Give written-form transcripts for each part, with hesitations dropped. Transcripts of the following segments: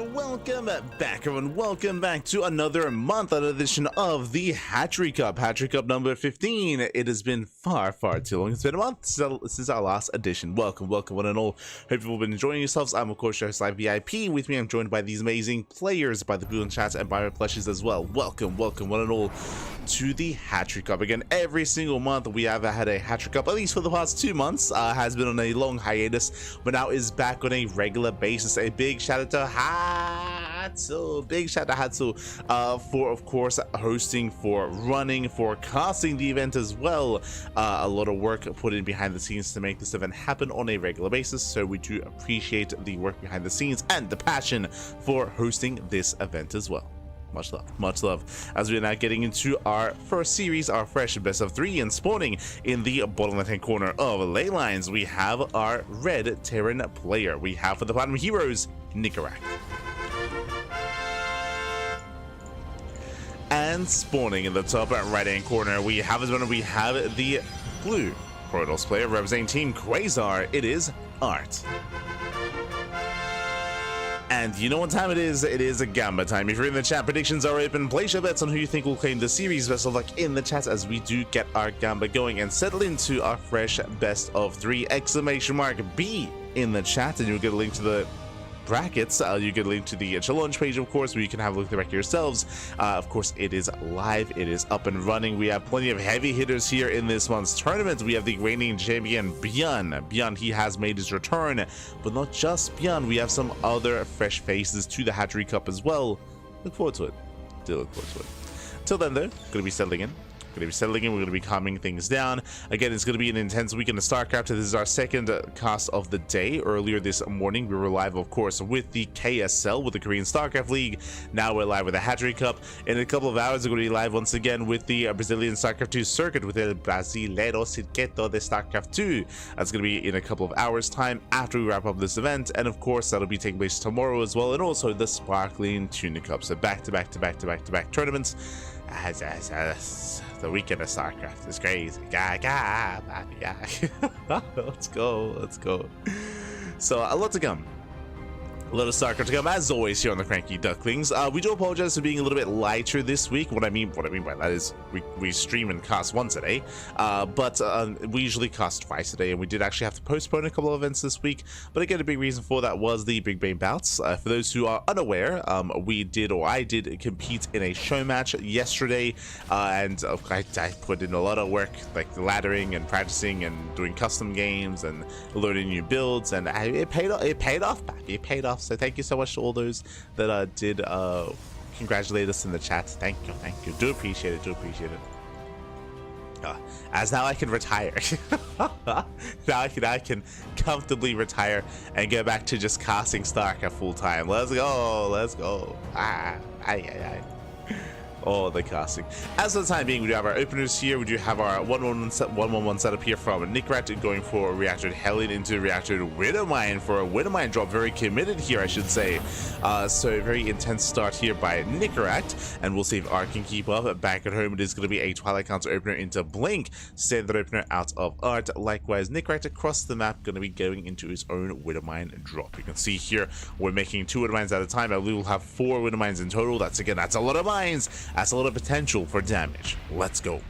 welcome back, everyone. Welcome back to another month, an edition of the Hatchery Cup. Hatchery Cup number 15. It has been far too long. It's been a month since our last edition. Welcome one and all. Hope you've all been enjoying yourselves. I'm of course your host Live VIP. With me, I'm joined by these amazing players, by the ByuN chat and by my plushies as well. Welcome one and all to the Hatchery Cup. Again, every single month we have had a Hatchery Cup, at least for the past 2 months. Has been on a long hiatus, but now is back on a regular basis. A big shout out to Hatsu, for of course hosting, for running, for casting the event as well. A lot of work put in behind the scenes to make this event happen on a regular basis, so we do appreciate the work behind the scenes and the passion for hosting this event as well. Much love. As we're now getting into our first series, our fresh best of 3, and spawning in the bottom left hand corner of ley lines, we have our red Terran player. We have for the Platinum Heroes, Erik. And spawning in the top right hand corner, we have the blue Protoss player representing Team Quasar. It is Art. And you know what time it is? It is a Gamba time. If you're in the chat, predictions are open. Place your bets on who you think will claim the series. Best of luck in the chat as we do get our Gamba going and settle into our fresh best of 3 exclamation mark B in the chat, and you'll get a link to the brackets. You get a link to the challenge page, of course, where you can have a look at the bracket yourselves. Of course, it is live, it is up and running. We have plenty of heavy hitters here in this month's tournament. We have the reigning champion ByuN. He has made his return, but not just ByuN. We have some other fresh faces to the Hatchery Cup as well. Look forward to it. Look forward to it. Till then, though, gonna be settling in. We're going to be calming things down. Again, it's going to be an intense weekend of StarCraft. This is our second cast of the day. Earlier this morning, we were live, of course, with the KSL, with the Korean StarCraft League. Now we're live with the Hatchery Cup. In a couple of hours, we're going to be live once again with the Brazilian StarCraft 2 circuit, with the Brasileiro Circuito de StarCraft 2. That's going to be in a couple of hours' time after we wrap up this event. And of course, that'll be taking place tomorrow as well. And also the Sparkling Tuna Cup. So back-to-back tournaments. The weekend of StarCraft is crazy. Let's go. So a lot to come. A lot of StarCraft to come, as always, here on the CranKy Ducklings. We do apologize for being a little bit lighter this week. What I mean by that is we stream and cast once a day, but we usually cast twice a day, and we did actually have to postpone a couple of events this week. But again, a big reason for that was the Big Bang Bouts. For those who are unaware, I did compete in a show match yesterday, and I put in a lot of work, like laddering and practicing and doing custom games and learning new builds, and it paid off. It paid off. So thank you so much to all those that did congratulate us in the chat. Thank you. Do appreciate it. As now I can retire. now I can comfortably retire and go back to just casting StarCraft full time. Let's go. Oh, the casting. As for the time being, we do have our openers here. We do have our 1-1-1 setup here from Erik, going for Reactor Hellion into Reactor Widowmine for a Widowmine drop. Very committed here, I should say. So very intense start here by Erik, and we'll see if Art can keep up. Back at home, it is going to be a Twilight Counter opener into Blink. Standard opener out of Art. Likewise, Erik across the map going to be going into his own Widowmine drop. You can see here we're making 2 Widowmines at a time. I believe we'll have 4 Widowmines in total. That's a lot of mines. That's a lot of potential for damage. Let's go.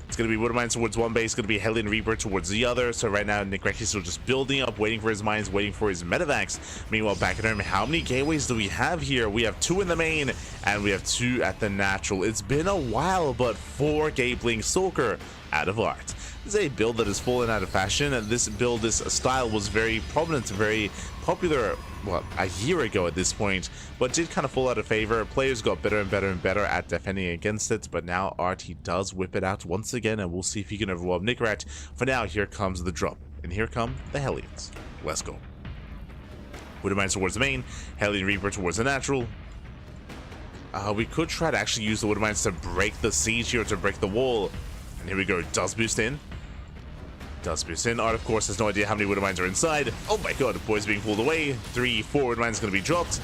It's going to be Widowmines towards one base, going to be Hellion Reaper towards the other. So right now, Erik is still just building up, waiting for his mines, waiting for his medevacs. Meanwhile, back at home, how many gateways do we have here? We have 2 in the main, and we have 2 at the natural. It's been a while, but 4 Gatebling Stalker out of Art. This is a build that has fallen out of fashion, and this style was very prominent, very popular, well, a year ago at this point, but did kind of fall out of favor. Players got better and better at defending against it, but now Art, he does whip it out once again, and we'll see if he can overwhelm Erik. For now, here comes the drop, and here come the Hellions. Let's go. Widowmine towards the main, Hellion Reaper towards the natural. We could try to actually use the Widowmines to break the siege here, to break the wall. And here we go, does boost in. Art, of course, has no idea how many Widowmines are inside. Oh my god, the boys being pulled away. 3, 4 Widowmines going to be dropped.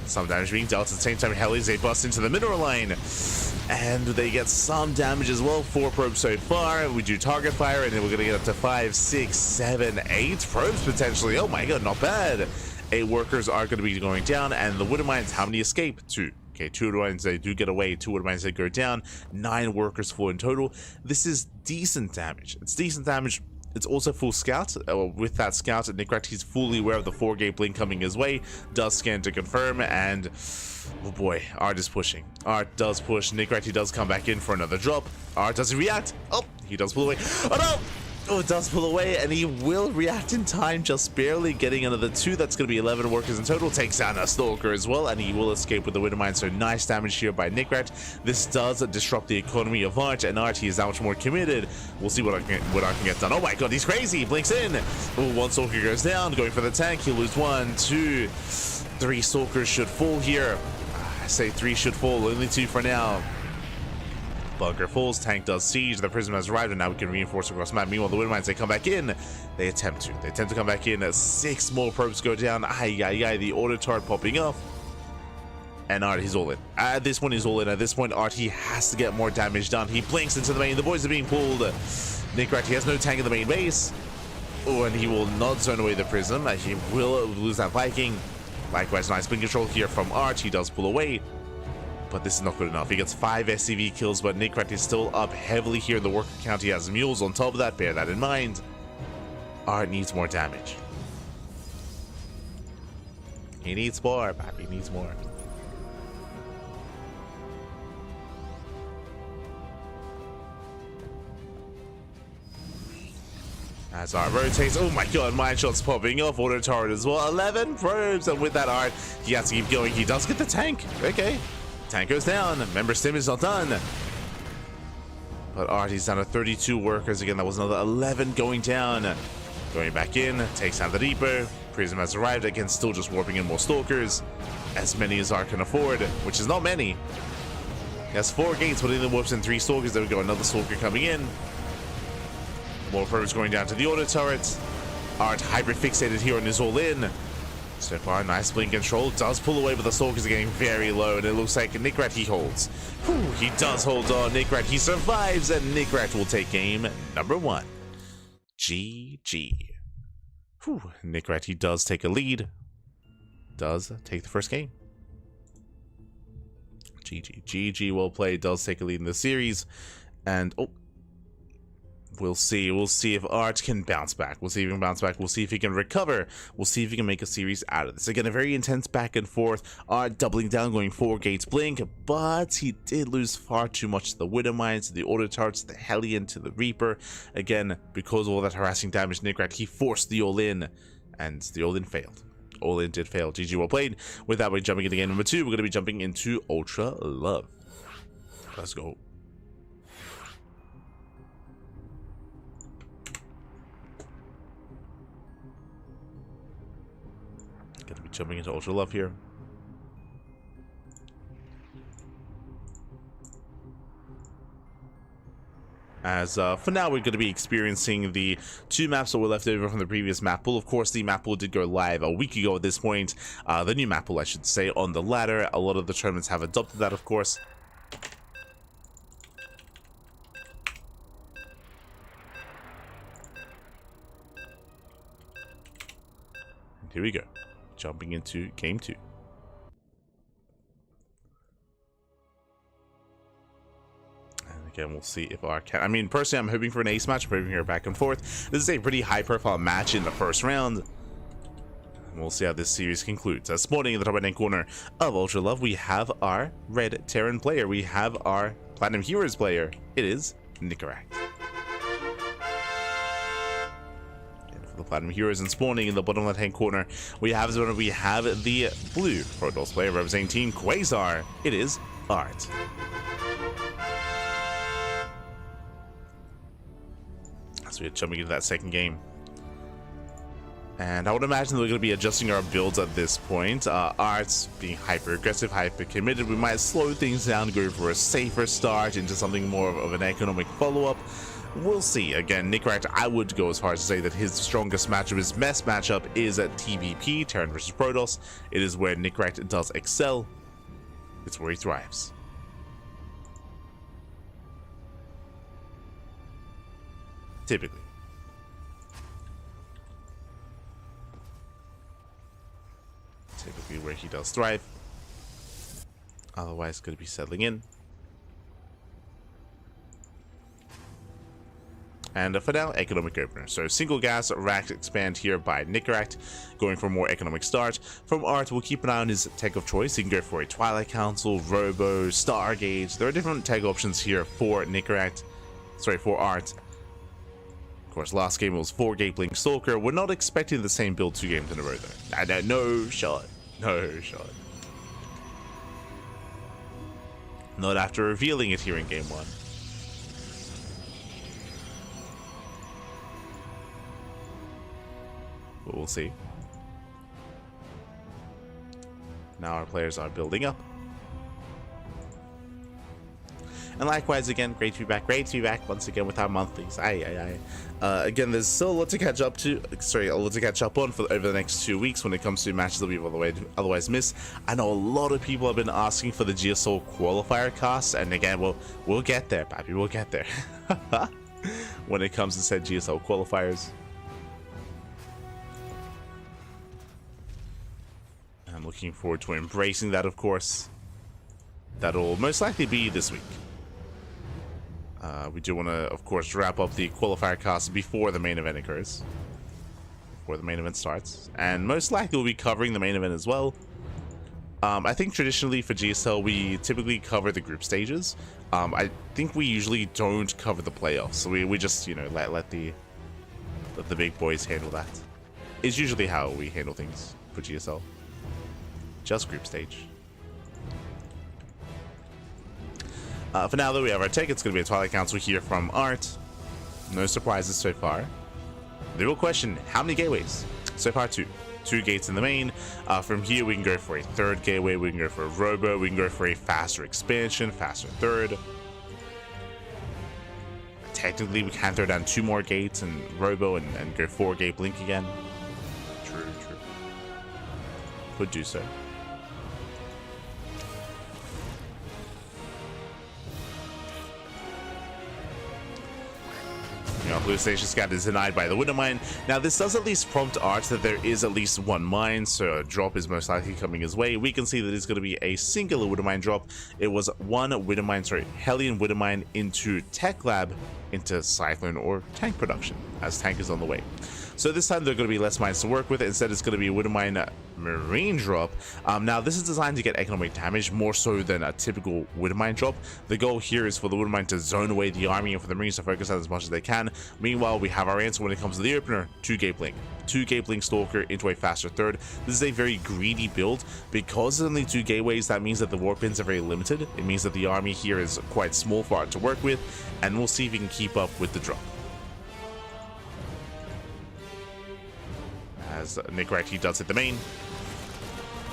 Some damage being dealt at the same time. Hellions, they bust into the mineral line. And they get some damage as well. 4 probes so far. We do target fire, and then we're going to get up to 5, 6, 7, 8 probes potentially. Oh my god, not bad. 8 workers are going to be going down, and the Widow Mines, how many escape? 2. Okay, 2 Widow Mines, they do get away, 2 Widow Mines, they go down, 9 workers full in total. This is decent damage. It's decent damage. It's also full scout. With that scout, Nickrat, he's fully aware of the 4-gate blink coming his way, does scan to confirm, and oh boy, Art is pushing. Art does push. Nickrat, he does come back in for another drop. Art doesn't react. Oh, he does pull away. Oh no! Oh, it does pull away, and he will react in time, just barely getting another 2. That's going to be 11 workers in total. Takes down a Stalker as well, and he will escape with the Widow Mine. So nice damage here by Nickrat. This does disrupt the economy of Art, and Art, he is that much more committed. We'll see what I can get done. Oh my god, he's crazy. He blinks in. Oh, 1 Stalker goes down, going for the tank. He'll lose 1, 2, 3 Stalkers should fall here. I say 3 should fall, only 2 for now. Bunker falls, tank does siege, the prism has arrived, and now we can reinforce across map. Meanwhile, the Widow Mines, they come back in. They attempt to come back in. 6 more probes go down. The auto turret popping off. And Art, he's all in. At this point, he's all in. At this point, Art, he has to get more damage done. He blinks into the main. The boys are being pulled. Nickrat, he has no tank in the main base. Oh, and he will not zone away the prism. He will lose that Viking. Likewise, nice blink control here from Art. He does pull away. But this is not good enough. He gets 5 SCV kills, but Nickrat is still up heavily here in the worker count. He has mules on top of that. Bear that in mind. Art needs more damage. He needs more, Papi. He needs more. As Art rotates, oh my god, mine shots popping off, auto turret as well. 11 probes, and with that Art, he has to keep going. He does get the tank. Okay. Tank goes down. Member Stim is not done. But Art, he's down to 32 workers. Again, that was another 11 going down. Going back in, takes down the Reaper. Prism has arrived. Again, still just warping in more Stalkers. As many as Art can afford, which is not many. He has 4 gates, but he then warps in 3 Stalkers. There we go, another Stalker coming in. More probes going down to the auto turret. Art hyper fixated here and is all in. So far, nice blink control. Does pull away, but the Stalkers are getting very low, and it looks like Nickrat, he holds. Whew, he does hold on. Nickrat, he survives, and Nickrat will take game number 1. GG. Whew, Nickrat, he does take a lead. Does take the first game. GG, well played. Does take a lead in the series. And, oh. We'll see if Art can bounce back. We'll see if he can bounce back. We'll see if he can recover. We'll see if he can make a series out of this. Again, a very intense back and forth. Art doubling down, going 4 gates blink, but he did lose far too much to the Widow Mines, to the auto turrets, to the Hellion, to the Reaper. Again, because of all that harassing damage, Nickrat, he forced the all-in, and the all-in failed. All-in did fail. GG, well played. With that, we're jumping into game number 2. We're going to be jumping into Ultra Love. Let's go. Gonna be jumping into Ultra Love here. As for now, we're going to be experiencing the 2 maps that were left over from the previous map pool. Of course, the map pool did go live a week ago at this point. The new map pool, I should say, on the ladder. A lot of the tournaments have adopted that, of course. And here we go. Jumping into game 2. And again, we'll see if our can. I mean, personally, I'm hoping for an ace match. I'm hoping here back and forth. This is a pretty high-profile match in the first round. And we'll see how this series concludes. As spawning in the top right-hand corner of Ultra Love, we have our Red Terran player. We have our Platinum Heroes player. It is Nickrat. The Platinum Heroes, and spawning in the bottom left hand corner we have the blue Protoss player representing Team Quasar. It is Art. So we're jumping into that second game, and I would imagine we're going to be adjusting our builds at this point. Art's being hyper aggressive, hyper committed. We might slow things down, go for a safer start into something more of an economic follow-up. We'll see. Again, Nickrat, I would go as far as to say that his strongest matchup, his best matchup, is at TVP, Terran versus Protoss. It is where Nickrat does excel. It's where he thrives. Typically. where he does thrive. Otherwise, going to be settling in. And for now, economic opener. So single gas, rack expand here by Nickeract, going for a more economic start. From Art, we'll keep an eye on his tech of choice. He can go for a Twilight Council, Robo, Stargate. There are different tech options here for Nickeract. Sorry, for Art. Of course, last game was 4 Gateblink Stalker. We're not expecting the same build 2 games in a row though. No shot. No shot. Not after revealing it here in game 1. But we'll see. Now our players are building up. And likewise, again, great to be back once again with our monthlies. Again, there's still a lot to catch up to. Sorry, a lot to catch up on for over the next 2 weeks when it comes to matches that we've otherwise missed. I know a lot of people have been asking for the GSL qualifier cast, and again, we'll get there, papi. We'll get there when it comes to said GSL qualifiers. I'm looking forward to embracing that, of course. That'll most likely be this week. We do want to, of course, wrap up the qualifier cast before the main event occurs. Before the main event starts. And most likely we'll be covering the main event as well. I think traditionally for GSL, we typically cover the group stages. I think we usually don't cover the playoffs. So we just, you know, let the big boys handle that. It's usually how we handle things for GSL. Just group stage. For now, though, we have our tech. It's going to be a Twilight Council here from Art. No surprises so far. The real question, how many gateways? So far, 2. 2 gates in the main. From here, we can go for a 3rd gateway. We can go for a Robo. We can go for a faster expansion, faster 3rd. Technically, we can throw down 2 more gates and Robo and go 4 gate blink again. True. Could do so. You know, Hallucination Scout is denied by the Winter Mine. Now, this does at least prompt Art that there is at least 1 mine, so a drop is most likely coming his way. We can see that it's going to be a singular Winter Mine drop. It was 1 Winter Mine, sorry, Hellion Winter Mine into Tech Lab, into Cyclone or Tank production, as Tank is on the way. So this time there are going to be less mines to work with. Instead, it's going to be a Winter Mine Marine drop. Now, this is designed to get economic damage more so than a typical Winter Mine drop. The goal here is for the Winter Mine to zone away the army and for the Marines to focus on as much as they can. Meanwhile, we have our answer when it comes to the opener: 2 Gate Blink. 2 Gate Blink Stalker into a faster 3rd. This is a very greedy build. Because there's only 2 gateways, that means that the warp pins are very limited. It means that the army here is quite small for Art to work with, and we'll see if he can keep up with the drop. As Nickeract, he does hit the main.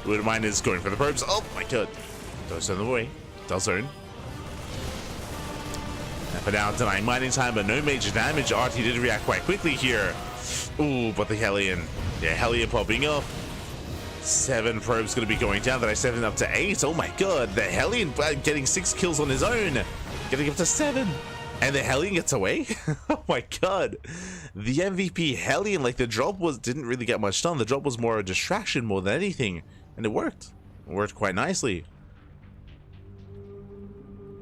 Winter Mine is going for the probes. Oh my god. Does zone away. Does zone. And for now, denying mining time, but no major damage. Art, he did react quite quickly here. Ooh, but the Hellion. Yeah, Hellion popping off. 7 probes going to be going down. That I 7 up to 8. Oh my god. The Hellion getting 6 kills on his own. Getting up to 7. And the Hellion gets away? Oh my god. The MVP Hellion, like the drop didn't really get much done. The drop was more a distraction more than anything. And it worked. It worked quite nicely.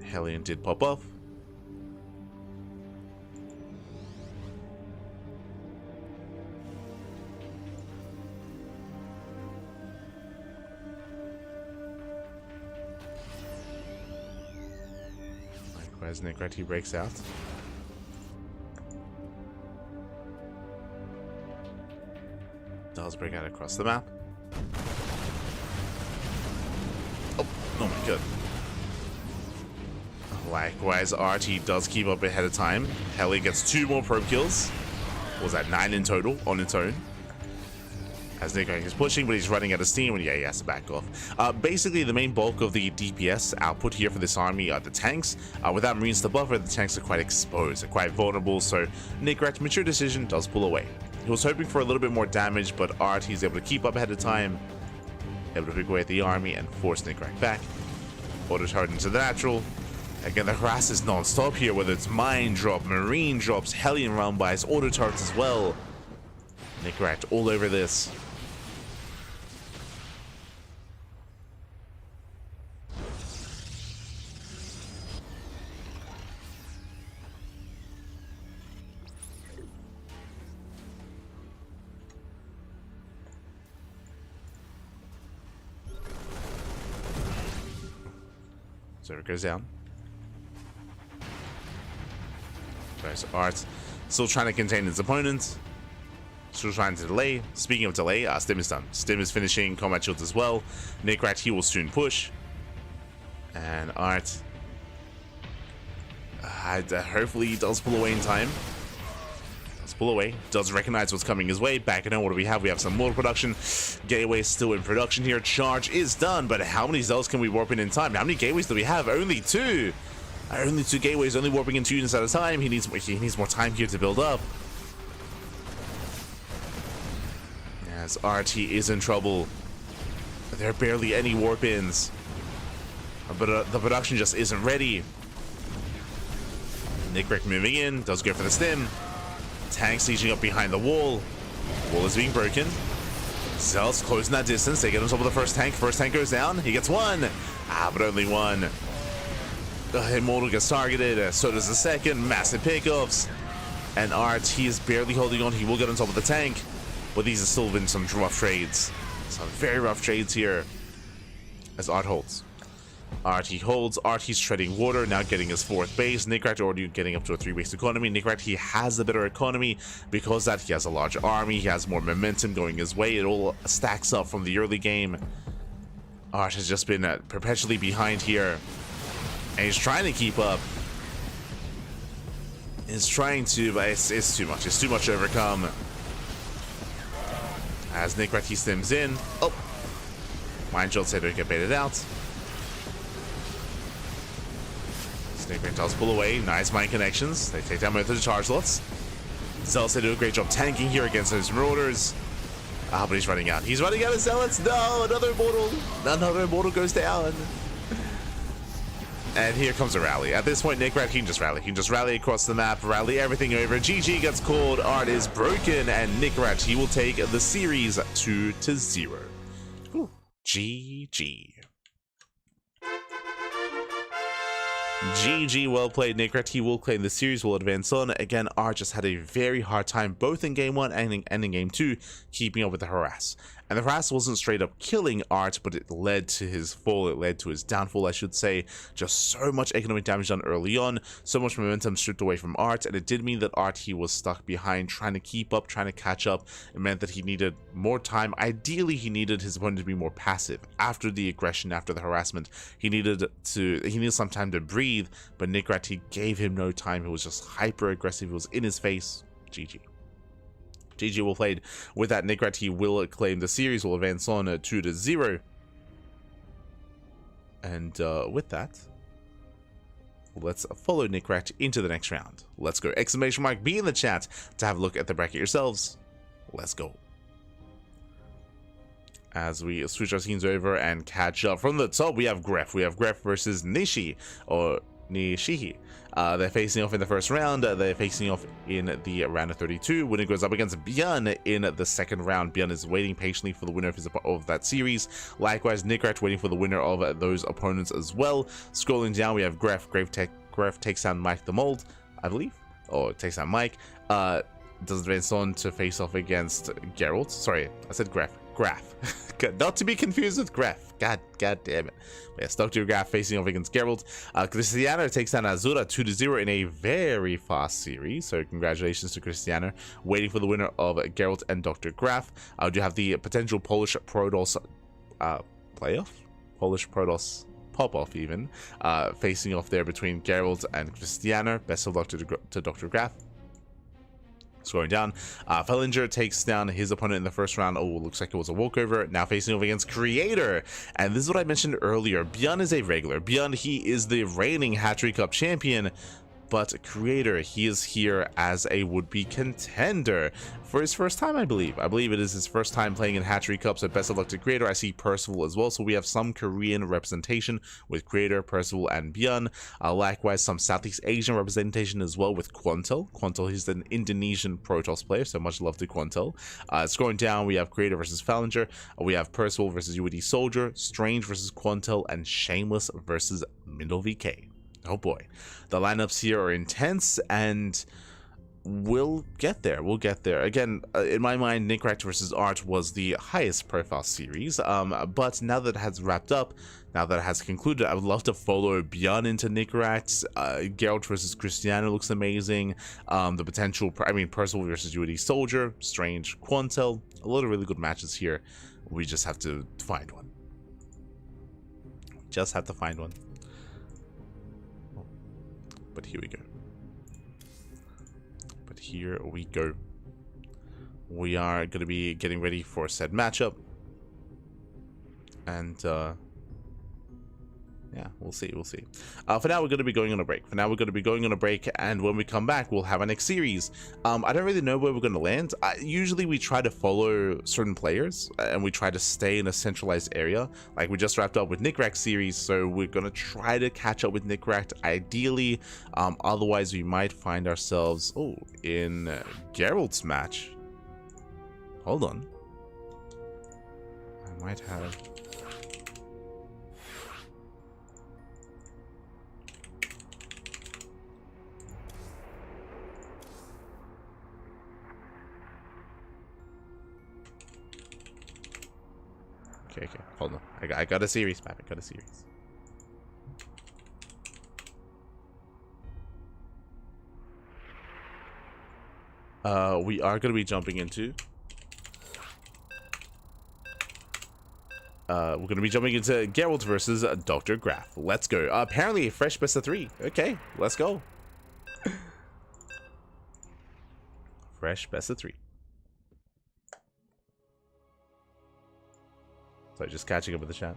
Hellion did pop off. Likewise, Nickeract breaks out. Does break out across the map. Oh my god. Likewise, RT does keep up ahead of time. Helly gets 2 more probe kills. What was that, 9 in total on its own? As Nickeract is pushing, but he's running out of steam, and yeah, he has to back off. Basically, the main bulk of the DPS output here for this army are the tanks. Without Marines to buffer, the tanks are quite exposed, they're quite vulnerable, so Nickeract, mature decision, does pull away. He was hoping for a little bit more damage, but Art, he's able to keep up ahead of time, able to pick away at the army and force Nickeract back. Auto turret into the natural. Again, the harass is non-stop here, whether it's mine drop, marine drops, Hellion round buys, auto turrets as well. Nickeract all over this. So it goes down. There's Art. Still trying to contain his opponent. Still trying to delay. Speaking of delay, Stim is done. Stim is finishing combat shields as well. Nickrat, he will soon push. And Art. Hopefully he does pull away in time. Does pull away. Does recognize what's coming his way. Back in, what do we have? We have some more production. Gateway still in production here. Charge is done, but how many Zells can we warp in time? How many gateways do we have? Only 2. Only 2 gateways, only warping in 2 units at a time. He needs more time here to build up. As RT is in trouble. There are barely any warp-ins. But the production just isn't ready. Nickrat moving in, does go for the stim. Tank sieging up behind the wall. Wall is being broken. Zells closing that distance. They get on top of the first tank. First tank goes down. He gets 1. But only 1. Immortal gets targeted, so does the second. Massive pickups. And RT is barely holding on. He will get on top of the tank. But these have still been some rough trades. Some very rough trades here. As Art holds. RT holds. RT's treading water, now getting his 4th base. Nickrat already getting up to a 3-base economy. Nickrat, he has a better economy because that he has a large army. He has more momentum going his way. It all stacks up from the early game. Art has just been perpetually behind here. And he's trying to keep up. He's trying to, but it's too much. It's too much to overcome. As Nickrat, he stims in. Oh! Mind Jolt said to get baited out. Nickrat does pull away. Nice mind connections. They take down both of the charge lots. Zealots, they do a great job tanking here against those Marauders. But he's running out. He's running out of Zealots. No! Another Immortal. Another Immortal goes down. And here comes a rally. At this point, Nickrat, he can just rally. He can just rally across the map, rally everything over. GG gets called, Art is broken, and Nickrat, he will take the series 2-0. Ooh, GG. GG, well played, Nickrat. He will claim the series, will advance on. Again, Art just had a very hard time, both in Game 1 and in Game 2, keeping up with the harass. And the harass wasn't straight up killing Art, but it led to his fall, it led to his downfall, I should say. Just so much economic damage done early on, so much momentum stripped away from Art, and it did mean that Art, he was stuck behind, trying to keep up, trying to catch up. It meant that he needed more time. Ideally, he needed his opponent to be more passive. After the aggression, after the harassment, he needed some time to breathe, but Nickrat, he gave him no time. He was just hyper aggressive, he was in his face. GG. GG, well played. With that, Nickrat, he will claim the series, will advance on 2-0. And with that, let's follow Nickrat into the next round. Let's go. Exclamation mark B in the chat to have a look at the bracket yourselves. Let's go. As we switch our scenes over and catch up from the top, we have Gref. We have Gref versus Nishi, or Nishihi. They're facing off in the first round. They're facing off in the round of 32. Winner goes up against ByuN in the second round. ByuN is waiting patiently for the winner of that series. Likewise, Nickrat waiting for the winner of those opponents as well. Scrolling down, we have Gref. Gref takes down Mike the Mold, I believe, or takes down Mike. Does advance on to face off against Geralt. Sorry, I said Gref. Graf. Not to be confused with Graf. God damn it. But yes, Dr. Graf facing off against Geralt. Cristiano takes down Azura 2-0 in a very fast series. So congratulations to Cristiano. Waiting for the winner of Geralt and Dr. Graf. I do have the potential Polish Protoss playoff? Polish Protoss pop-off even. Facing off there between Geralt and Cristiano. Best of luck to Dr. Graf. Scoring down, Fellinger takes down his opponent in the first round. Oh, looks like it was a walkover. Now facing off against Creator, and this is what I mentioned earlier. ByuN is a regular. ByuN, he is the reigning Hatchery Cup champion, but Creator, he is here as a would-be contender for his first time, I believe. I believe it is his first time playing in Hatchery Cup, so best of luck to Creator. I see Percival as well, so we have some Korean representation with Creator, Percival, and ByuN. Likewise, some Southeast Asian representation as well with Quantel. Quantel, he's an Indonesian Protoss player, so much love to Quantel. Scoring down, we have Creator versus Fellinger. We have Percival versus UAD Soldier, Strange versus Quantel, and Shameless versus Mindle VK. Oh boy, the lineups here are intense, and we'll get there. We'll get there. Again, in my mind, Nickrat versus Art was the highest profile series. But now that it has wrapped up, now that it has concluded, I would love to follow ByuN into Nickrat. Geralt versus Cristiano looks amazing. The potential, Percival versus UAD Soldier, Strange, Quantel, a lot of really good matches here. We just have to find one. Just have to find one. But here we go. Here we go. We are going to be getting ready for said matchup, and yeah, we'll see. For now, we're going to be going on a break. And when we come back, we'll have our next series. I don't really know where we're going to land. Usually, we try to follow certain players, and we try to stay in a centralized area. Like, we just wrapped up with Nickrat's series, so we're going to try to catch up with Nickrat, ideally. Otherwise, we might find ourselves, in Geralt's match. Hold on. I might have... Okay, hold on. I got a series, man. I got a series. We are going to be jumping into... we're going to be jumping into Geralt versus Dr. Graf. Let's go. Apparently a fresh best of 3. Okay, let's go. Fresh best of 3. So just catching up with the chat.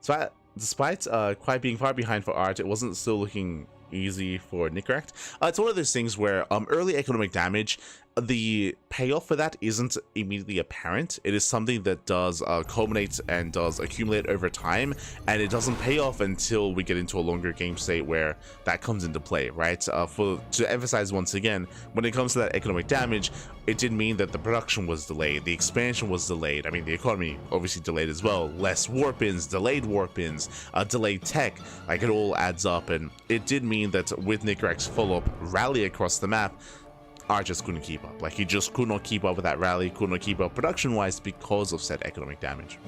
So despite quite being far behind for Art, it wasn't still looking easy for Nickrat. It's one of those things where early economic damage, the payoff for that isn't immediately apparent. It is something that does culminate and does accumulate over time, and it doesn't pay off until we get into a longer game state where that comes into play, right? To emphasize once again, when it comes to that economic damage, it did mean that the production was delayed, the expansion was delayed. I mean, the economy obviously delayed as well. Less warp-ins, delayed warp-ins, delayed tech, like it all adds up, and it did mean that with Nickrat's follow-up rally across the map, Art just couldn't keep up. Like, he just could not keep up with that rally, could not keep up production-wise because of said economic damage.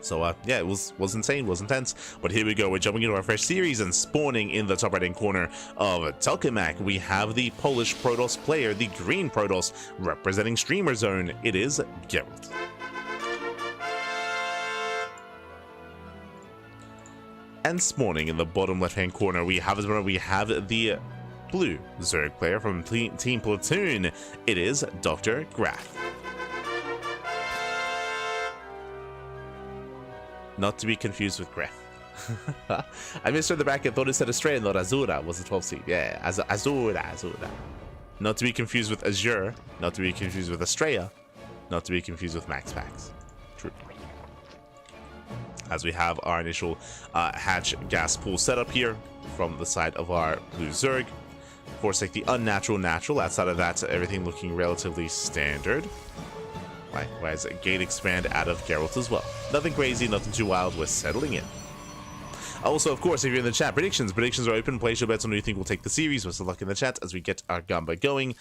So, yeah, it was insane, was intense. But here we go, we're jumping into our fresh series, and spawning in the top right-hand corner of Telkimak, we have the Polish Protoss player, the green Protoss, representing Streamer Zone. It is Geralt. And spawning in the bottom left-hand corner, we have the blue Zerg player from Team Platoon. It is Dr. Graf. Not to be confused with Graf. I misread the bracket, thought it said Estrella, not Azura was the 12th seed. Yeah, Azura. Not to be confused with Azure, not to be confused with Estrella, not to be confused with Max Packs. True. As we have our initial hatch gas pool setup here from the side of our blue Zerg. Of course, like the unnatural natural. Outside of that, everything looking relatively standard. Likewise, a gate expand out of Geralt as well. Nothing crazy, nothing too wild. We're settling in. Also, of course, if you're in the chat, predictions are open. Place your bets on who you think will take the series. Wish of luck in the chat as we get our gamba going.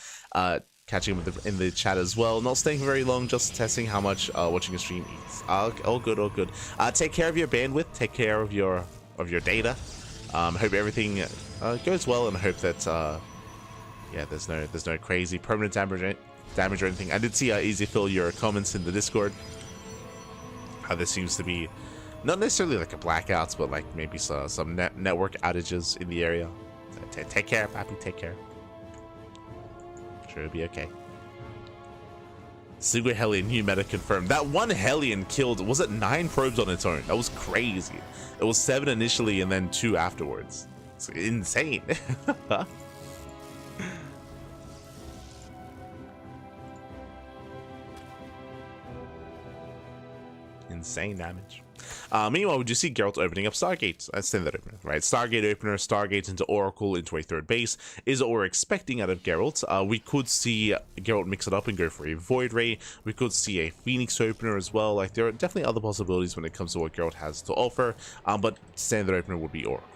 Catching him in the chat as well. Not staying very long, just testing how much watching a stream eats. All good. Take care of your bandwidth. Take care of your data. Hope everything goes well, and hope that yeah, there's no crazy permanent damage or anything. I did see Easy Fill your comments in the Discord. How there seems to be not necessarily like a blackouts, but like maybe some network outages in the area. So take care, Pappy. Take care. I'm sure it'll be okay. Single Hellion new meta confirmed. That one Hellion killed, was it 9 probes on its own? That was crazy. It was 7 initially and then 2 afterwards. It's insane. Insane damage. Meanwhile, we do see Geralt opening up Stargate. That's standard opener, right? Stargate opener, Stargate into Oracle, into a third base is what we're expecting out of Geralt. We could see Geralt mix it up and go for a Void Ray. We could see a Phoenix opener as well. Like, there are definitely other possibilities when it comes to what Geralt has to offer, but standard opener would be Oracle.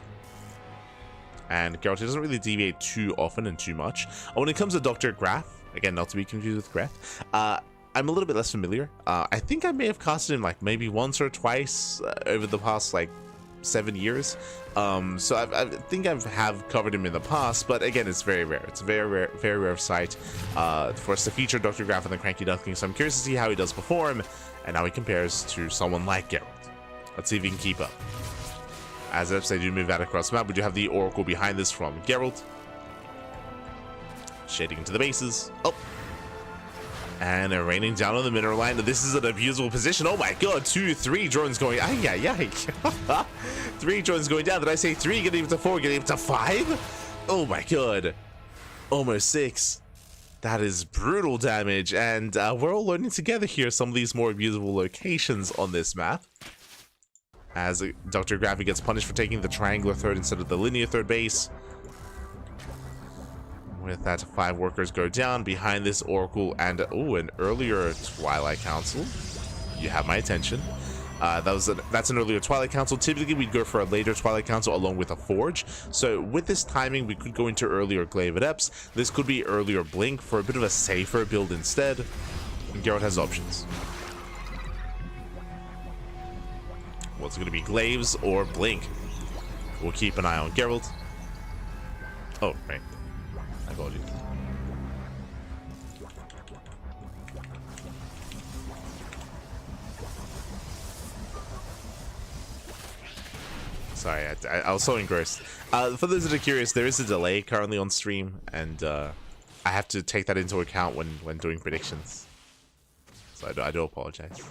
And Geralt doesn't really deviate too often and too much. When it comes to Dr. Graf, again, not to be confused with Graf, I'm a little bit less familiar. I think I may have casted him like maybe once or twice over the past like 7 years. So I think I have covered him in the past, but again, it's very rare. It's a very rare sight for us to feature Dr. Graf and the CranKy Ducklings. So I'm curious to see how he does perform and how he compares to someone like Geralt. Let's see if he can keep up. As if they do move out across the map, we do have the Oracle behind this from Geralt. Shading into the bases. Oh. And raining down on the mineral line. This is an abusable position. Oh my god, 2, 3 drones going. Ay. 3 drones going down. Did I say 3? Getting up to 4, getting up to 5? Oh my god. Almost 6. That is brutal damage. And we're all learning together here some of these more abusable locations on this map. As Dr. Graf gets punished for taking the triangular third instead of the linear third base. With that, 5 workers go down behind this Oracle and an earlier Twilight Council. You have my attention. That's an earlier Twilight Council. Typically, we'd go for a later Twilight Council along with a Forge. So with this timing, we could go into earlier Glaive Adepts. This could be earlier Blink for a bit of a safer build instead. And Geralt has options. What's going to be Glaives or Blink? We'll keep an eye on Geralt. Oh, right. I apologize. Sorry, I was so engrossed. For those that are curious, there is a delay currently on stream, and I have to take that into account when doing predictions. So I do apologize.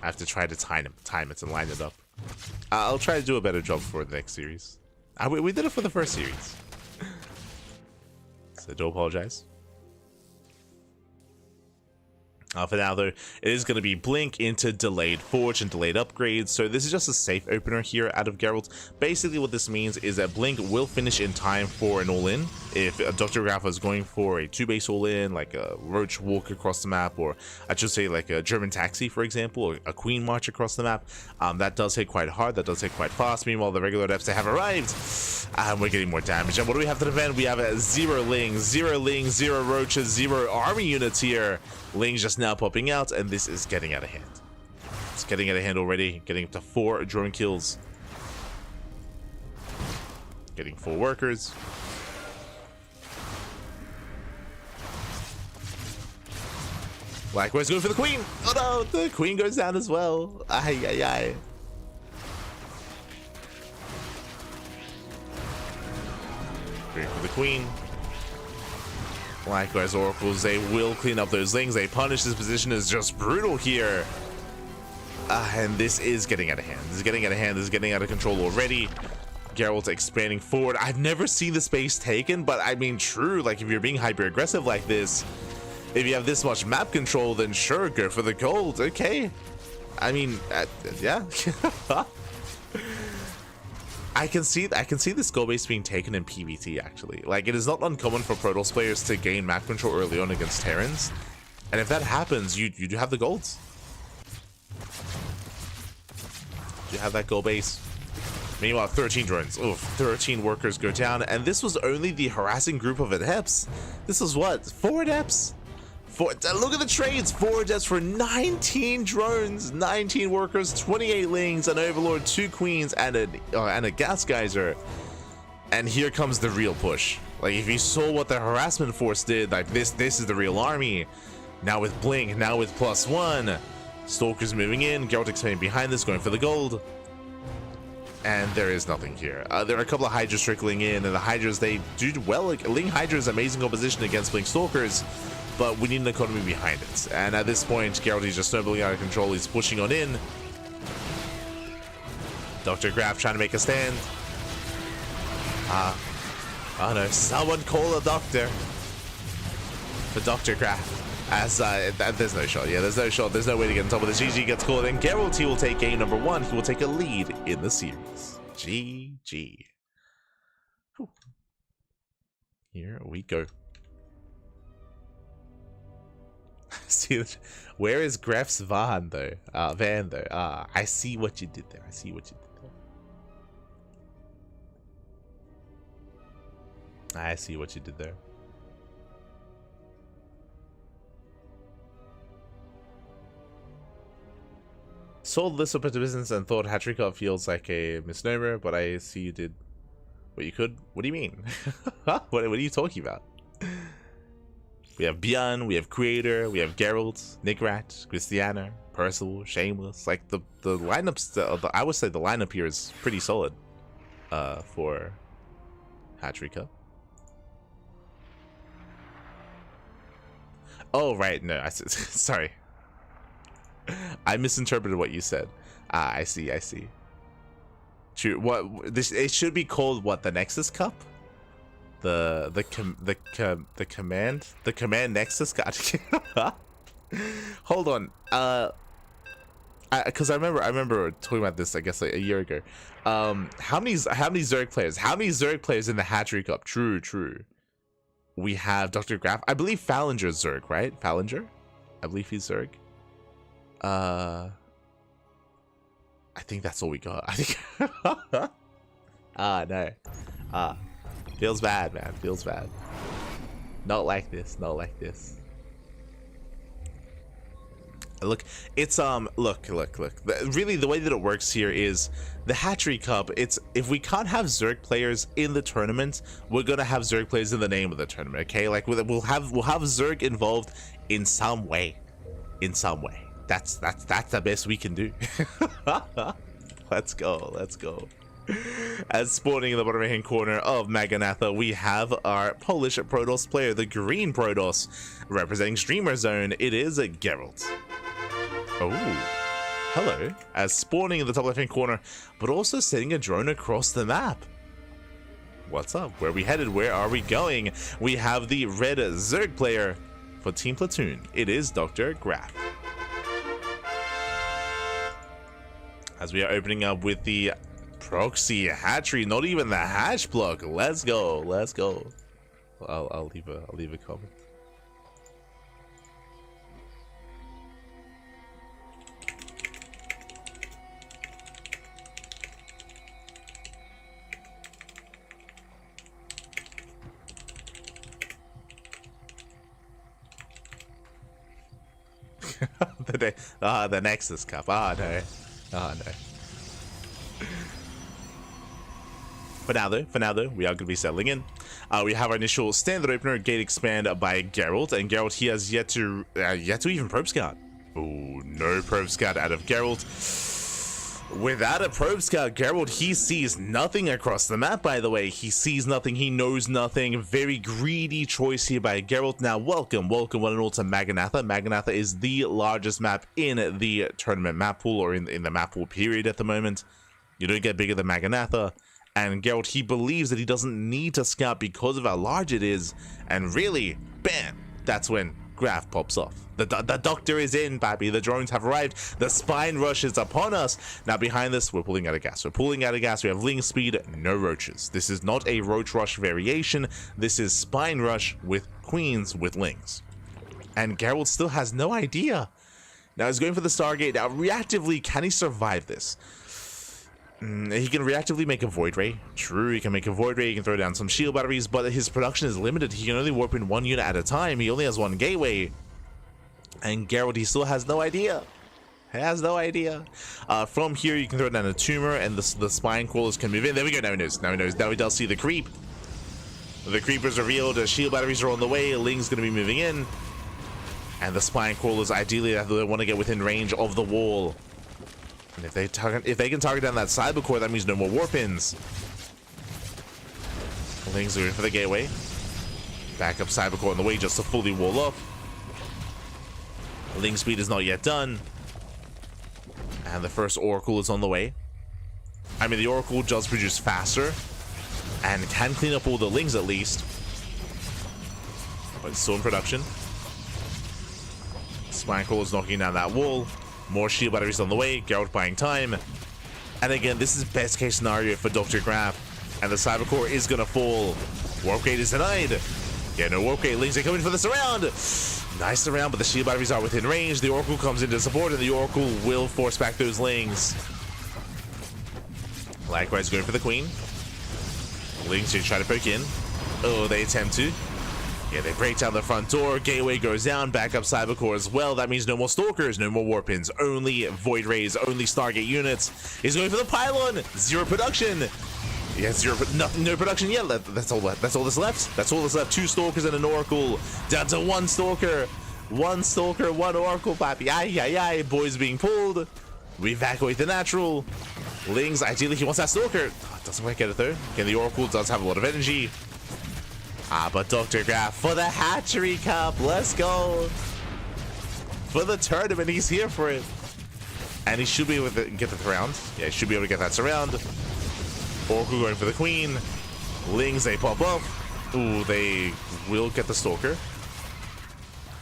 I have to try to time it and line it up. I'll try to do a better job for the next series. We did it for the first series. So I do apologize. For now, though, it is going to be Blink into delayed Forge and delayed upgrades. So this is just a safe opener here out of Geralt. Basically, what this means is that Blink will finish in time for an all-in. If Dr. Graf is going for a 2-base all-in, like a Roach Walk across the map, or I should say like a German Taxi, for example, or a Queen March across the map, that does hit quite hard, that does hit quite fast. Meanwhile, the regular adepts, they have arrived, and we're getting more damage. And what do we have to defend? We have 0 Lings, 0 Roaches, 0 army units here. Lings just now popping out, and this is getting out of hand. It's getting out of hand already, getting up to 4 drone kills. Getting 4 workers. Likewise going for the Queen. Oh no, the Queen goes down as well. Ay. Going for the Queen. Likewise, Oracles, they will clean up those Lings. They punish. This position is just brutal here. And this is getting out of hand. This is getting out of hand. This is getting out of control already. Geralt expanding forward. I've never seen the space taken, but I mean, true. Like, if you're being hyper-aggressive like this, if you have this much map control, then sure, go for the gold. Okay. I mean, yeah. I can see this goal base being taken in PvT, actually. Like, it is not uncommon for Protoss players to gain map control early on against Terrans. And if that happens, you do have the golds. You have that goal base. Meanwhile, 13 drones. Oof, 13 workers go down. And this was only the harassing group of adepts. This was what? 4 adepts? Look at the trades. 4 adepts for 19 drones, 19 workers, 28 Lings, an Overlord, 2 Queens, and a Gas Geyser. And here comes the real push. Like, if you saw what the harassment force did, like this is the real army. Now with Blink, now with +1. Stalkers moving in, Geralt expanding behind this, going for the gold. And there is nothing here. There are a couple of Hydras trickling in, and the Hydras, they do well. Like, Ling Hydra is amazing opposition against Blink Stalkers, but we need an economy behind it. And at this point, Geralt is just snowballing out of control. He's pushing on in. Dr. Graf trying to make a stand. Oh no, someone call a doctor. For Dr. Graf. As there's no shot. Yeah, there's no shot. There's no way to get on top of this. GG gets called, and Geralt, he will take game number 1. He will take a lead in the series. GG. Whew. Here we go. See, where is Gref's Van though? Van though. I see what you did there. I see what you did there. I see what you did there. Sold this up into business and thought Hatchery Cup feels like a misnomer, but I see you did what you could. What do you mean? What are you talking about? We have ByuN, we have Creator, we have Geralt, Nickrat, Christiana, Percival, Shameless. Like the lineups, I would say the lineup here is pretty solid for Hatchery Cup. Oh right, no, sorry. I misinterpreted what you said. I see. True. What this? It should be called what? The Nexus Cup? The command Nexus. God. Hold on. Because I remember talking about this. I guess like a year ago. How many Zerg players? How many Zerg players in the Hatchery Cup? True. We have Dr. Graf. I believe Fallinger's Zerg, right? Fallinger. I believe he's Zerg. I think that's all we got. I think. No. Feels bad, man. Feels bad. Not like this. Not like this. Look, it's look. Really, the way that it works here is the Hatchery Cup. It's if we can't have Zerg players in the tournament, we're gonna have Zerg players in the name of the tournament. Okay, like we'll have Zerg involved in some way. That's the best we can do. Let's go. As spawning in the bottom right hand corner of Maganatha, we have our Polish Protoss player, the green Protoss, representing Streamer Zone. It is a Geralt. Oh, hello. As spawning in the top left hand corner, but also sending a drone across the map. What's up? Where are we headed? Where are we going? We have the red Zerg player for Team Platoon. It is Dr. Graf. As we are opening up with the proxy hatchery, not even the hatch block. Let's go. I'll leave a comment. The Nexus Cup. Oh no. For now though, we are going to be settling in. We have our initial standard opener, gate expand by Geralt, and Geralt, he has yet to even probe scout. Oh, no probe scout out of Geralt. Without a probe scout, Geralt, he sees nothing across the map, by the way. He sees nothing, he knows nothing. Very greedy choice here by Geralt. Now, welcome one and all to Maganatha. Maganatha is the largest map in the tournament map pool, or in the map pool period at the moment. You don't get bigger than Maganatha. And Geralt, he believes that he doesn't need to scout because of how large it is. And really, bam, that's when Graf pops off. The doctor is in, baby. The drones have arrived. The spine rush is upon us. Now behind this, we're pulling out of gas. We have Ling speed, no roaches. This is not a roach rush variation. This is spine rush with queens with lings. And Geralt still has no idea. Now he's going for the Stargate. Now reactively, can he survive this? He can reactively make a Void Ray. True, he can make a Void Ray, he can throw down some shield batteries, but his production is limited. He can only warp in one unit at a time. He only has one gateway. And Geralt, he still has no idea. From here, you can throw down a tumor, and the spine crawlers can move in. There we go, now he knows. Now he does see the creep. The creep is revealed, the shield batteries are on the way, Ling's going to be moving in. And the spine crawlers, ideally, they want to get within range of the wall. And if they can target down that cyber core, that means no more warp-ins. Ling's going for the gateway. Back up cyber core on the way just to fully wall off. Ling speed is not yet done. And the first Oracle is on the way. I mean, the Oracle does produce faster and can clean up all the Lings at least. But it's still in production. Spine is knocking down that wall. More shield batteries on the way. Geralt buying time. And again, this is best case scenario for Dr. Graf. And the Cybercore is going to fall. Warp Gate is denied. Yeah, no Warp Gate. Lings are coming for the surround. Nice surround, but the shield batteries are within range. The Oracle comes in to support, and the Oracle will force back those Lings. Likewise, going for the Queen. Lings here try to poke in. Oh, they attempt to. Yeah, they break down the front door. Gateway goes down. Back up Cybercore as well. That means no more Stalkers, no more Warpins. Only Void Rays, only Stargate units. He's going for the pylon. Zero production. Yeah, no production yet. That's all that's left. That's all that's left. 2 Stalkers and an Oracle. Down to 1 Stalker. 1 Stalker, 1 Oracle, papi. Aye. Boys being pulled. We evacuate the natural. Lings, ideally he wants that Stalker. Oh, doesn't quite get it though. Again, the Oracle does have a lot of energy. But Dr. Graf for the Hatchery Cup. Let's go. For the tournament, he's here for it. And he should be able to get the surround. Yeah, he should be able to get that surround. Oracle going for the Queen. Lings, they pop up. Ooh, they will get the Stalker.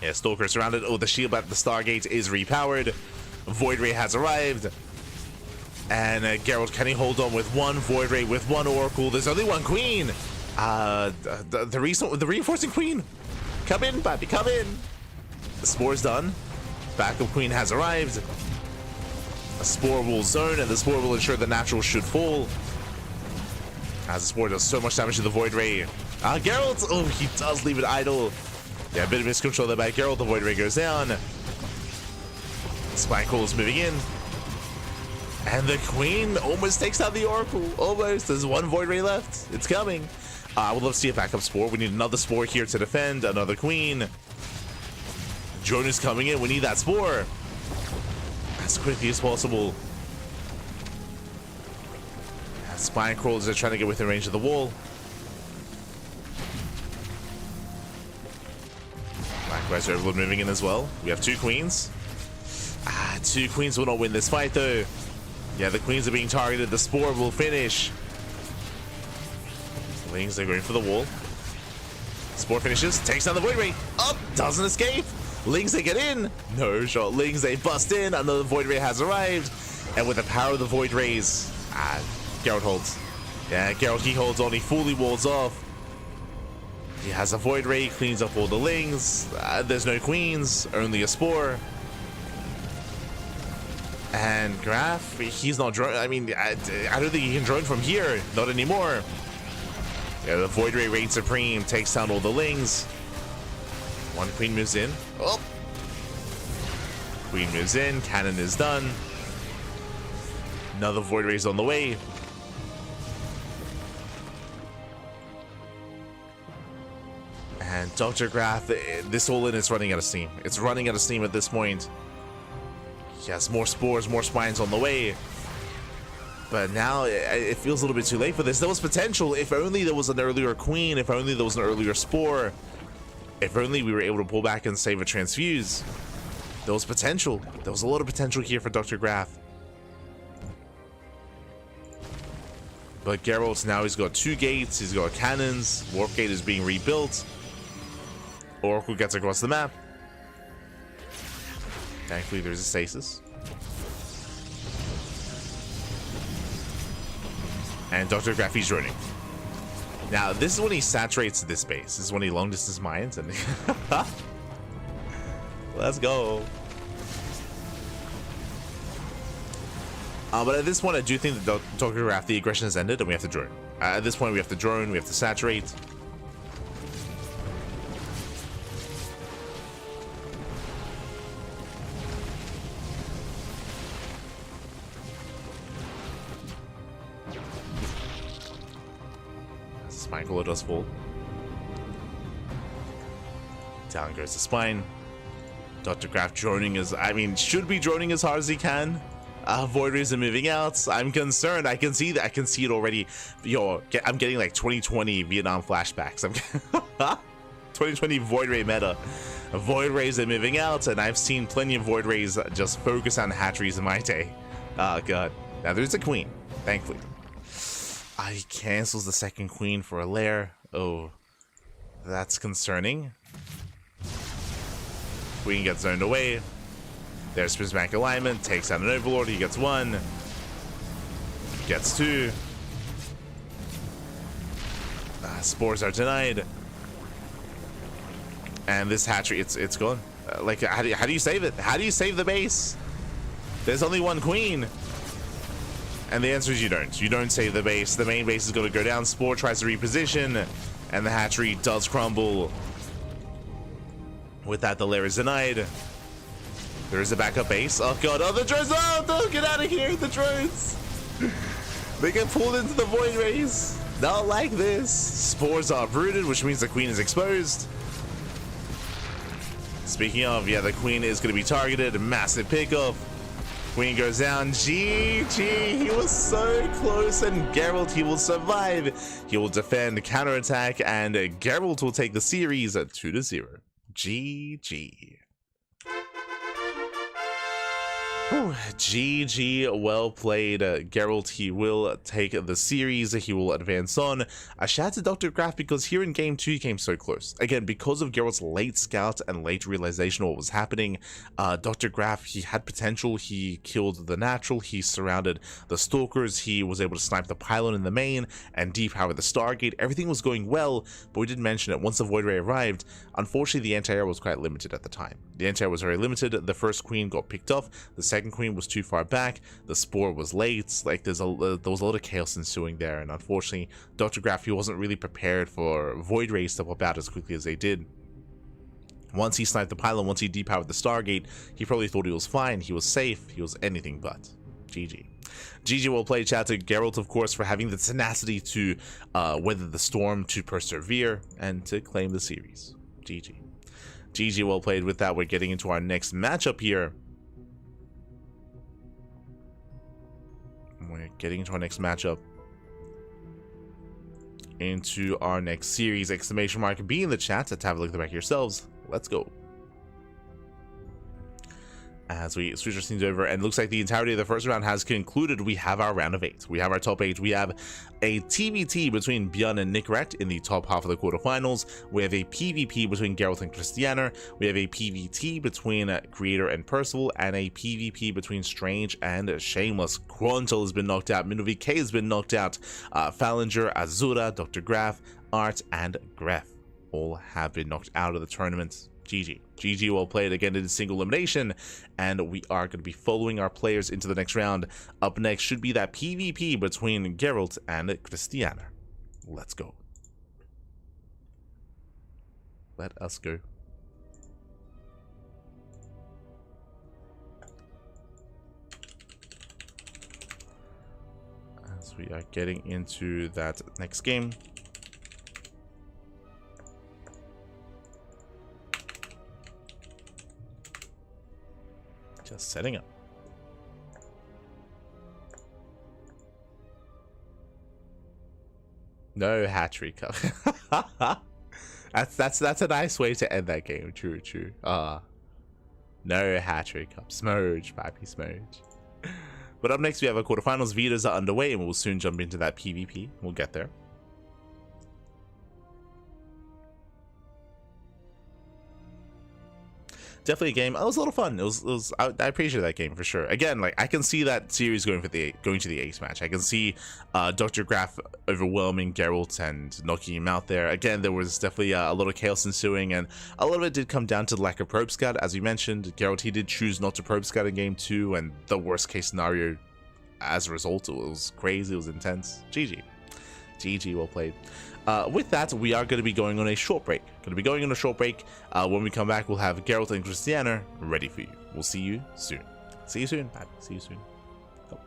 Yeah, Stalker surrounded. Oh, the shield at the Stargate is repowered. Void Ray has arrived. And Geralt, can he hold on with 1 Void Ray, with 1 Oracle? There's only 1 Queen. The reinforcing Queen. Come in, baby, come in. The Spore's done. Backup Queen has arrived. A Spore will zone, and the Spore will ensure the natural should fall. As the Spore does so much damage to the Void Ray. Geralt, oh, he does leave it idle. Yeah, a bit of miscontrol there by Geralt. The Void Ray goes down. Spine is moving in. And the Queen almost takes out the Oracle. Almost. There's 1 Void Ray left. It's coming. I would love to see a backup Spore. We need another Spore here to defend. Another Queen. Drone is coming in. We need that Spore as quickly as possible. Spine Crawlers are trying to get within range of the wall. Likewise, we're moving in as well. We have 2 Queens. 2 Queens will not win this fight though. Yeah, the Queens are being targeted. The Spore will finish. Lings, they're going for the wall. Spore finishes, takes down the Void Ray. Up, doesn't escape. Lings, they get in. No shot. Lings, they bust in. Another Void Ray has arrived. And with the power of the Void Rays, Geralt holds. Yeah, Geralt, he holds on. He fully walls off. He has a Void Ray, cleans up all the Lings. There's no Queens, only a Spore. And Graf, he's not drone. I mean, I don't think he can drone from here. Not anymore. Yeah, the Void Ray reigns supreme, takes down all the Lings. 1 Queen moves in. Oh! Queen moves in, cannon is done. Another Void Ray's on the way. And Dr. Graf, this all-in is running out of steam. It's running out of steam at this point. Yes, more Spores, more Spines on the way. But now it feels a little bit too late for this. There was potential. If only there was an earlier Queen. If only there was an earlier Spore. If only we were able to pull back and save a Transfuse. There was potential. There was a lot of potential here for Dr. Graf. But Geralt, now he's got 2 gates. He's got cannons. Warp Gate is being rebuilt. Oracle gets across the map. Thankfully, there's a stasis. And Dr. Graf, he's running. Now, this is when he saturates this base. This is when he long distance mines. And let's go. But at this point, I do think that Dr. Graf, the aggression has ended, and we have to drone. At this point, we have to drone. We have to saturate. Spine does fall. Down goes the Spine. Dr. Graf droning is, I mean, should be droning as hard as he can. Void Rays are moving out. I'm concerned. I can see that. I can see it already. Yo, I'm getting like 2020 Vietnam flashbacks. 2020 Void Ray meta. Void Rays are moving out, and I've seen plenty of Void Rays just focus on hatcheries in my day. Oh god. Now there's a Queen, thankfully. He cancels the second Queen for a lair. Oh, that's concerning. Queen gets zoned away. There's Prismatic Alignment, takes out an Overlord, he gets 1. Gets 2. Spores are denied. And this hatchery, it's gone. Like, how do you save it? How do you save the base? There's only 1 queen. And the answer is you don't. You don't save the base. The main base is going to go down. Spore tries to reposition. And the hatchery does crumble. With that, the lair is denied. There is a backup base. Oh god, oh the drones! Oh, don't get out of here, the drones! They get pulled into the void race. Not like this. Spores are uprooted, which means the queen is exposed. Speaking of, yeah, the queen is going to be targeted. Massive pickup. Queen goes down. GG. He was so close, and Geralt, he will survive. He will defend, counterattack, and Geralt will take the series at 2-0. GG. Whew, GG, well played. Geralt, he will take the series, he will advance on. A shout out to Dr. Graf, because here in game 2 he came so close. Again, because of Geralt's late scout and late realization of what was happening, Dr. Graf, he had potential. He killed the natural, he surrounded the stalkers, he was able to snipe the pylon in the main and depower the Stargate. Everything was going well, but we didn't mention it. Once the Void Ray arrived, unfortunately the anti-air was quite limited at the time. The anti-air was very limited. The first queen got picked off, the second queen was too far back, the spore was late. Like, there was a lot of chaos ensuing there, and unfortunately Dr. Graf, he wasn't really prepared for Void Rays to pop out as quickly as they did. Once he sniped the pylon, once he depowered the Stargate, he probably thought he was fine, he was safe. He was anything but. GG. GG, well played. Shout out to Geralt, of course, for having the tenacity to weather the storm, to persevere, and to claim the series. GG. GG, well played. With that, we're getting into our next matchup here. We're getting into our next matchup. Into our next series. Exclamation mark be in the chat to have a look at the back yourselves. Let's go. As we switch our scenes over, and it looks like the entirety of the first round has concluded. We have our round of 8. We have our top 8. We have a TBT between ByuN and Nickrat in the top half of the quarterfinals. We have a PvP between Geralt and Christiana. We have a PvT between Creator and Percival, and a PvP between Strange and Shameless. Quantal has been knocked out. Mino VK has been knocked out. Fallinger, Azura, Dr. Graf, Art, and Gref all have been knocked out of the tournament. GG. GG, well played. Again, it is single elimination, and we are going to be following our players into the next round. Up next should be that PvP between Geralt and Christiana. Let's go. Let us go. As we are getting into that next game. Just setting up. No Hatchery Cup. that's a nice way to end that game. True. No Hatchery Cup. Smurge, papi, smurge. But up next we have our quarterfinals. Vitas are underway, and we'll soon jump into that PvP. We'll get there. Definitely a game. It was a lot of fun. I appreciate that game for sure. Again, like, I can see that series going to the ace match. I can see Dr. Graf overwhelming Geralt and knocking him out there. Again, there was definitely a lot of chaos ensuing, and a lot of it did come down to the lack of probe scout. As we mentioned, Geralt, he did choose not to probe scout in game 2, and the worst case scenario as a result, it was crazy, it was intense. GG. GG, well played. With that, we are going to be going on a short break. When we come back, we'll have Geralt and Christiana ready for you. We'll see you soon. See you soon. Bye. See you soon. Go.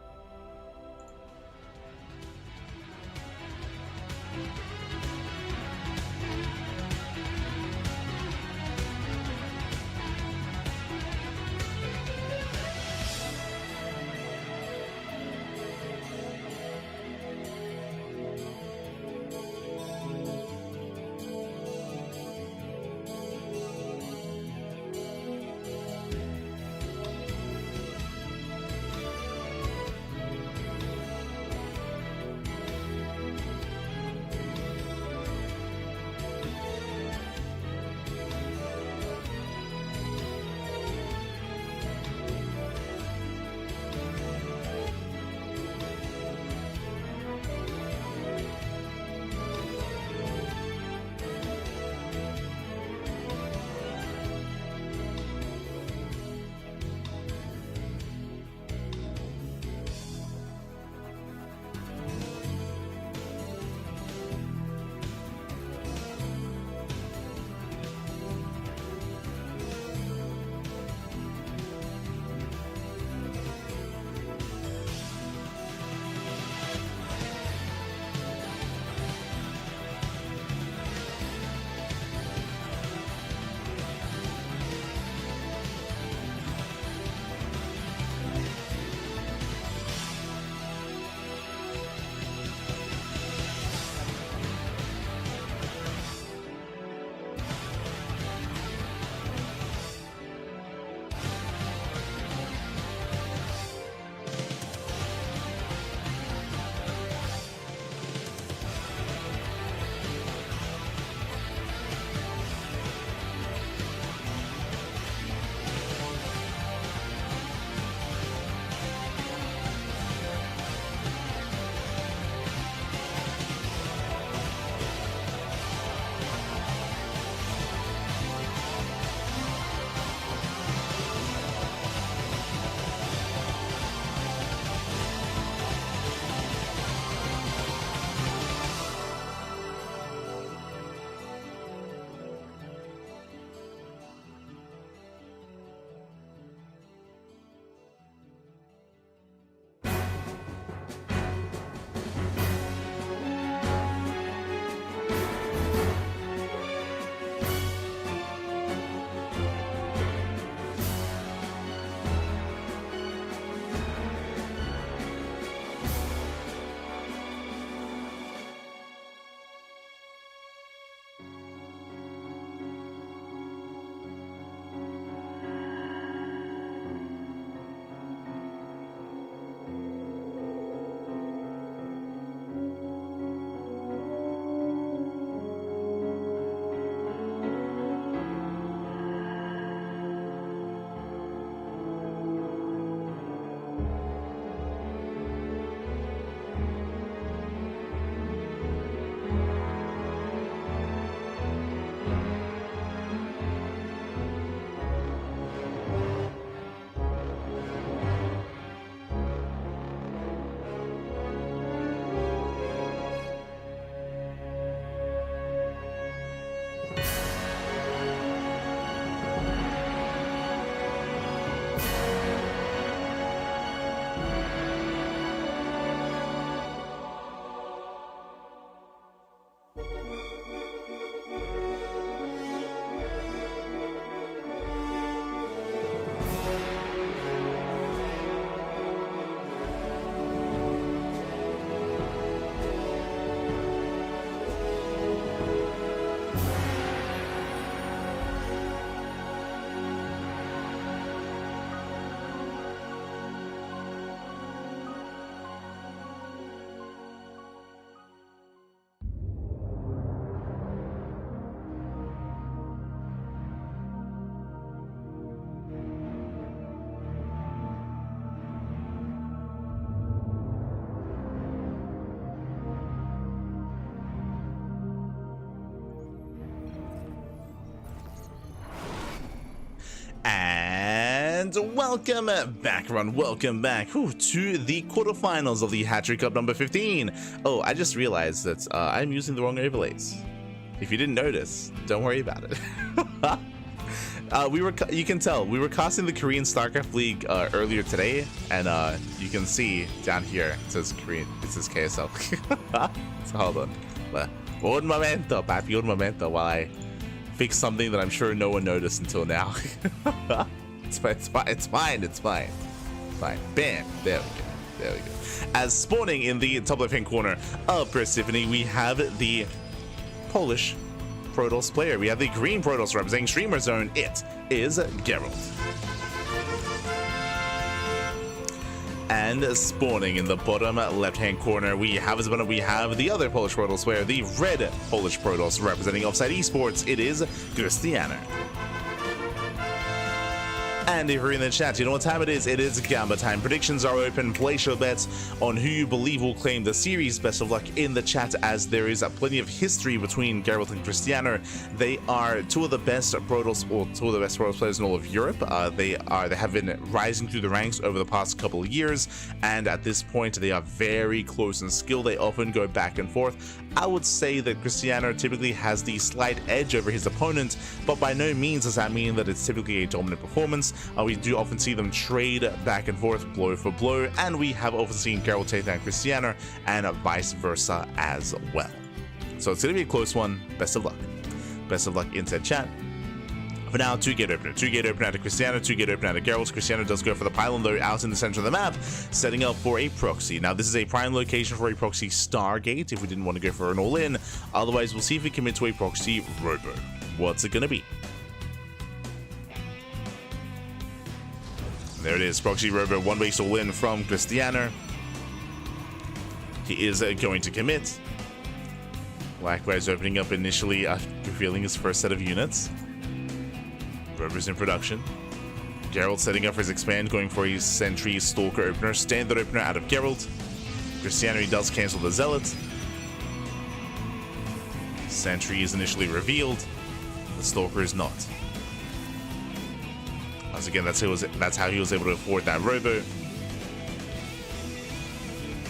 and welcome back, everyone. Welcome back to the quarterfinals of the Hatchery Cup number 15. Oh, I just realized that I'm using the wrong overlays. If you didn't notice, don't worry about it. You can tell we were casting the Korean StarCraft League earlier today, and you can see down here it says Korean, it says KSL. So hold on, un momento, papi, un momento, while I fix something that I'm sure no one noticed until now. It's fine. Bam, there we go. As spawning in the top left hand corner of Persephone, we have the Polish Protoss player. We have the green Protoss representing Streamer Zone. It is Geralt. And spawning in the bottom left-hand corner, we have the other Polish Protoss player, the red Polish Protoss representing Offside Esports. It is Cristiano. And if you're in the chat, you know what time it is? It is Gamba time. Predictions are open. Place your bets on who you believe will claim the series. Best of luck in the chat, as there is plenty of history between Geralt and Cristiano. They are two of the best Protoss players in all of Europe. They have been rising through the ranks over the past couple of years, and at this point, they are very close in skill. They often go back and forth. I would say that Cristiano typically has the slight edge over his opponent, but by no means does that mean that it's typically a dominant performance. We do often see them trade back and forth, blow for blow, and we have often seen Geralt take down Cristiano and vice versa as well. So it's going to be a close one. Best of luck. Best of luck into chat. For now, 2-gate opener. 2-gate opener out of Cristiano, 2-gate opener out of Geralt. Cristiano does go for the pylon, though, out in the center of the map, setting up for a proxy. Now, this is a prime location for a proxy Stargate, if we didn't want to go for an all-in. Otherwise, we'll see if we commit to a proxy Robo. What's it going to be? There it is, proxy Robo, one base all-in from Cristiano. He is going to commit. Likewise, opening up initially, revealing his first set of units. Robo's in production. Geralt setting up for his expand, going for his Sentry Stalker opener. Standard opener out of Geralt. Cristiano, he does cancel the Zealot. Sentry is initially revealed. The Stalker is not. Once again, that's how he was able to afford that Robo.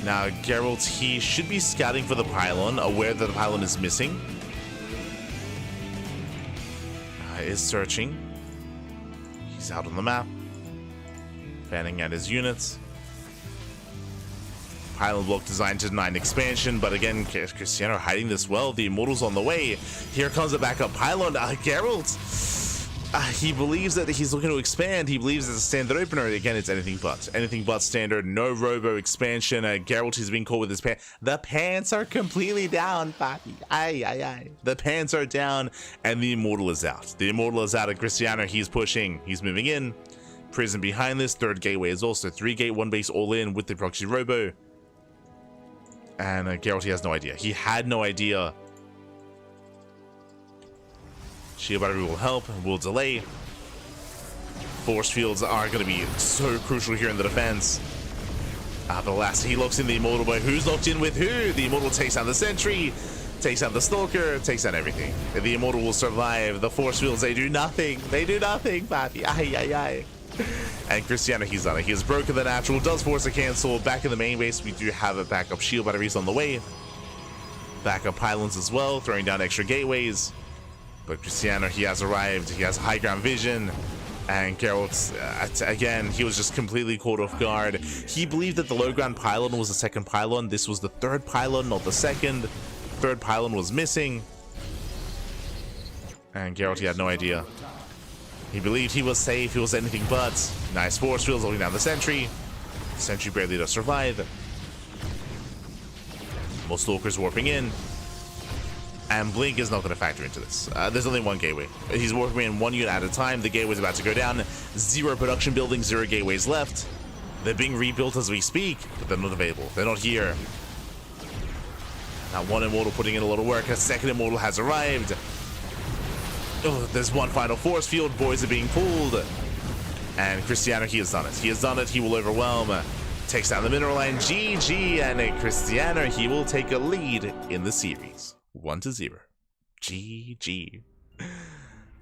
Now, Geralt, he should be scouting for the pylon, aware that the pylon is missing. Is searching. He's out on the map, fanning out his units. Pylon block designed to deny an expansion, but again, Cristiano hiding this well. The Immortal's on the way. Here comes a backup pylon. Geralt, he believes that he's looking to expand. He believes it's a standard opener. Again, it's anything but standard. No Robo expansion. Geralt is being caught with his pants. The pants are completely down, papi. Aye. The pants are down, and the Immortal is out. The Immortal is out of Cristiano. He's pushing. He's moving in. Prison behind this. Third gateway is also 3-gate, 1 base all in with the proxy Robo. And Geralt, he has no idea. He had no idea. Shield battery will help, will delay. Force fields are going to be so crucial here in the defense. But last, he locks in the Immortal, but who's locked in with who? The Immortal takes out the Sentry, takes out the Stalker, takes out everything. The Immortal will survive. The Force fields, they do nothing. They do nothing, papi. Aye. And Cristiano, he's done it. He has broken the natural, does force a cancel. Back in the main base, we do have a backup shield batteries on the way. Backup pylons as well, throwing down extra gateways. But Cristiano, he has arrived. He has high ground vision. And Geralt, again, he was just completely caught off guard. He believed that the low ground pylon was the second pylon. This was the third pylon, not the second. Third pylon was missing. And Geralt, he had no idea. He believed he was safe. He was anything but. Nice force fields holding down the Sentry. Sentry barely does survive. More Stalkers warping in. And Blink is not going to factor into this. There's only one gateway. He's working in 1 unit at a time. The gateway's about to go down. 0 production buildings, 0 gateways left. They're being rebuilt as we speak, but they're not available. They're not here. Now, one Immortal putting in a lot of work. A second Immortal has arrived. Oh, there's one final force field. Boys are being pulled. And Cristiano, he has done it. He has done it. He will overwhelm. Takes down the mineral line. GG. And Cristiano, he will take a lead in the series. 1-0. GG.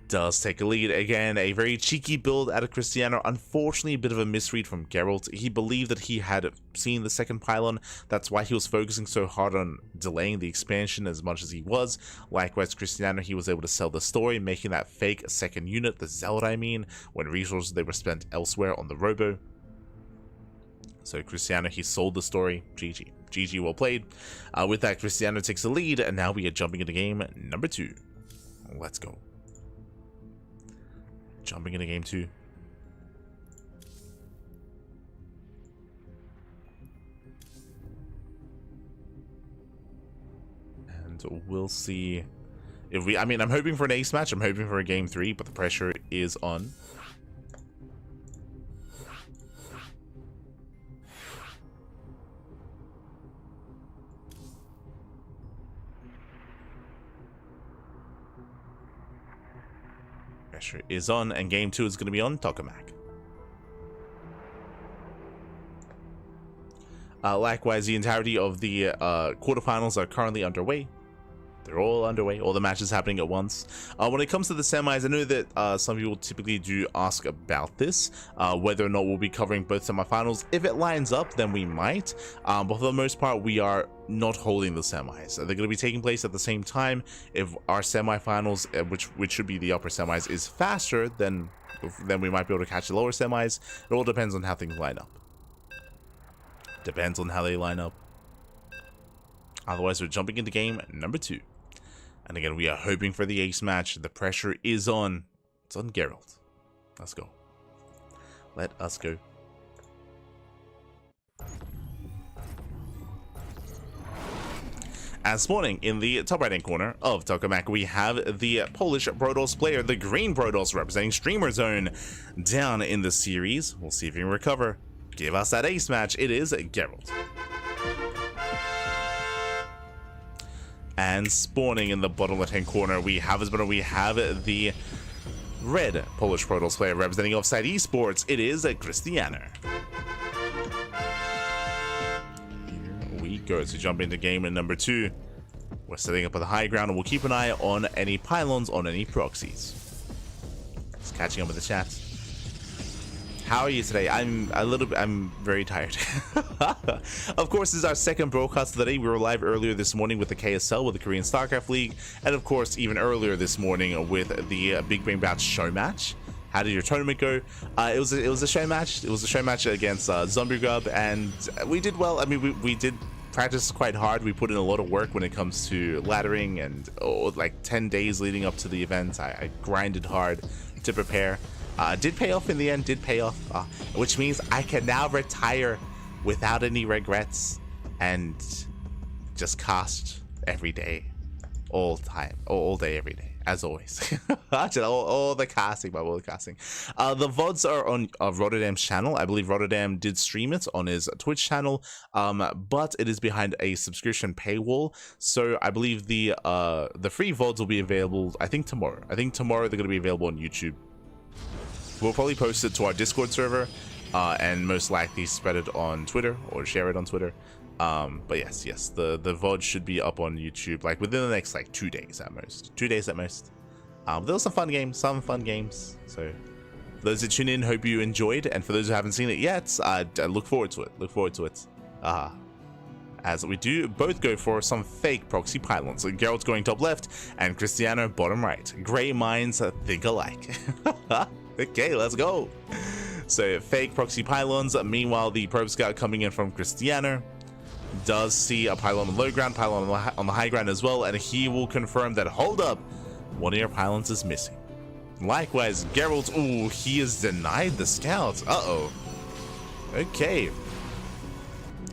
does take a lead. Again, a very cheeky build out of Cristiano. Unfortunately, a bit of a misread from Geralt. He believed that he had seen the second pylon. That's why he was focusing so hard on delaying the expansion as much as he was. Likewise, Cristiano, he was able to sell the story, making that fake second unit, the Zealot I mean, when resources they were spent elsewhere on the Robo. So Cristiano, he sold the story. GG. GG, well played. With that, Cristiano takes the lead, and now we are jumping into game number 2. Let's go. Jumping into game 2. And we'll see if we... I mean, I'm hoping for an ace match. I'm hoping for a game 3, but the pressure is on. Pressure is on, and game 2 is going to be on Tokamak. Likewise, the entirety of the quarterfinals are currently underway. They're all underway, all the matches happening at once. When it comes to the semis, I know that some people typically do ask about this, whether or not we'll be covering both semifinals. If it lines up, then we might, but for the most part, we are not holding the semis. They're going to be taking place at the same time. If our semifinals, which should be the upper semis, is faster, then we might be able to catch the lower semis. It all depends on how things line up. Depends on how they line up. Otherwise, we're jumping into game number 2. And again, we are hoping for the ace match. The pressure is on. It's on Geralt. Let's go. Let us go. And spawning in the top right-hand corner of Tokamak, we have the Polish Brodos player, the green Brodos, representing Streamer Zone down in the series. We'll see if he can recover. Give us that ace match. It is Geralt. And spawning in the bottom left-hand corner, we have the red Polish Brodos player representing Offside Esports. It is Cristiano. Here we go. So jump into game number 2. We're setting up at the high ground, and we'll keep an eye on any pylons, on any proxies. Just catching up with the chat. How are you today? I'm very tired. Of course, this is our second broadcast of the day. We were live earlier this morning with the KSL, with the Korean StarCraft League, and of course, even earlier this morning with the Big Bang Bout show match. How did your tournament go? It was a show match. It was a show match against Zombie Grub, and we did well. I mean, we did practice quite hard. We put in a lot of work when it comes to laddering, and like 10 days leading up to the event, I grinded hard to prepare. Did pay off in the end, which means I can now retire without any regrets and just cast every day, all day, every day, as always. all the casting, all the casting. The VODs are on Rotterdam's channel. I believe Rotterdam did stream it on his Twitch channel, but it is behind a subscription paywall. So I believe the free VODs will be available, I think tomorrow. I think tomorrow they're going to be available on YouTube. We'll probably post it to our Discord server, and most likely spread it on Twitter or share it on Twitter. But yes, the VOD should be up on YouTube like within the next like 2 days at most. 2 days at most. There was some fun games. So for those that tune in, hope you enjoyed, and for those who haven't seen it yet, I look forward to it. As we do both go for some fake proxy pylons. So Geralt's going top left, and Cristiano bottom right. Gray minds think alike. Okay, let's go. So fake proxy pylons. Meanwhile, the probe scout coming in from Cristiano does see a pylon on the low ground, pylon on the high ground as well, and he will confirm that, hold up, one of your pylons is missing. Likewise, Geralt, ooh, he is denied the scouts. Okay.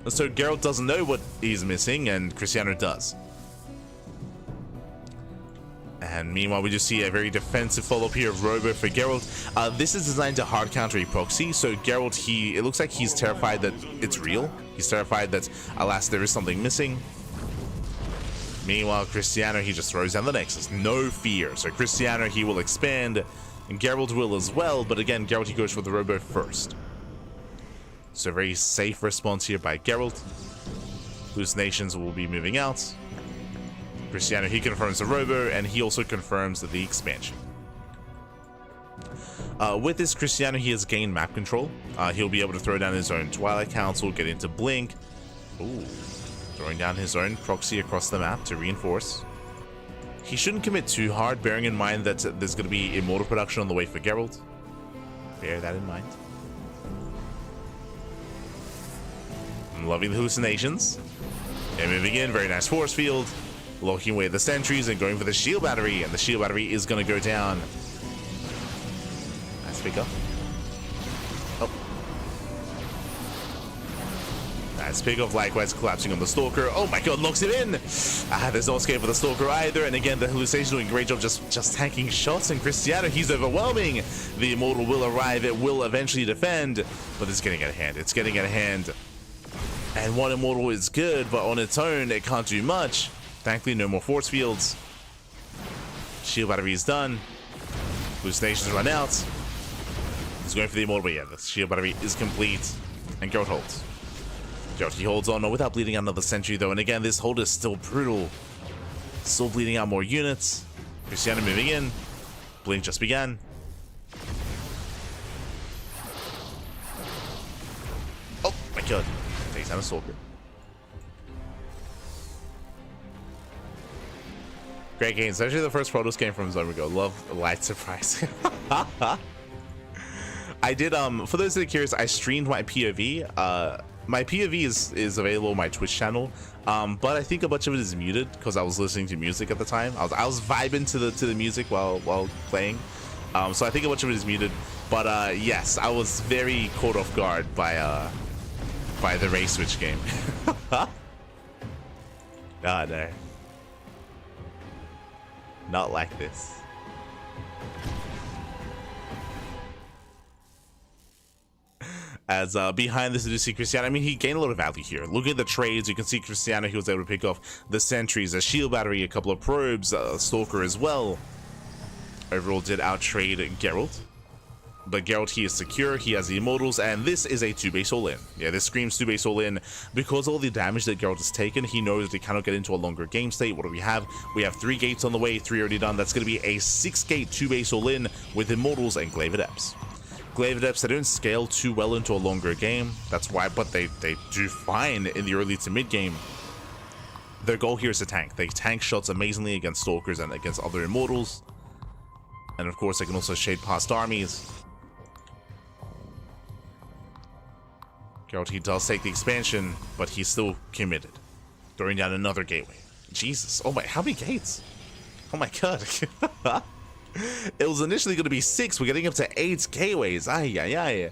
So Geralt doesn't know what he's missing, and Cristiano does. And meanwhile, we just see a very defensive follow-up here of Robo for Geralt. This is designed to hard counter a proxy, so Geralt, it looks like he's terrified that it's real. He's terrified that, alas, there is something missing. Meanwhile, Cristiano, he just throws down the Nexus. No fear. So Cristiano, he will expand, and Geralt will as well, but again, Geralt, he goes for the Robo first. So very safe response here by Geralt. Hallucinations will be moving out. Cristiano, he confirms the Robo, and he also confirms the expansion. With this, Cristiano, he has gained map control. He'll be able to throw down his own Twilight Council, get into Blink. Ooh, throwing down his own proxy across the map to reinforce. He shouldn't commit too hard, bearing in mind that there's going to be Immortal production on the way for Geralt. Bear that in mind. I'm loving the hallucinations. And moving in, very nice force field. Locking away the sentries and going for the shield battery. And the shield battery is going to go down. Nice pick up. Oh. Nice pick up, likewise collapsing on the Stalker. Oh my god, locks him in! There's no escape for the Stalker either. And again, the hallucination doing a great job just tanking shots. And Cristiano, he's overwhelming. The Immortal will arrive. It will eventually defend. But it's getting out of hand. It's getting out of hand. And one Immortal is good, but on its own, it can't do much. Thankfully, no more force fields. Shield battery is done. Hallucinations run out. He's going for the Immortal, but yeah, the shield battery is complete. And Geralt holds. Geralt, he holds on, without bleeding out another sentry, though. And again, this hold is still brutal. Still bleeding out more units. Cristiano moving in. Blink just began. Oh my god. Takes down a Stalker. Great game, especially the first Protoss game from Zomigo. Love the light surprise. I did, for those that are curious, I streamed my POV. My POV is available on my Twitch channel, but I think a bunch of it is muted because I was listening to music at the time. I was vibing to the music while playing, so I think a bunch of it is muted. But yes, I was very caught off guard by the race switch game. Oh no. Not like this. As behind this, you see Cristiano. I mean, he gained a lot of value here. Look at the trades. You can see Cristiano, he was able to pick off the sentries, a shield battery, a couple of probes, a Stalker as well. Overall, did outtrade Geralt. But Geralt, he is secure, he has the Immortals, and this is a 2-base all-in. Yeah, this screams 2-base all-in. Because all the damage that Geralt has taken, he knows that he cannot get into a longer game state. What do we have? We have 3 gates on the way, 3 already done. That's going to be a 6-gate 2-base all-in with Immortals and Glaive Adepts. Glaive Adepts, they don't scale too well into a longer game. That's why, but they do fine in the early to mid-game. Their goal here is to tank. They tank shots amazingly against Stalkers and against other Immortals. And of course, they can also shade past armies. Geralt, he does take the expansion, but he's still committed. Throwing down another gateway. Jesus. Oh my, how many gates? Oh my god. It was initially going to be 6. We're getting up to 8 gateways. Ay, ay, ay.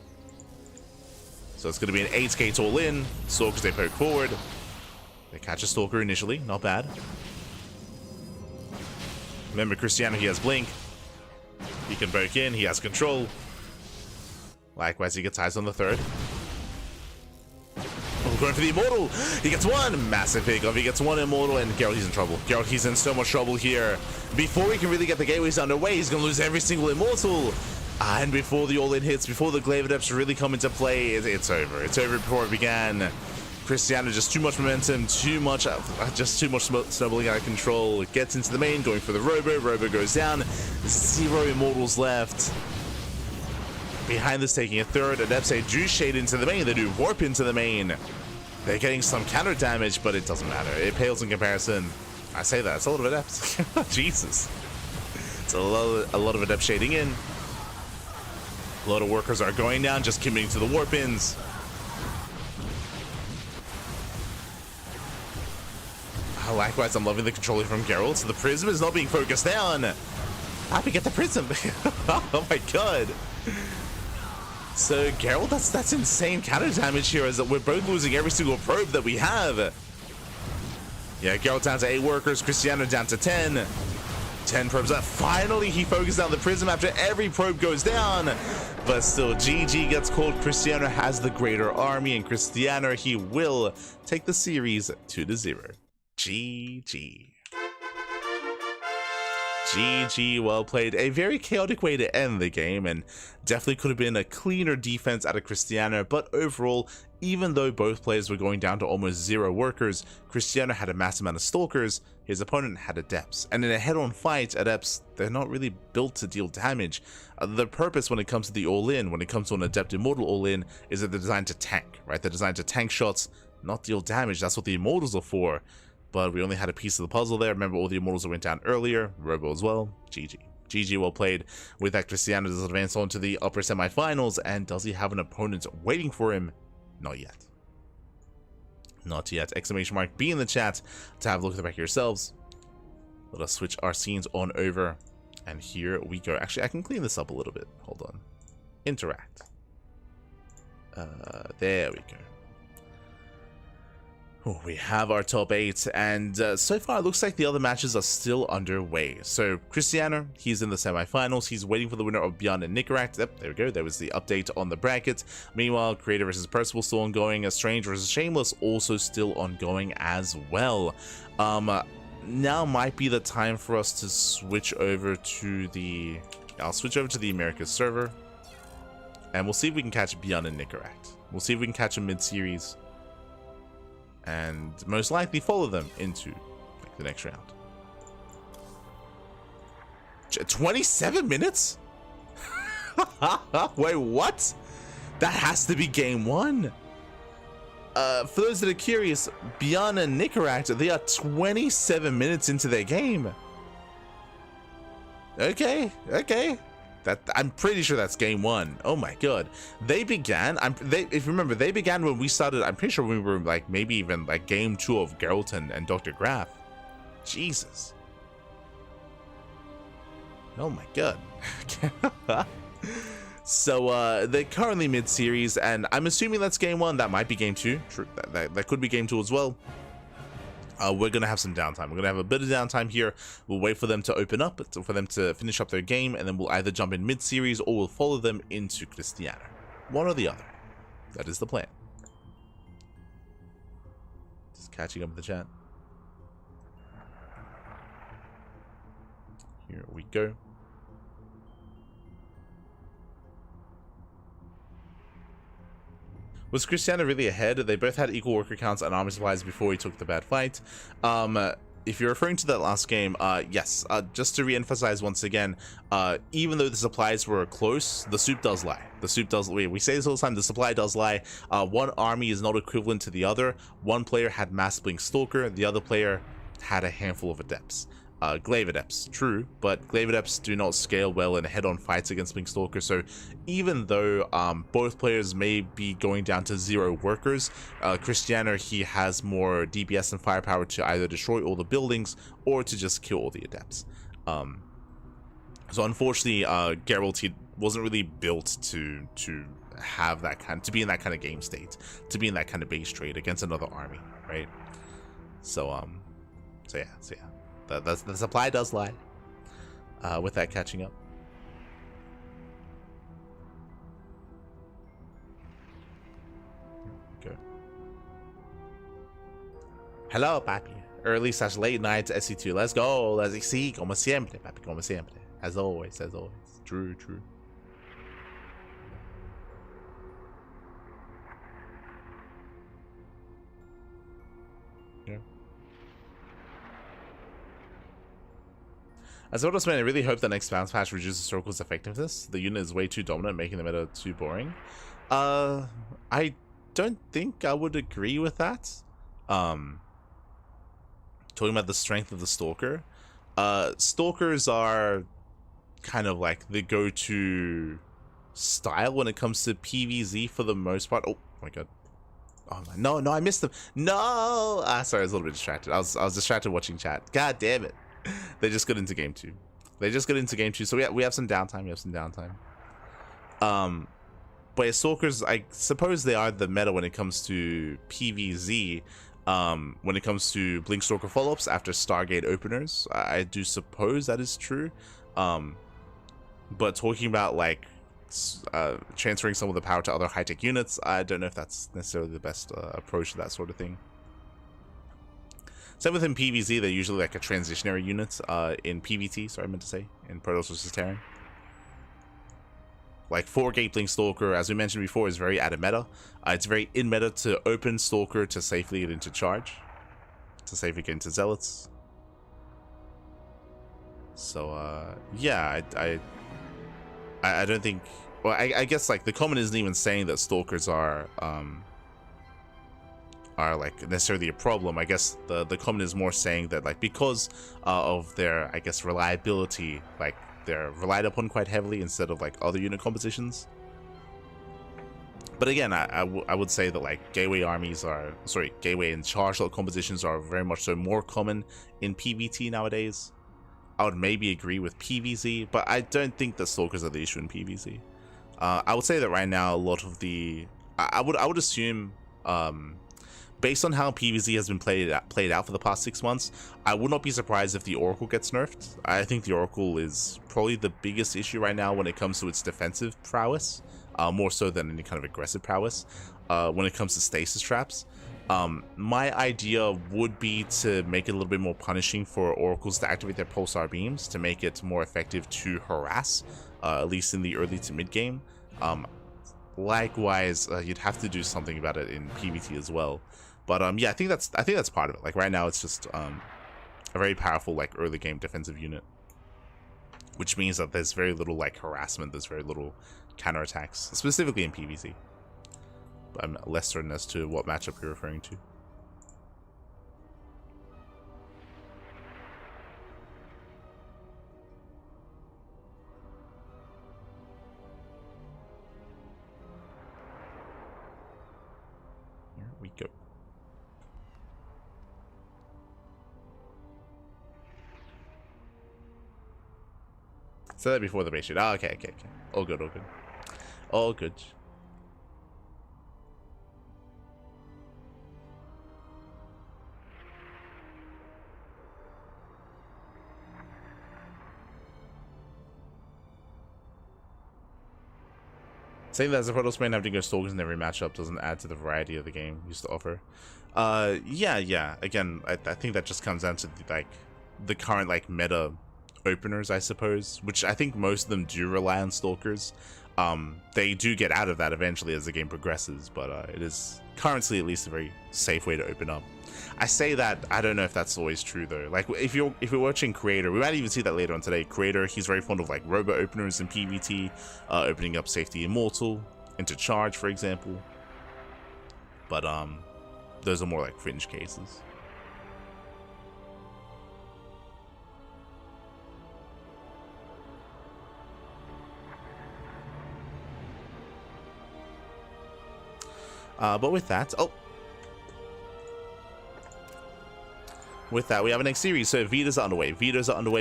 So it's going to be an 8 gates all in. Stalkers, they poke forward. They catch a Stalker initially. Not bad. Remember, Cristiano, he has Blink. He can poke in. He has control. Likewise, he gets eyes on the 3rd. Oh, going for the Immortal. He gets 1. Massive pickup. He gets 1 Immortal, and Geralt, he's in trouble. Geralt, he's in so much trouble here. Before he can really get the gateways underway, he's going to lose every single Immortal. And before the all-in hits, before the Glaive Adepts really come into play, it's over. It's over before it began. Cristiano, just too much momentum, just too much snowballing out of control. Gets into the main, going for the Robo. Robo goes down. 0 Immortals left. Behind this, taking a 3rd. Adepts, they do shade into the main. They do warp into the main. They're getting some counter damage, but it doesn't matter. It pales in comparison. I say that. It's a lot of Adepts. Jesus. It's a lot of Adepts shading in. A lot of workers are going down, just committing to the warp-ins. Likewise, I'm loving the controller from Geralt. So the Prism is not being focused down. Happy, get the Prism. Oh my god. So Geralt, that's insane counter damage here, as we're both losing every single probe that we have. Yeah, Geralt down to 8 workers, Cristiano down to 10. 10 probes up. Finally, he focused down the Prism after every probe goes down. But still, GG gets called. Cristiano has the greater army, and Cristiano, he will take the series 2-0. GG. GG, well played. A very chaotic way to end the game, and definitely could have been a cleaner defense out of Cristiano, but overall, even though both players were going down to almost 0 workers, Cristiano had a massive amount of stalkers, his opponent had adepts, and in a head-on fight, adepts, they're not really built to deal damage. The purpose when it comes to the all-in, when it comes to an adept immortal all-in, is that they're designed to tank, right? They're designed to tank shots, not deal damage. That's what the immortals are for. But we only had a piece of the puzzle there. Remember all the immortals that went down earlier, Robo as well. GG. GG, well played. With that, Cristiano does advance on to the upper semifinals, and does he have an opponent waiting for him? Not yet. Not yet. Exclamation mark B in the chat to have a look at the back yourselves. Let us switch our scenes on over, and here we go. Actually, I can clean this up a little bit. Hold on. Interact. There we go. Oh, we have our top 8, and so far it looks like the other matches are still underway. So Cristiano, he's in the semifinals. He's waiting for the winner of ByuN and Nicorette. Yep, there we go. There was the update on the bracket. Meanwhile, Creator versus Percival still ongoing. Strange versus Shameless also still ongoing as well. Now might be the time for us to switch over to the... I'll switch over to the Americas server, and we'll see if we can catch ByuN and Nicorette. We'll see if we can catch a mid-series, and most likely follow them into like, the next round. 27 minutes? Wait, what? That has to be game 1. For those that are curious, ByuN and Nicorette, they are 27 minutes into their game. Okay. I'm pretty sure that's game 1. Oh my god. They began, if you remember, they began when we started, I'm pretty sure we were like maybe even like game 2 of Geralton and Dr. Graf. Jesus. Oh my god. So they're currently mid-series, and I'm assuming that's game 1. That might be game 2. True. That could be game 2 as well. We're going to have some downtime. We're going to have a bit of downtime here. We'll wait for them to open up, for them to finish up their game, and then we'll either jump in mid-series or we'll follow them into Cristiano. One or the other. That is the plan. Just catching up with the chat. Here we go. Was Cristiano really ahead? They both had equal worker counts and army supplies before he took the bad fight. If you're referring to that last game, yes. Just to re-emphasize once again, even though the supplies were close, the soup does lie. The soup does. We say this all the time. The supply does lie. One army is not equivalent to the other. One player had Mass Blink Stalker. The other player had a handful of adepts. Glaive adepts, true, but glaive adepts do not scale well in head-on fights against Blink Stalker, so even though both players may be going down to 0 workers, Cristiano, he has more DPS and firepower to either destroy all the buildings or to just kill all the adepts. So unfortunately, Geralt, he wasn't really built to have that kind, to be in that kind of game state, to be in that kind of base trade against another army, right? So yeah. The supply does lie with that catching up. Go. Hello, papi. Early/late night SC2. Let's go. Let's see. Como siempre, papi. Como siempre. As always. As always. True. Yeah. As well as, man, I really hope the next bounce patch reduces Circle's effectiveness. The unit is way too dominant, making the meta too boring. I don't think I would agree with that. Talking about the strength of the Stalker. Stalkers are kind of like the go-to style when it comes to PvZ for the most part. Oh my god. Oh my, no, I missed them. No! Sorry, I was a little bit distracted. I was distracted watching chat. God damn it. They just got into game 2. So we have some downtime. But yeah, Stalkers, I suppose they are the meta when it comes to PvZ. When it comes to Blink Stalker follow-ups after Stargate openers, I do suppose that is true. But talking about like transferring some of the power to other high-tech units, I don't know if that's necessarily the best approach to that sort of thing. Same within PvZ, they're usually like a transitionary unit. In PvT, sorry, I meant to say, in Protoss vs Terran. Like 4 Gateling Stalker, as we mentioned before, is very out of meta. It's very in meta to open Stalker to safely get into charge, to safely get into Zealots. So yeah, I don't think. Well, I guess like the common isn't even saying that Stalkers are like necessarily a problem. I guess the common is more saying that like because of their, I guess, reliability, like they're relied upon quite heavily instead of like other unit compositions. But again, I would say that like gateway armies are, sorry, gateway and charge load compositions are very much so more common in PvT nowadays. I would maybe agree with PvZ, but I don't think that Stalkers are the issue in PvZ. I would say that right now a lot of the I would assume, based on how PvZ has been played out for the past 6 months, I would not be surprised if the Oracle gets nerfed. I think the Oracle is probably the biggest issue right now when it comes to its defensive prowess, more so than any kind of aggressive prowess. When it comes to stasis traps, my idea would be to make it a little bit more punishing for Oracles to activate their pulsar beams to make it more effective to harass, at least in the early to mid game. Likewise, you'd have to do something about it in PvT as well. But yeah, I think that's part of it. Like right now, it's just a very powerful like early game defensive unit, which means that there's very little like harassment. There's very little counterattacks, specifically in PvZ. But I'm less certain as to what matchup you're referring to. Here we go. Said that before the base shoot. Oh, okay. All good. All good. Saying that as a Protoss main, having to go Stalkers in every matchup doesn't add to the variety of the game used to offer. Yeah. Again, I think that just comes down to the current like meta openers, I suppose, which I think most of them do rely on Stalkers. They do get out of that eventually as the game progresses, but it is currently at least a very safe way to open up. I say that, I don't know if that's always true though. Like if you're watching Creator, we might even see that later on today. Creator, he's very fond of like robo openers in PvT, opening up Safety Immortal into Charge, for example. But those are more like fringe cases. But with that, with that, we have a next series. So Vitas are underway.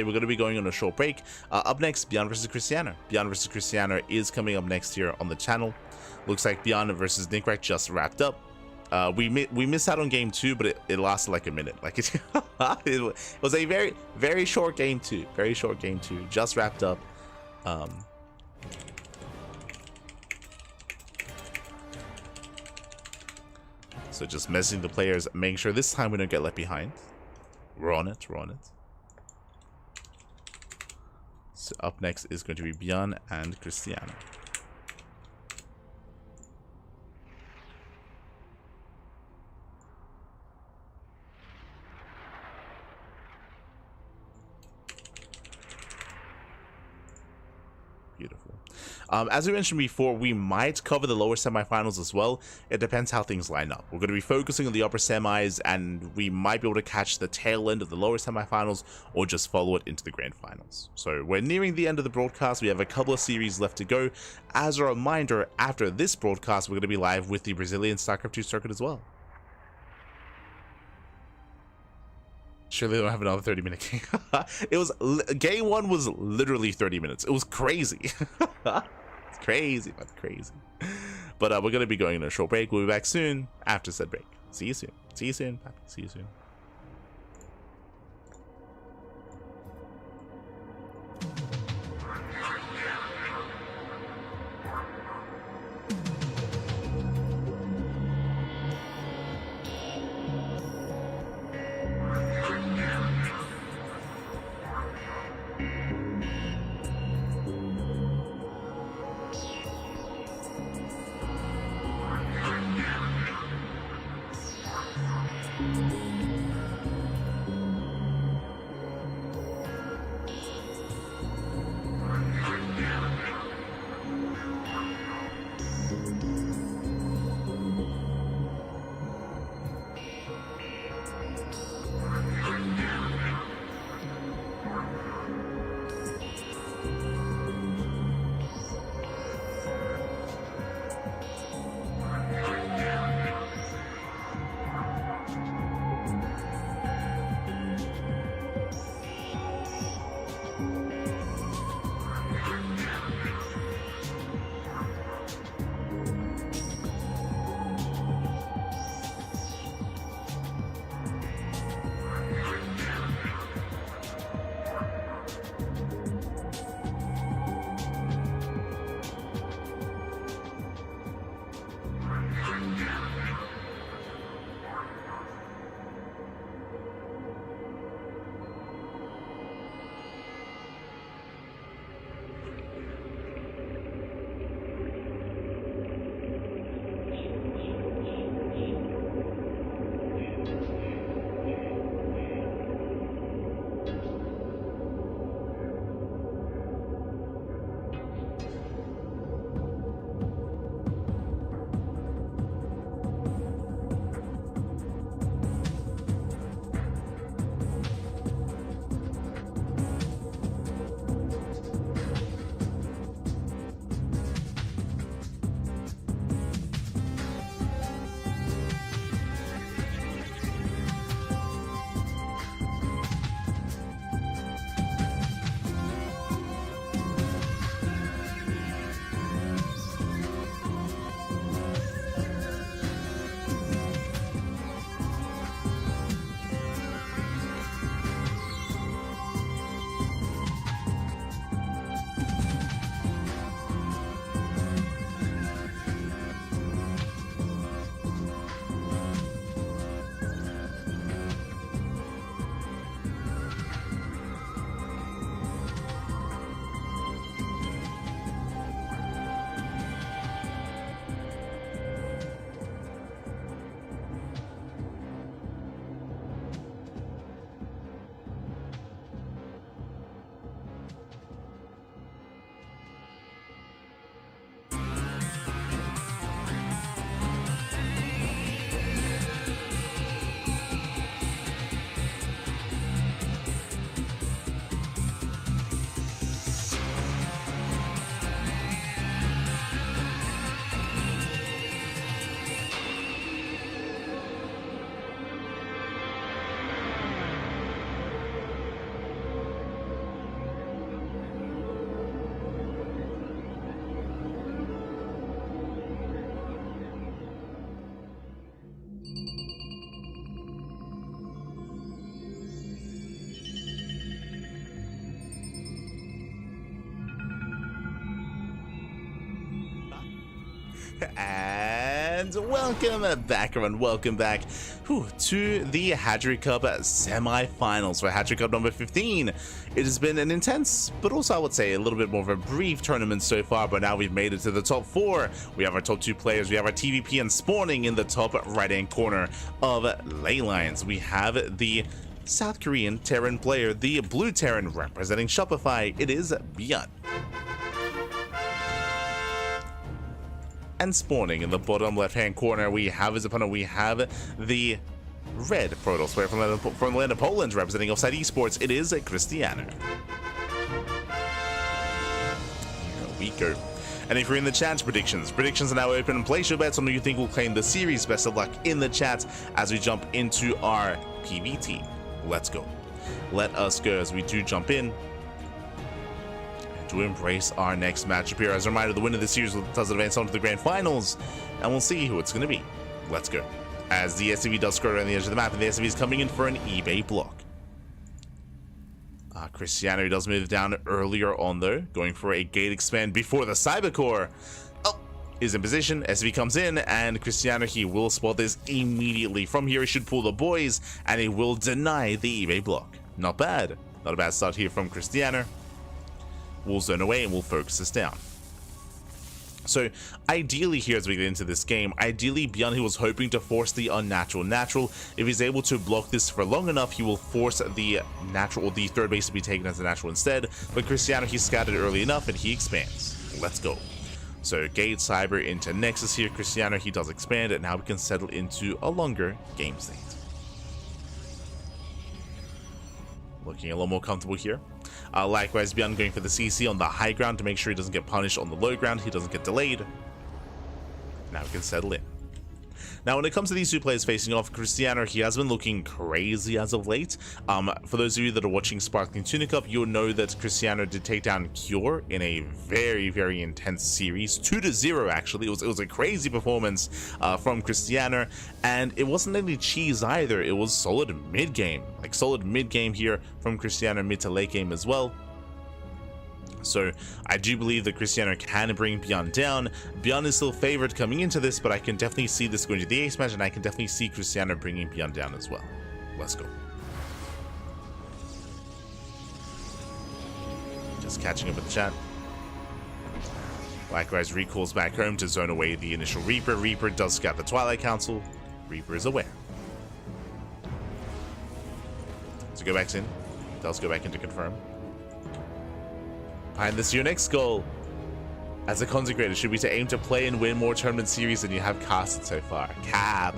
We're going to be going on a short break. Up next, ByuN versus Cristiano. ByuN versus Cristiano is coming up next here on the channel. Looks like ByuN versus Nickrat just wrapped up. We missed out on game 2, but it lasted like a minute. Like it was a very short game 2. Very short game 2. Just wrapped up. So just messaging the players, making sure this time we don't get left behind. We're on it. So up next is going to be ByuN and Cristiano. Beautiful. As we mentioned before, we might cover the lower semifinals as well. It depends how things line up. We're going to be focusing on the upper semis, and we might be able to catch the tail end of the lower semifinals or just follow it into the grand finals. So we're nearing the end of the broadcast. We have a couple of series left to go. As a reminder, after this broadcast, we're going to be live with the Brazilian StarCraft 2 circuit as well. Surely they don't have another 30-minute game. It was game 1 was literally 30 minutes. It was crazy. It's crazy, but crazy. But we're gonna be going on a short break. We'll be back soon after said break. See you soon. See you soon. See you soon. And welcome back, everyone. Welcome back to the Hatchery Cup semi-finals for Hatchery Cup number 15. It has been an intense, but also I would say a little bit more of a brief tournament so far, but now we've made it to the top 4. We have our top 2 players. We have our TVP and spawning in the top right-hand corner of Ley Lines. We have the South Korean Terran player, the blue Terran representing Shopify. It is ByuN. And spawning in the bottom left-hand corner, we have his opponent. We have the red Protoss player from the land of Poland, representing Offside Esports. It is Cristiano. Here we go. And if you're in the chat, predictions are now open, and place your bets on who you think will claim the series. Best of luck in the chat as we jump into our PVT. Let's go. Let us go as we do jump in to embrace our next matchup here. As a reminder, the winner of the series does advance on to the grand finals, and we'll see who it's going to be. Let's go. As the SCV does scroll around the edge of the map, and the SCV is coming in for an eBay block. Cristiano does move down earlier on, though, going for a gate expand before the Cybercore. Is in position. SCV comes in, and Cristiano, he will spot this immediately. From here, he should pull the boys, and he will deny the eBay block. Not bad. Not a bad start here from Cristiano. We'll zone away and we'll focus this down. So ideally here, as we get into this game, ideally ByuN, he was hoping to force the unnatural natural. If he's able to block this for long enough, he will force the natural, or the third base, to be taken as a natural instead. But Cristiano, he scattered early enough and he expands. Let's go. So gate cyber into Nexus here. Cristiano, he does expand it. Now we can settle into a longer game state. Looking a little more comfortable here. Likewise, ByuN going for the CC on the high ground to make sure he doesn't get punished on the low ground. He doesn't get delayed. Now we can settle in. Now, when it comes to these two players facing off, Cristiano, he has been looking crazy as of late. For those of you that are watching Sparkling Tuna Cup, you'll know that Cristiano did take down Cure in a very, very intense series. 2-0, actually. It was a crazy performance from Cristiano, and it wasn't any cheese either. It was solid mid-game. Like, solid mid-game here from Cristiano, mid to late game as well. So I do believe that Cristiano can bring ByuN down. ByuN is still favored coming into this, but I can definitely see this going to the ace match, and I can definitely see Cristiano bringing ByuN down as well. Let's go. Just catching up with the chat. Likewise, recalls back home to zone away the initial Reaper. Reaper does scout the Twilight Council. Reaper is aware. So go back in. Does go back in to confirm. Behind this, your next goal as a consecrator should be to aim to play and win more tournament series than you have casted so far. Cap.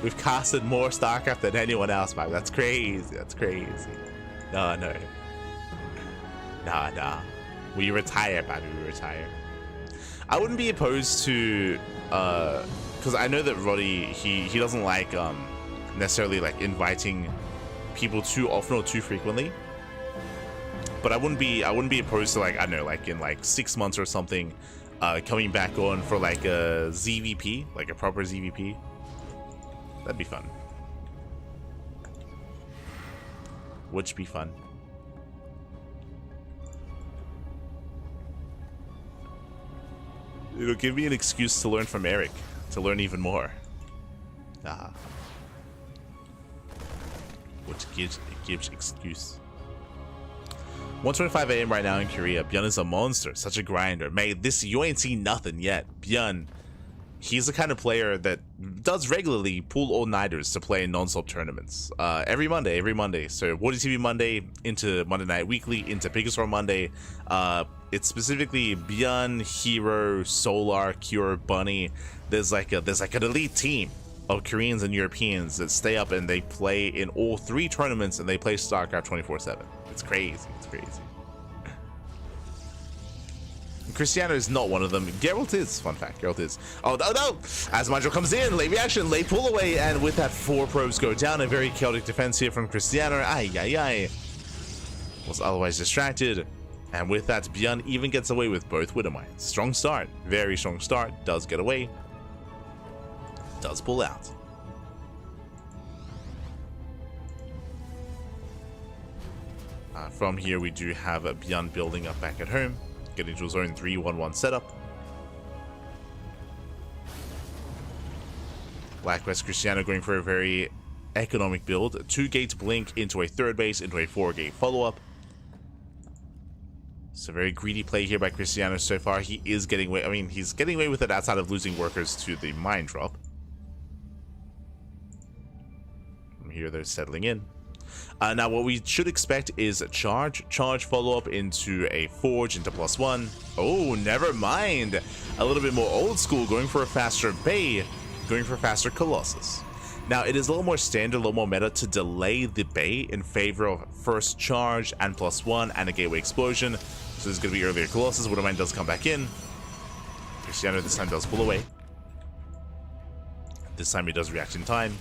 We've casted more StarCraft than anyone else, man. That's crazy. That's crazy. No. Nah. We retire, baby. We retire. I wouldn't be opposed to, because I know that Roddy, he doesn't like necessarily like inviting people too often or too frequently. But I wouldn't be opposed to, like, I don't know, like in like 6 months or something, coming back on for like a ZVP, like a proper ZVP. That'd be fun. Would be fun. It'll give me an excuse to learn from Erik, to learn even more. Which gives excuse. 1:25 AM right now in Korea. ByuN is a monster, such a grinder. Mate, this, you ain't seen nothing yet. ByuN, he's the kind of player that does regularly pull all-nighters to play in non-stop tournaments. Every Monday. So Water TV Monday into Monday Night Weekly into Biggest War Monday. It's specifically ByuN, Hero, Solar, Cure, Bunny. There's like an elite team of Koreans and Europeans that stay up and they play in all 3 tournaments, and they play StarCraft 24/7. It's crazy. It's crazy. Cristiano is not one of them. Geralt is. Fun fact. Geralt is. Oh no! As Module comes in, late reaction, late pull away, and with that 4 probes go down. A very chaotic defense here from Cristiano. Ay. Was otherwise distracted. And with that, ByuN even gets away with both Widow Mines. Strong start. Very strong start. Does get away. Does pull out. From here, we do have ByuN building up back at home, getting to a zone 3-1-1 setup. Blackwest Cristiano going for a very economic build. 2-gate blink into a 3rd base, into a 4-gate follow-up. It's a very greedy play here by Cristiano so far. He is getting away. I mean, he's getting away with it outside of losing workers to the mine drop. From here, they're settling in. Now, what we should expect is a charge follow-up into a forge into +1. Oh, never mind. A little bit more old school, going for a faster bay, going for faster Colossus. Now, it is a little more standard, a little more meta to delay the bay in favor of first charge and +1 and a gateway explosion. So this is going to be earlier Colossus. Widowmine does come back in. Cristiano this time does pull away. This time he does react in time.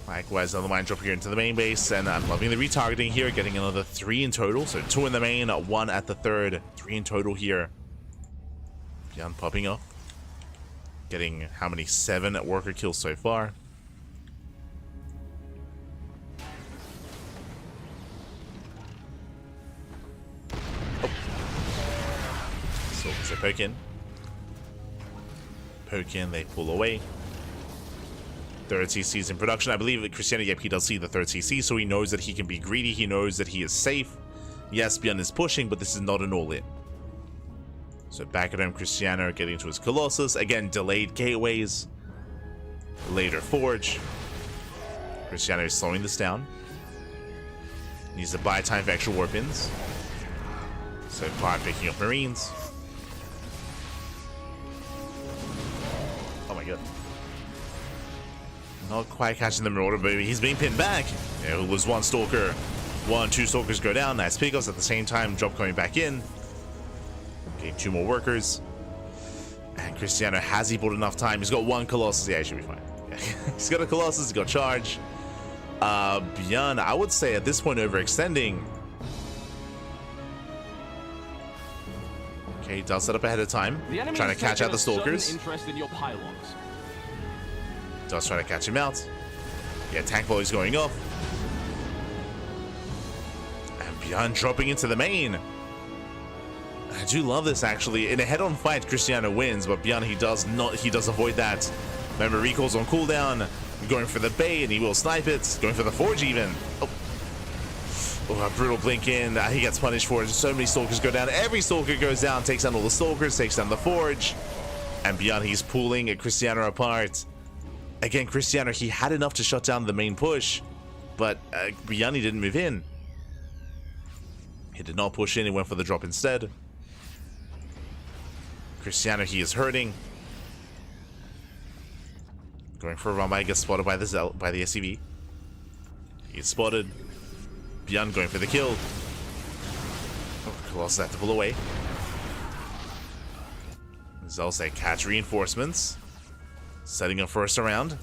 Likewise, another mine drop here into the main base, and I'm loving the retargeting here, getting another 3 in total. So 2 in the main, 1 at the 3rd, 3 in total here. ByuN popping off. Getting how many? 7 worker kills so far. Oh. So poke in. Poke in, they pull away. 3rd CC is in production. I believe that Cristiano, yep, he does see the 3rd CC, so he knows that he can be greedy. He knows that he is safe. Yes, ByuN is pushing, but this is not an all-in. So back at home, Cristiano getting to his Colossus. Again, delayed gateways. Later forge. Cristiano is slowing this down. Needs to buy time for extra warp-ins. So far, picking up Marines. Oh my god. Not quite catching them in order, but he's being pinned back. Yeah, it was 1 Stalker. 2 Stalkers go down. Nice pickups at the same time. Drop coming back in. Getting 2 more workers. And Cristiano, has he bought enough time? He's got 1 Colossus. Yeah, he should be fine. Yeah. He's got a Colossus. He's got charge. ByuN, I would say at this point, overextending. Okay, he does set up ahead of time. Trying to catch out the Stalkers. Does try to catch him out. Yeah, tank volley's going off. And ByuN dropping into the main. I do love this actually. In a head-on fight, Cristiano wins, but ByuN, he does avoid that. Remember, recall's on cooldown. Going for the bay, and he will snipe it. Going for the forge even. Oh, a brutal blink in. He gets punished for it. So many Stalkers go down. Every Stalker goes down, takes down all the Stalkers, takes down the forge. And ByuN, he's pulling Cristiano apart. Again, Cristiano, he had enough to shut down the main push, but ByuN, he didn't move in. He did not push in, he went for the drop instead. Cristiano, he is hurting. Going for a run by, gets spotted by the SCV. He's spotted. ByuN going for the kill. Oh, Colossus had to pull away. Zell say catch reinforcements. Setting up first around. It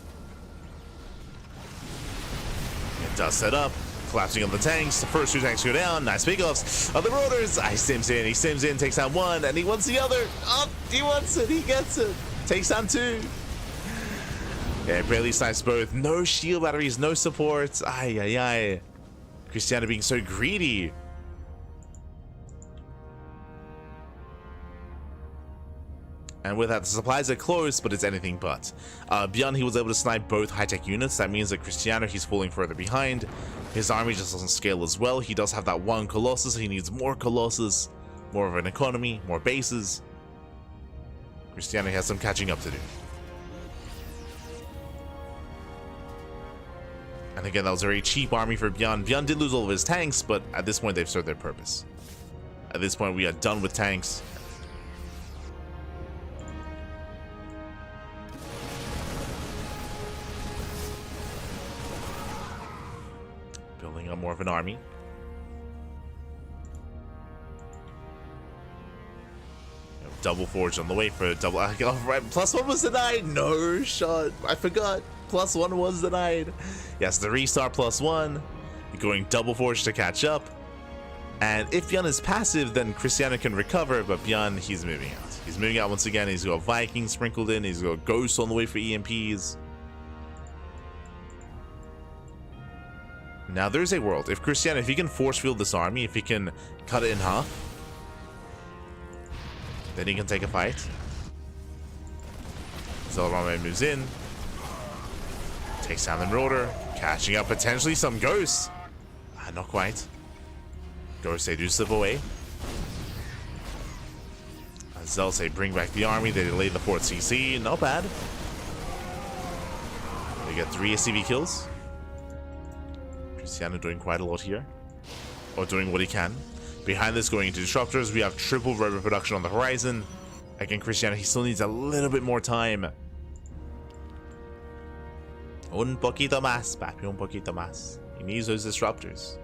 does set up. Collapsing on the tanks. The first 2 tanks go down. Nice pickoffs. Other rotors. He sims in, takes down 1, and he wants the other. Oh, he wants it. He gets it. Takes down 2. Yeah, barely snipes both. No shield batteries, no support. Ay. Cristiano being so greedy. And with that, the supplies are close, but it's anything but. ByuN, he was able to snipe both high-tech units. That means that Cristiano, he's falling further behind. His army just doesn't scale as well. He does have that 1 Colossus. He needs more Colossus, more of an economy, more bases. Cristiano has some catching up to do. And again, that was a very cheap army for ByuN. ByuN did lose all of his tanks, but at this point, they've served their purpose. At this point, we are done with tanks. Building up more of an army. Double forge on the way for a double. Right, +1 was denied. No shot. I forgot. +1 was denied. Yes, the restart +1. Going double forge to catch up. And if ByuN is passive, then Cristiano can recover. But ByuN, he's moving out. He's moving out once again. He's got Vikings sprinkled in. He's got Ghosts on the way for EMPs. Now there's a world. If Cristiano, if he can force field this army, if he can cut it in half, then he can take a fight. Zelrame moves in. Takes down the Marauder. Catching up potentially some Ghosts. Not quite. Ghosts, they do slip away. Zealots, they bring back the army. They delay the 4th CC. Not bad. They get 3 SCV kills. Cristiano doing quite a lot here. Or doing what he can. Behind this, going into Disruptors, we have triple robot production on the horizon. Again, Cristiano, he still needs a little bit more time. Un poquito más, papi, un poquito más. He needs those Disruptors.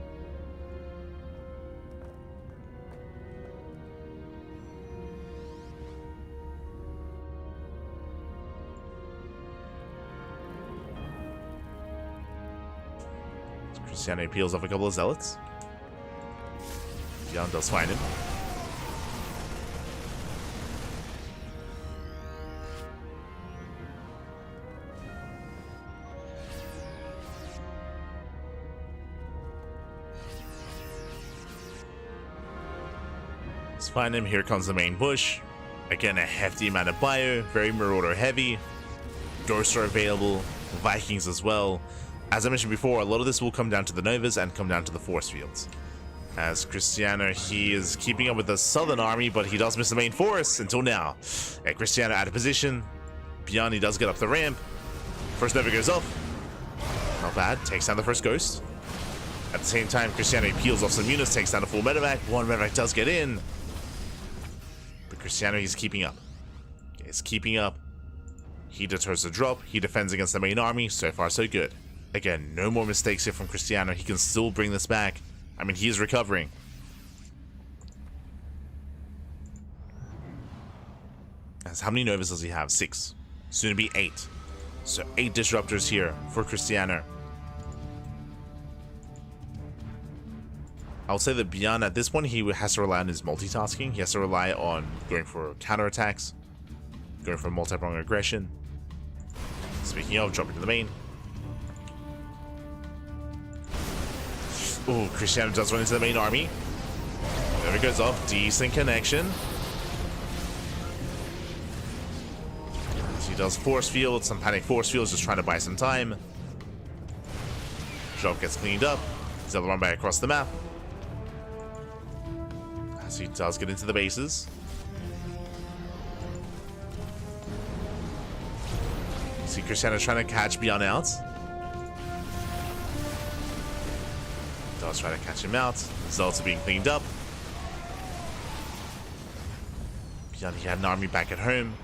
Cristiano peels off a couple of Zealots. ByuN does find him. Let's find him. Here comes the main bush. Again, a hefty amount of bio, very Marauder heavy. Ghosts are available, Vikings as well. As I mentioned before, a lot of this will come down to the Novas and come down to the force fields. As Cristiano, he is keeping up with the southern army, but he does miss the main force until now. Cristiano out of position. ByuN, he does get up the ramp. First Nova goes off. Not bad. Takes down the first Ghost. At the same time, Cristiano peels off some units, takes down a full medevac. One medevac does get in. But Cristiano, he's keeping up. He's keeping up. He deters the drop. He defends against the main army. So far, so good. Again, no more mistakes here from Cristiano. He can still bring this back. I mean, he is recovering. As how many Novas does he have? 6. Soon to be 8. So 8 Disruptors here for Cristiano. I'll say that ByuN, at this point, he has to rely on his multitasking. He has to rely on going for counterattacks, going for multi-pronged aggression. Speaking of, dropping to the main. Oh, Cristiano does run into the main army. There it goes off. Decent connection. So he does force field, some panic force fields, just trying to buy some time. Drop gets cleaned up. Zelda run back across the map. So he does get into the bases. See Cristiano trying to catch ByuN out. Does try to catch him out. Zealots are being cleaned up. ByuN, he had an army back at home.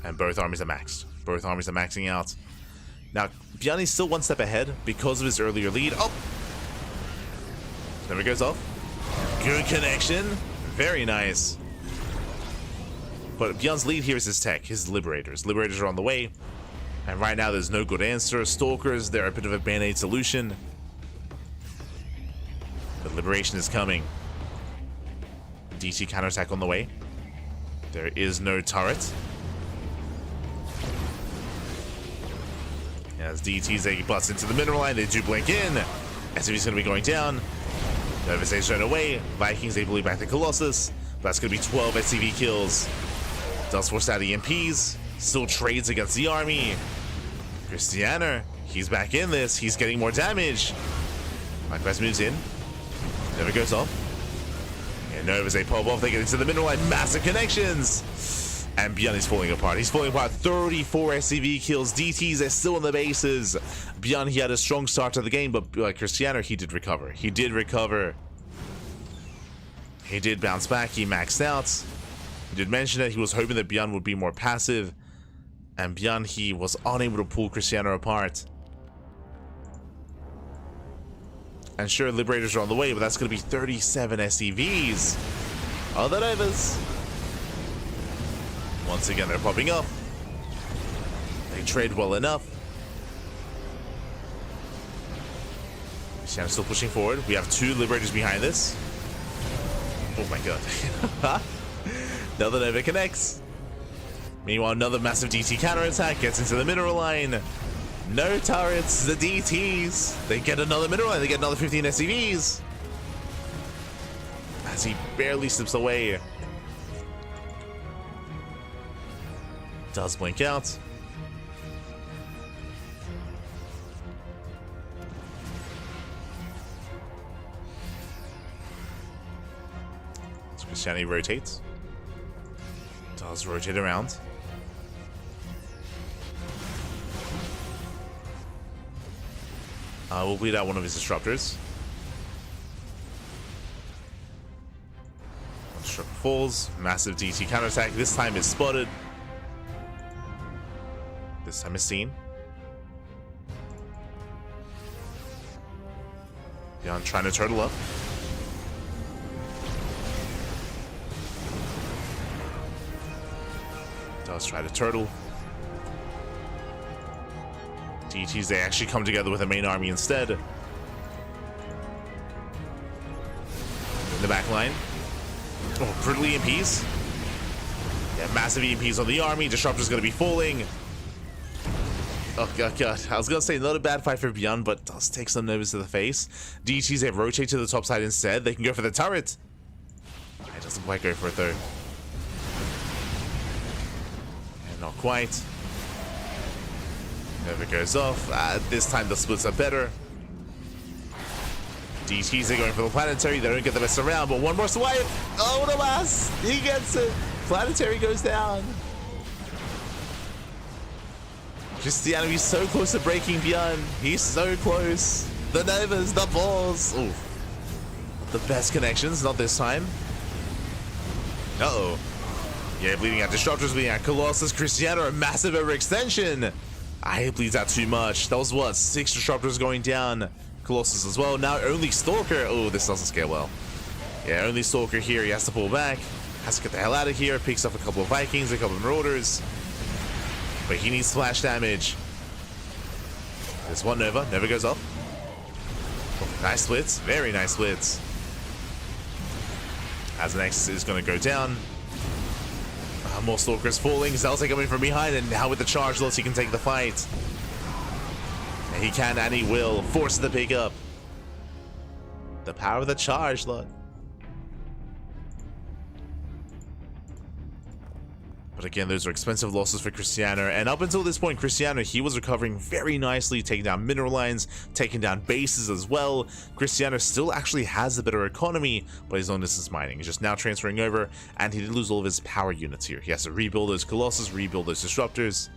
And both armies are maxed. Both armies are maxing out. Now, ByuN is still one step ahead because of his earlier lead. Oh! There it goes off. Good connection. Very nice. But ByuN's lead here is his tech, his Liberators. Liberators are on the way. And right now there's no good answer. Stalkers, they're a bit of a band-aid solution. But Liberation is coming. DT counterattack on the way. There is no turret. As DTs, they bust into the mineral line, they do blink in. SCV's going to be going down. Novas, they thrown away. Vikings, they bleed back the Colossus. But that's going to be 12 SCV kills. Does force out EMPs. Still trades against the army. Cristiano, he's back in this. He's getting more damage. Likewise moves in. Never goes off. And Novas, they pop off. They get into the middle line. Massive connections. And ByuN is falling apart. He's falling apart. 34 SCV kills. DTs are still in the bases. ByuN, he had a strong start to the game, but Cristiano, he did recover. He did recover. He did bounce back. He maxed out. He did mention that he was hoping that ByuN would be more passive. And ByuN, he was unable to pull Cristiano apart. And sure, Liberators are on the way, but that's going to be 37 SCVs. Other Novas. Once again, they're popping up. They trade well enough. Cristiano's still pushing forward. We have 2 Liberators behind this. Oh my god. Another Nova connects. Meanwhile, another massive DT counterattack gets into the mineral line. No turrets, the DTs. They get another mineral line, they get another 15 SCVs. As he barely slips away. Does blink out. So Christianity rotates. Does rotate around. We'll bleed out one of his disruptors. One disruptor falls. Massive DT counterattack. This time it's spotted. This time it's seen. ByuN trying to turtle up. Does try to turtle. DTs, they actually come together with a main army instead. In the back line. Oh, pretty EMPs. Yeah, massive EMPs on the army. Disruptor's going to be falling. Oh, God. I was going to say, not a bad fight for ByuN, but does take some nerves to the face. DTs, they rotate to the top side instead. They can go for the turret. It doesn't quite go for it, though. And not quite. Never goes off. This time the splits are better. DTs are going for the planetary. They don't get the best around, but one more swipe. Oh, the last. He gets it. Planetary goes down. Cristiano, he's so close to breaking ByuN. He's so close. The Novas, the balls. Ooh. The best connections, not this time. Uh-oh. Yeah, bleeding out Disruptors, bleeding out Colossus. Cristiano, a massive overextension. He bleeds out too much. That was what? 6 Disruptors going down. Colossus as well. Now only Stalker. Oh, this doesn't scale well. Yeah, only Stalker here. He has to pull back. Has to get the hell out of here. Picks up a couple of Vikings, a couple of Marauders. But he needs splash damage. There's one Nova. Never goes off. Oh, nice splits. Very nice splits. As the next is going to go down. More Stalkers falling. Zelda coming from behind, and now with the charge loss, he can take the fight. And he can and he will. Force the pick up. The power of the charge lot. But again, those are expensive losses for Cristiano. And up until this point, Cristiano, he was recovering very nicely, taking down mineral lines, taking down bases as well. Cristiano still actually has a better economy, but his long distance mining is just now transferring over, and he did lose all of his power units here. He has to rebuild those Colossus, rebuild those Disruptors.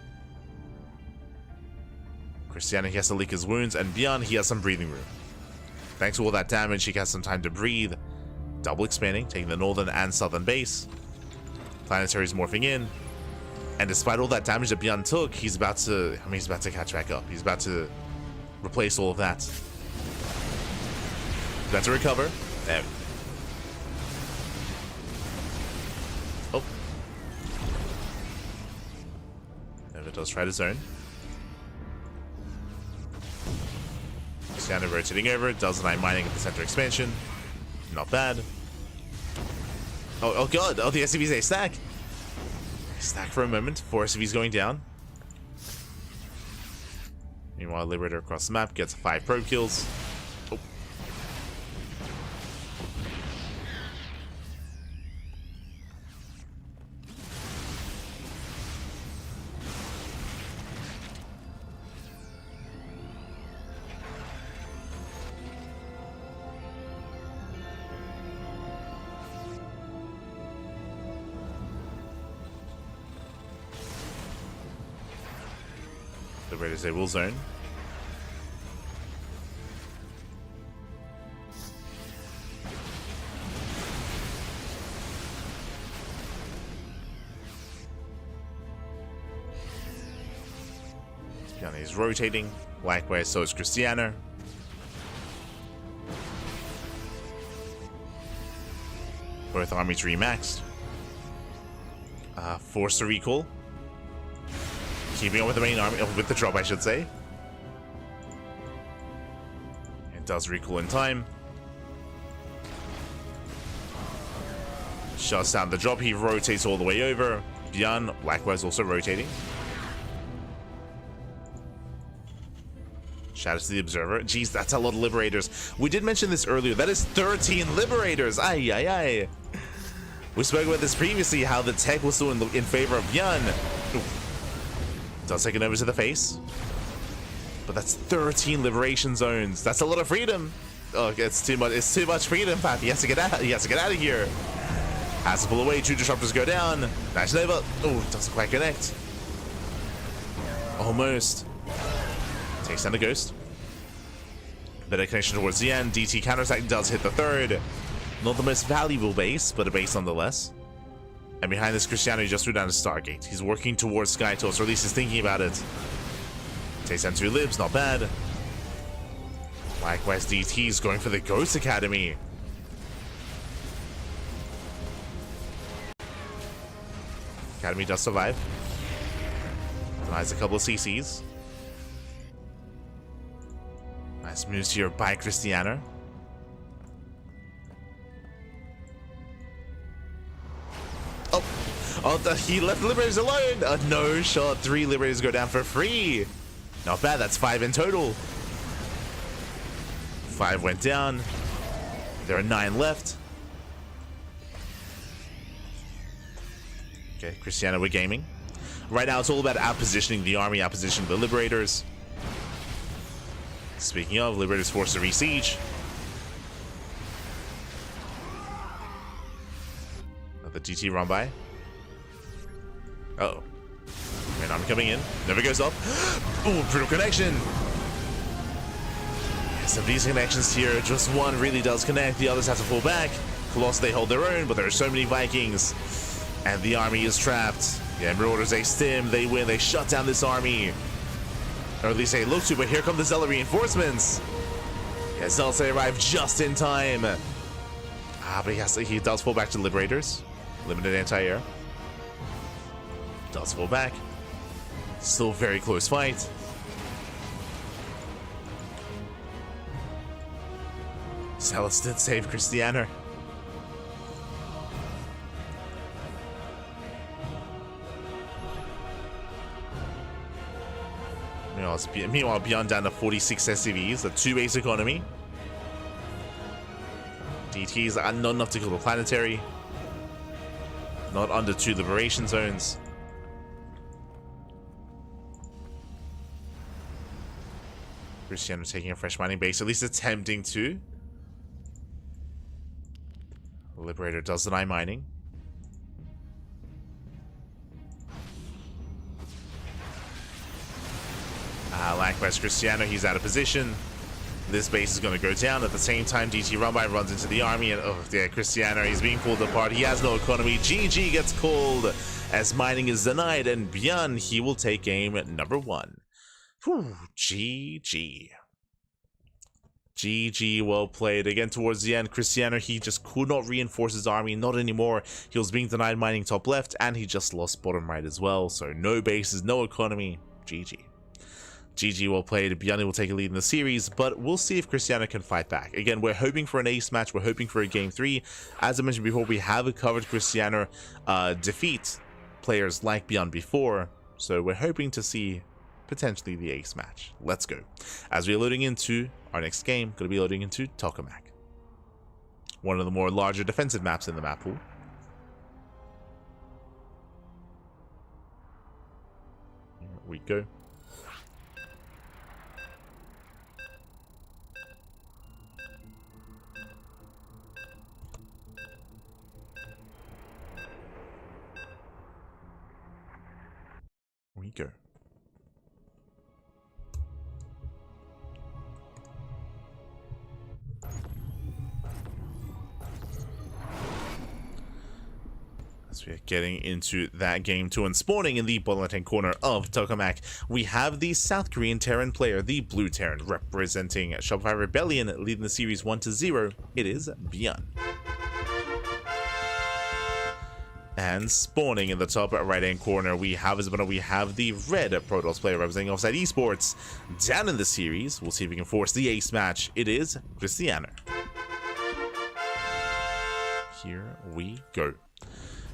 Cristiano, he has to leak his wounds, and ByuN, he has some breathing room. Thanks to all that damage, he has some time to breathe. Double expanding, taking the northern and southern base. Planetary's morphing in, and despite all that damage that ByuN took, he's about to catch back up. He's about to replace all of that. He's about to recover. There. Oh. Never does try to zone. Cristiano rotating over, does 9 mining at the center expansion. Not bad. Oh god, oh, the SCVs, they stack. Stack for a moment, 4 SCVs going down. Meanwhile, Liberator across the map gets 5 probe kills. Oh. The Raiders, they will zone. ByuN is rotating. Likewise, so is Cristiano. Both armies remaxed. Forced to recall. Keeping up with the main army, with the drop, I should say. It does recall in time. Shuts down the drop, he rotates all the way over. ByuN, likewise, also rotating. Shout out to the Observer. Jeez, that's a lot of Liberators. We did mention this earlier. That is 13 Liberators. Ay, ay, ay. We spoke about this previously, how the tech was still in favor of ByuN. Does take it over to the face. But that's 13 liberation zones. That's a lot of freedom. Oh, it's too much. It's too much freedom, Pat. He has to get out. He has to get out of here. Has to pull away. 2 disruptors go down. Dash over. Oh, doesn't quite connect. Almost. Takes down the Ghost. Better connection towards the end. DT counterattack does hit the 3rd. Not the most valuable base, but a base nonetheless. And behind this, Cristiano just threw down a Stargate. He's working towards Skytoss, or at least he's thinking about it. Takes down 2 libs, not bad. Likewise, DT's going for the Ghost Academy. Academy does survive. Denies a couple of CCs. Nice moves here by Cristiano. Oh, he left the Liberators alone. A no shot. 3 Liberators go down for free. Not bad. That's 5 in total. 5 went down. There are 9 left. Okay, Cristiano, we're gaming. Right now, it's all about out-positioning the army, out-positioning the Liberators. Speaking of, Liberators forced to re-siege. Another GT run by. Uh-oh. Main army coming in. Never goes up. Ooh, brutal connection. Some of these connections here, just one really does connect. The others have to pull back. Colossus, they hold their own, but there are so many Vikings. And the army is trapped. Yeah, Marauders, they stim, they win, they shut down this army. Or at least they look to, but here come the Zealot reinforcements. Yeah, Zealots, they arrive just in time. Ah, but he does fall back to Liberators. Limited anti-air. Does fall back. Still very close fight. Zealots did save Cristiano. Meanwhile, ByuN down to 46 SCVs, a 2 base economy. DTs are not enough to kill the planetary. Not under 2 liberation zones. Cristiano taking a fresh mining base, at least attempting to. Liberator does deny mining. Likewise, Cristiano, he's out of position. This base is going to go down. At the same time, DT Rumby runs into the army, and oh yeah, Cristiano, he's being pulled apart. He has no economy. GG gets called as mining is denied, and ByuN, he will take game number 1. Whew, GG. GG, well played. Again, towards the end, Cristiano, he just could not reinforce his army, not anymore. He was being denied mining top left, and he just lost bottom right as well. So no bases, no economy. GG. GG, well played. ByuN will take a lead in the series, but we'll see if Cristiano can fight back. Again, we're hoping for an ace match. We're hoping for a game 3. As I mentioned before, we have covered Cristiano defeat players like ByuN before, so we're hoping to see potentially the ace match. Let's go. As we're loading into our next game, going to be loading into Tokamak, one of the more larger defensive maps in the map pool. Here we go. We go. As we are getting into that game 2 and spawning in the bottom left-hand corner of Tokamak, we have the South Korean Terran player, the Blue Terran, representing Shopify Rebellion, leading the series 1-0. It is ByuN. And spawning in the top right-hand corner, we have the red Protoss player representing Offside Esports. Down in the series, we'll see if we can force the ace match. It is Cristiano. Here we go.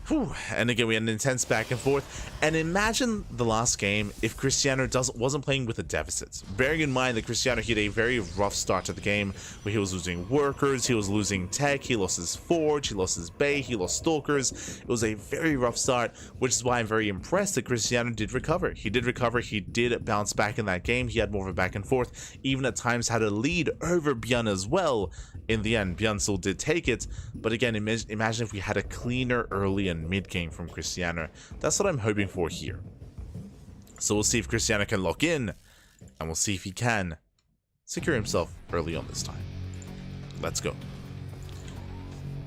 Whew. And again, we had an intense back and forth. And imagine the last game if Cristiano wasn't playing with a deficit. Bearing in mind that Cristiano had a very rough start to the game, where he was losing workers, he was losing tech, he lost his forge, he lost his bay, he lost stalkers. It was a very rough start, which is why I'm very impressed that Cristiano did recover. He did recover, he did bounce back in that game, he had more of a back and forth, even at times had a lead over ByuN as well. In the end, ByuN still did take it, but again, imagine if we had a cleaner early and mid game from Cristiano. That's what I'm hoping for here. So we'll see if Cristiano can lock in, and we'll see if he can secure himself early on this time. Let's go.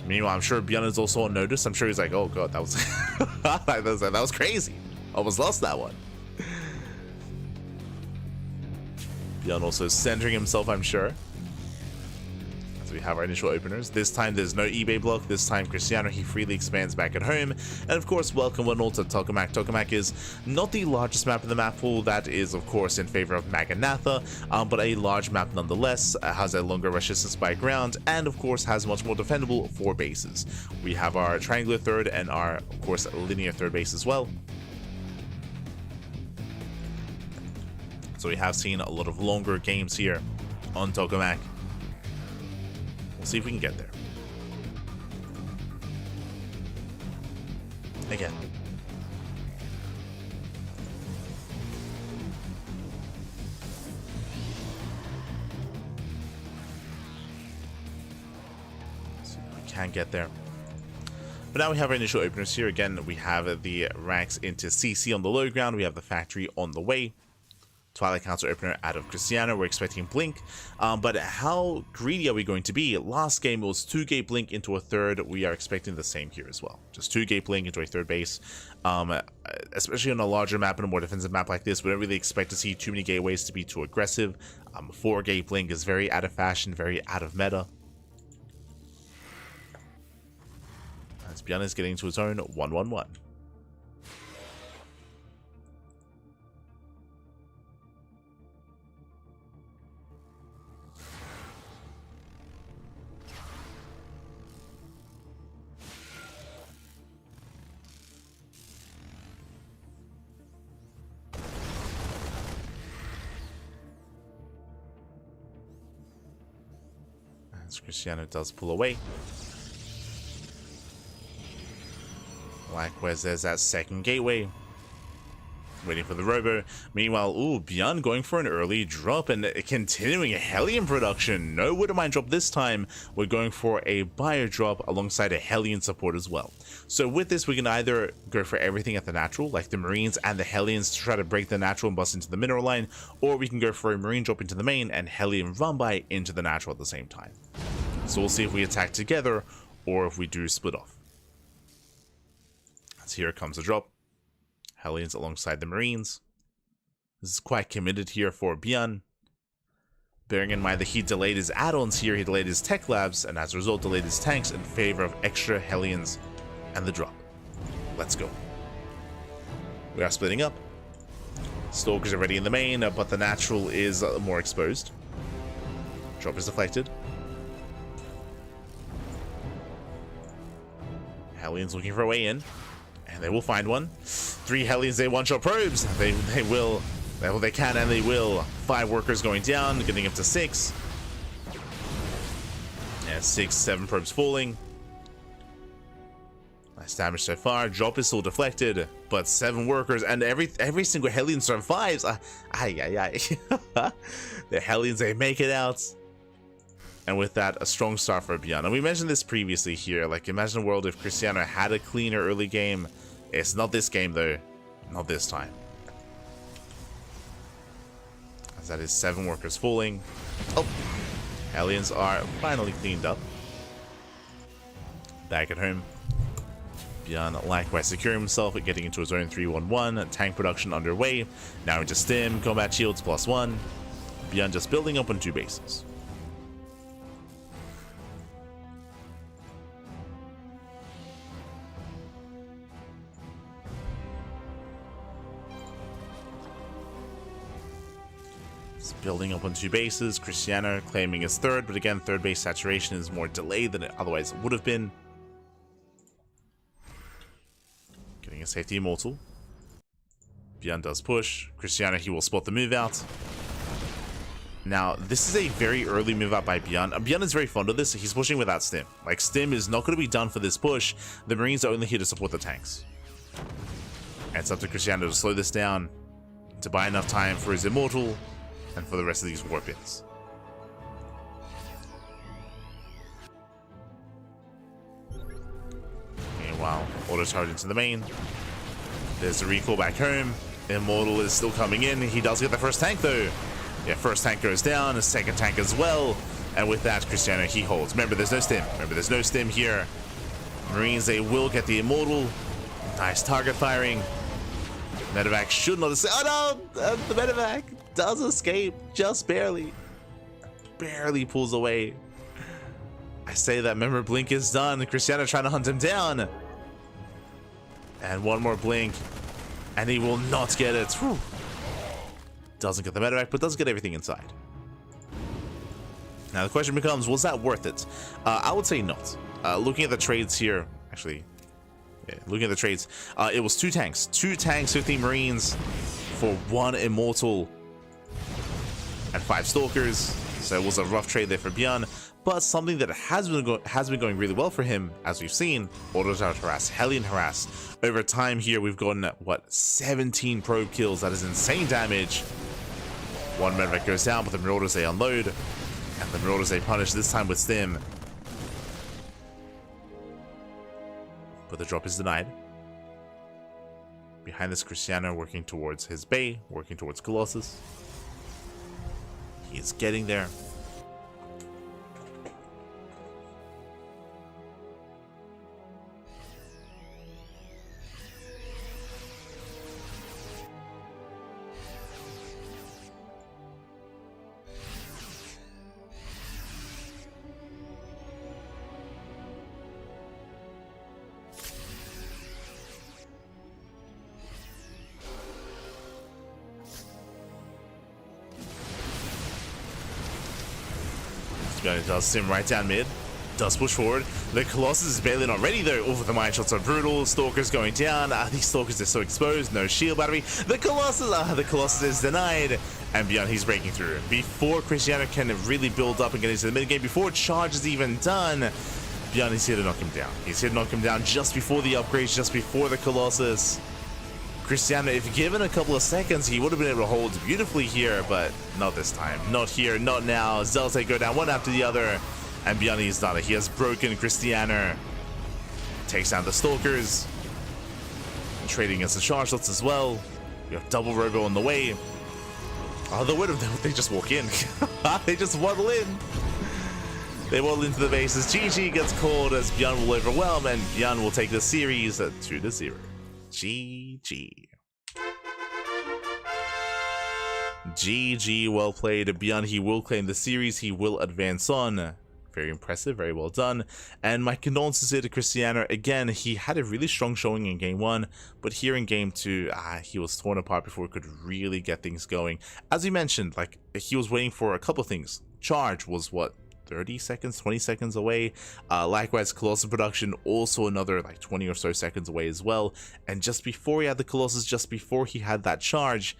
Meanwhile, I'm sure ByuN is also on notice. I'm sure he's like, oh god, that was that was crazy. Almost lost that one. ByuN also centering himself, I'm sure. So we have our initial openers. This time there's no eBay block. This time Cristiano, he freely expands back at home. And of course, welcome one all to Tokamak. Tokamak is not the largest map in the map pool. That is of course in favor of Maganatha, but a large map nonetheless. Has a longer rush distance by ground, and of course has much more defendable 4 bases. We have our triangular third and our, of course, linear third base as well. So we have seen a lot of longer games here on Tokamak. We'll see if we can get there. Again. So we can get there. But now we have our initial openers here. Again, we have the ranks into CC on the low ground. We have the factory on the way. Twilight Council opener out of Cristiano. We're expecting Blink, but how greedy are we going to be? Last game it was 2-gate Blink into a third. We are expecting the same here as well. Just 2-gate Blink into a third base. Especially on a larger map and a more defensive map like this, we don't really expect to see too many gateways to be too aggressive. 4-gate Blink is very out of fashion, very out of meta. As ByuN is getting to his own 1-1-1. Cristiano does pull away. Likewise, there's that second gateway. Waiting for the robo. Meanwhile, ooh, ByuN going for an early drop and continuing a Hellion production. No Widowmine drop this time. We're going for a Bio drop alongside a Hellion support as well. So with this, we can either go for everything at the natural, like the Marines and the Hellions, to try to break the natural and bust into the mineral line, or we can go for a Marine drop into the main and Hellion run by into the natural at the same time. So we'll see if we attack together or if we do split off. So here comes the drop. Hellions alongside the Marines. This is quite committed here for ByuN. Bearing in mind that he delayed his add-ons here, he delayed his tech labs, and as a result delayed his tanks in favor of extra Hellions and the drop. Let's go. We are splitting up. Stalkers are ready in the main, but the natural is more exposed. Drop is deflected. Hellions looking for a way in. And they will find one. 3 Hellions, they one-shot probes. They will. Well, they can and they will. 5 workers going down, getting up to 6. Yeah, 6, 7 probes falling. Nice damage so far. Drop is still deflected, but 7 workers and every single Hellion survives. The Hellions, they make it out. And with that, a strong start for ByuN. And we mentioned this previously here. Like, imagine a world if Cristiano had a cleaner early game. It's not this game, though. Not this time. As that is 7 workers falling. Oh! Hellions are finally cleaned up. Back at home. ByuN likewise securing himself, getting into his own 3-1-1. Tank production underway. Now into stim. Combat shields +1. ByuN just building up on 2 bases. Building up on 2 bases, Cristiano claiming his third, but again, third base saturation is more delayed than it otherwise would have been. getting a safety immortal. ByuN does push. Cristiano, he will spot the move out. Now, this is a very early move out by ByuN. ByuN is very fond of this. He's pushing without stim. Like, stim is not going to be done for this push. The Marines are only here to support the tanks. And it's up to Cristiano to slow this down, to buy enough time for his immortal, and for the rest of these warpins. Meanwhile, auto charge into the main. There's a recall back home. Immortal is still coming in. He does get the first tank though. Yeah, first tank goes down, a second tank as well. And with that, Cristiano, he holds. Remember, there's no stim. Remember, there's no stim here. Marines, they will get the immortal. Nice target firing. Medevac should not escape. Oh no! The Medevac does escape, just barely. Barely pulls away. I say that, remember, blink is done. Cristiano trying to hunt him down. And one more blink, and he will not get it. Whew. Doesn't get the medevac, but does get everything inside. Now the question becomes, was that worth it? I would say not. Looking at the trades here, actually, yeah, looking at the trades, it was 2 tanks. 2 tanks, 15 Marines for 1 immortal and 5 stalkers. So it was a rough trade there for ByuN. But something that has been going really well for him, as we've seen, auto harass, Hellion harass. Over time here, we've gotten, what, 17 probe kills. That is insane damage. 1 medevac goes down, but the Marauders, they unload. And the Marauders, they punish, this time with stim. But the drop is denied. Behind this, Cristiano working towards his bay, working towards Colossus. He is getting there. ByuN does sim right down mid, does push forward. The Colossus is barely not ready though. Over the mine shots are brutal. Stalkers going down. These Stalkers are so exposed. No shield battery. The Colossus is denied. And ByuN, he's breaking through. Before Cristiano can really build up and get into the mid game, before charge is even done, ByuN is here to knock him down. He's here to knock him down just before the upgrades, just before the Colossus. Cristiano, if given a couple of seconds, he would have been able to hold beautifully here, but not this time. Not here, not now. Zealous go down one after the other, and ByuN is done. He has broken Cristiano. Takes down the Stalkers. Trading against the Chargelets as well. We have double Robo on the way. Oh, they just walk in. They just waddle in. They waddle into the bases. GG gets called as ByuN will overwhelm, and ByuN will take the series at 2-0. GG. GG, well played. ByuN, he will claim the series. He will advance on. Very impressive, very well done. And my condolences here to Cristiano. Again, he had a really strong showing in game 1, but here in game 2, he was torn apart before he could really get things going. As we mentioned, like, he was waiting for a couple of things. Charge was what, 30 seconds, 20 seconds away. Likewise, Colossus production also another like 20 or so seconds away as well. And just before he had the Colossus, just before he had that charge,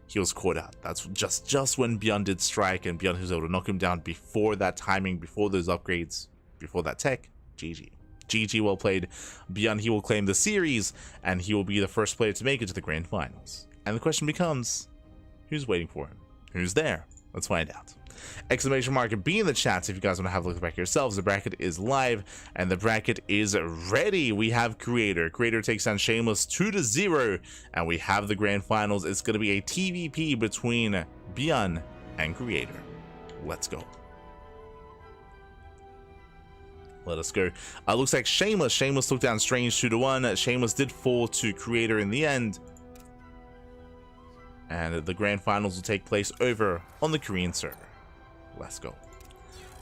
he was caught out. That's just when ByuN did strike, and ByuN was able to knock him down before that timing, before those upgrades, before that tech. GG. GG, well played. ByuN, he will claim the series, and he will be the first player to make it to the grand finals. And the question becomes, who's waiting for him? Who's there? Let's find out. Exclamation mark and be in the chats if you guys want to have a look back yourselves. The bracket is live and the bracket is ready. We have Creator takes down Shameless 2-0, and we have the grand finals. It's going to be a TVP between ByuN and Creator. Let's go. Let us go. Looks like Shameless took down Strange 2-1. Shameless did fall to Creator in the end. And the grand finals will take place over on the Korean server. Let's go.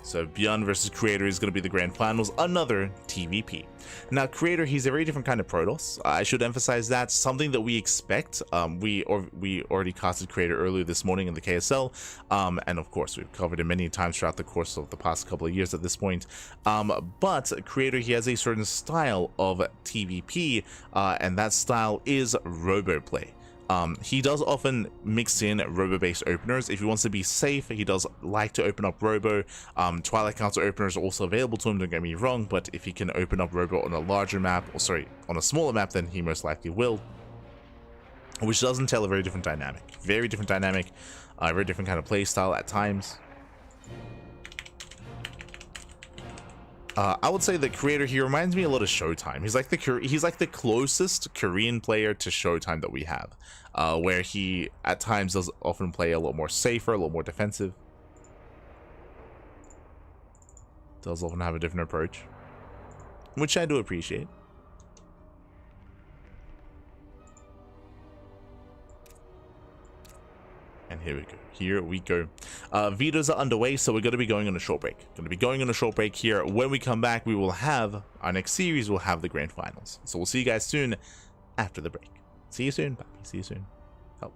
So ByuN versus Creator is going to be the grand finals, another TVP. Now Creator, he's a very different kind of Protoss. I should emphasize that, something that we expect. We already casted Creator earlier this morning in the KSL, and of course we've covered it many times throughout the course of the past couple of years at this point. But Creator, he has a certain style of TVP, and that style is robo play. He does often mix in robo-based openers. If he wants to be safe, he does like to open up robo. Twilight Council openers are also available to him, don't get me wrong, but if he can open up robo on a larger map, or sorry, on a smaller map, then he most likely will. Which does entail a very different dynamic. Very different dynamic, very different kind of play style at times. I would say the Creator, he reminds me a lot of Showtime. He's like the closest Korean player to Showtime that we have, where he at times does often play a lot more safer, a lot more defensive. Does often have a different approach, which I do appreciate. And here we go. Here we go. Vetoes are underway, so we're going to be going on a short break. Here. When we come back, we will have our next series. We'll have the grand finals. So we'll see you guys soon after the break. See you soon. Bye. See you soon. Oh.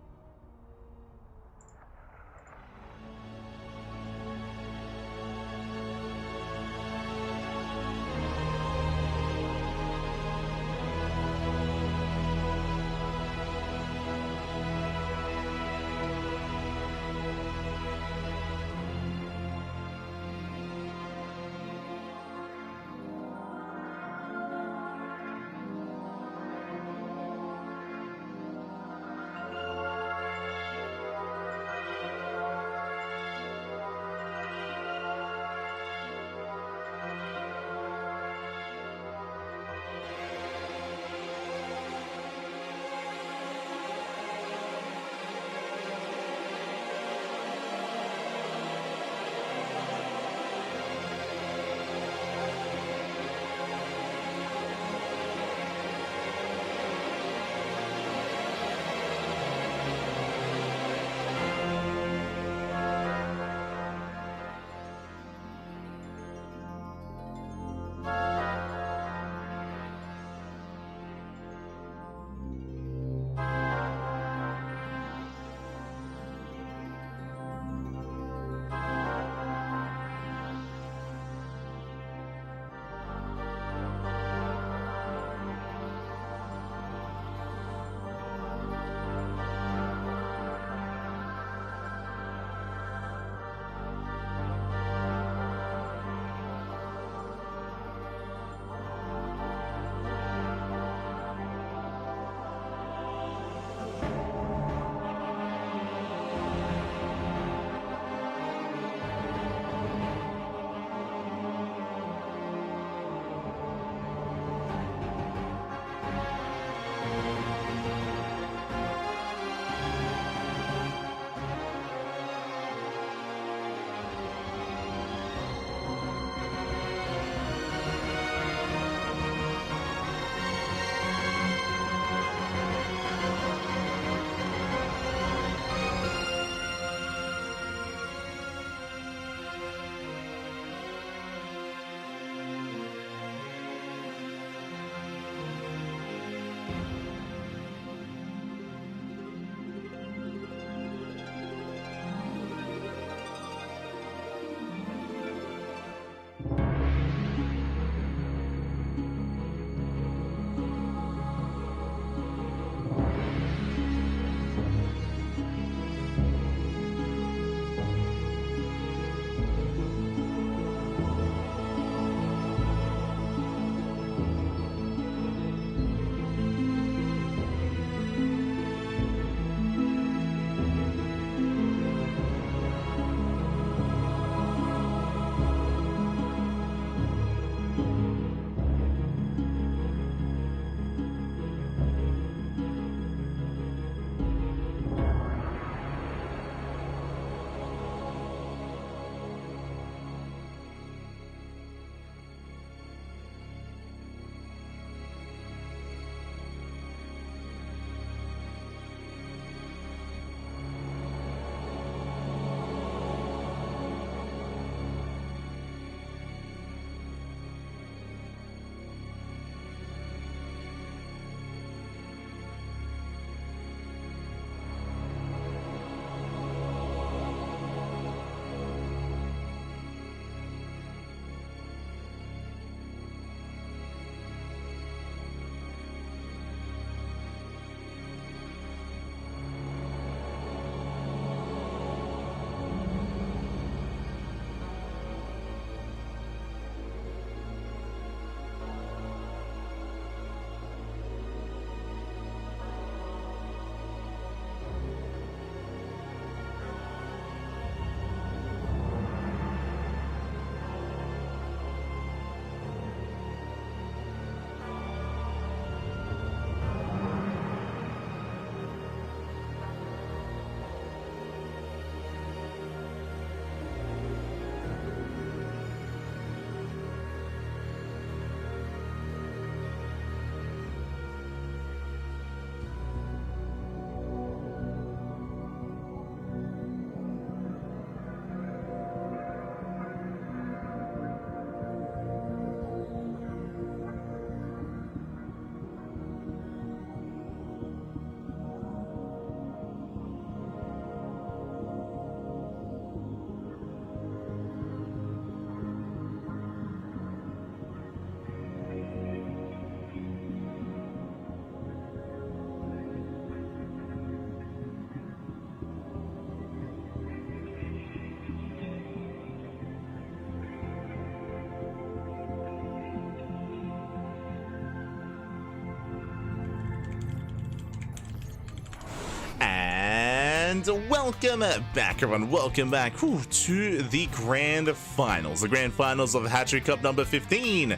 And welcome back, everyone. Welcome back to the grand finals. The grand finals of Hatchery Cup number 15.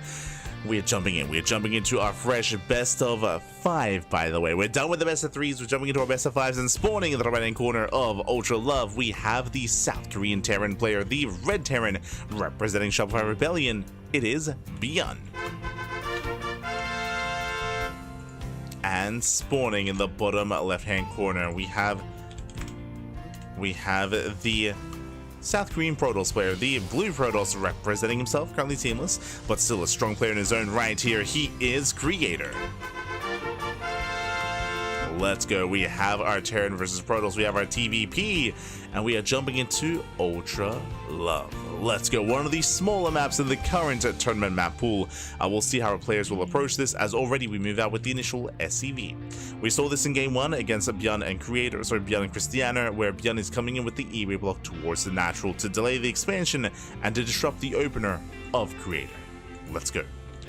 We're jumping into our fresh best of 5, by the way. We're done with the best of 3s. We're jumping into our best of 5s, and spawning in the right hand corner of Ultra Love, we have the South Korean Terran player, the Red Terran, representing Shopify Rebellion. It is ByuN. And spawning in the bottom left hand corner, we have the South Korean Protoss player, the Blue Protoss, representing himself, currently teamless, but still a strong player in his own right here. He is Creator. Let's go. We have our Terran versus Protoss. We have our TVP, and we are jumping into Ultra Love. Let's go. One of the smaller maps in the current tournament map pool. We'll see how our players will approach this, as already we move out with the initial SCV. We saw this in game 1 against ByuN and ByuN and Christiana, where ByuN is coming in with the eBay block towards the natural to delay the expansion and to disrupt the opener of Creator. Let's go.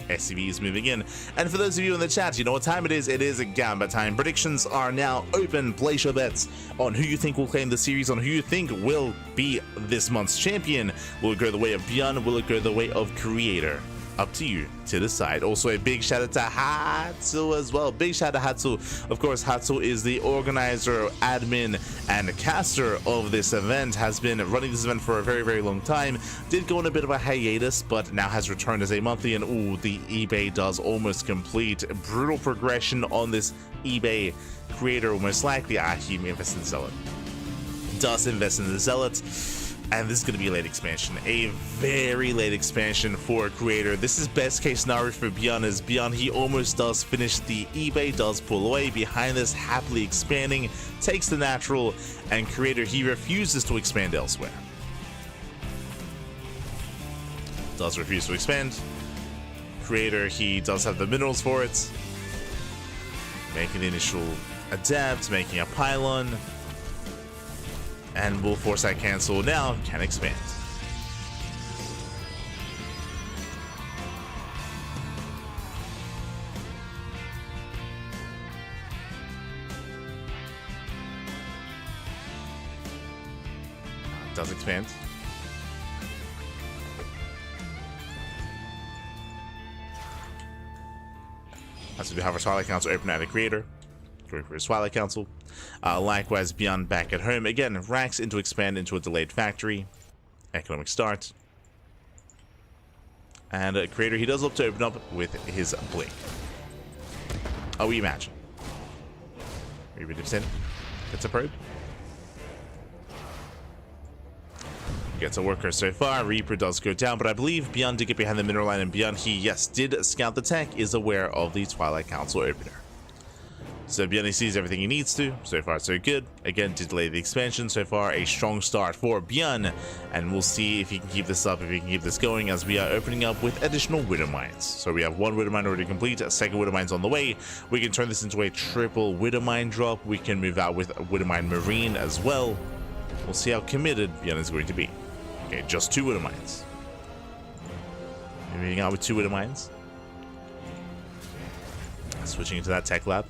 SCV is moving in, and for those of you in the chat, you know what time it is. It is a Gamba time. Predictions are now open. Place your bets on who you think will claim the series, on who you think will be this month's champion. Will it go the way of ByuN? Will it go the way of Creator? Up to you to decide. Also, a big shout out to Hatsu as well. Big shout out to Hatsu. Of course, Hatsu is the organizer, admin, and caster of this event. Has been running this event for a very, very long time. Did go on a bit of a hiatus, but now has returned as a monthly. And ooh, the eBay does almost complete. Brutal progression on this eBay. Creator most likely. He invests in the Zealot. Does invest in the Zealot. And this is going to be a late expansion, a very late expansion for Creator. This is best case scenario for ByuN, as ByuN, he almost does finish the eBay, does pull away behind this, happily expanding, takes the natural, and Creator, he refuses to expand elsewhere. Does refuse to expand. Creator, he does have the minerals for it. Making the initial adapt, making a pylon. And will force that cancel now, can expand. Does expand. As we do have our Twilight Council open at a Creator. Going for his Twilight Council. Likewise, ByuN back at home. Again, racks into expand into a delayed factory. Economic start. And Creator, he does look to open up with his blink. Oh, we imagine. Reaper dips in. Gets a probe. Gets a worker so far. Reaper does go down, but I believe ByuN did get behind the mineral line, and ByuN, he, yes, did scout the tech, is aware of the Twilight Council opener. So ByuN sees everything he needs to. So far, so good. Again, to delay the expansion. So far, a strong start for ByuN. And we'll see if he can keep this up, if he can keep this going, as we are opening up with additional Widow Mines. So we have one Widow Mine already complete. A second Widow Mine's on the way. We can turn this into a triple Widow Mine drop. We can move out with a Widow Mine Marine as well. We'll see how committed ByuN is going to be. Okay, just 2 Widow Mines. Moving out with 2 Widow Mines. Switching into that tech lab.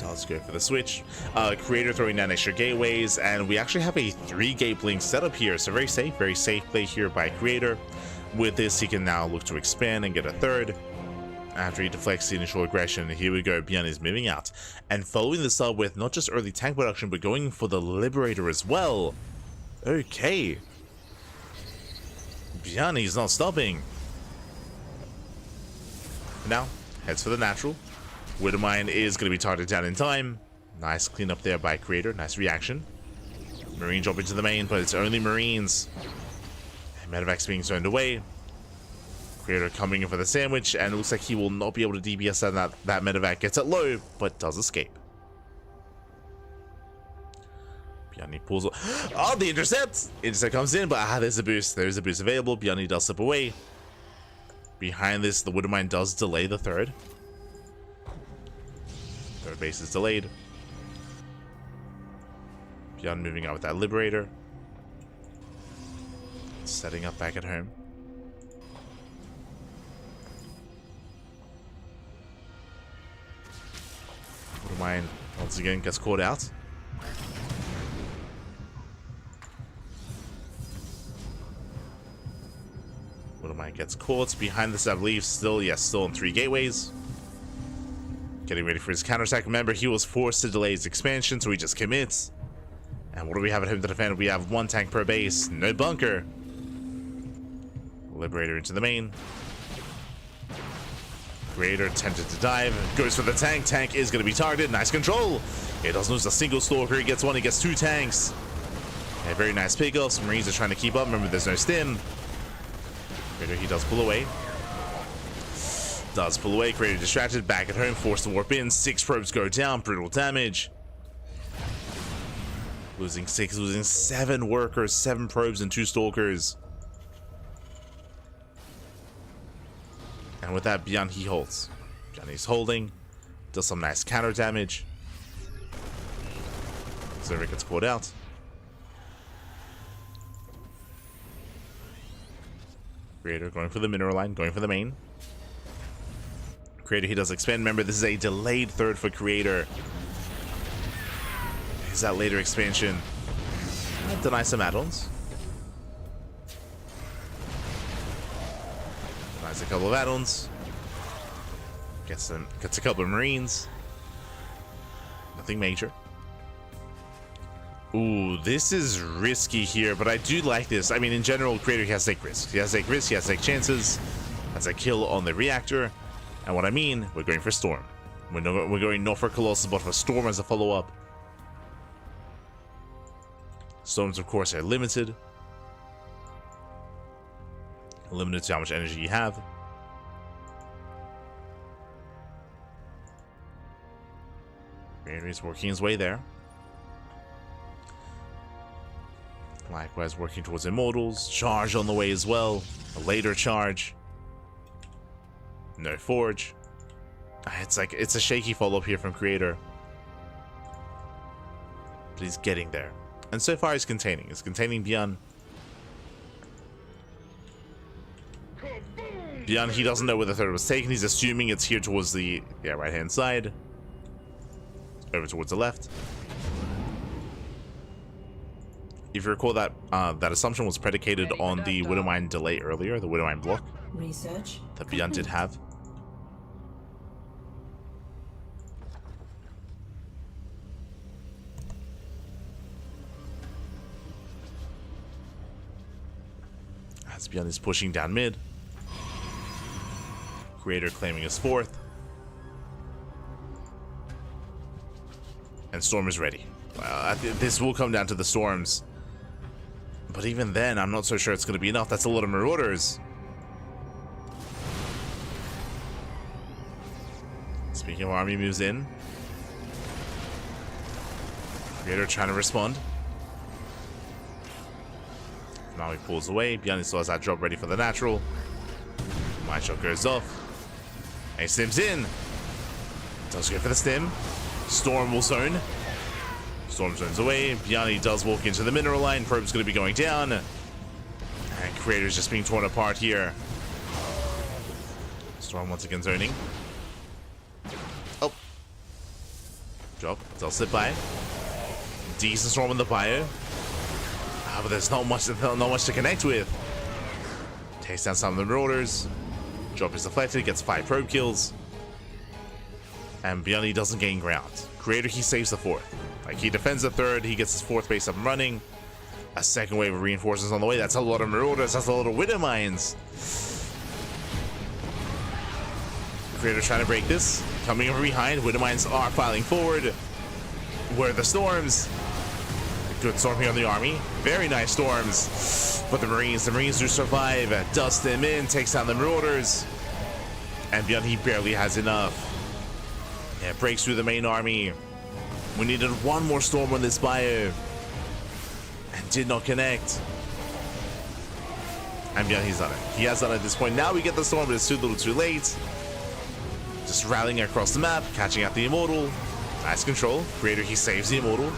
Let's go for the switch. Creator throwing down extra gateways, and we actually have a 3-gate blink setup here, so very safe play here by Creator. With this, he can now look to expand and get a 3rd after he deflects the initial aggression. Here we go. ByuN is moving out and following this up with not just early tank production, but going for the Liberator as well. Okay, ByuN, he's not stopping. Now heads for the natural. Widow Mine is going to be targeted down in time. Nice cleanup there by Creator. Nice reaction. Marine drop into the main, but it's only Marines. Medevac's being zoned away. Creator coming in for the sandwich, and it looks like he will not be able to DPS that Medevac. Gets it low, but does escape. ByuN pulls. Oh, the intercept! Intercept comes in, but there's a boost. There's a boost available. ByuN does slip away. Behind this, the Widow Mine does delay the 3rd. Third base is delayed. ByuN moving out with that Liberator. Setting up back at home. Mine once again gets caught out. Mine gets caught behind this, I believe. Still in 3 gateways. Getting ready for his counterattack. Remember, he was forced to delay his expansion, so he just commits. And what do we have at home to defend? We have 1 tank per base. No bunker. Liberator into the main. Creator tempted to dive. Goes for the tank. Tank is going to be targeted. Nice control. He doesn't lose a single stalker. He gets 1. He gets 2 tanks. Yeah, very nice pickoffs. Marines are trying to keep up. Remember, there's no stim. Creator, he does pull away. Creator distracted. Back at home. Forced to warp in. 6 probes go down. Brutal damage. Losing 6. Losing 7 workers. 7 probes and 2 stalkers. And with that, ByuN, he holds. ByuN, he's holding. Does some nice counter damage. So Erik gets caught out. Creator going for the mineral line, going for the main. Creator, he does expand. Remember, this is a delayed 3rd for Creator. Is that later expansion? Deny some add-ons. Denies a couple of add-ons. Gets a couple of Marines. Nothing major. Ooh, this is risky here, but I do like this. I mean, in general, Creator, he has to take risks. He has to take risks, he has to take chances. That's a kill on the reactor. And what I mean, we're going for Storm. We're going not for Colossus, but for Storm as a follow-up. Storms, of course, are limited. Limited to how much energy you have. Creator is working his way there. Likewise, working towards Immortals. Charge on the way as well. A later charge. No Forge. It's a shaky follow-up here from Creator. But he's getting there. And so far he's containing. He's containing ByuN. ByuN, he doesn't know where the 3rd was taken. He's assuming it's here towards the right-hand side. Over towards the left. If you recall, that that assumption was predicated on the Widowmine delay earlier, the Widowmine block that ByuN did have. As ByuN is pushing down mid. Creator claiming his 4th. And Storm is ready. This will come down to the Storms. But even then, I'm not so sure it's going to be enough. That's a lot of Marauders. Speaking of army moves in. Creator trying to respond. Now he pulls away. ByuN still has that drop ready for the natural. My shot goes off. And he stims in. Does go for the stim. Storm will zone. Storm zones away. ByuN does walk into the mineral line. Probe's going to be going down. And Creator's just being torn apart here. Storm once again zoning. Oh. Drop. They'll slip by. Decent Storm in the bio. But there's not much to connect with. Takes down some of the Marauders. Drop is deflected. Gets 5 probe kills. And ByuN doesn't gain ground. Creator, he saves the 4th. Like, he defends the 3rd, he gets his 4th base up and running. A 2nd wave of reinforcements on the way. That's a lot of Marauders, that's a lot of Widow Mines. Creator trying to break this. Coming over behind, Widow Mines are filing forward. Where are the Storms? Good storming on the army. Very nice Storms. But the Marines do survive. Does them in, takes down the Marauders. And ByuN, he barely has enough. Yeah, breaks through the main army. We needed 1 more Storm on this bio. And did not connect. And ByuN, he's done it. He has done it at this point. Now we get the Storm, but it's too little too late. Just rallying across the map, catching out the Immortal. Nice control. Creator, he saves the Immortal.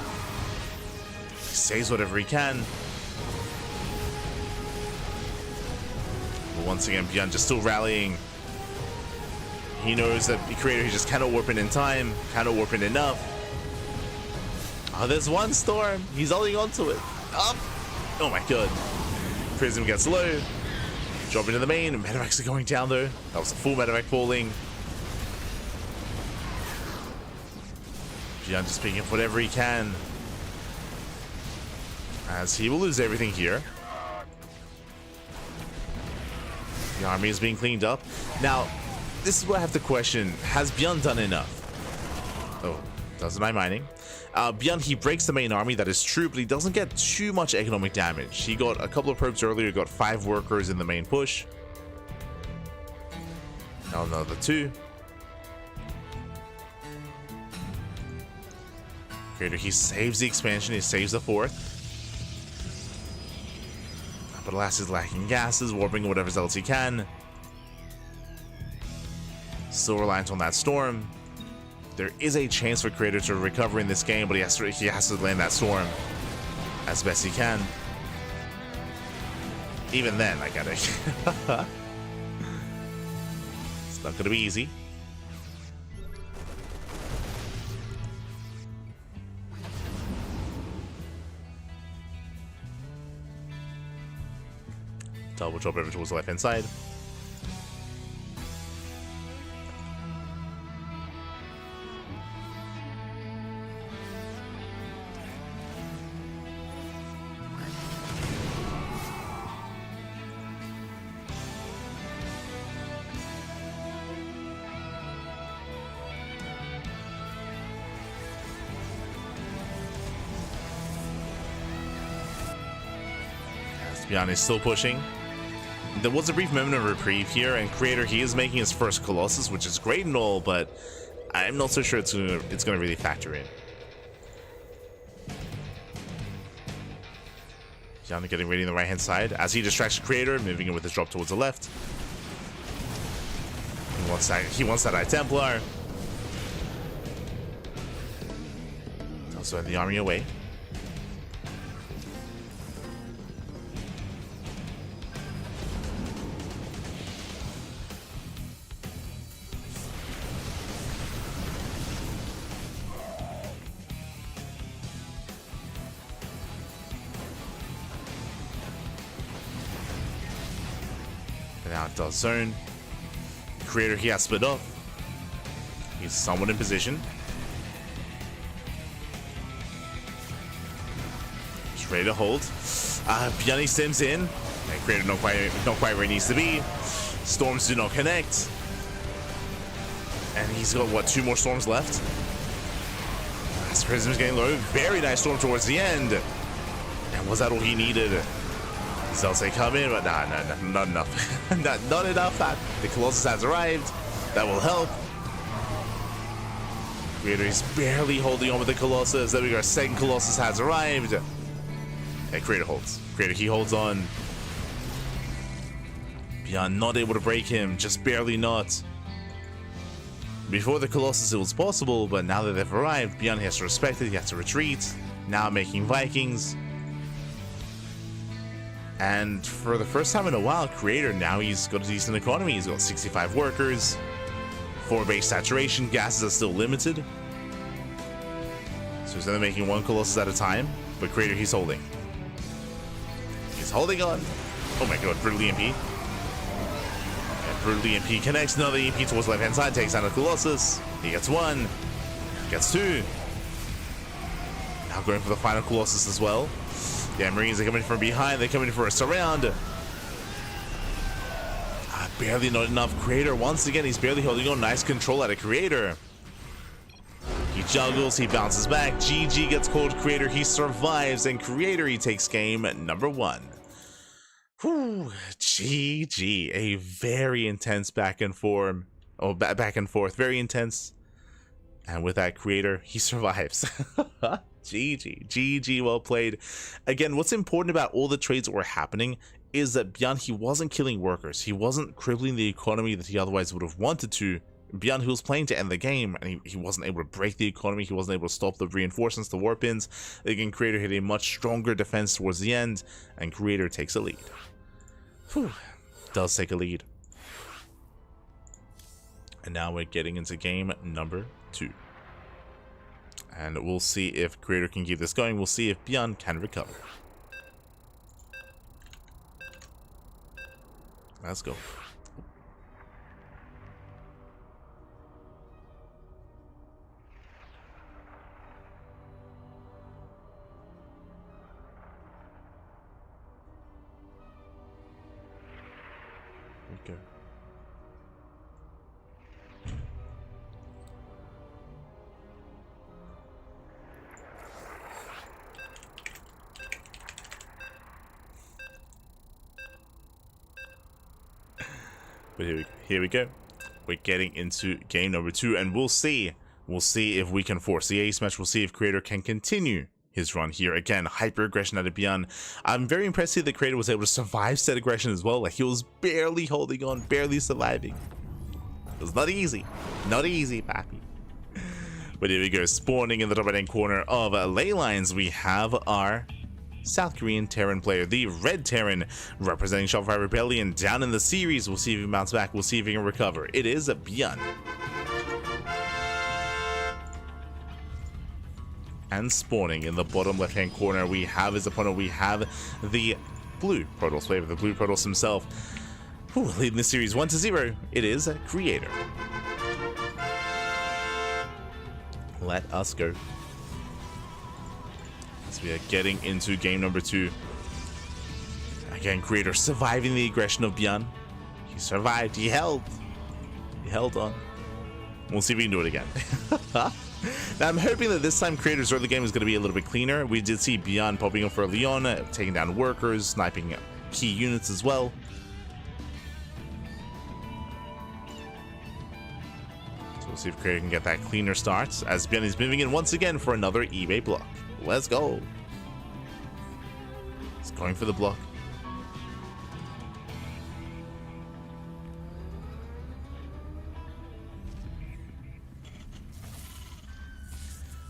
He saves whatever he can. But once again, ByuN just still rallying. He knows that the creator, he just cannot warp in time, cannot warp in enough. Oh, there's one storm. He's holding on to it. Up. Oh my god. Prism gets low. Drop into the main. Medevacs are going down though. That was a full medevac falling. ByuN just picking up whatever he can, as he will lose everything here. The army is being cleaned up. Now, this is where I have to question, has ByuN done enough? Oh, doesn't mind mining. ByuN, he breaks the main army, that is true, but he doesn't get too much economic damage. He got a couple of probes earlier, got 5 workers in the main push. Now another 2. Creator, he saves the expansion, he saves the 4th. But alas, he's lacking gases, warping whatever else he can. Still reliant on that storm. There is a chance for Creator to recover in this game, but he has to land that storm as best he can. Even then, I gotta. It's not gonna be easy. Double drop over towards the left hand side. ByuN is still pushing. There was a brief moment of reprieve here, and Creator, he is making his first Colossus, which is great and all, but I'm not so sure it's gonna really factor in. ByuN getting ready on the right hand side as he distracts Creator, moving in with his drop towards the left. He wants that Eye Templar. Also had the army away. Now it does zone. Creator, he has split off. He's somewhat in position. He's ready to hold. ByuN stems in. And Creator not quite where he needs to be. Storms do not connect. And he's got, what, 2 more storms left? As Prism's getting low. Very nice storm towards the end. And was that all he needed? Zelce come in, but nah, not enough. not enough. The Colossus has arrived. That will help. Creator is barely holding on with the Colossus. There we go. Our second Colossus has arrived. And Creator holds. Creator, he holds on. ByuN not able to break him. Just barely not. Before the Colossus, it was possible, but now that they've arrived, ByuN has to respect it. He has to retreat. Now making Vikings. And for the first time in a while, Creator, now he's got a decent economy. He's got 65 workers, 4 base saturation, gases are still limited. So he's only making 1 Colossus at a time, but Creator, he's holding. He's holding on. Oh my god, Brutal EMP. And Brutal EMP connects, another EMP towards the left hand side, takes down a Colossus. He gets 1, gets 2. Now going for the final Colossus as well. Yeah, Marines are coming from behind. They're coming for a surround. Barely not enough. Creator, once again, he's barely holding on. Nice control out of Creator. He juggles. He bounces back. GG gets called. Creator, he survives. And Creator, he takes game number 1. Whew. GG. A very intense back and forth. Oh, back and forth. Very intense. And with that, Creator, he survives. GG, well played. Again, what's important about all the trades that were happening is that ByuN, he wasn't killing workers. He wasn't crippling the economy that he otherwise would have wanted to. ByuN, he was playing to end the game, and he wasn't able to break the economy. He wasn't able to stop the reinforcements, the warp-ins. Again, Creator hit a much stronger defense towards the end, and Creator takes a lead. Whew. Does take a lead. And now we're getting into game number 2. And we'll see if Creator can keep this going. We'll see if ByuN can recover. Let's go. Okay. But here we go. We're getting into game number 2, and we'll see if we can force the ace match. We'll see if Creator can continue his run here. Again, hyper aggression out of ByuN. I'm very impressed that Creator was able to survive said aggression as well. Like, he was barely holding on, barely surviving. It was not easy, papi. But here we go, spawning in the top right hand corner of ley lines, we have our South Korean Terran player, the Red Terran, representing Shopify Rebellion down in the series. We'll see if he bounces back. We'll see if he can recover. It is a ByuN. And spawning in the bottom left-hand corner, we have his opponent. We have the blue Protoss player, the blue Protoss himself. Ooh, leading the series 1-0. It is a Creator. Let us go. We are getting into game number 2. Again, Creator surviving the aggression of ByuN. He survived. He held on. We'll see if we can do it again. Now, I'm hoping that this time Creator's early game is going to be a little bit cleaner. We did see ByuN popping up for Leon, taking down workers, sniping key units as well. So we'll see if Creator can get that cleaner start, as ByuN is moving in once again for another eBay block. Let's go. He's going for the block.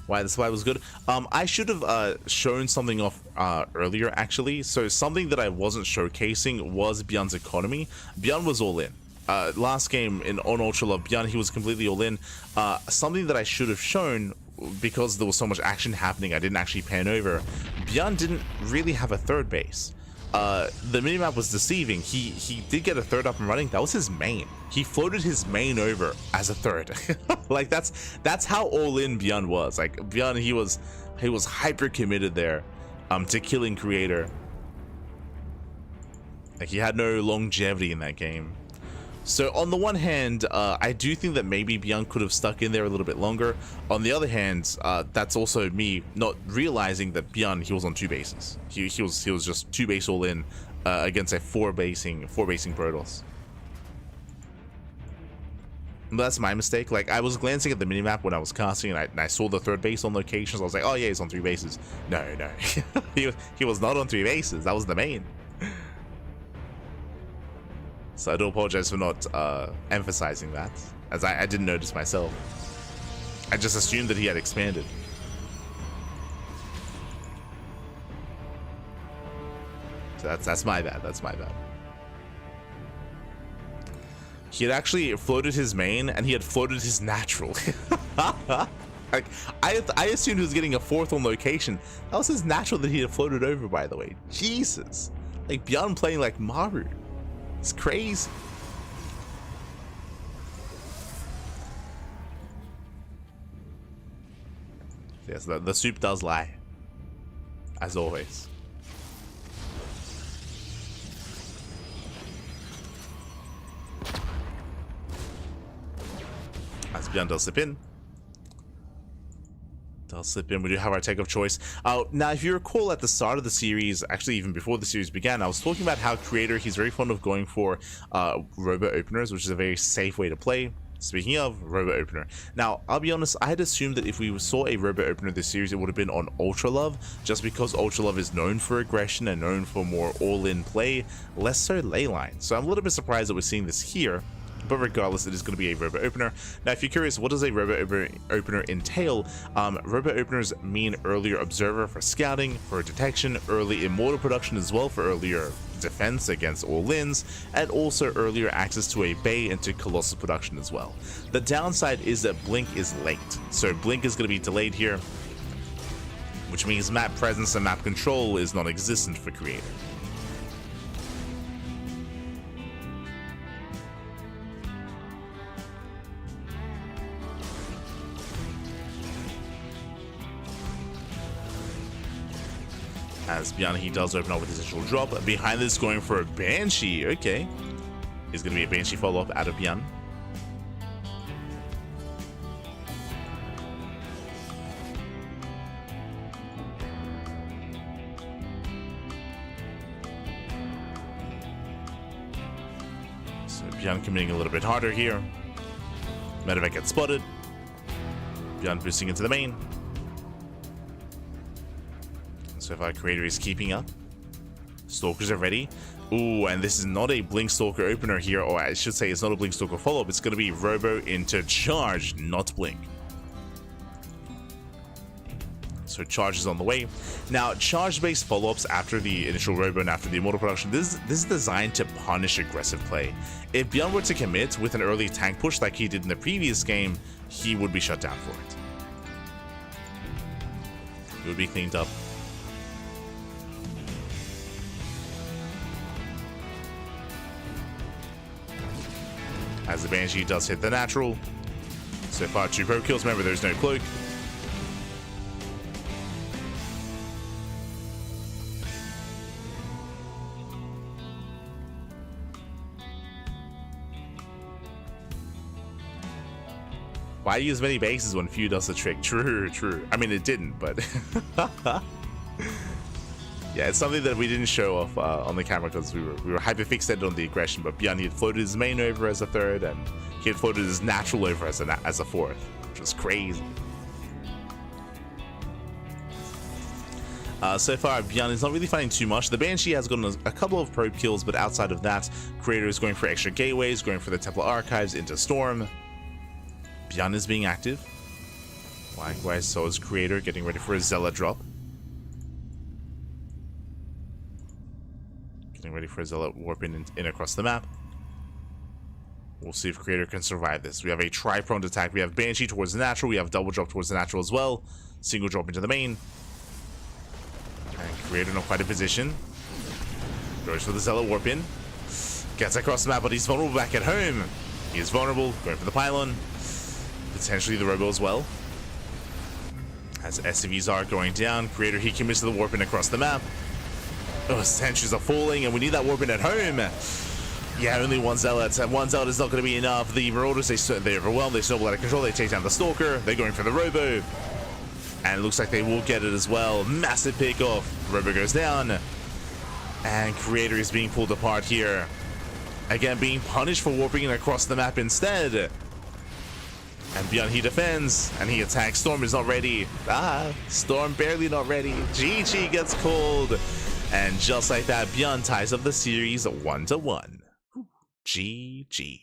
Why the supply was good. I should have shown something off earlier, actually. So something that I wasn't showcasing was ByuN's economy. ByuN was all in. Last game on Ultra Love, ByuN, he was completely all in. Something that I should have shown, because there was so much action happening, I didn't actually pan over. ByuN didn't really have a third base. The minimap was deceiving. He did get a third up and running. That was his main. He floated his main over as a third. Like, that's how all in ByuN was. Like, ByuN, he was hyper committed there to killing Creator. Like, he had no longevity in that game. So on the one hand, I do think that maybe ByuN could have stuck in there a little bit longer. On the other hand, that's also me not realizing that ByuN, he was on 2 bases. He was just 2 base all in against a 4 basing Protoss. That's my mistake. Like, I was glancing at the minimap when I was casting, and I saw the 3rd base on locations. I was like, oh yeah, he's on 3 bases. No, he was not on 3 bases. That was the main. So I do apologize for not emphasizing that, as I didn't notice myself. I just assumed that he had expanded. So that's my bad. That's my bad. He had actually floated his main, and he had floated his natural. Like, I assumed he was getting a 4th on location. That was his natural that he had floated over, by the way. Jesus. Like, ByuN playing like Maru. It's crazy. Yes, the soup does lie, as always. As ByuN does slip in. We do have our take of choice. Now, if you recall at the start of the series, actually even before the series began, I was talking about how Creator, he's very fond of going for robo openers, which is a very safe way to play. Speaking of robo opener, now I'll be honest, I had assumed that if we saw a robo opener this series, it would have been on Ultra Love, just because Ultra Love is known for aggression and known for more all-in play, less so leyline. So I'm a little bit surprised that we're seeing this here. But regardless, it is going to be a robo opener. Now, if you're curious, what does a robo opener entail? Robo openers mean earlier observer for scouting, for detection, early immortal production as well for earlier defense against all-ins, and also earlier access to a bay into Colossus production as well. The downside is that Blink is late, so Blink is going to be delayed here, which means map presence and map control is non-existent for Creator. As ByuN, he does open up with his initial drop. Behind this, going for a Banshee. Okay. Is going to be a Banshee follow-up out of ByuN. So ByuN committing a little bit harder here. Medevac gets spotted. ByuN boosting into the main. So far, Creator is keeping up. Stalkers are ready. Ooh, and this is not a Blink Stalker opener here, or I should say it's not a Blink Stalker follow-up. It's going to be Robo into Charge, not Blink. So Charge is on the way. Now, Charge-based follow-ups after the initial Robo and after the Immortal production, this is designed to punish aggressive play. If ByuN were to commit with an early tank push like he did in the previous game, he would be shut down for it. It would be cleaned up. As the Banshee does hit the natural. So far, 2 pro kills. Remember, there's no cloak. Why use many bases when few does the trick? True, true. I mean, it didn't, but... yeah, it's something that we didn't show off on the camera because we were hyper-fixated on the aggression, but ByuN, he had floated his main over as a third, and he had floated his natural over as a fourth, which was crazy. So far, ByuN is not really finding too much. The Banshee has gotten a couple of probe kills, but outside of that, Creator is going for extra gateways, going for the Templar Archives into Storm. ByuN is being active. Likewise, so is Creator, getting ready for a Zealot drop. Ready for a Zealot warp in across the map. We'll see if Creator can survive this. We have a tri-pronged attack. We have Banshee towards the natural. We have double drop towards the natural as well. Single drop into the main. And Creator not quite in position. Goes for the Zealot warp in. Gets across the map, but he's vulnerable back at home. He is vulnerable. Going for the pylon. Potentially the Robo as well. As SCVs are going down. Creator, he commits to the warp in across the map. Oh, sentries are falling, and we need that warp in at home. Yeah, only one Zealot, and one Zealot is not going to be enough. The Marauders, they overwhelm, they snowball out of control, they take down the Stalker, they're going for the Robo. And it looks like they will get it as well. Massive pick off. Robo goes down. And Creator is being pulled apart here. Again, being punished for warping in across the map instead. And ByuN, he defends, and he attacks. Storm is not ready. Storm barely not ready. GG gets called. And just like that, ByuN ties up the series 1-1. GG.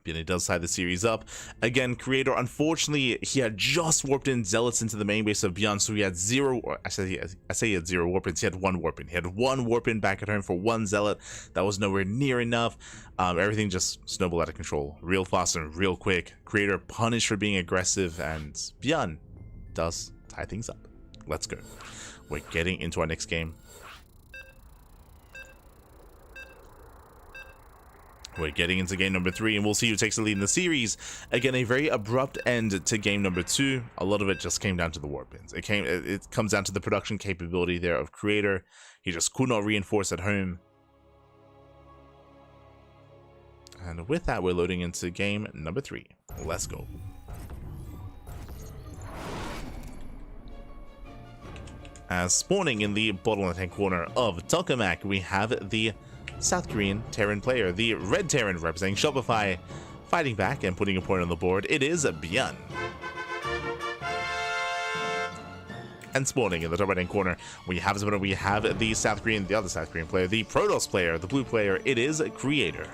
ByuN does tie the series up. Again, Creator, unfortunately, he had just warped in Zealots into the main base of ByuN, so he had zero, I say he had 0 warp-ins, he had 1 warp-in. He had 1 warp-in back at home for 1 Zealot. That was nowhere near enough. Everything just snowballed out of control. Real fast and real quick. Creator punished for being aggressive, and ByuN does tie things up. Let's go. We're getting into our next game. We're getting into game number 3, and we'll see who takes the lead in the series. Again, a very abrupt end to game number 2. A lot of it just came down to the warp-ins. It comes down to the production capability there of Creator. He just could not reinforce at home. And with that, we're loading into game number 3. Let's go. As spawning in the bottom left-hand corner of Tokamak, we have the South Korean Terran player, the Red Terran representing Shopify, fighting back and putting a point on the board. It is ByuN. And spawning in the top right-hand corner, we have the other South Korean player, the Protoss player, the blue player. It is Creator.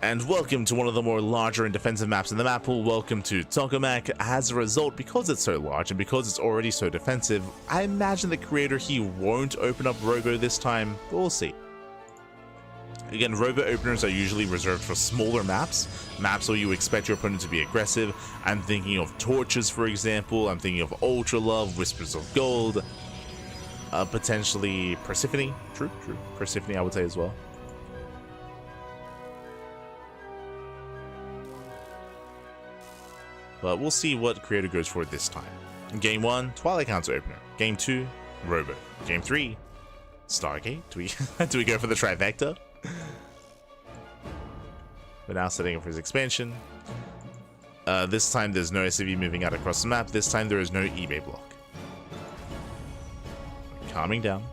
And welcome to one of the more larger and defensive maps in the map pool. Welcome to Tokamak. As a result, because it's so large and because it's already so defensive, I imagine the creator he won't open up Robo this time, but we'll see. Again, Robo openers are usually reserved for smaller maps where you expect your opponent to be aggressive. I'm thinking of Torches, for example. I'm thinking of Ultra Love, Whispers of Gold, potentially Persephone. True. Persephone, I would say as well. But we'll see what creator goes for this time. Game 1, Twilight Counter opener. Game 2, Robo. Game 3, Stargate. Do we go for the trifecta? We're now setting up for his expansion. This time there's no SCV moving out across the map. This time there is no eBay block. Calming down.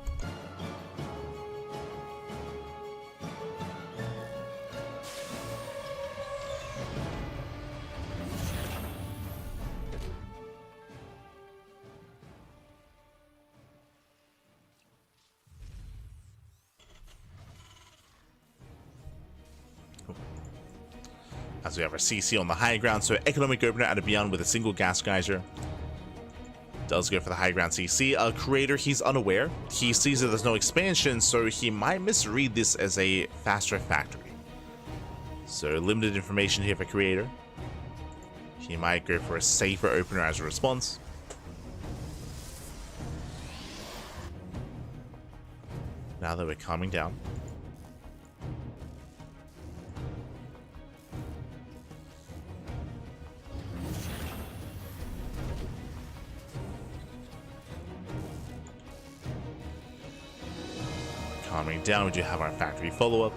As we have our CC on the high ground, so economic opener out of ByuN with a single gas geyser. Does go for the high ground CC. Creator, he's unaware. He sees that there's no expansion, so he might misread this as a faster factory. So limited information here for creator. He might go for a safer opener as a response. Now that we're calming down. Calming down, we do have our factory follow-up.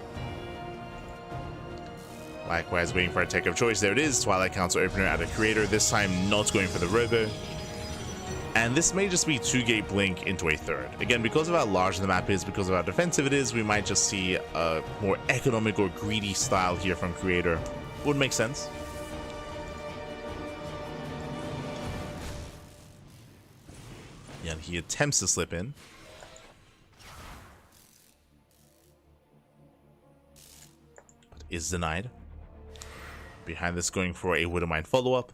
Likewise, waiting for our tech of choice. There it is, Twilight Council opener out of creator. This time not going for the Robo. And this may just be 2-gate blink into a third. Again, because of how large the map is, because of how defensive it is, we might just see a more economic or greedy style here from creator. Would make sense. Yeah, and he attempts to slip in. Is denied. Behind this, going for a Widowmine follow-up.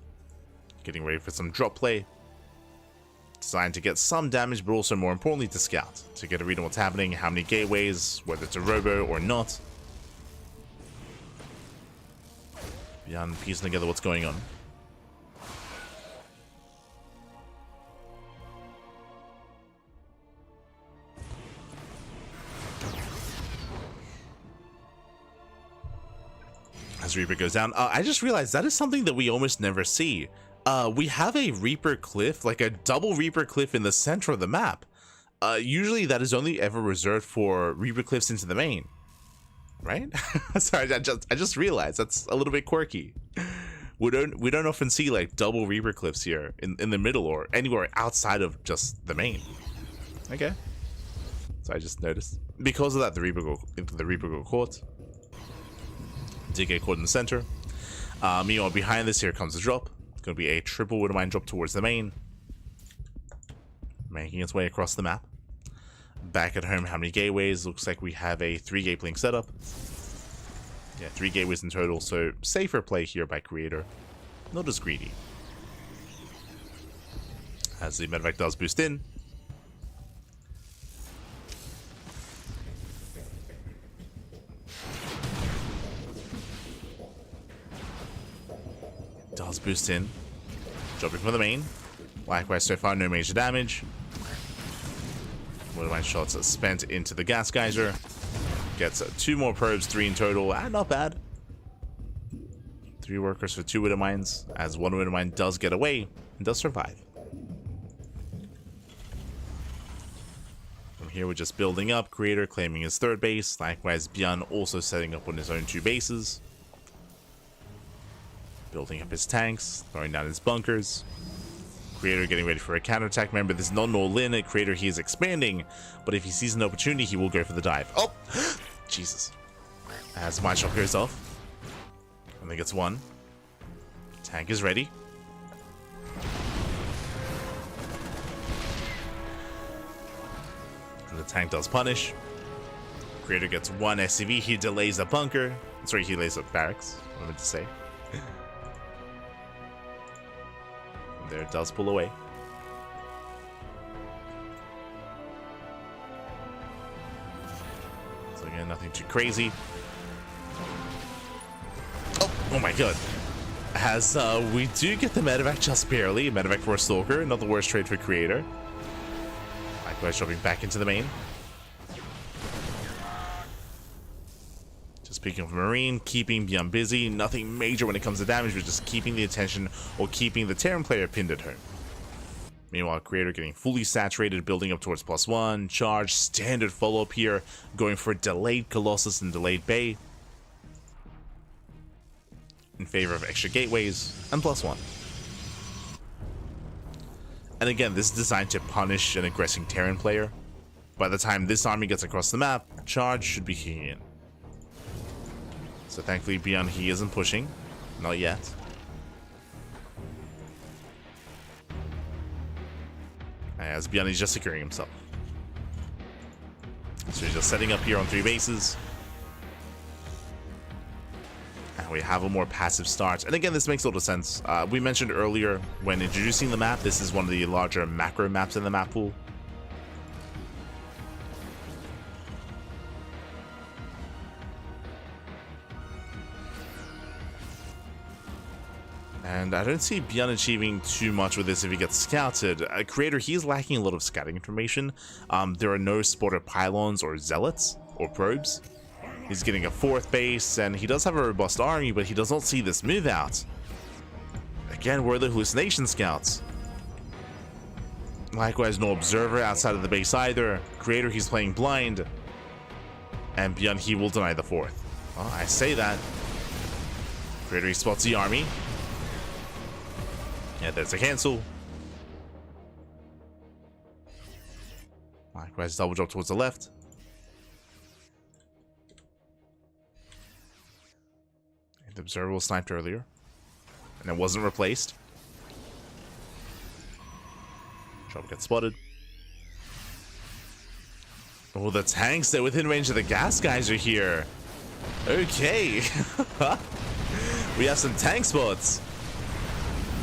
Getting ready for some drop play. Designed to get some damage, but also more importantly to scout. To get a read on what's happening, how many gateways, whether it's a Robo or not. ByuN piecing together what's going on. As Reaper goes down, I just realized that is something that we almost never see. We have a Reaper cliff, like a double Reaper cliff in the center of the map. Usually that is only ever reserved for Reaper cliffs into the main, right? Sorry, I just realized that's a little bit quirky. We don't often see like double Reaper cliffs here in the middle or anywhere outside of just the main. Okay, so I just noticed because of that the Reaper go caught. Did get caught in the center. Meanwhile, behind this here comes the drop. It's going to be a triple Widowmine drop towards the main. Making its way across the map. Back at home, how many gateways? Looks like we have a 3-gate blink setup. Yeah, 3 gateways in total, so safer play here by creator. Not as greedy. As the medevac does boost in. Does boost in. Dropping from the main. Likewise, so far, no major damage. One of my shots spent into the gas geyser. Gets 2 more probes, 3 in total. Not bad. 3 workers for 2 Widowmines, as 1 Widowmine does get away and does survive. From here, we're just building up. Creator claiming his 3rd base. Likewise, ByuN also setting up on his own 2 bases. Building up his tanks, throwing down his bunkers. Creator getting ready for a counterattack. Remember, this is not an all-in. Creator, he is expanding, but if he sees an opportunity, he will go for the dive. Oh, Jesus. As my shot goes off. Only gets 1. Tank is ready. And the tank does punish. Creator gets 1 SCV. He delays a bunker. Sorry, he lays up barracks. What I meant to say. There it does pull away. So again, nothing too crazy. Oh my god. As we do get the medevac just barely. Medevac for a Stalker, not the worst trade for Creator. Likewise, dropping back into the main. Just picking up Marine, keeping ByuN busy. Nothing major when it comes to damage, but just keeping the attention or keeping the Terran player pinned at home. Meanwhile, Creator getting fully saturated, building up towards +1. Charge, standard follow-up here, going for delayed Colossus and delayed Bay. In favor of extra gateways and +1. And again, this is designed to punish an aggressing Terran player. By the time this army gets across the map, charge should be kicking in. So thankfully ByuN, he isn't pushing. Not yet. As ByuN is just securing himself. So he's just setting up here on 3 bases. And we have a more passive start. And again, this makes a lot of sense. We mentioned earlier when introducing the map, this is one of the larger macro maps in the map pool. And I don't see ByuN achieving too much with this if he gets scouted. Creator, he's lacking a lot of scouting information. There are no spotted pylons or zealots or probes. He's getting a 4th base, and he does have a robust army, but he does not see this move out. Again, where are the hallucination scouts? Likewise, no observer outside of the base either. Creator, he's playing blind. And ByuN, he will deny the 4th. Well, I say that. Creator, he spots the army. Yeah, there's a cancel. Likewise, double drop towards the left. The observer was sniped earlier, and it wasn't replaced. Drop gets spotted. Oh, the tanks that within range of the gas guys are here. Okay. We have some tank spots.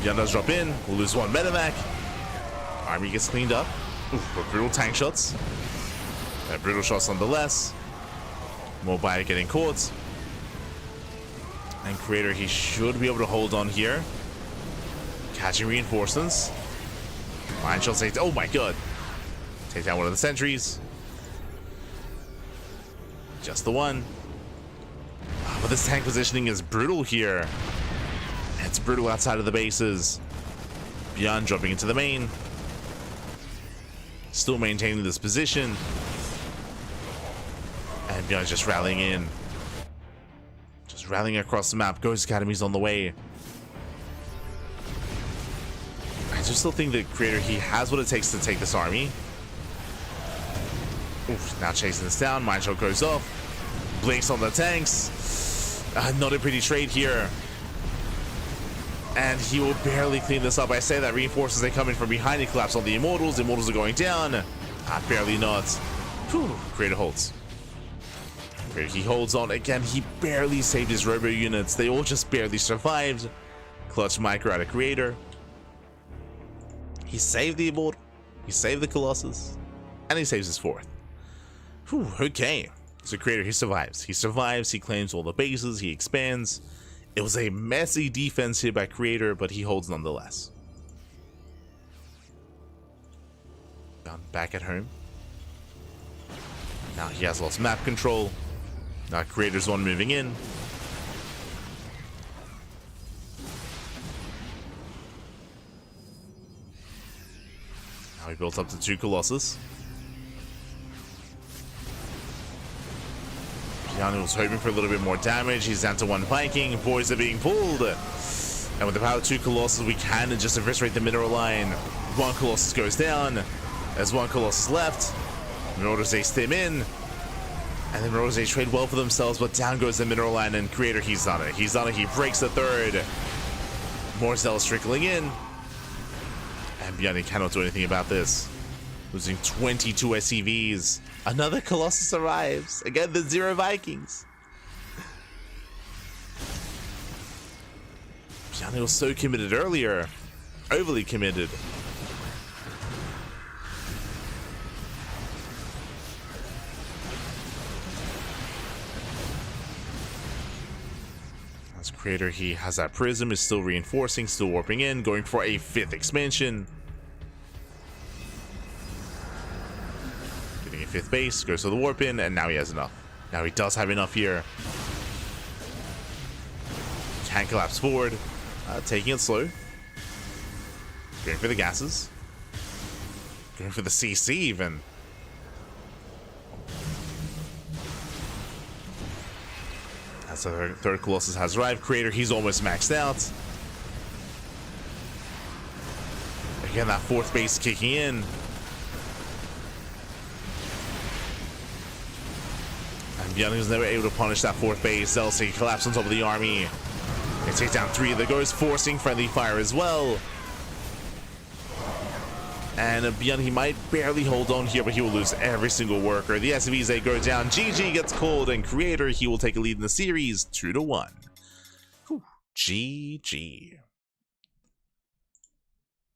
ByuN does drop in. We'll lose 1 medevac. Army gets cleaned up. Ooh, brutal tank shots. Brutal shots nonetheless. Mobile getting caught. And Creator, he should be able to hold on here. Catching reinforcements. Mine shots take. Oh my god. Take down one of the sentries. Just the one. But this tank positioning is brutal here. It's brutal outside of the bases. ByuN dropping into the main. Still maintaining this position. And ByuN just rallying in. Just rallying across the map. Ghost Academy's on the way. I just still think that Creator, he has what it takes to take this army. Oof, now chasing this down. Mine shot goes off. Blinks on the tanks. Not a pretty trade here. And he will barely clean this up. I say that reinforcements, they come in from behind. He collapse on the Immortals. The Immortals are going down. Barely not. Whew. Creator holds. Creator, he holds on. Again, he barely saved his robo units. They all just barely survived. Clutch micro out of Creator. He saved the Immortal. He saved the Colossus. And he saves his 4th. Whew, okay. So Creator, he survives. He survives. He claims all the bases. He expands. It was a messy defense here by Creator, but he holds nonetheless. ByuN back at home. Now he has lost map control. Now Creator's one moving in. Now he built up to 2 Colossus. ByuN was hoping for a little bit more damage. He's down to 1 Viking. Boys are being pulled. And with the power of 2 Colossus, we can just eviscerate the mineral line. 1 Colossus goes down. There's 1 Colossus left. Marauders, they stim in. And the Marauders, they trade well for themselves, but down goes the mineral line, and Creator, he's on it. He's on it. He breaks the 3rd. More zealots trickling in. And ByuN, he cannot do anything about this. Losing 22 SCVs. Another Colossus arrives. Again, the 0 Vikings. ByuN was so committed earlier. Overly committed. As Creator, he has that Prism, is still reinforcing, still warping in, going for a 5th expansion. Getting a 5th base, goes to the warp in, and now he has enough. Now he does have enough here. Can collapse forward, taking it slow. Going for the gases. Going for the CC even. As the third Colossus has arrived, Creator, he's almost maxed out. Again, that 4th base kicking in. And ByuN was never able to punish that 4th base. Zelsi collapses on top of the army. It takes down 3 of the ghosts, forcing friendly fire as well. And ByuN, he might barely hold on here, but he will lose every single worker. The SVs, they go down. GG gets called, and Creator, he will take a lead in the series, 2-1. Whew. GG.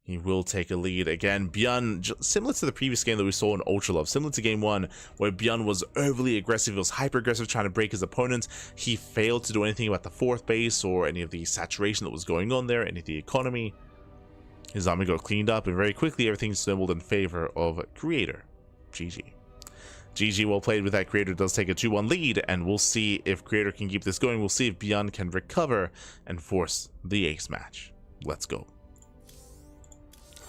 He will take a lead again. ByuN, similar to the previous game that we saw in Ultra Love, similar to game 1, where ByuN was overly aggressive, he was hyper aggressive, trying to break his opponent. He failed to do anything about the 4th base or any of the saturation that was going on there, any of the economy. His army got cleaned up, and very quickly everything snowballed in favor of Creator. GG. GG, well played with that. Creator does take a 2-1 lead, and we'll see if Creator can keep this going. We'll see if ByuN can recover and force the ace match. Let's go.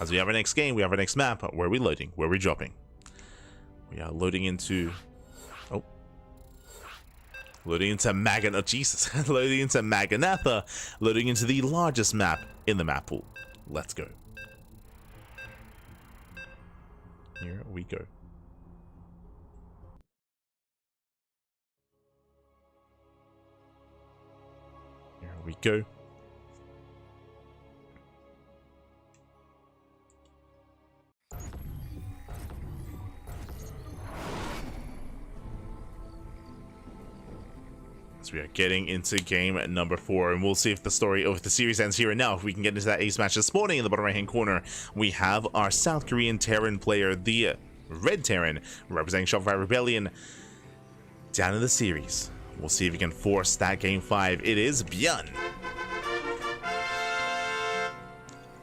As we have our next game, we have our next map. Where are we loading? Where are we dropping? We are loading into... Oh. Loading into Maganatha. Jesus. Loading into Maganatha. Loading into the largest map in the map pool. Let's go. Here we go. Here we go. We are getting into game number 4, and we'll see if the story of the series ends here and now. If we can get into that ace match this morning, in the bottom right hand corner, we have our South Korean Terran player, the Red Terran, representing Shopify Rebellion, down in the series. We'll see if he can force that game 5. It is ByuN.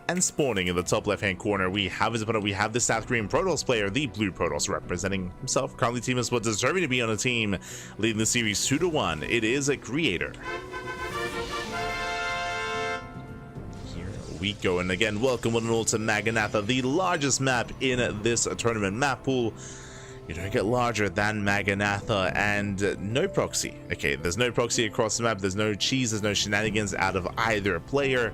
And spawning in the top left hand corner, we have his opponent. We have the South Korean Protoss player, the Blue Protoss, representing himself, currently teamless but deserving to be on a team, leading the series 2-1. It is a Creator. Here we go, and again, welcome one and all to Maganatha, the largest map in this tournament map pool. You don't get larger than Maganatha, and no proxy. Okay, there's no proxy across the map. There's no cheese. There's no shenanigans out of either player.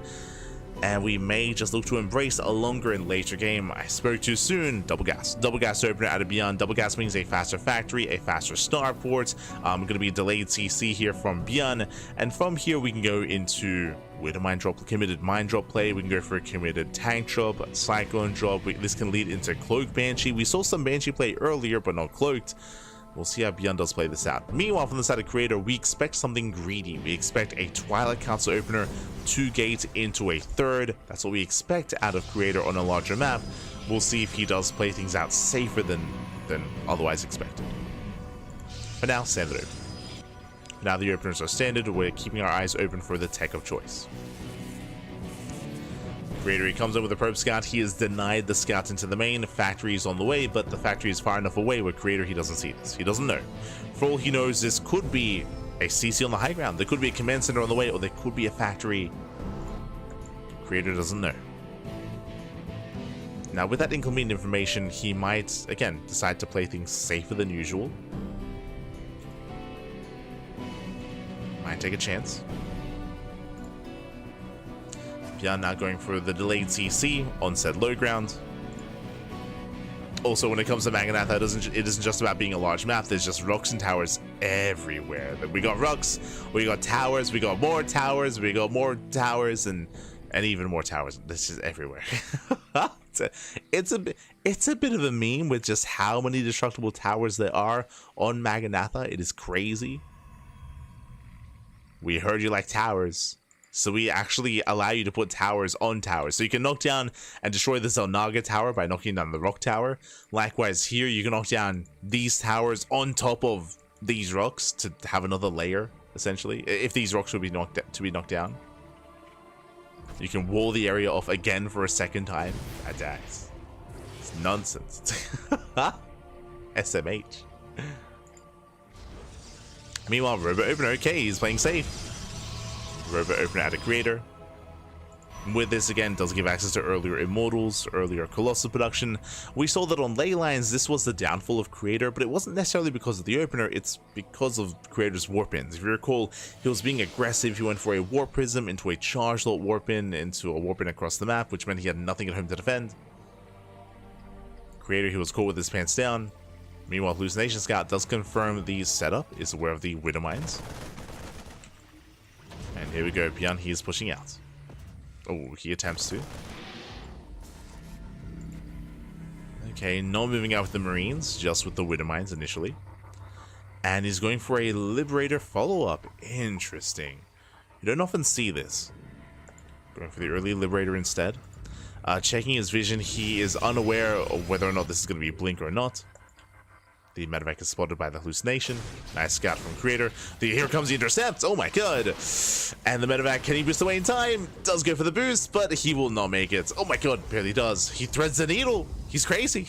And we may just look to embrace a longer and later game. I spoke too soon. Double gas opener out of ByuN. Double gas means a faster factory, a faster starport. Going to be a delayed CC here from ByuN, and from here we can go into with a committed mind drop play. We can go for a committed tank drop, cyclone drop. This can lead into cloak banshee. We saw some banshee play earlier, but not cloaked. We'll see how ByuN does play this out. Meanwhile, from the side of Creator, we expect something greedy. We expect a Twilight Council opener, 2 gates into a 3rd. That's what we expect out of Creator on a larger map. We'll see if he does play things out safer than otherwise expected. For now, standard open. Now the openers are standard, we're keeping our eyes open for the tech of choice. Creator, he comes in with a probe scout. He has denied the scouts into the main. Factory is on the way, but the factory is far enough away where Creator, he doesn't see this. He doesn't know. For all he knows, this could be a CC on the high ground. There could be a command center on the way, or there could be a factory. Creator doesn't know. Now, with that incomplete information, he might, again, decide to play things safer than usual. Might take a chance. ByuN now going for the delayed CC on said low ground. Also, when it comes to Maganatha, it isn't just about being a large map. There's just rocks and towers everywhere. We got rocks, we got towers, we got more towers, we got more towers, and even more towers. This is everywhere. It's a bit of a meme with just how many destructible towers there are on Maganatha. It is crazy. We heard you like towers. So we actually allow you to put towers on towers. So you can knock down and destroy the Zelnaga tower by knocking down the rock tower. Likewise here, you can knock down these towers on top of these rocks to have another layer, essentially. If these rocks would be knocked down. You can wall the area off again for a second time. Attacks. It's nonsense. SMH. Meanwhile, Robot Opener, okay, he's playing safe. Robot Opener at a creator. With this again, does give access to earlier Immortals, earlier Colossus production. We saw that on ley lines, this was the downfall of Creator, but it wasn't necessarily because of the opener, it's because of Creator's warp-ins. If you recall, he was being aggressive, he went for a Warp Prism into a charged out warp-in, into a warp-in across the map, which meant he had nothing at home to defend. Creator, he was caught with his pants down. Meanwhile, Hallucination Scout does confirm the setup, is aware of the Widow Mines. And here we go, ByuN, he is pushing out. Oh, he attempts to. Okay, not moving out with the Marines, just with the Widow Mines initially. And he's going for a Liberator follow-up. Interesting. You don't often see this. Going for the early Liberator instead. Checking his vision, he is unaware of whether or not this is going to be Blink or not. The medevac is spotted by the Hallucination. Nice scout from Creator. Here comes the intercept. Oh my god. And the medevac, can he boost away in time? Does go for the boost, but he will not make it. Oh my god, barely does. He threads the needle. He's crazy.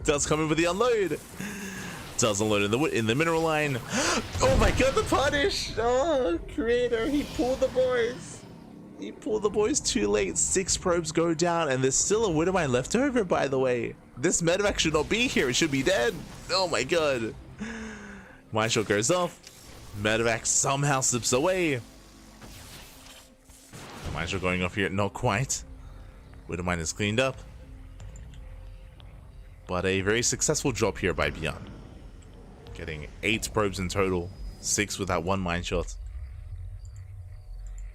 Does come in with the unload. Does unload in the mineral line. Oh my god, the punish. Oh, Creator, he pulled the boys. He pulled the boys too late. 6 probes go down, and there's still a Widow Mine left over, by the way. This medevac should not be here. It should be dead. Oh my god. Mine shot goes off. Medevac somehow slips away. Mine shot going off here. Not quite. Widow Mine is cleaned up. But a very successful drop here by ByuN. Getting 8 probes in total. 6 with that 1 mine shot.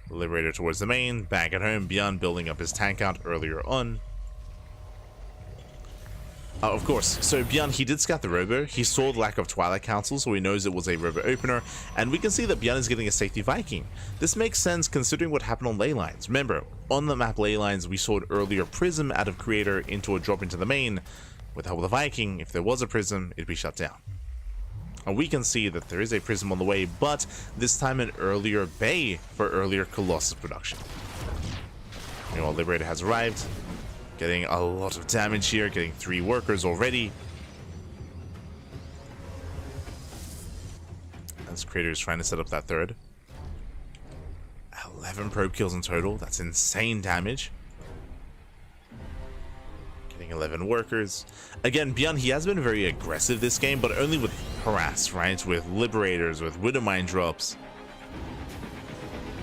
Liberator towards the main. Back at home. ByuN building up his tank count earlier on. Of course, so ByuN, he did scout the robo, he saw the lack of Twilight Council, so he knows it was a robo opener, and we can see that ByuN is getting a safety Viking. This makes sense considering what happened on ley lines. Remember, on the map ley lines, we saw an earlier Prism out of Creator into a drop into the main. With the help of the Viking, if there was a Prism, it'd be shut down. And we can see that there is a Prism on the way, but this time an earlier Bay for earlier Colossus production. Meanwhile, Liberator has arrived. Getting a lot of damage here, getting 3 workers already. As Creator is trying to set up that third. 11 probe kills in total, that's insane damage. Getting 11 workers. Again, ByuN, he has been very aggressive this game, but only with harass, right? With Liberators, with Widow Mine drops.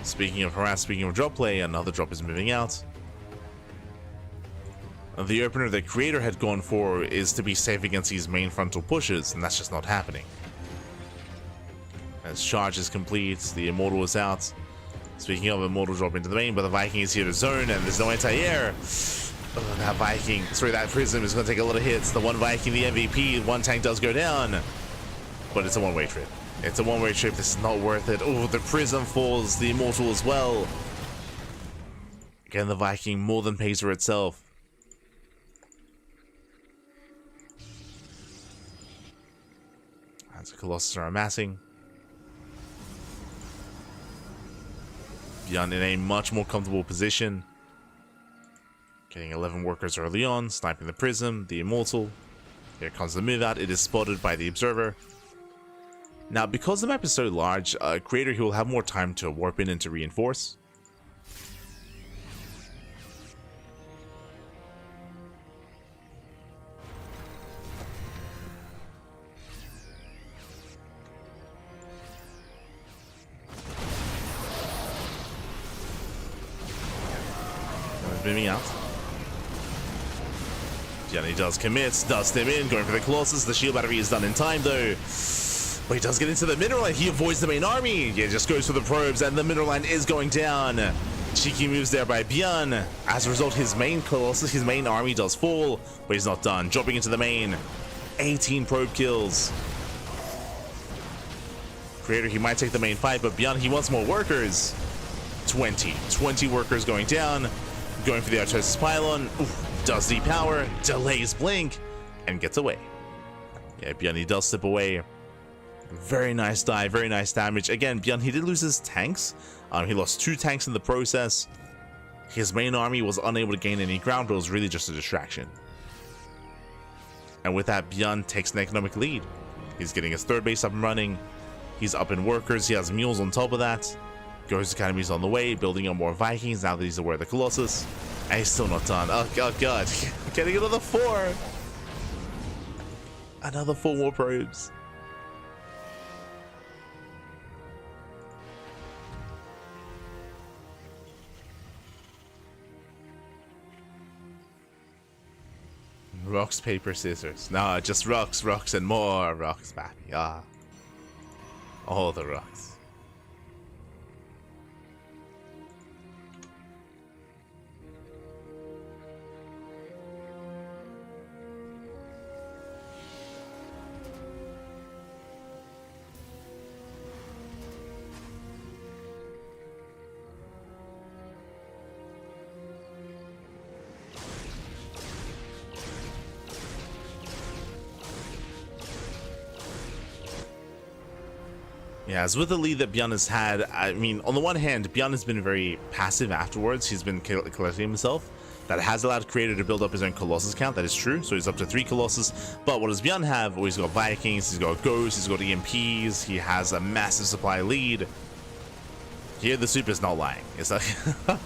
Speaking of harass, speaking of drop play, another drop is moving out. The opener that Creator had gone for is to be safe against these main frontal pushes, and that's just not happening. As charge is complete, the Immortal is out. Speaking of, Immortal drop into the main, but the Viking is here to zone, and there's no anti-air. Oh, that Viking, sorry, that Prism is going to take a lot of hits. The one Viking, the MVP, 1 tank does go down, but it's a one-way trip. It's a one-way trip, this is not worth it. Oh, the Prism falls, the Immortal as well. Again, the Viking more than pays for itself. As the Colossus are amassing. ByuN in a much more comfortable position. Getting 11 workers early on, sniping the Prism, the Immortal. Here comes the move out, it is spotted by the Observer. Now, because the map is so large, Creator, he will have more time to warp in and to reinforce. Moving out. ByuN does commit, does stem in, going for the Colossus. The shield battery is done in time though. But he does get into the mineral line. He avoids the main army. Yeah, just goes for the probes, and the mineral line is going down. Cheeky moves there by ByuN. As a result, his main Colossus, his main army does fall, but he's not done. Dropping into the main. 18 probe kills. Creator, he might take the main fight, but ByuN, he wants more workers. 20 workers going down, going for the Artosis pylon. Oof, does depower, delays blink, and gets away. Yeah, ByuN does slip away. Very nice dive, very nice damage. Again, ByuN, he did lose his tanks. He lost 2 tanks in the process. His main army was unable to gain any ground, but it was really just a distraction. And with that, ByuN takes an economic lead. He's getting his 3rd base up and running. He's up in workers. He has mules on top of that. Ghost Academy's on the way, building up more Vikings now that he's aware of the Colossus. And he's still not done. Oh god, getting another 4. Another 4 more probes. Rocks, paper, scissors. No, just rocks, rocks, and more rocks, baby. Ah. All the rocks. Yeah, as with the lead that ByuN has had, I mean, on the one hand, ByuN has been very passive afterwards. He's been collecting himself. That has allowed Creator to build up his own Colossus count. That is true. So he's up to 3 Colossus. But what does ByuN have? Well, he's got Vikings, he's got Ghosts, he's got EMPs. He has a massive supply lead. Here, the soup is not lying. It's like,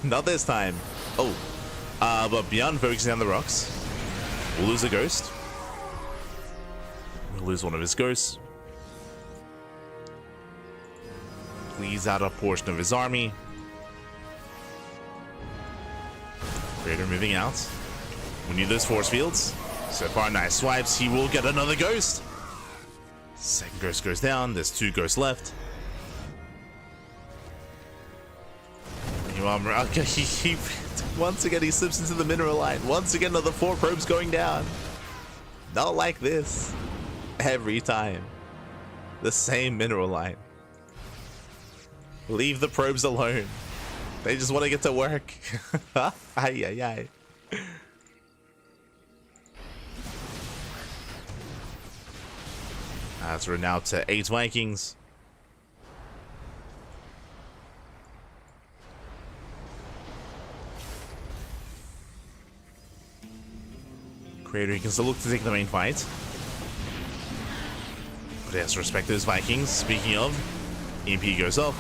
not this time. Oh, but ByuN focusing on the rocks. We'll lose a Ghost. We'll lose one of his Ghosts. Leaves out a portion of his army. Creator moving out. We need those force fields. So far, nice swipes. He will get another Ghost. Second Ghost goes down. There's 2 Ghosts left. He once again he slips into the mineral line. Once again, another 4 probes going down. Not like this. Every time. The same mineral line. Leave the probes alone. They just want to get to work. Ay, ay, ay. As we're now to 8 Vikings. Creator, he can still look to take the main fight. But he has to respect those Vikings. Speaking of, EMP goes up.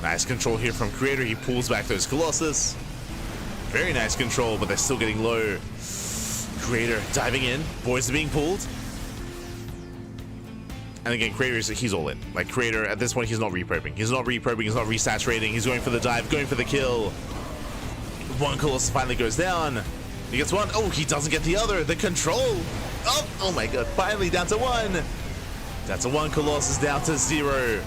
Nice control here from Creator. He pulls back those Colossus. Very nice control, but they're still getting low. Creator diving in. Boys are being pulled. And again, Creator, he's all in. Like, Creator, at this point, he's not reprobing. He's not reprobing. He's not resaturating. He's going for the dive, going for the kill. 1 Colossus finally goes down. He gets 1. Oh, he doesn't get the other. The control. Oh my god. Finally down to 1. That's a 1 Colossus down to 0.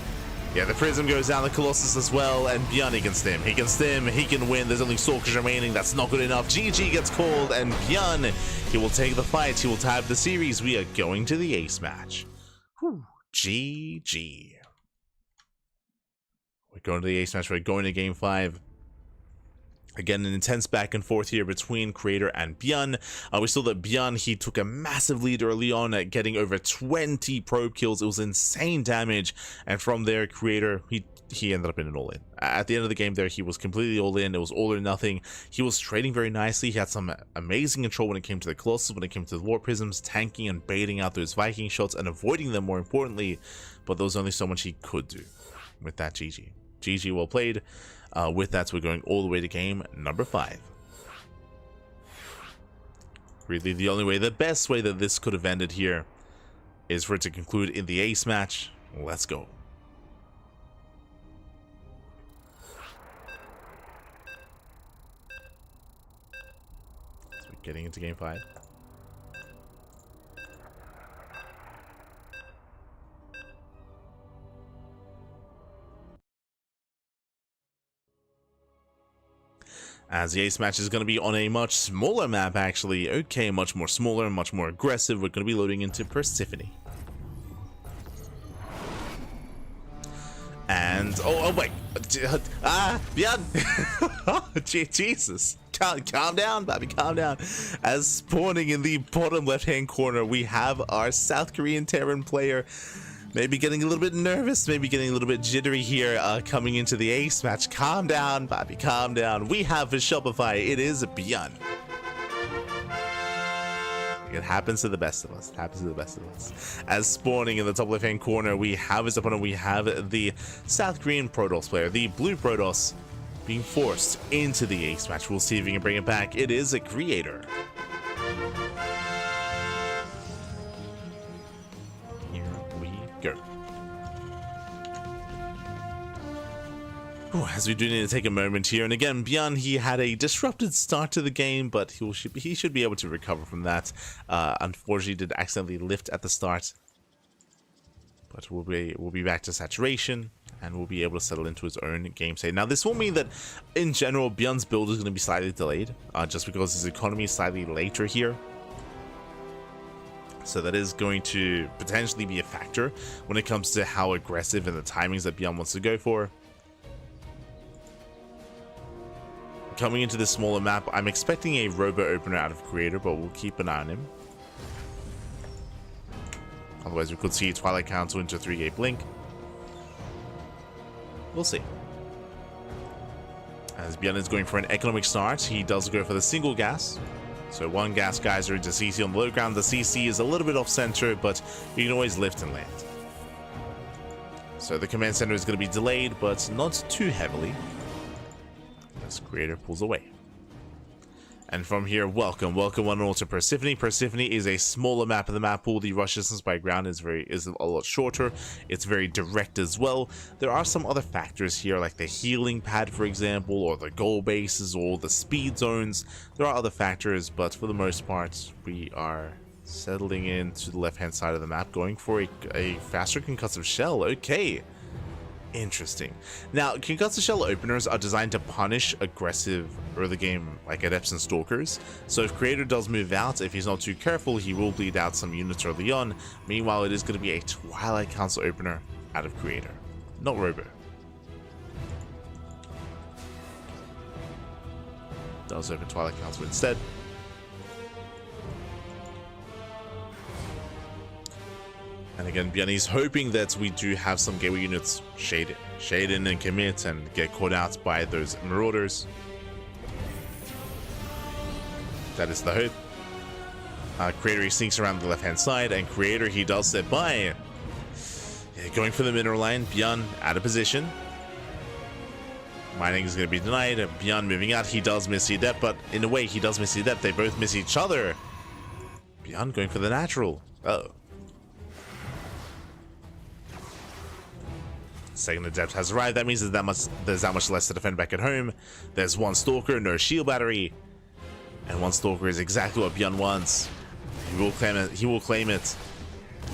Yeah, the Prism goes down, the Colossus as well, and ByuN, he can stim. He can stim, he can win. There's only Stalkers remaining. That's not good enough. GG gets called, and ByuN, he will take the fight. He will tie up the series. We are going to the ace match. Whew. GG. We're going to the ace match. We're going to game 5. Again, an intense back and forth here between Creator and ByuN. We saw that ByuN, he took a massive lead early on at getting over 20 probe kills. It was insane damage. And from there, Creator, he ended up in an all-in. At the end of the game there, he was completely all-in. It was all or nothing. He was trading very nicely. He had some amazing control when it came to the Colossus, when it came to the War Prisms, tanking and baiting out those Viking shots and avoiding them, more importantly. But there was only so much he could do with that. GG. GG, well played. With that, we're going all the way to game number 5. Really, the only way, the best way that this could have ended here is for it to conclude in the ace match. Let's go. So we're getting into game 5. As the ace match is going to be on a much smaller map, actually. Okay, much more smaller, much more aggressive. We're going to be loading into Persephone. And, oh wait, ByuN. Jesus. Calm down, Bobby, calm down. As spawning in the bottom left-hand corner, we have our South Korean Terran player. Maybe getting a little bit nervous, maybe getting a little bit jittery here coming into the ace match. Calm down, Bobby, calm down. We have for Shopify, it is ByuN. It happens to the best of us. It happens to the best of us. As spawning in the top left-hand corner, we have his opponent. We have the South Korean Protoss player, the blue Protoss, being forced into the ace match. We'll see if we can bring it back. It is a creator. Here we go. As we do need to take a moment here, and again, ByuN, he had a disrupted start to the game, but he should be able to recover from that. Unfortunately, did accidentally lift at the start, but we'll be back to saturation, and we'll be able to settle into his own game state. Now, this will mean that, in general, ByuN's build is going to be slightly delayed, just because his economy is slightly later here. So that is going to potentially be a factor when it comes to how aggressive and the timings that ByuN wants to go for. Coming into this smaller map, I'm expecting a robo opener out of creator, but we'll keep an eye on him. Otherwise, we could see Twilight Council into 3-gate blink. We'll see. As ByuN is going for an economic start, he does go for the single gas. So one gas geyser into CC on the low ground. The CC is a little bit off center, but you can always lift and land. So the command center is going to be delayed, but not too heavily. As creator pulls away. And from here, welcome one and all to Persephone. Persephone is a smaller map of the map pool. The rush distance by ground is a lot shorter. It's very direct as well. There are some other factors here, like the healing pad, for example, or the goal bases, or the speed zones. There are other factors, but for the most part, we are settling into the left-hand side of the map, going for a faster concussive shell. Okay. Interesting. Now, concussive shell openers are designed to punish aggressive early game like adepts and stalkers. So if creator does move out, if he's not too careful, he will bleed out some units early on. Meanwhile, it is going to be a Twilight Council opener out of creator, not robo. Does open Twilight Council instead. And again, ByuN is hoping that we do have some gateway units shade in and commit and get caught out by those marauders. That is the hope. Creator, he sneaks around the left-hand side, and Creator, he does step by. Yeah, going for the mineral line. ByuN out of position. Mining is going to be denied. ByuN moving out. He does miss the adept, but in a way, he does miss the adept. They both miss each other. ByuN going for the natural. Uh-oh. Second adept has arrived. That means there's that much less to defend back at home. There's one stalker, no shield battery, and one stalker is exactly what ByuN wants. He will claim it. He will claim it.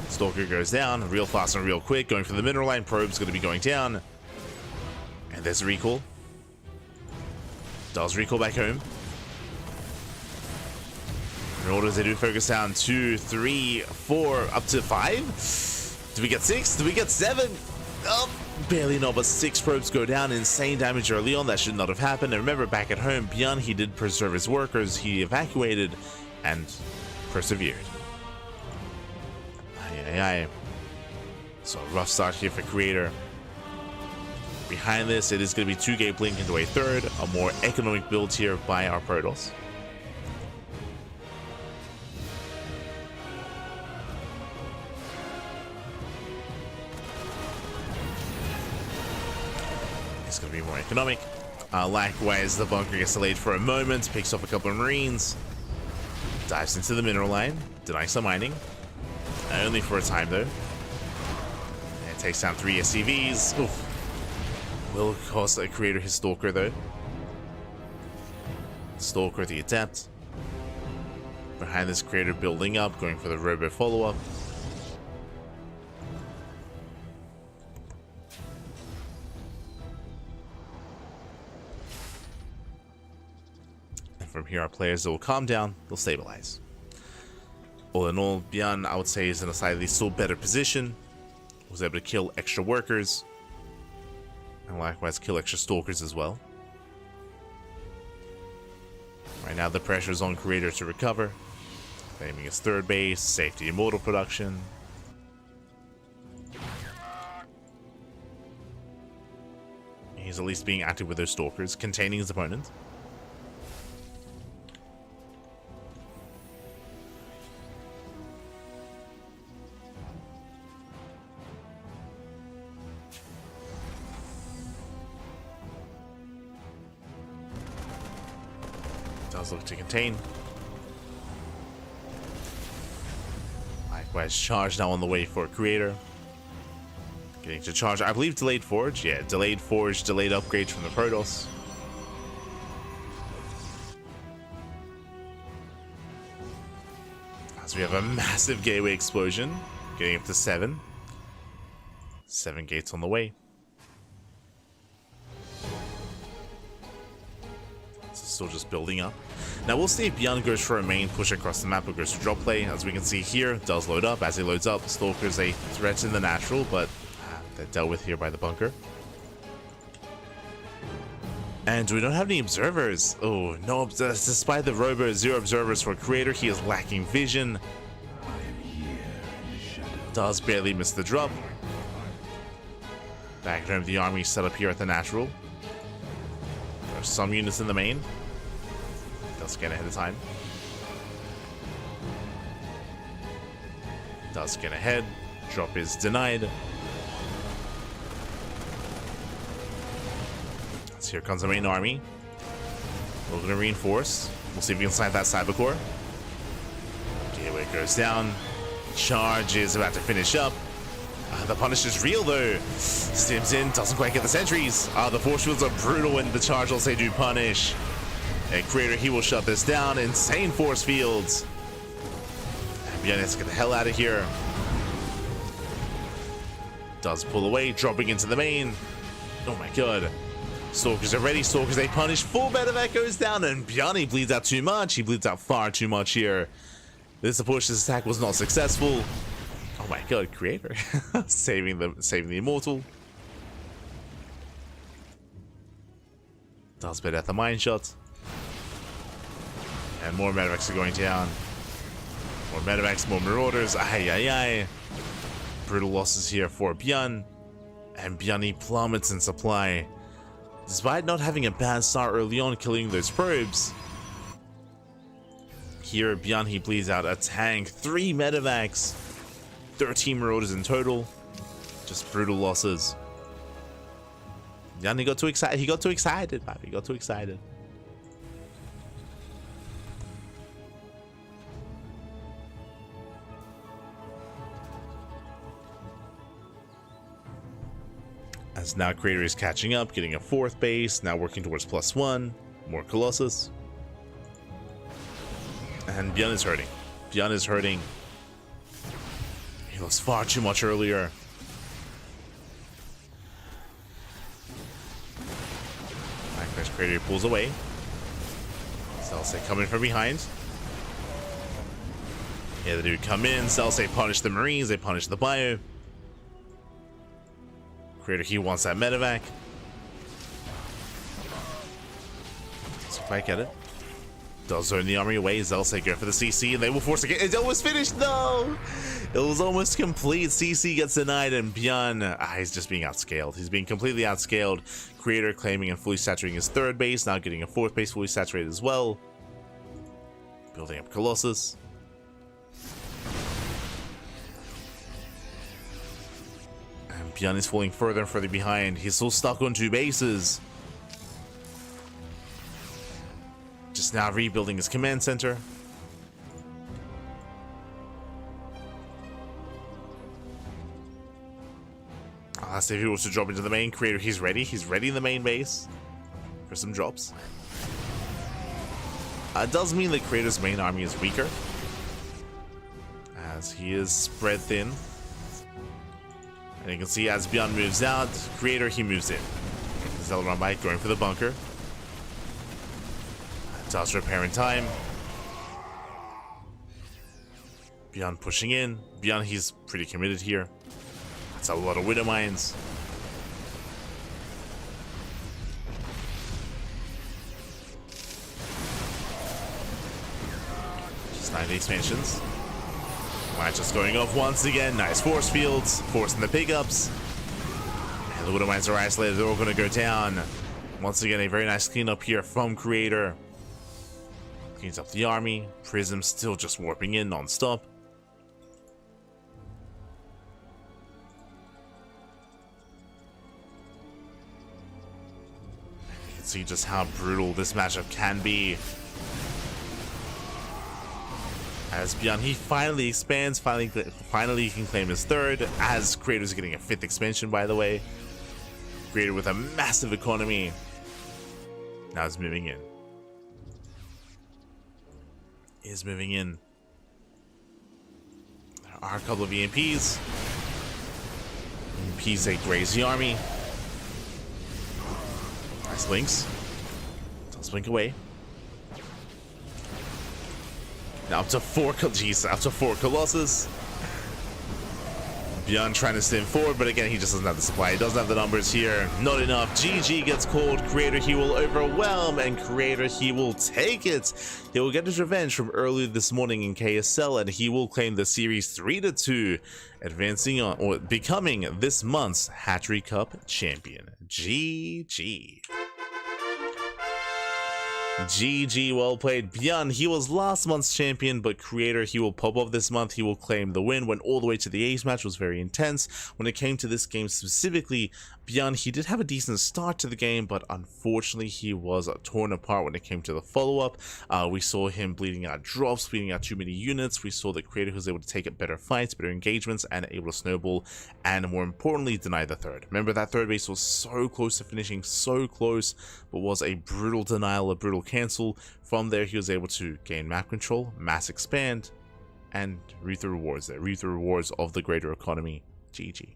Stalker goes down real fast and real quick. Going for the mineral line. Probe's going to be going down, and there's a recall. Does recall back home. In order they do focus down 2, 3, 4, up to 5. Do we get 6? Do we get 7? Oh, barely no, but 6 probes go down. Insane damage early on. That should not have happened. And remember, back at home, ByuN, he did preserve his workers. He evacuated and persevered. So rough start here for creator. Behind this, it is going to be 2-gate blink into a third. A more economic build here by our Protoss. It's going to be more economic. Likewise, the bunker gets delayed for a moment, picks off a couple of Marines, dives into the mineral line, denying some mining. Only for a time, though. And takes down 3 SCVs. Oof. Will cost a creator his stalker, though. Stalker the adept. Behind this creator building up, going for the robo follow-up. From here, our players will calm down, they'll stabilize. All in all, ByuN, I would say, is in a slightly still better position. Was able to kill extra workers. And likewise kill extra stalkers as well. Right now the pressure is on Creator to recover. Claiming his third base, safety immortal production. He's at least being active with those stalkers, containing his opponent. Does look to contain. Likewise, charge now on the way for Creator. Getting to charge, I believe delayed forge. Yeah, delayed forge, delayed upgrades from the Protoss. As we have a massive gateway explosion, getting up to 7. 7 gates on the way. Still just building up. Now we'll see if ByuN goes for a main push across the map or goes for drop play. As we can see here, it does load up. As he loads up, Stalker's a threat in the natural, but they're dealt with here by the bunker. And we don't have any observers. Oh, no, despite the robo, 0 observers for Creator, he is lacking vision. Does barely miss the drop. Back home, the army set up here at the natural. There are some units in the main. Does get ahead of time. Does get ahead. Drop is denied. So here comes the main army. We're going to reinforce. We'll see if we can snipe that cyber core. Gateway goes down. Charge is about to finish up. The punish is real though. Stims in, doesn't quite get the sentries. The force shields are brutal and the charge also do punish. And Creator, he will shut this down. Insane force fields. And ByuN has to get the hell out of here. Does pull away, dropping into the main. Oh my god. Stalkers are ready. Stalkers, they punish. Full medevac goes down, and ByuN, he bleeds out too much. He bleeds out far too much here. This push, this attack was not successful. Oh my god, Creator. saving the immortal. Does better at the mine shot. And more medevacs are going down. More medevacs, more marauders. Ay, ay, ay. Brutal losses here for ByuN. And ByuN, he plummets in supply. Despite not having a bad start early on killing those probes. Here, ByuN, he bleeds out a tank. 3 medevacs. 13 marauders in total. Just brutal losses. ByuN, he got too excited. He got too excited, man. He got too excited. As now Creator is catching up, getting a 4th base, now working towards +1, more Colossus. And ByuN is hurting. ByuN is hurting. He lost far too much earlier. Likewise, Creator pulls away. Celsay coming from behind. Yeah, the dude come in, Celsay punish the Marines, they punish the Bio. Creator, he wants that medevac. So if I get it. Does zone the army away. Celsay go for the CC and they will force it. It's almost finished. No! It was almost complete. CC gets denied and ByuN, he's just being outscaled. He's being completely outscaled. Creator claiming and fully saturating his 3rd base. Now getting a 4th base fully saturated as well. Building up Colossus. ByuN is falling further and further behind. He's still stuck on 2 bases. Just now rebuilding his command center. Let's see if he wants to drop into the main. Creator, he's ready. He's ready in the main base for some drops. It does mean that Creator's main army is weaker, as he is spread thin. And you can see as ByuN moves out, Creator, he moves in. Zelda by going for the bunker. Does repair in time. ByuN pushing in. ByuN, he's pretty committed here. That's a lot of Widow Mines. Trying the expansions. Might just going off once again. Nice force fields, forcing the pickups. And the Widowmines are isolated. They're all going to go down. Once again, a very nice cleanup here from Creator. Cleans up the army. Prism still just warping in non-stop. You can see just how brutal this matchup can be. As ByuN, he finally expands, finally he can claim his third, as Creator's getting a 5th expansion, by the way. Creator with a massive economy. Now he's moving in. Is moving in. There are a couple of EMPs. EMPs, they graze the army. Nice links. Does blink away. Now up to 4 Colossus. ByuN trying to stim forward, but again, he just doesn't have the supply. He doesn't have the numbers here. Not enough. GG gets called. Creator, he will overwhelm, and Creator, he will take it. He will get his revenge from earlier this morning in KSL, and he will claim the series 3-2, advancing on, or becoming this month's Hatchery Cup champion. GG. GG, well played. ByuN, he was last month's champion, but Creator, he will pop off this month. He will claim the win. Went all the way to the ace match, was very intense. When it came to this game specifically, ByuN, he did have a decent start to the game, but unfortunately he was torn apart when it came to the follow-up. We saw him bleeding out drops, bleeding out too many units. We saw that Creator was able to take up better fights, better engagements, and able to snowball, and more importantly, deny the third. Remember, that third base was so close to finishing, so close, but was a brutal denial, a brutal cancel. From there, he was able to gain map control, mass expand, and reap the rewards there. Reap the rewards of the greater economy. GG.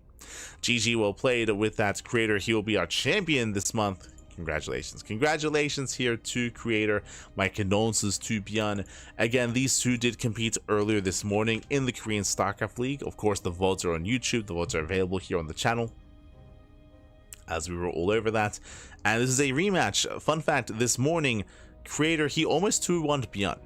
GG, well played. With that, Creator, he will be our champion this month. Congratulations. Congratulations here to Creator. My condolences to ByuN. Again, these two did compete earlier this morning in the Korean StarCraft League. Of course, the VODs are on YouTube. The VODs are available here on the channel, as we were all over that. And this is a rematch. Fun fact, this morning, Creator, he almost 2-1'd ByuN.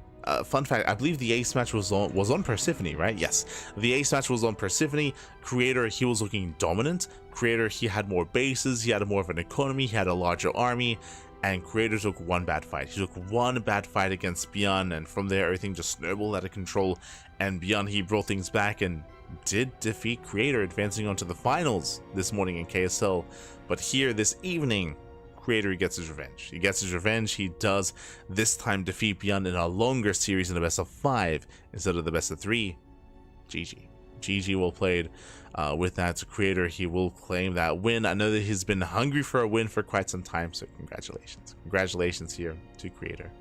Fun fact, I believe the ace match was on Persephone, right? Yes, the ace match was on Persephone. Creator, he was looking dominant. Creator, he had more bases, he had more of an economy, he had a larger army, and Creator took one bad fight. He took one bad fight against ByuN, and from there, everything just snowballed out of control, and ByuN, he brought things back and did defeat Creator, advancing on to the finals this morning in KSL. But here, this evening, Creator, he gets his revenge. He gets his revenge. He does this time defeat ByuN in a longer series in the best of 5 instead of the best of 3. GG. GG, well played. With that, Creator, he will claim that win. I know that he's been hungry for a win for quite some time, so congratulations. Congratulations here to Creator.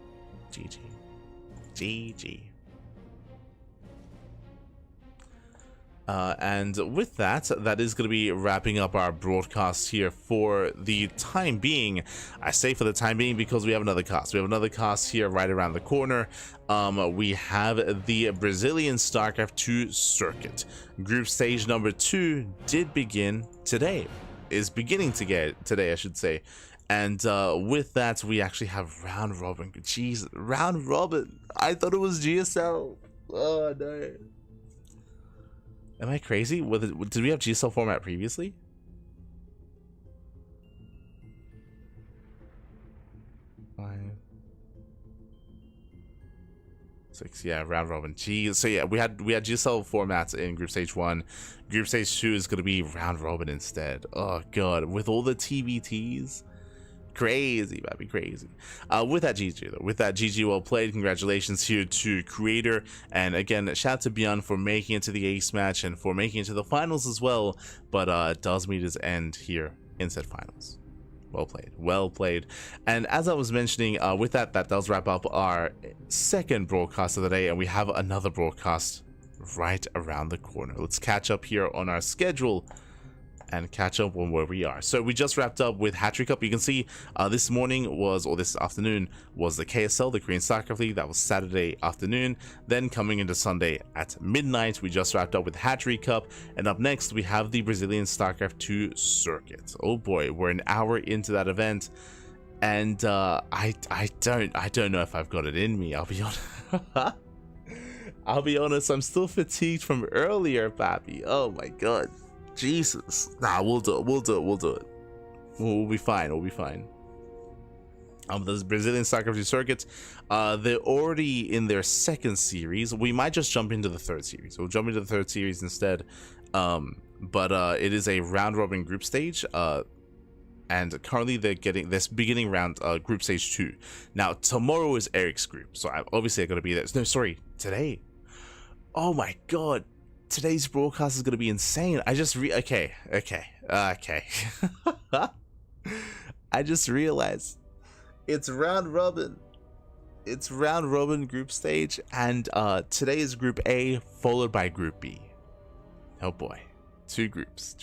GG. GG. And with that, that is going to be wrapping up our broadcast here for the time being. I say for the time being because we have another cast. We have another cast here right around the corner. We have the Brazilian StarCraft 2 circuit. Group stage number 2 did begin today. Is beginning to get today, I should say. And with that, we actually have round robin. Jeez, round robin. I thought it was GSL. Oh no. Am I crazy? Did we have GSL format previously? Five, 6, yeah, round robin. Geez, so yeah, we had GSL formats in Group Stage 1. Group Stage 2 is gonna be round robin instead. Oh god, with all the TBTs. Crazy, that'd be crazy. With that GG though, with that GG, well played. Congratulations here to Creator, and again, shout out to ByuN for making it to the ace match and for making it to the finals as well. But it does meet its end here in said finals. Well played, well played. And as I was mentioning, with that does wrap up our second broadcast of the day, and we have another broadcast right around the corner. Let's catch up here on our schedule and catch up on where we are. So we just wrapped up with Hatchery Cup. You can see this morning was, or this afternoon was the KSL, the Korean StarCraft League. That was Saturday afternoon. Then coming into Sunday at midnight, we just wrapped up with Hatchery Cup. And up next, we have the Brazilian StarCraft 2 circuit. Oh boy, we're an hour into that event. And I don't know if I've got it in me, I'll be honest. I'll be honest, I'm still fatigued from earlier, papi. Oh my god. Jesus. Nah, we'll do it. We'll do it. We'll do it. We'll be fine. We'll be fine. The Brazilian StarCraft 2 circuit, they're already in their second series. We might just jump into the third series. We'll jump into the third series instead. But it is a round robin group stage. And currently they're getting this beginning round group stage 2. Now tomorrow is Erik's group, so obviously I gotta be there. No, sorry, today. Oh my god, today's broadcast is gonna be insane. I just okay. I just realized it's round robin. It's round robin group stage, and today is Group A followed by Group B. Oh boy. Two groups.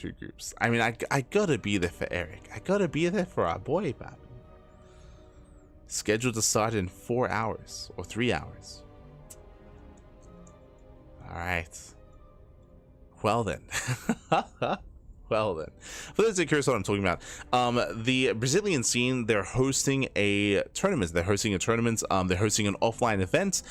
I mean, I gotta be there for Erik. I gotta be there for our boy, Bab. Scheduled to start in 4 hours or 3 hours. All right. Well then. Well then. For those that are curious what I'm talking about, the Brazilian scene, they're hosting a tournament. They're hosting an offline event.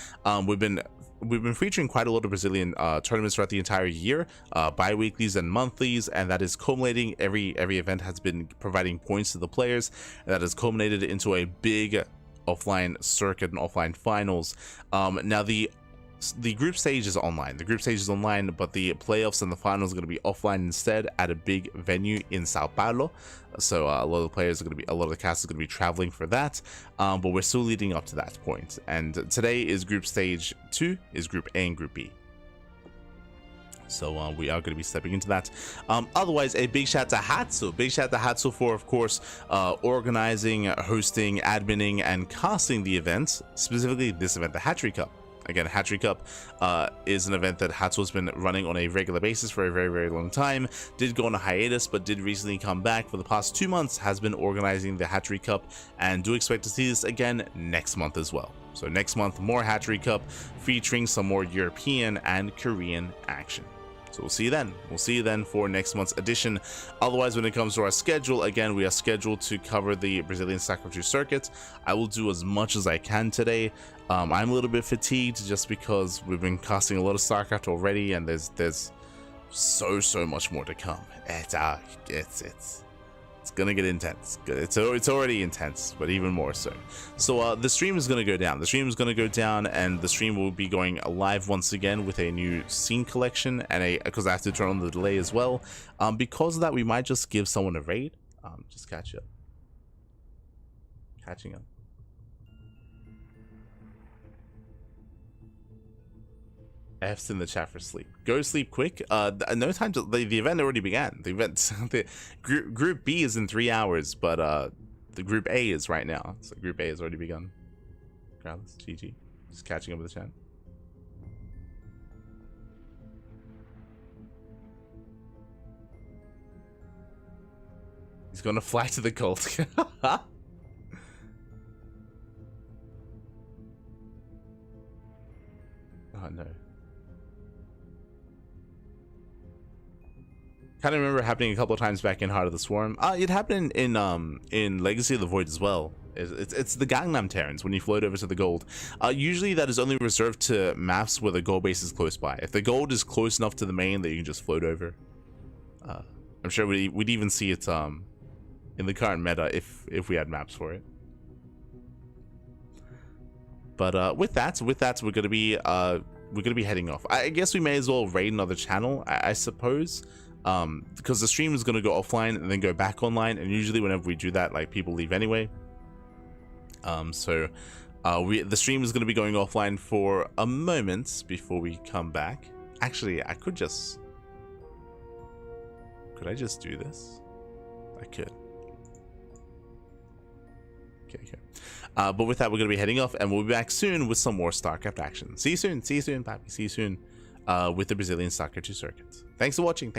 We've been featuring quite a lot of Brazilian tournaments throughout the entire year, bi-weeklies and monthlies, and that is culminating. Every event has been providing points to the players, and that has culminated into a big offline circuit and offline finals. Now the group stage is online. The group stage is online, but the playoffs and the finals are going to be offline instead at a big venue in Sao Paulo. So a lot of the cast is going to be traveling for that. But we're still leading up to that point. And today is group stage 2, is Group A and Group B. So we are going to be stepping into that. Otherwise, a big shout to Hatsu. Big shout to Hatsu for, of course, organizing, hosting, adminning, and casting the event. Specifically, this event, the Hatchery Cup. Again, Hatchery Cup is an event that Hatsu has been running on a regular basis for a very, very long time. Did go on a hiatus, but did recently come back for the past 2 months, has been organizing the Hatchery Cup, and do expect to see this again next month as well. So next month, more Hatchery Cup featuring some more European and Korean action. So we'll see you then. We'll see you then for next month's edition. Otherwise, when it comes to our schedule, again, we are scheduled to cover the Brazilian StarCraft 2 circuit. I will do as much as I can today. I'm a little bit fatigued just because we've been casting a lot of StarCraft already, and there's so much more to come. It's gonna get intense. It's already intense, but even more so. So the stream is gonna go down. The stream is gonna go down, and the stream will be going live once again with a new scene collection, and because I have to turn on the delay as well. Because of that, we might just give someone a raid. Just catching up. F's in the chat for sleep. Go sleep quick. No time to. The event already began. The event, the group B is in 3 hours, but the Group A is right now. So Group A has already begun. Regardless, GG. Just catching up with the chat. He's gonna fly to the cult. Oh no. Kind of remember it happening a couple of times back in Heart of the Swarm. It happened in Legacy of the Void as well. It's the Gangnam Terrans when you float over to the gold. Usually that is only reserved to maps where the gold base is close by. If the gold is close enough to the main that you can just float over. I'm sure we'd even see it in the current meta if we had maps for it. But with that we're gonna be heading off. I guess we may as well raid another channel, I suppose. Because the stream is going to go offline and then go back online, and usually whenever we do that, like, people leave anyway. The stream is going to be going offline for a moment before we come back. Actually, could I just do this? I could. Okay. But with that, we're going to be heading off, and we'll be back soon with some more StarCraft action. See you soon, Pappy. See you soon. With the Brazilian StarCraft 2 circuit. Thanks for watching.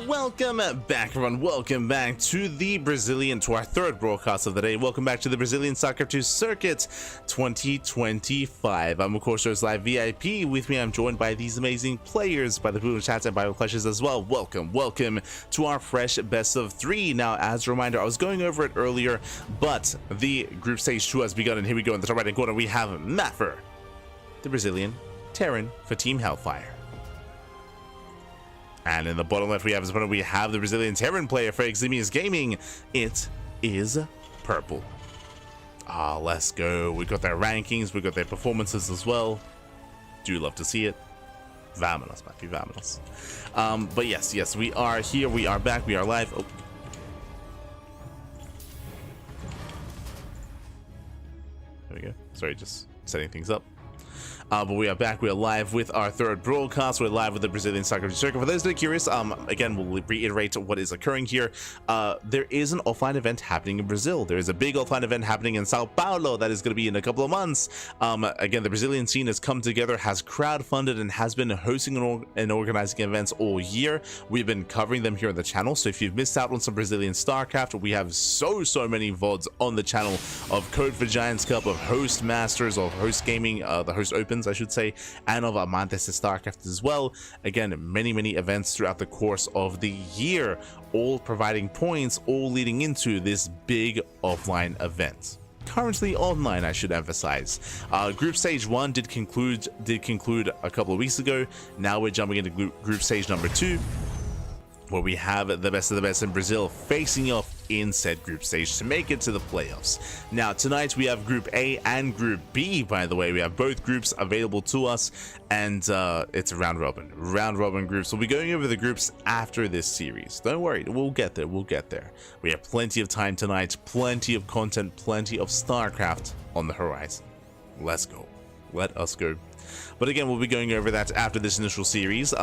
Welcome back, everyone. Welcome back to the Brazilian, to our third broadcast of the day. Welcome back to the Brazilian StarCraft 2 Circuit 2025. I'm, of course, your live VIP. With me, I'm joined by these amazing players, by the ByuN chats and ByuN Clashes as well. Welcome to our fresh best of 3. Now, as a reminder, I was going over it earlier, but the group stage 2 has begun, and here we go. In the top right-hand corner, we have Maffer, the Brazilian Terran for Team Hellfire. And in the bottom left, we have the Brazilian Terran player for Eximius Gaming. It is Purple. Ah, let's go. We got their rankings, we got their performances as well. Do love to see it. Vamonos, Matthew, vamonos. But yes, we are here, we are back, we are live. Oh. There we go. Sorry, just setting things up. But we are back, we are live with our third broadcast. We're live with the Brazilian StarCraft Circuit. For those that are curious, again, we'll reiterate what is occurring here. There is an offline event happening in Brazil. There is a big offline event happening in Sao Paulo that is going to be in a couple of months. Again, the Brazilian scene has come together, has crowdfunded, and has been hosting and organizing events all year. We've been covering them here on the channel, so if you've missed out on some Brazilian StarCraft, we have so many VODs on the channel of Code for Giants Cup, of Host Masters, of Host Gaming, the Host Opens, I should say, and of Amantes StarCraft as well. Again, many events throughout the course of the year, all providing points, all leading into this big offline event. Currently online, I should emphasize. Group stage 1 did conclude a couple of weeks ago. Now we're jumping into group stage number 2, where we have the best of the best in Brazil facing off in said group stage to make it to the playoffs. Now, tonight we have Group A and Group B, by the way. We have both groups available to us, and it's a round robin groups. We'll be going over the groups after this series. Don't worry, we'll get there. We have plenty of time tonight, plenty of content, plenty of StarCraft on the horizon. Let's go. Let us go. But again, we'll be going over that after this initial series.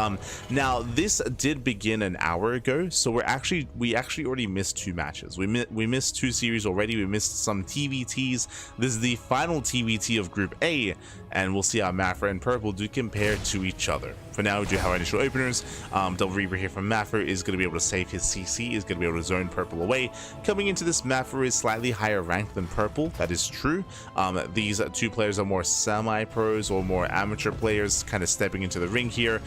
Now, this did begin an hour ago, so we actually already missed 2 matches. We missed 2 series already. We missed some TVTs. This is the final TVT of Group A, and we'll see how Maffer and Purple do compare to each other. For now, we do have our initial openers. Double Reaper here from Maffer is going to be able to save his CC, is going to be able to zone Purple away. Coming into this, Maffer is slightly higher ranked than Purple. That is true. These 2 players are more semi-pros or more amateur players kind of stepping into the ring here.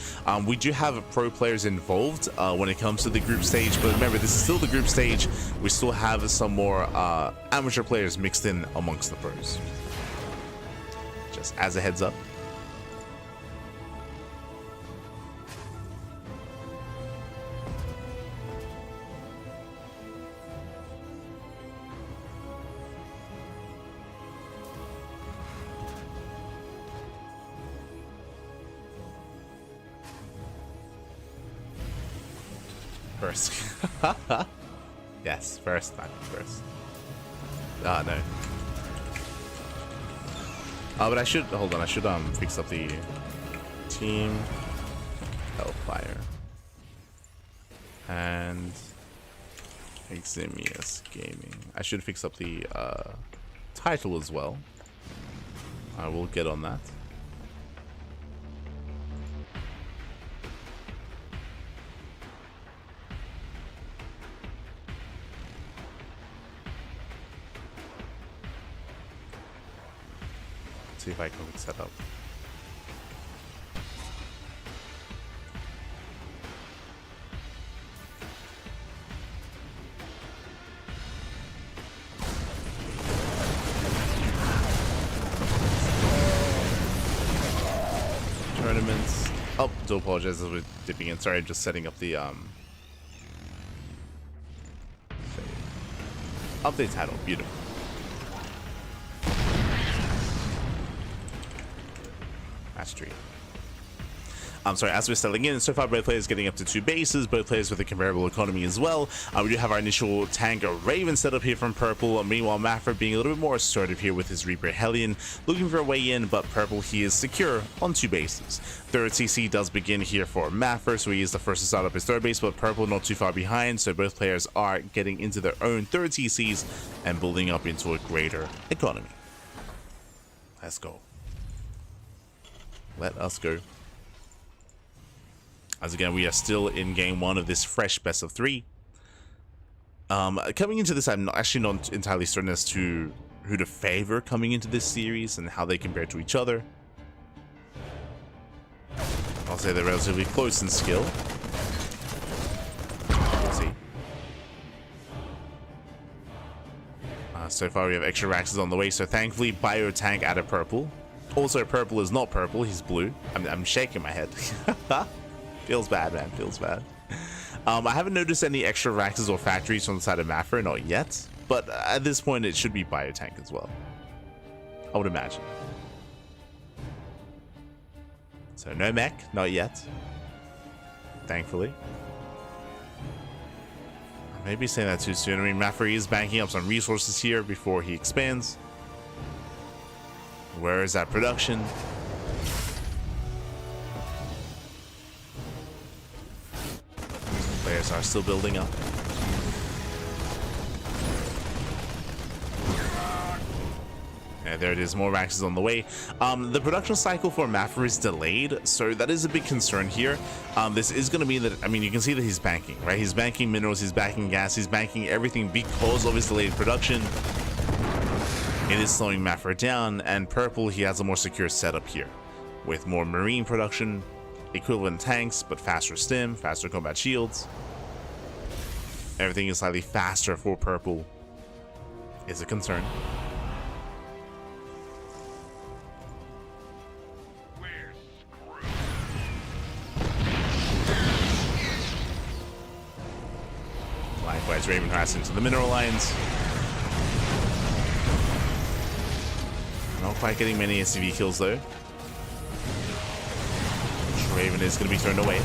We do have pro players involved when it comes to the group stage, but remember, this is still the group stage. We still have some more amateur players mixed in amongst the pros. Just as a heads up. First. Yes, first. No. But I should hold on. I should fix up the Team Hellfire and Eximius Gaming. I should fix up the title as well. I will get on that. See if I can set up. Tournaments. Oh, do apologize as we're dipping in. Sorry, just setting up the update title. Beautiful. Hatchery. I'm sorry, as we're settling in, so far both players getting up to 2 bases, both players with a comparable economy as well. We do have our initial tank Raven set up here from Purple. Meanwhile, Maffer being a little bit more assertive here with his Reaper Hellion, looking for a way in, but Purple, he is secure on 2 bases. Third CC does begin here for Maffer, so he is the first to start up his 3rd base, but Purple not too far behind, so both players are getting into their own 3rd CCs and building up into a greater economy. Let's go. Let us go. As again, we are still in game 1 of this fresh best of 3. Coming into this, I'm actually not entirely certain as to who to favor coming into this series and how they compare to each other. I'll say they're relatively close in skill. We'll see. So far we have extra Raxes on the way, so thankfully Bio Tank added purple. Also, purple is not purple, he's blue. I'm shaking my head. Feels bad, man, feels bad. I haven't noticed any extra Raxes or factories from the side of Mafra, not yet. But at this point, it should be Biotank as well, I would imagine. So no mech, not yet. Thankfully. Maybe saying that too soon. I mean, Mafra is banking up some resources here before he expands. Where is that production? Players are still building up. Yeah, there it is, more Raxes on the way. The production cycle for Mafra is delayed, so that is a big concern here. This is going to mean that, I mean, you can see that he's banking, right? He's banking minerals, he's banking gas, he's banking everything because of his delayed production. It is slowing Mafra down, and purple, he has a more secure setup here with more marine production, equivalent tanks, but faster stim, faster combat shields. Everything is slightly faster for purple is a concern. Likewise, Raven has into the mineral lines. Not quite getting many SCV kills though. Raven is going to be thrown away.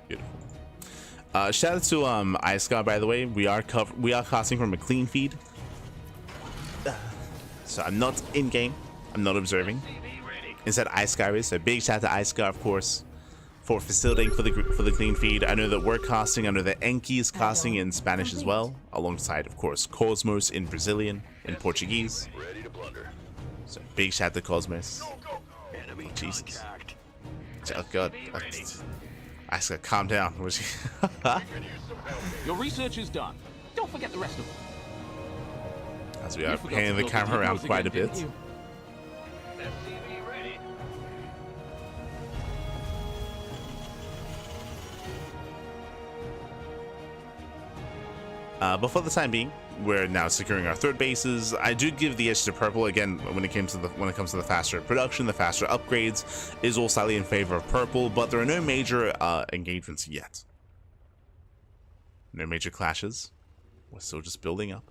Beautiful. Shout out to Ice God, by the way. We are casting from a clean feed, so I'm not in game. I'm not observing. Instead, Ice God is. So big shout out to Ice God, of course, for facilitating for the clean feed. I know that we're casting. I know that Enki is casting in Spanish as well, alongside, of course, Cosmos in Brazilian, in Portuguese. So big shout out to Cosmos. Oh, Jesus. Oh God. Ice God, calm down. Your research is done. Don't forget the rest of it. As we are panning the camera around quite a bit. But for the time being, we're now securing our third bases. I do give the edge to purple again when it comes to the faster production, the faster upgrades is all slightly in favor of purple, but there are no major engagements yet. No major clashes. We're still just building up.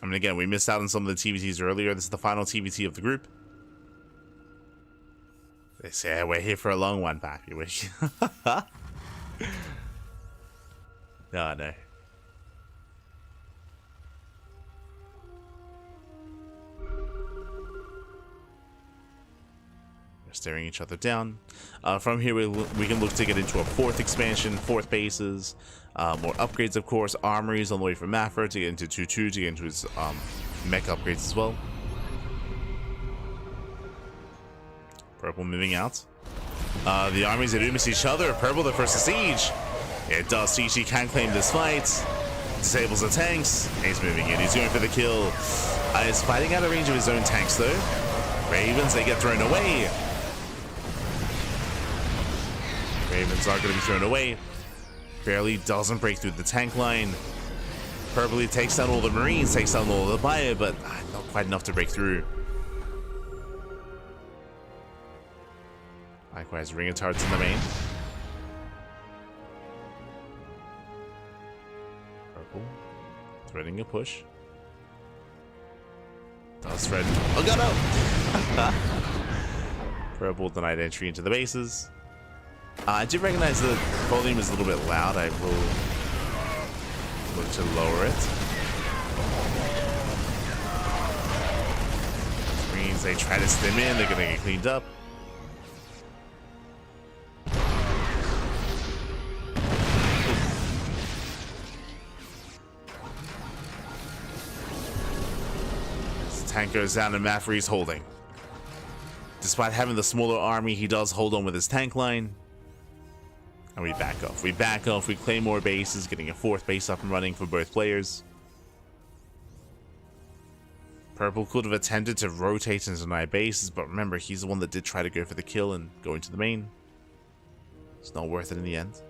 I mean, again, we missed out on some of the TVTs earlier. This is the final TVT of the group. They say we're here for a long one, Pappy. No, no. We're staring each other down. From here, we can look to get into a fourth expansion, fourth bases, more upgrades, of course, armories on the way from Mafra to get into 2-2, to get into his mech upgrades as well. Purple moving out. The armies, they do miss each other. Purple, the first to siege. It does siege. He can claim this fight. Disables the tanks. He's moving in. He's going for the kill. He's fighting out of range of his own tanks, though. Ravens, they get thrown away. Ravens are going to be thrown away. Barely doesn't break through the tank line. Purple takes down all the Marines, takes down all the Bio, but not quite enough to break through. Likewise, ring of turrets in the main. Purple threading a push. Does thread. Oh god, no! Purple denied entry into the bases. I do recognize the volume is a little bit loud. I will look to lower it. Greens, they try to stim in. They're going to get cleaned up. Tank goes down and Maffery's holding. Despite having the smaller army, he does hold on with his tank line. And we back off. We back off. We claim more bases, getting a 4th base up and running for both players. Purple could have attempted to rotate into 9 bases, but remember, he's the one that did try to go for the kill and go into the main. It's not worth it in the end.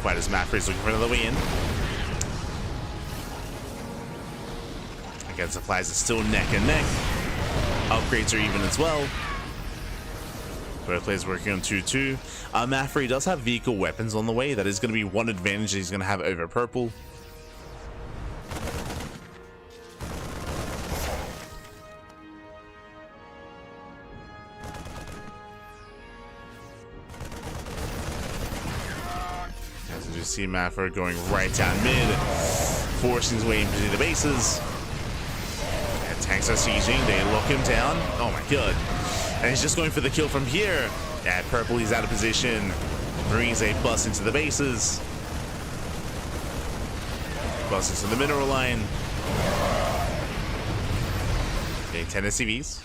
Quite as Maffery's looking for another way in. Again, supplies is still neck and neck. Upgrades are even as well. Both players working on 2-2. Maffery does have vehicle weapons on the way. That is going to be one advantage that he's going to have over Purple. See Maffer going right down mid, forcing his way into the bases. And tanks are sieging, they lock him down. Oh my god. And he's just going for the kill from here. At Purple, he's out of position. Marines, they bust into the bases. Bust into the mineral line. Okay, 10 SCVs.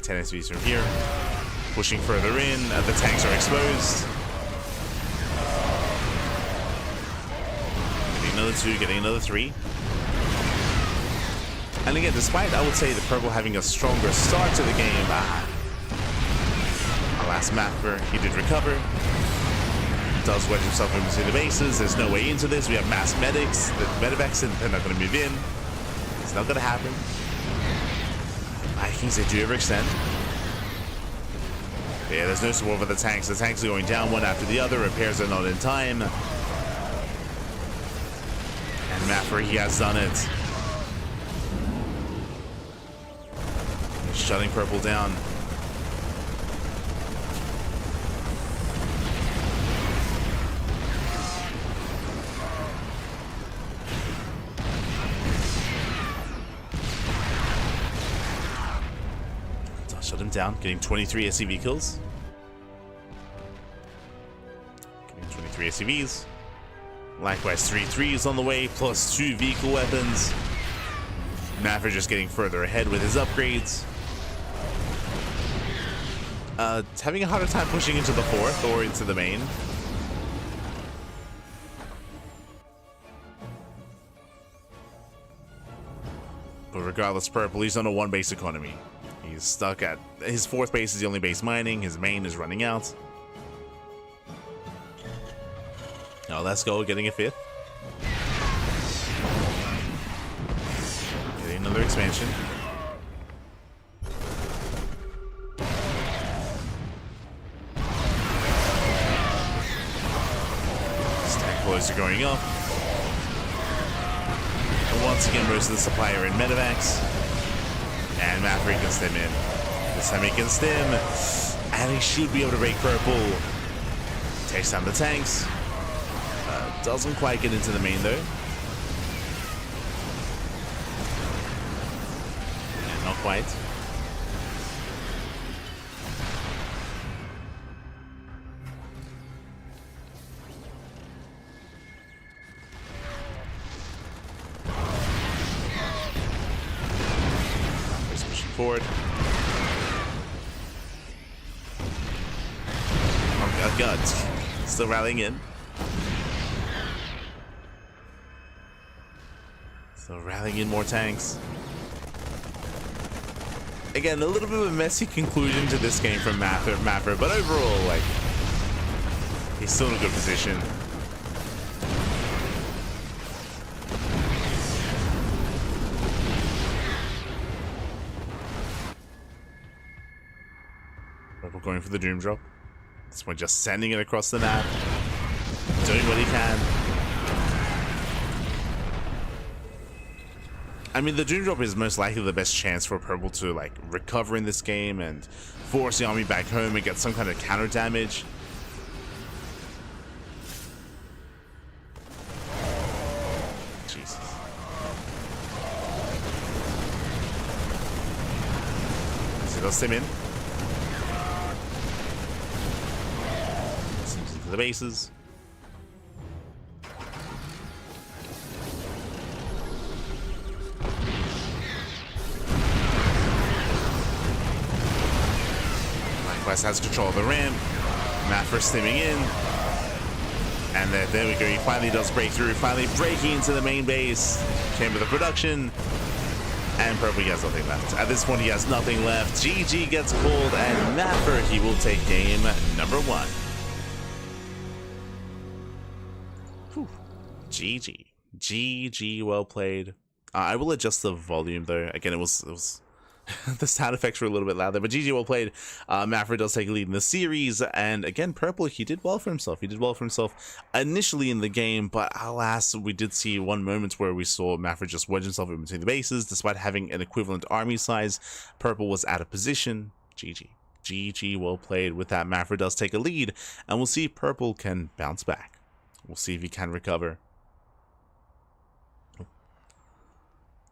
Ten SCVs from here, pushing further in. The tanks are exposed. Getting another 2, getting another 3. And again, despite I would say the Purple having a stronger start to the game, our last Maffer, he did recover. Does wedge himself into the bases. There's no way into this. We have mass medics, the medevacs, and they're not going to move in. It's not going to happen. Vikings, they do overextend. Yeah, there's no support for the tanks. The tanks are going down one after the other. Repairs are not in time. And Maffer, he has done it. He's shutting Purple down. Shut him down, getting 23 SCV kills. Getting 23 SCVs. Likewise, 3 3s on the way, plus 2 vehicle weapons. Maffer just getting further ahead with his upgrades. Having a harder time pushing into the 4th or into the main. But regardless, Purple, he's on a 1 base economy. He's stuck at his 4th base is the only base mining. His main is running out. Now let's go, getting a 5th. Getting another expansion. Stack flows are going up. And once again, most of the supply are in medevacs. And Maffer can stem in. This time he can stem. And he should be able to break Purple. Takes down the tanks. Doesn't quite get into the main though. Yeah, not quite. Forward. Oh god, still rallying in. Still rallying in more tanks. Again, a little bit of a messy conclusion to this game from Maffer, but overall, like, he's still in a good position. Purple going for the Doom Drop. This one just sending it across the map. Doing what he can. I mean, the Doom Drop is most likely the best chance for Purple to like recover in this game and force the army back home and get some kind of counter damage. Jesus. So they'll sim in. Sims into the bases. Likewise has control of the ramp. Maffer stimming in. And there we go. He finally does break through. Finally breaking into the main base. Chamber the production. And Purple, he has nothing left. At this point, he has nothing left. GG gets called. And Maffer, he will take game number 1. Whew. GG. GG, well played. I will adjust the volume, though. Again, it was the sound effects were a little bit louder, but GG, well played. Maffer does take a lead in the series, and again, Purple, he did well for himself. He did well for himself initially in the game, but alas, we did see one moment where we saw Maffer just wedge himself in between the bases, despite having an equivalent army size. Purple was out of position. GG. GG, well played. With that, Maffer does take a lead, and we'll see if Purple can bounce back. We'll see if he can recover.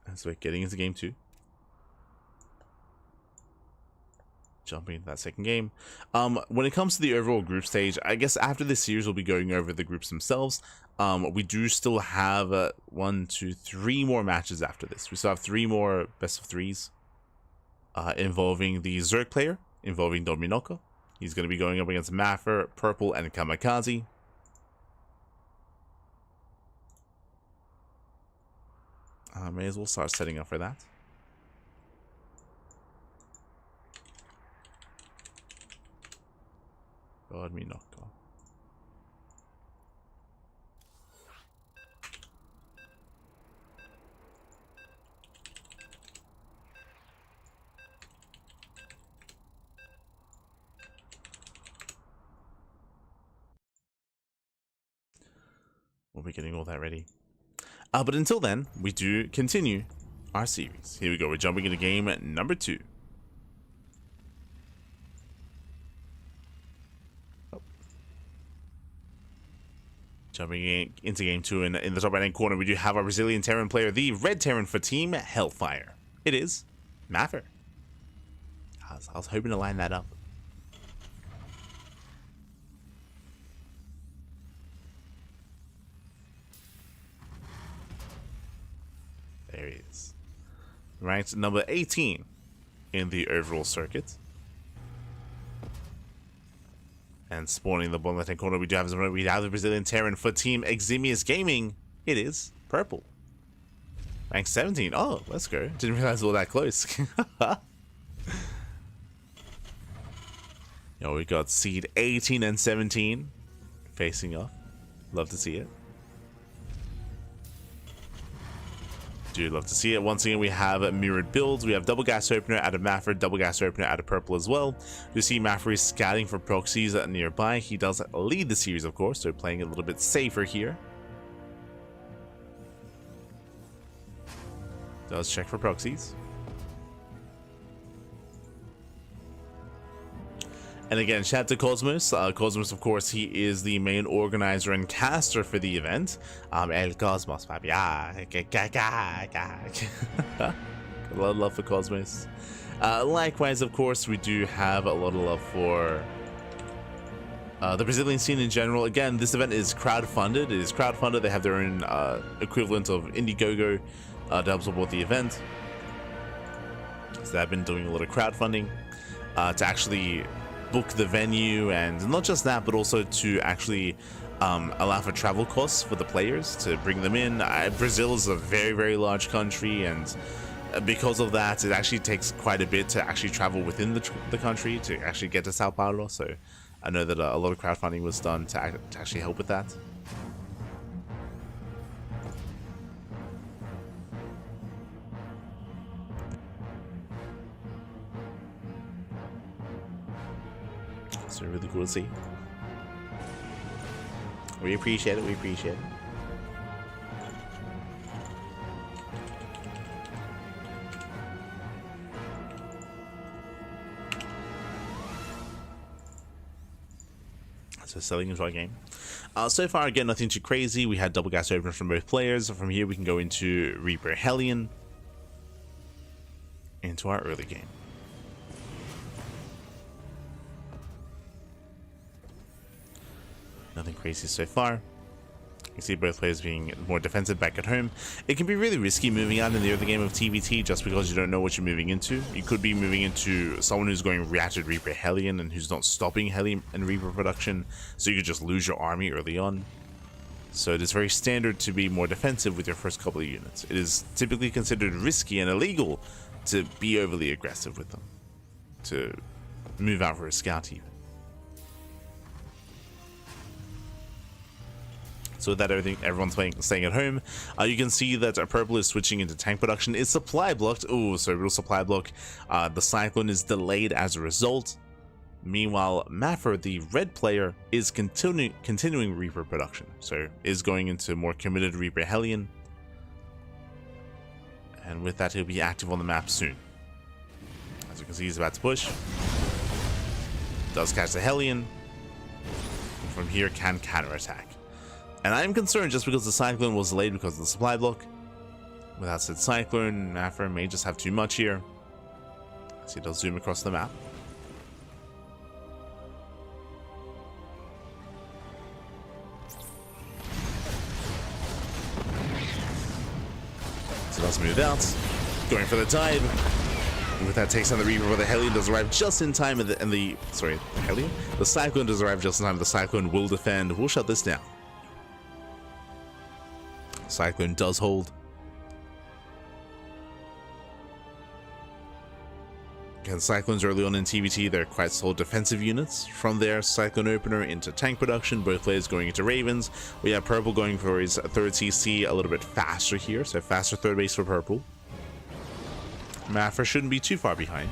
As we're getting into game 2. Jumping into that second game. When it comes to the overall group stage, I guess after this series we'll be going over the groups themselves. We do still have 1, 2, 3 more matches after this. We still have 3 more best of 3s involving the Zerg player, involving Dominoko. He's going to be going up against Maffer, Purple, and Kamikaze. May as well start setting up for that. Dominoko. We'll be getting all that ready. But until then, we do continue our series. Here we go. We're jumping into game number 2. Jumping into game 2, and in the top right hand corner, we do have our Brazilian Terran player, the red Terran for Team Hellfire. It is Maffer. I was hoping to line that up. There he is. Ranked number 18 in the overall circuit. And spawning the bottom left-hand corner, we have the Brazilian Terran for Team Eximius Gaming. It is Purple. Rank 17. Oh, let's go. Didn't realize we were that close. Yo, we got seed 18 and 17 facing off. Love to see it. Do love to see it. Once again, we have mirrored builds. We have double gas opener out of Maffer, double gas opener out of Purple as well. You see Maffer is scouting for proxies nearby. He does lead the series, of course, so playing a little bit safer here. Does check for proxies. And again, shout out to Cosmos. Cosmos, of course, he is the main organizer and caster for the event. El Cosmos, papi. A lot of love for Cosmos. Likewise, of course, we do have a lot of love for the Brazilian scene in general. Again, this event is crowdfunded. It is crowdfunded. They have their own equivalent of Indiegogo to help support the event. So they've been doing a lot of crowdfunding to actually book the venue, and not just that, but also to actually allow for travel costs for the players to bring them in. Brazil is a very, very large country, and because of that, it actually takes quite a bit to actually travel within the country to actually get to Sao Paulo. So I know that a lot of crowdfunding was done to actually help with that. So really cool to see. We appreciate it. We appreciate it. So selling into our game. So far, again, nothing too crazy. We had double gas opener from both players. From here, we can go into Reaper Hellion into our early game. Nothing crazy so far. You see both players being more defensive back at home. It can be really risky moving out in the early game of TVT just because you don't know what you're moving into. You could be moving into someone who's going reacted Reaper Hellion and who's not stopping Hellion and Reaper production, so you could just lose your army early on. So it is very standard to be more defensive with your first couple of units. It is typically considered risky and illegal to be overly aggressive with them, to move out for a scout even. So with that, everyone's staying at home. You can see that purple is switching into tank production. It's supply blocked. Oh, so real supply block. The cyclone is delayed as a result. Meanwhile, Maffer, the red player, is continuing Reaper production. So is going into more committed Reaper Hellion. And with that, he'll be active on the map soon. As you can see, he's about to push. Does catch the Hellion. And from here, can counterattack. And I'm concerned just because the Cyclone was delayed because of the supply block. Without said Cyclone, Maffer may just have too much here. As he does zoom across the map. So does move out. Going for the dive. And with that takes on the Reaper, where the Hellion does arrive just in time, and the Hellion? The Cyclone does arrive just in time. The Cyclone will defend. We'll shut this down. Cyclone does hold. Again, Cyclones early on in TVT, they're quite solid defensive units. From there, Cyclone opener into tank production, both players going into Ravens. We have Purple going for his third CC a little bit faster here, so faster third base for Purple. Maffer shouldn't be too far behind.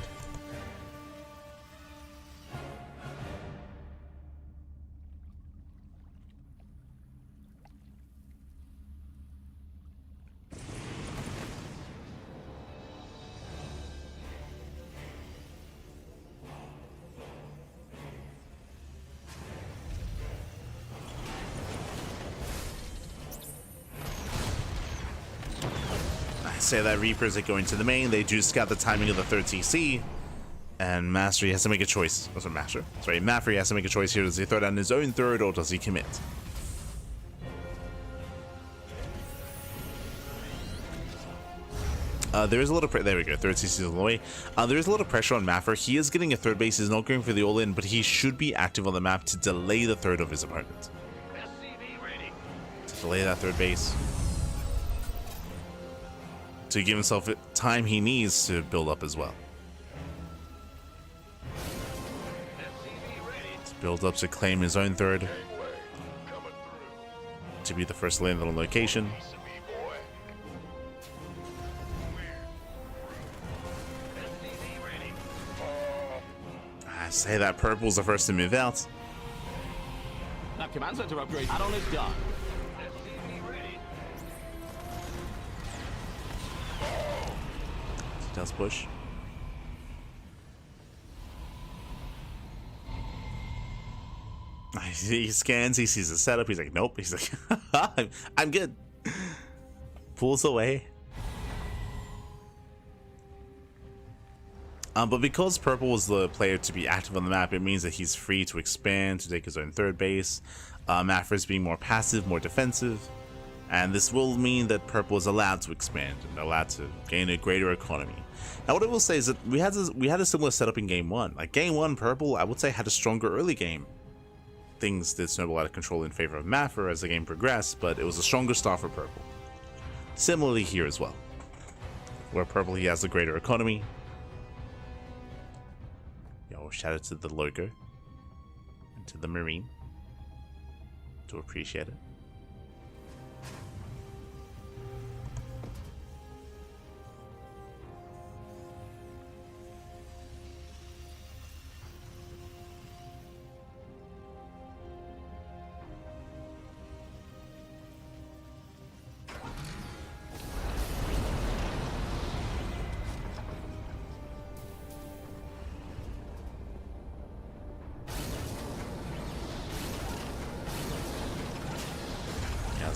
Say that Reapers are going to the main. They do scout the timing of the third CC, and Mastery has to make a choice. Oh, sorry, Maffer has to make a choice here. Does he throw down his own third, or does he commit? There is a little there we go. Third CC is on the way. There is a little pressure on Maffer. He is getting a third base. He's not going for the all-in, but he should be active on the map to delay the third of his opponent. To delay that third base. To give himself time he needs to build up as well. To build up to claim his own third. To be the first landed on location. I say that Purple's the first to move out. That command center upgrade add-on is done. Does push. He scans, he sees the setup, he's like, nope. He's like, I'm good. Pulls away. But because Purple was the player to be active on the map, it means that he's free to expand, to take his own third base. Maffer's being more passive, more defensive. And this will mean that Purple is allowed to expand and allowed to gain a greater economy. Now, what I will say is that we had a similar setup in Game 1. Like, Game 1, Purple, I would say, had a stronger early game. Things did snowball out of control in favor of Maffer as the game progressed, but it was a stronger start for Purple. Similarly here as well. Where Purple, he has a greater economy. Yo, shout out to the logo. And to the Marine. Do appreciate it.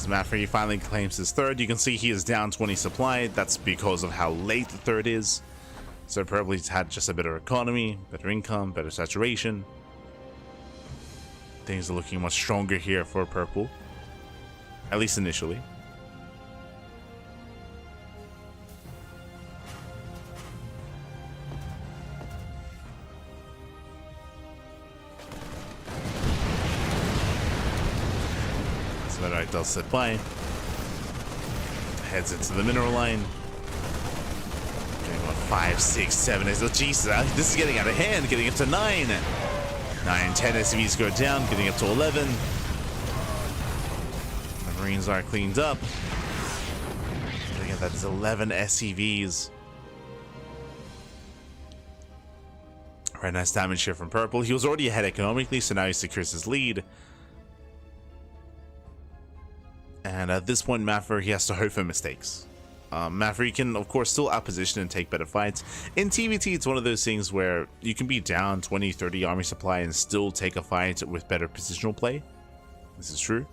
As Maffer finally claims his third, you can see he is down 20 supply. That's because of how late the third is. So probably he's had just a better economy, better income, better saturation. Things are looking much stronger here for purple, at least initially. Alright, does sit by. Heads into the mineral line. Getting about 5, 6, 7. Oh, Jesus, this is getting out of hand. Getting up to 9. 9, 10 SCVs go down. Getting up to 11. The Marines are cleaned up. Again, that is 11 SCVs. Alright, nice damage here from purple. He was already ahead economically, so now he secures his lead. And at this point, Maffer, he has to hope for mistakes. Maffer can, of course, still outposition and take better fights. In TVT, it's one of those things where you can be down 20, 30 army supply and still take a fight with better positional play. This is true.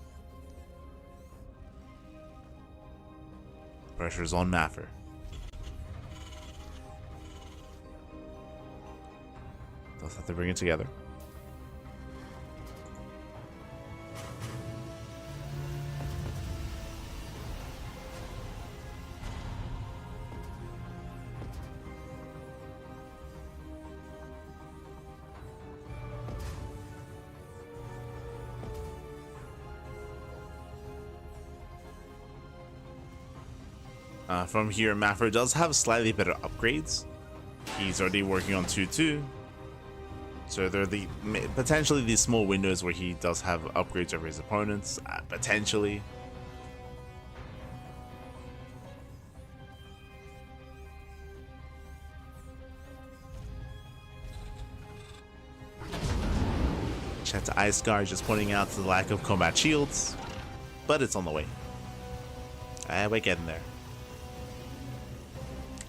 Pressure is on Maffer. Does have to bring it together. From here, Maffer does have slightly better upgrades. He's already working on 2-2. So there are potentially these small windows where he does have upgrades over his opponents. Potentially. Chat to Ice Guard just pointing out the lack of combat shields. But it's on the way. We're getting there.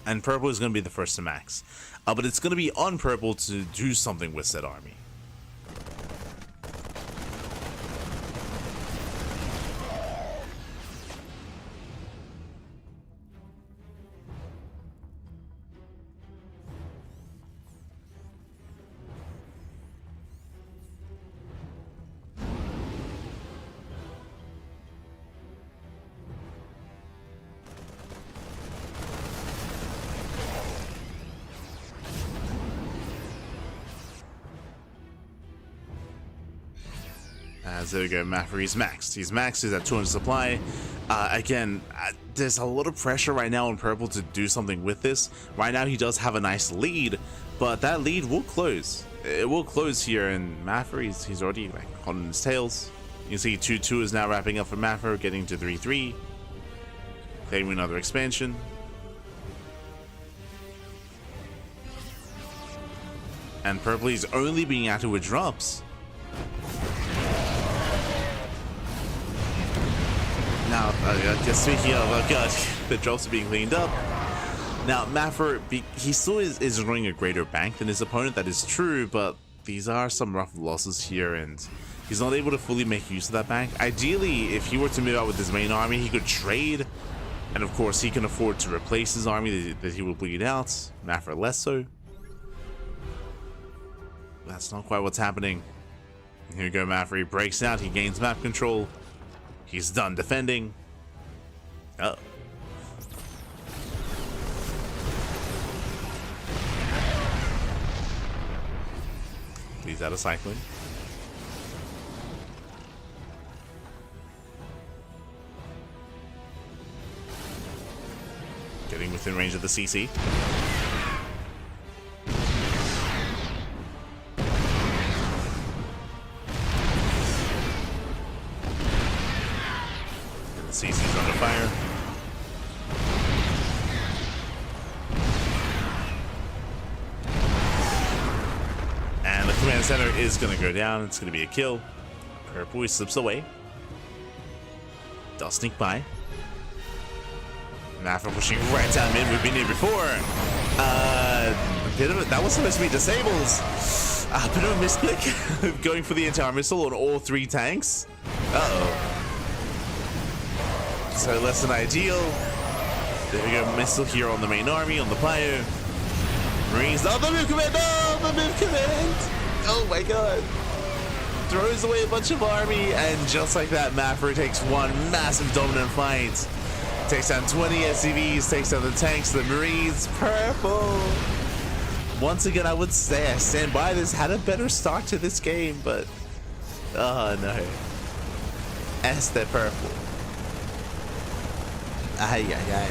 And purple is going to be the first to max. But it's going to be on purple to do something with said army. There we go, Maffer, he's maxed. He's maxed, he's at 200 supply. Again, there's a lot of pressure right now on purple to do something with this. Right now he does have a nice lead, but that lead will close. It will close here, and Maffer, he's already like hot on his tails. You can see 2-2 is now wrapping up for Maffer, getting to 3-3. Claiming another expansion. And purple is only being active with drops. Now, speaking of, God, the drops are being cleaned up. Now, Maffer, he still is running a greater bank than his opponent, that is true, but these are some rough losses here, and he's not able to fully make use of that bank. Ideally, if he were to move out with his main army, he could trade, and of course, he can afford to replace his army that he will bleed out. Maffer less so. That's not quite what's happening. Here we go, Maffer, he breaks out, he gains map control. He's done defending. Oh. He's out of cycling. Getting within range of the CC. CC's under fire. And the command center is going to go down. It's going to be a kill. Purple, he slips away. Does sneak by. Maffer pushing right down mid. We've been here before. That was supposed to be disables. A bit of a misclick. Going for the entire missile on all 3 tanks. Uh-oh. So less than ideal. There we go, missile here on the main army, on the Bio. Marines, oh, the move command, oh, the move command. Oh my god. Throws away a bunch of army, and just like that, Maffer takes one massive dominant fight. Takes down 20 SCVs, takes down the tanks, the Marines, purple. Once again, I would say I stand by this, had a better start to this game, but oh no. Este purple. Ay, ay, ay.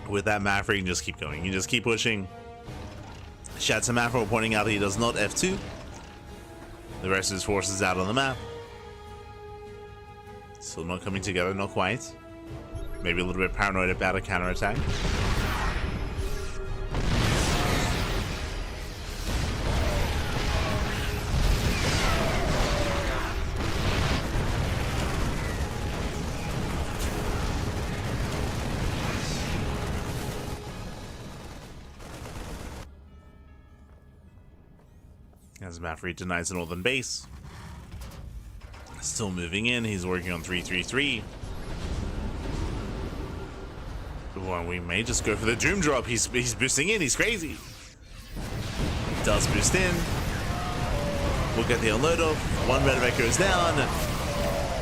With that Maffer, you can just keep going. You can just keep pushing. Shout to Maffer for pointing out that he does not F2. The rest of his forces out on the map. Still not coming together, not quite. Maybe a little bit paranoid about a counterattack. As Maffer denies the northern base. Still moving in, he's working on 333. Well, we may just go for the Doom drop. He's boosting in, he's crazy. Does boost in. We'll get the unload off. One Medevac goes down.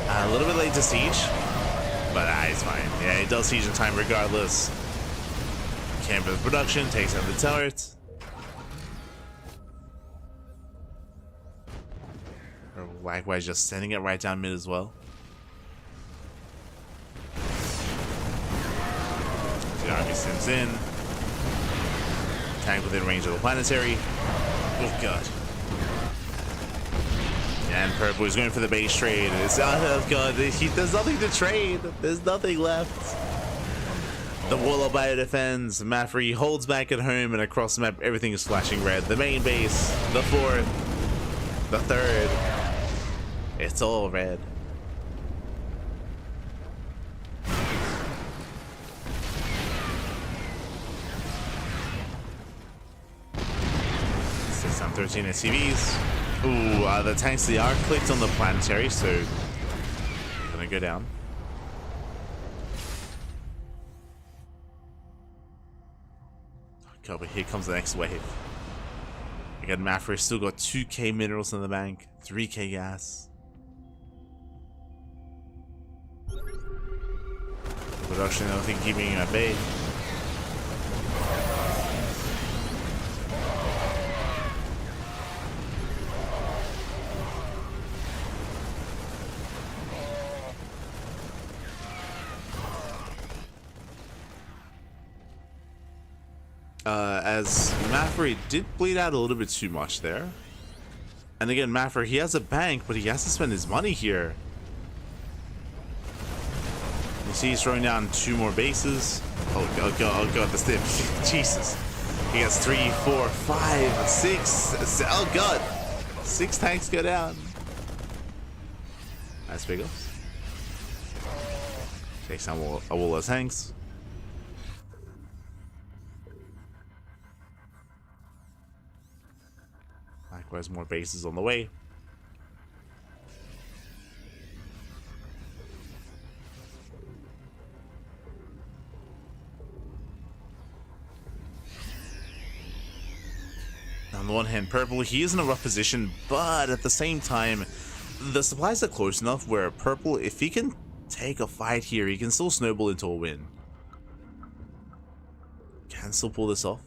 A little bit late to siege, but he's fine. Yeah, he does siege in time regardless. Campus production, takes out the turret. Likewise, just sending it right down mid as well. The army sends in. Tank within range of the planetary. Oh god. And purple is going for the base trade. It's, oh god, there's nothing to trade. There's nothing left. The wall of bio defends. Maffer holds back at home, and across the map everything is flashing red. The main base, the fourth, the third. It's all red. Six on 13 SCVs. Ooh, the tanks, they are clicked on the planetary, so gonna go down. Okay, but here comes the next wave. Again, Maffer still got 2k minerals in the bank, 3k gas. Production, I don't think keeping him at bay. As Maffer did bleed out a little bit too much there. And again, Maffer, he has a bank, but he has to spend his money here. You see he's throwing down 2 more bases. Oh god, the stiff. Jesus. He has 3, 4, 5, 6. Oh god. 6 tanks go down. Nice big ups. Takes down a wall of tanks. Likewise, more bases on the way. On the one hand, purple, he is in a rough position, but at the same time, the supplies are close enough where purple, if he can take a fight here, he can still snowball into a win. Can still pull this off.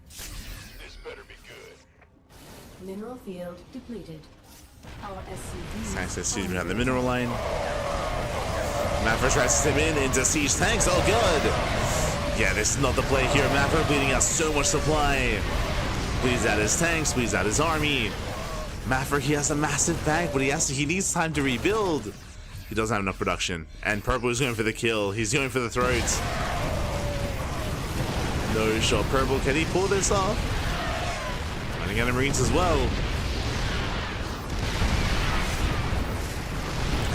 This better be good. Mineral field depleted. Our SCV. Tanks excuse me on the mineral line. Maffer tries to step in into siege tanks. Oh god! Yeah, this is not the play here. Maffer bleeding out so much supply. Bleeds out his tanks, bleeds out his army. Maffer, he has a massive bank, but he needs time to rebuild. He doesn't have enough production. And Purple is going for the kill. He's going for the throats. No shot. Purple, can he pull this off? Running out of Marines as well.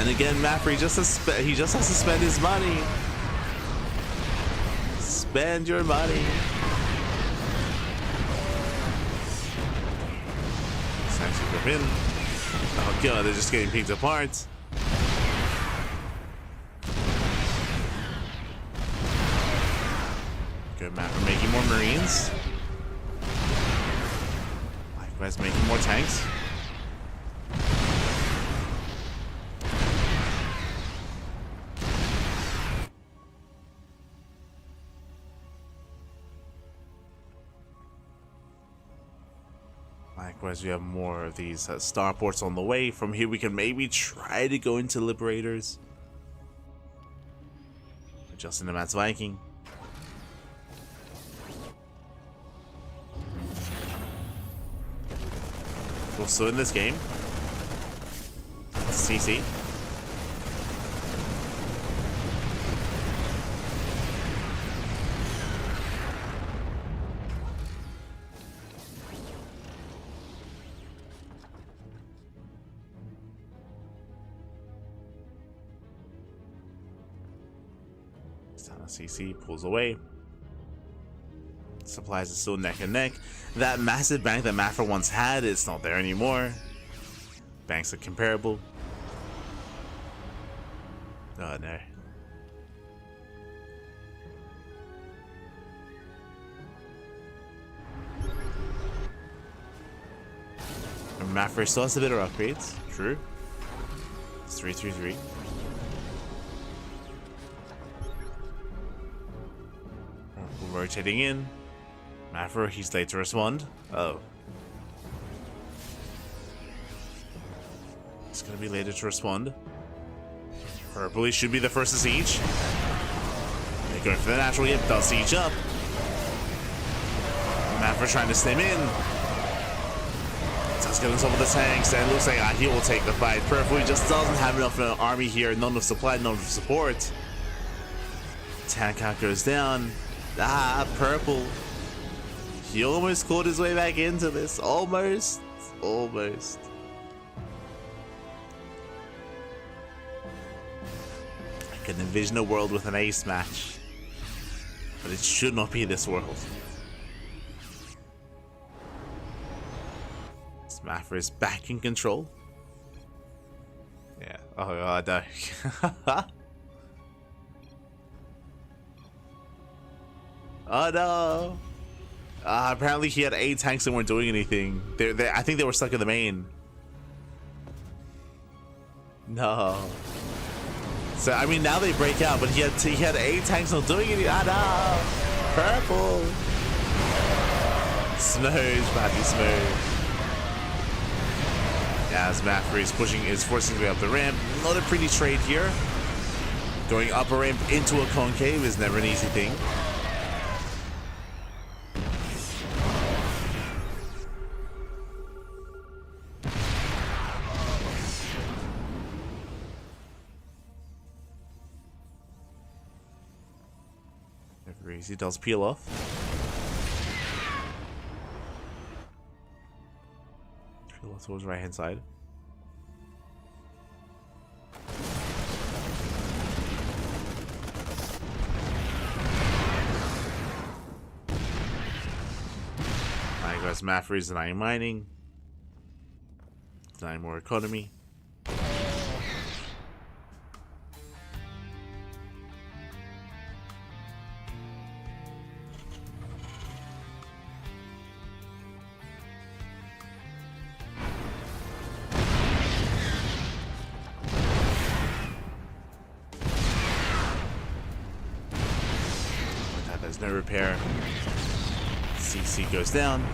And again, Maffer, he just has to spend his money. Spend your money. jump in. Oh god, they're just getting picked apart. Good map for making more Marines. Likewise, making more tanks. Likewise, we have more of these starports on the way. From here, we can maybe try to go into Liberators. Adjusting the Matt's Viking. Also in this game, CC. CC pulls away. Supplies are still neck and neck. That massive bank that Mafra once had, it's not there anymore. Banks are comparable. Oh no. And Mafra still has a bit of upgrades. True. It's 333. Rotating in. Mafra, he's late to respond. Oh. He's gonna be later to respond. Purple should be the first to siege. They're going for the natural hit, they'll siege up. Mafra trying to stem in. Just getting some of the tanks, and it looks like he will take the fight. Purple just doesn't have enough of an army here, none of supply, none of support. Tank count goes down. Purple. He almost caught his way back into this. Almost. Almost. I can envision a world with an ace match. But it should not be this world. Mafra is back in control. Yeah. Oh god, no. Oh no! Apparently he had 8 tanks that weren't doing anything. I think they were stuck in the main. No. So I mean now they break out, but he had 8 tanks not doing anything. No! Purple! Smooth, badly smooth. Yeah, as Mafra is forcing his way up the ramp. Not a pretty trade here. Going up a ramp into a concave is never an easy thing. He does peel off. Peel off towards right hand side. Alright guys, Mafra is denying mining. Denying more economy. No repair. CC goes down.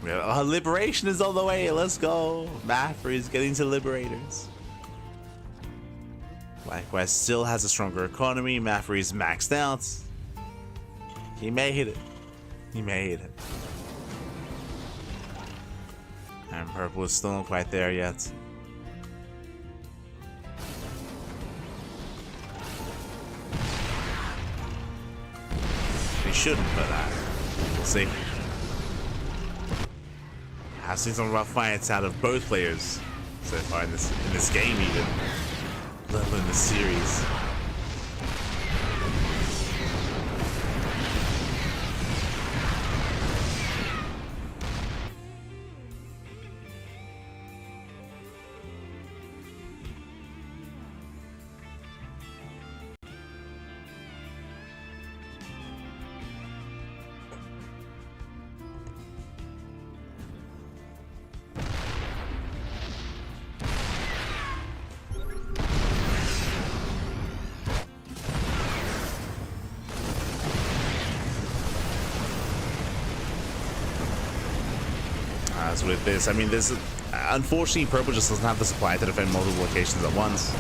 Liberation is on the way. Let's go. Mafra is getting to Liberators. Likewise, still has a stronger economy. Mafra is maxed out. He may hit it. He may hit it. And Purple is still not quite there yet. Shouldn't, but we'll see. I've seen some rough fights out of both players so far in this game, even let alone the series. As with this, I mean, this unfortunately, purple just doesn't have the supply to defend multiple locations at once.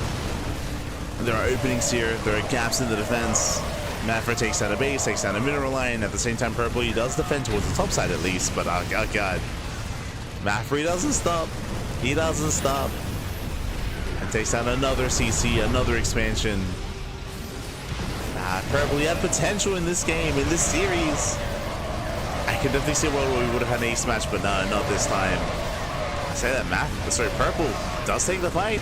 There are openings here. There are gaps in the defense. Mafra takes down a base, takes down a mineral line. At the same time, purple, he does defend towards the top side at least, but oh god. Mafra doesn't stop. He doesn't stop. And takes down another CC, another expansion. Purple, he had potential in this game, in this series. I could definitely see a world where we would have had an ace match, but no, not this time. I say that purple does take the fight.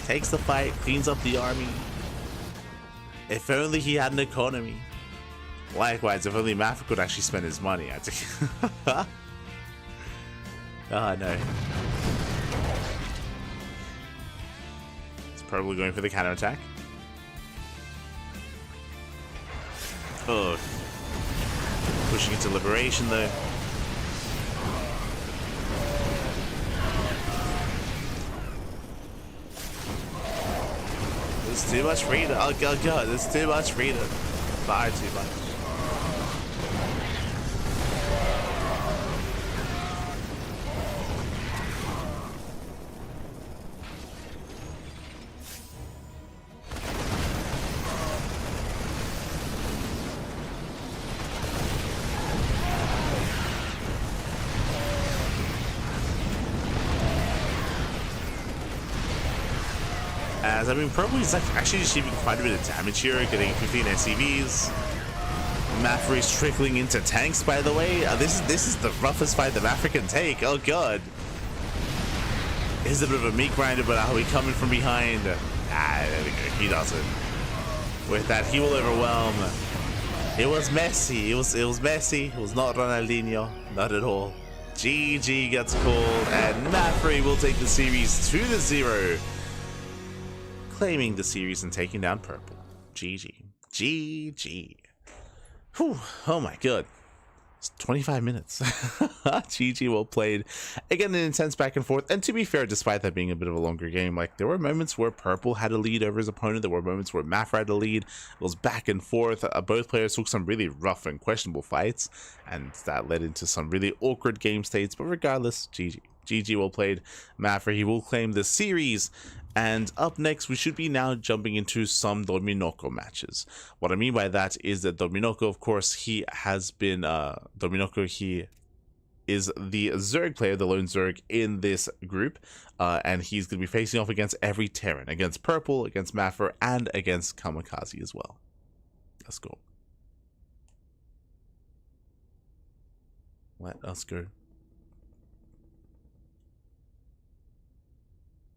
Takes the fight, cleans up the army. If only he had an economy. Likewise, if only Mafra could actually spend his money. I think. Oh no. It's probably going for the counterattack. Oh. Pushing into liberation though. There's too much freedom. Oh god, there's too much freedom. Far too much. As I mean, purple is like actually achieving quite a bit of damage here, getting 15 SCVs. Mafra is trickling into tanks, by the way. This is the roughest fight that Mafra can take. Oh god. It's a bit of a meat grinder, but are we coming from behind? Ah, there we go. He doesn't. With that, he will overwhelm. It was messy. It was messy. It was not Ronaldinho. Not at all. GG gets called, and Mafra will take the series 2-0. Claiming the series and taking down purple. GG. GG. Whew. Oh my god. It's 25 minutes. GG, well played. Again, an intense back and forth. And to be fair, despite that being a bit of a longer game, like there were moments where purple had a lead over his opponent. There were moments where Mafra had a lead. It was back and forth. Both players took some really rough and questionable fights. And that led into some really awkward game states. But regardless, GG. GG, well played. Mafra, he will claim the series. And up next, we should be now jumping into some Dominoko matches. What I mean by that is that Dominoko, of course, he has been, Dominoko, he is the Zerg player, the lone Zerg in this group. And he's going to be facing off against every Terran, against Purple, against Mafra, and against Kamikaze as well. Let's go. Let us go.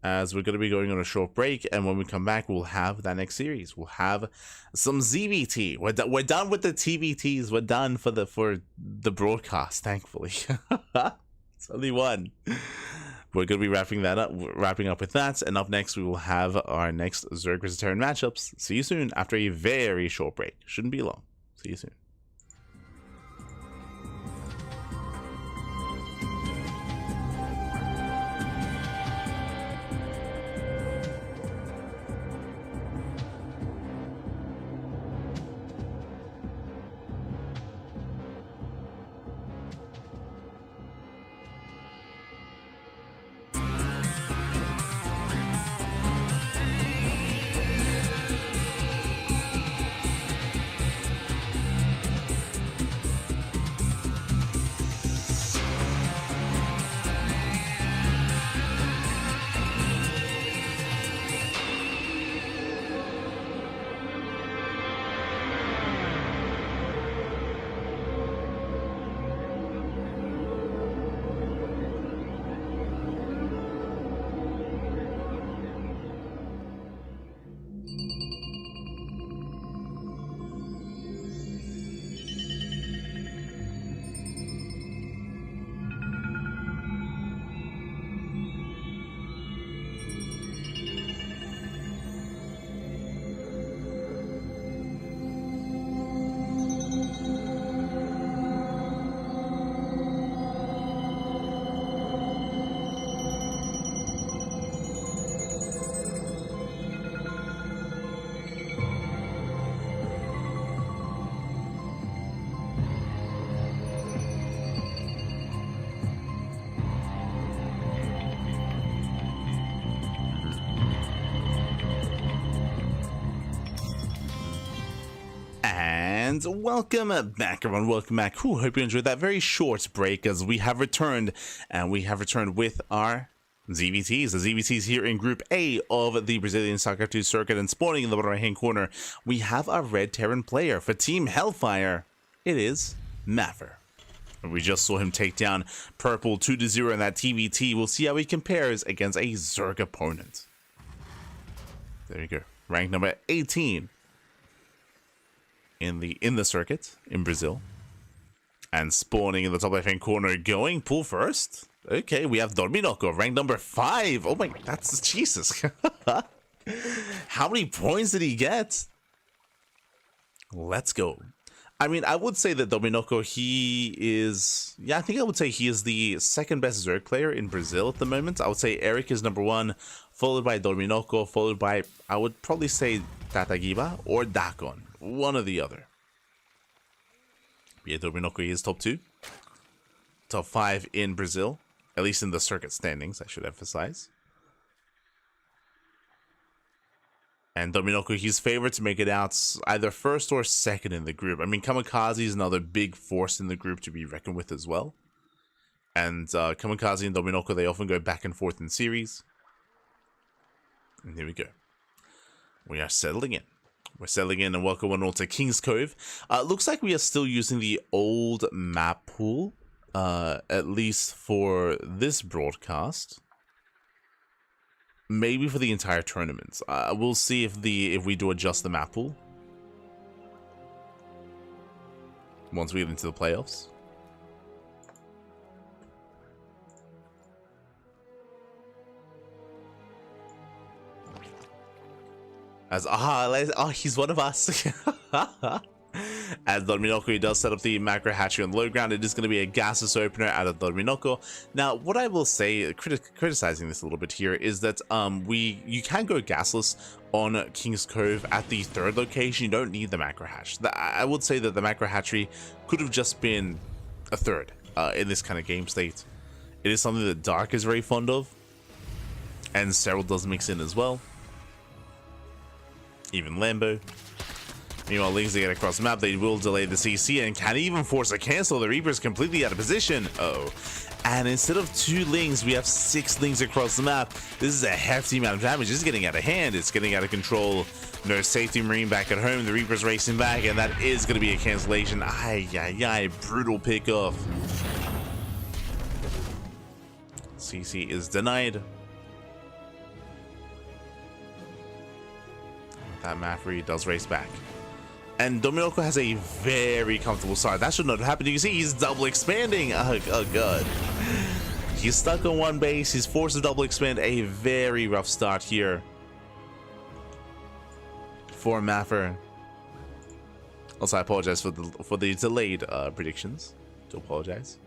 As we're going to be going on a short break, and when we come back, we'll have that next series. We'll have some ZBT. We're done with the TBTs. We're done for the broadcast, thankfully. It's only one. We're going to be wrapping up with that, and up next we will have our next Zerg vs Terran matchups. See you soon after a very short break. Shouldn't be long. See you soon. and welcome back, everyone. Welcome back. Hope you enjoyed that very short break as we have returned, and we have returned with our ZVTs. The ZVTs here in Group A of the Brazilian Soccer 2 circuit, and spawning in the bottom right-hand corner, we have our red Terran player for Team Hellfire. It is Maffer. We just saw him take down Purple 2-0 in that TVT. We'll see how he compares against a Zerg opponent. There you go. Rank number 18 in the circuit in Brazil. And spawning in the top left-hand corner, going pool first. Okay, we have Dorminoko, rank number 5. Oh my, that's Jesus. How many points did he get? Let's go. I mean, I would say that Dorminoko, he is... Yeah, I think I would say he is the second best Zerg player in Brazil at the moment. I would say Erik is number 1, followed by Dorminoko, followed by, I would probably say Tatagiba or Dakon. One or the other. Yeah, Dorminoko is top 2. Top 5 in Brazil. At least in the circuit standings, I should emphasize. And Dorminoko, he's favored to make it out either first or second in the group. I mean, Kamikaze is another big force in the group to be reckoned with as well. And Kamikaze and Dorminoko, they often go back and forth in series. And here we go. We are settling in. We're settling in, and welcome on all to King's Cove. Looks like we are still using the old map pool, at least for this broadcast. Maybe for the entire tournament. We'll see if we do adjust the map pool once we get into the playoffs. As he's one of us. As Dorminoko does set up the macro hatchery on the low ground, it is going to be a gaseous opener out of Dorminoko. Now, what I will say, criticizing this a little bit here, is that you can go gasless on King's Cove at the third location. You don't need the macro hatch. I would say that the macro hatchery could have just been a third in this kind of game state. It is something that Dark is very fond of, and Cyril does mix in as well. Even Lambo. Meanwhile, Lings, they get across the map, they will delay the CC and can even force a cancel. The Reaper's completely out of position. Uh-oh. And instead of 2 Lings, we have 6 Lings across the map. This is a hefty amount of damage. This is getting out of hand. It's getting out of control. No safety Marine back at home. The Reaper's racing back, and that is going to be a cancellation. Ay, brutal pick off. CC is denied. That Maffery does race back. And Dorminoko has a very comfortable start. That should not have happened. You can see he's double expanding. Oh god. He's stuck on one base. He's forced to double expand. A very rough start here for Maffer. Also, I apologize for the delayed predictions. Do apologize.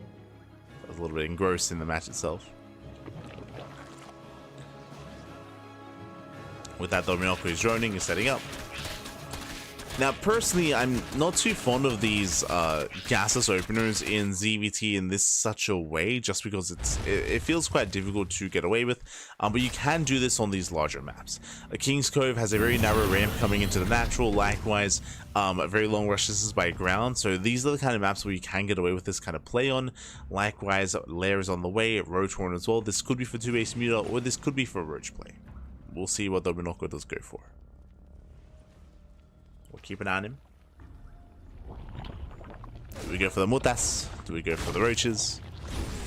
I was a little bit engrossed in the match itself. With that, Dorminoko is droning and setting up. Now, personally, I'm not too fond of these gasless openers in ZVT in this such a way, just because it feels quite difficult to get away with. But you can do this on these larger maps. King's Cove has a very narrow ramp coming into the natural. Likewise, very long rush distances by ground. So these are the kind of maps where you can get away with this kind of play on. Likewise, Lair is on the way, Rotorn as well. This could be for 2-base Muta, or this could be for Roach play. We'll see what Dorminoko does go for. We'll keep an eye on him. Do we go for the Mutas? Do we go for the Roaches?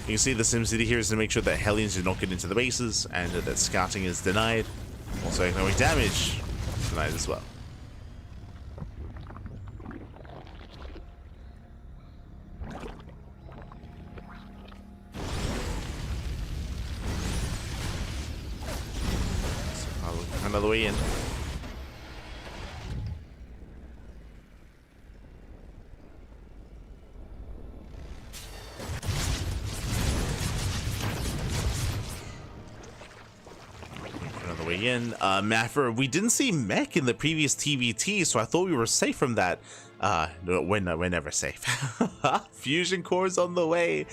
You can see the SimCity here is to make sure that Hellions do not get into the bases, and that scouting is denied. Also economic damage denied as well. Another way in. Another way in. Maffer, we didn't see Mech in the previous TVT, so I thought we were safe from that. No, we're never safe. Fusion cores on the way.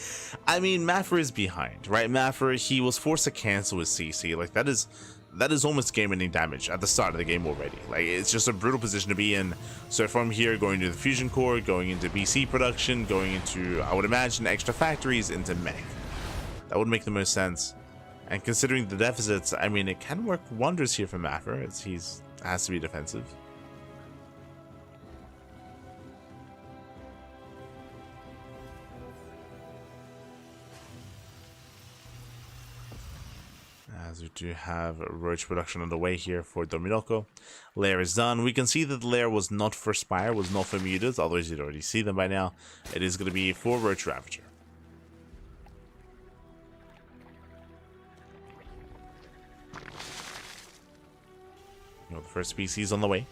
I mean, Maffer is behind, right? Maffer, he was forced to cancel his CC. Like, that is that is almost game-ending damage at the start of the game already. Like, it's just a brutal position to be in. So from here, going to the fusion core, going into BC production, going into, I would imagine, extra factories into mech. That would make the most sense. And considering the deficits, I mean, it can work wonders here for Maffer, as he's has to be defensive. As we do have roach production on the way here for Dominoko. Lair is done. We can see that the lair was not for Spire, was not for Mutas, otherwise you'd already see them by now. It is going to be for Roach Ravager. You know, the first species on the way.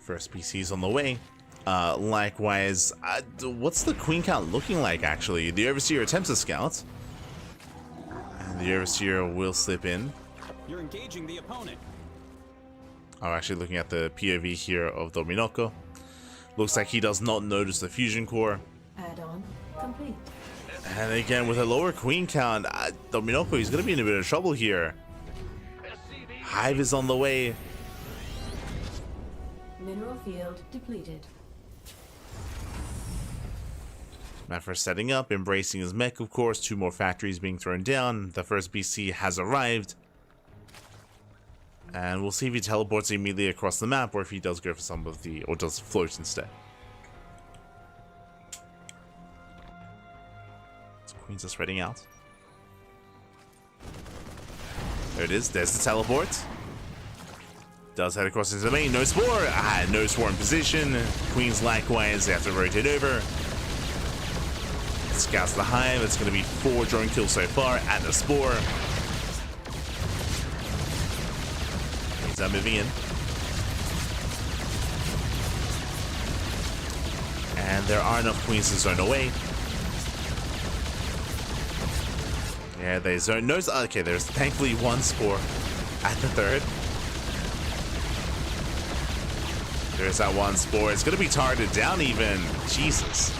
First species on the way. Likewise, what's the queen count looking like, actually? The Overseer attempts a scout. And the Overseer will slip in. You're engaging the opponent. I'm actually looking at the POV here of Dominoko. Looks like he does not notice the fusion core. Add-on complete. And again, with a lower queen count, Dominoko, he's going to be in a bit of trouble here. Hive is on the way. Mineral field depleted. Maffer setting up, embracing his mech, of course. 2 more factories being thrown down. The first BC has arrived. And we'll see if he teleports immediately across the map, or if he does go for some of the, or does float instead. So Queens are spreading out. There it is, there's the teleport. Does head across into the main, no spore! No spore in position. Queens likewise, they have to rotate over. Scouts the hive, it's going to be 4 drone kills so far, and the spore. Queens are moving in. And there are enough queens to zone away. Yeah, they zone. No, okay, there's thankfully 1 spore at the 3rd. There's that 1 spore. It's going to be targeted down even. Jesus.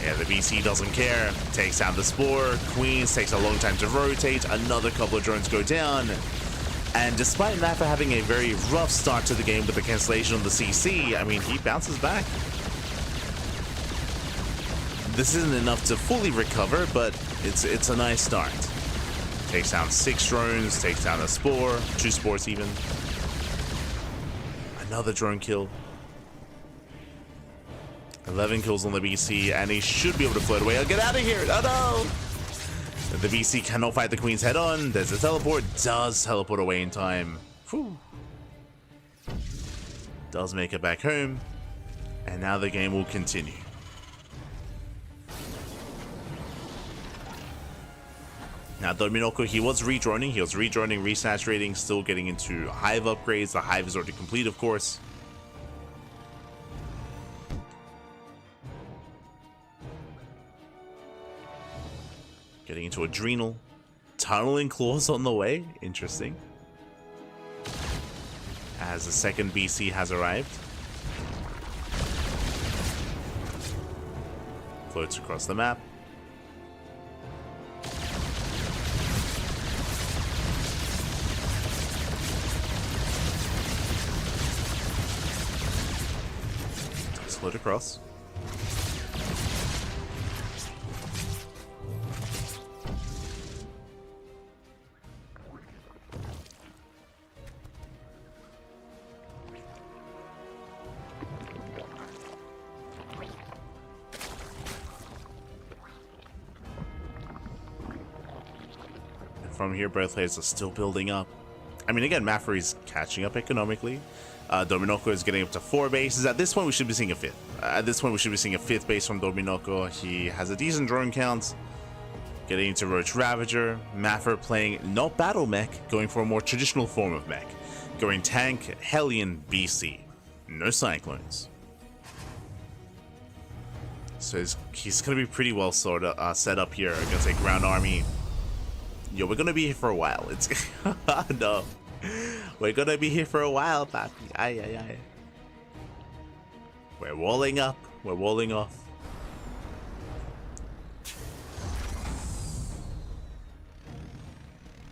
Yeah, the BC doesn't care. Takes down the spore. Queens takes a long time to rotate. Another couple of drones go down. And despite Maffer having a very rough start to the game with the cancellation on the CC, I mean, he bounces back. This isn't enough to fully recover, but it's a nice start. Takes down 6 drones. Takes down a spore. 2 spores even. Another drone kill. 11 kills on the BC, and he should be able to float away. I'll get out of here. Oh no! The BC cannot fight the Queens head on. There's a teleport. Does teleport away in time. Whew. Does make it back home. And now the game will continue. Now, Dominoko, he was redroning, resaturating, still getting into hive upgrades. The hive is already complete, of course. Getting into Adrenal. Tunneling Claws on the way. Interesting. As the second BC has arrived. Floats across the map. Float across. And from here, both players are still building up. I mean, again, Maffer is catching up economically. Dominoko is getting up to 4 bases. At this point, we should be seeing a 5th. At this point, we should be seeing a 5th base from Dominoko. He has a decent drone count. Getting into Roach Ravager. Maffer playing not battle mech, going for a more traditional form of mech. Going tank, Hellion, BC. No Cyclones. So he's going to be pretty well set up here against a ground army. Yo, we're going to be here for a while. It's no. We're going to be here for a while, papi. Ay, ay, ay. We're walling up. We're walling off.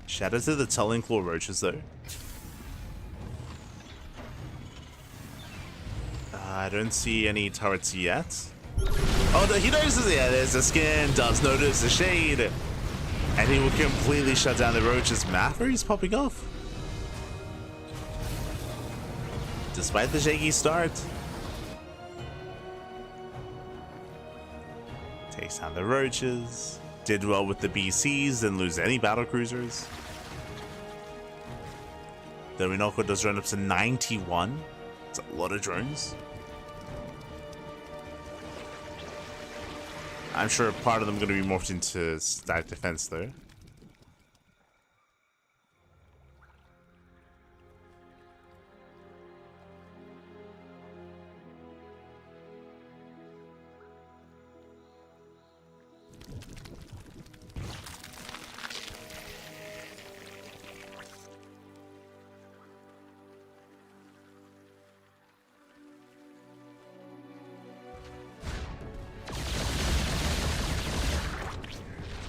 Shout out to the Tulling Claw Roaches, though. I don't see any turrets yet. Oh, no, he notices. Yeah, there's a skin. Does notice the shade. And he will completely shut down the roaches. Maffery's popping off. Despite the shaky start. Takes down the roaches. Did well with the BCs. Didn't lose any battle cruisers. The Minoko does run up to 91. It's a lot of drones. I'm sure part of them are going to be morphed into static defense though.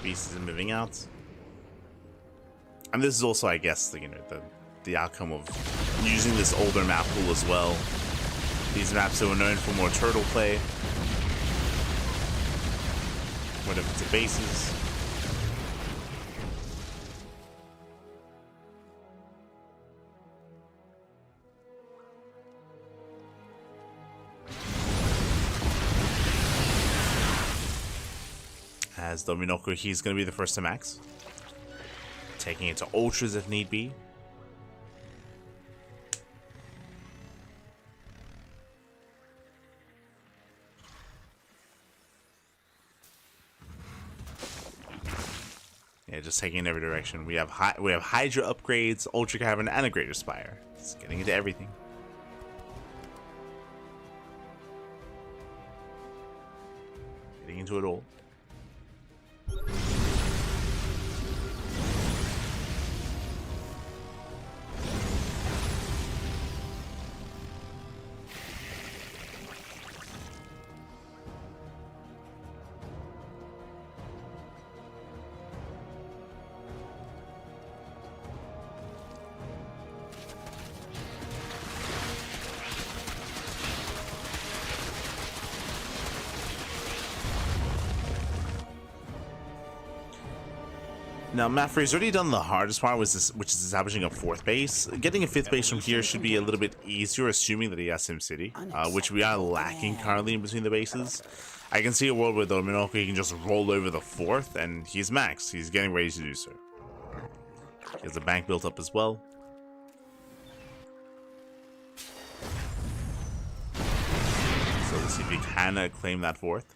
Beast is moving out, and this is also, I guess, the outcome of using this older map pool as well. These maps that were known for more turtle play, more defensive bases. As Dominoko, he's going to be the first to max. Taking it to ultras if need be. Yeah, just taking in every direction. We have Hydra upgrades, Ultra Cavern, and a Greater Spire. Just getting into everything. Getting into it all. Now, Maffery's already done the hardest part, which is establishing a fourth base. Getting a fifth base from here should be a little bit easier, assuming that he has SimCity, which we are lacking currently in between the bases. I can see a world where Dominoko can just roll over the fourth, and he's maxed. He's getting ready to do so. He has a bank built up as well. So let's see if he can claim that fourth.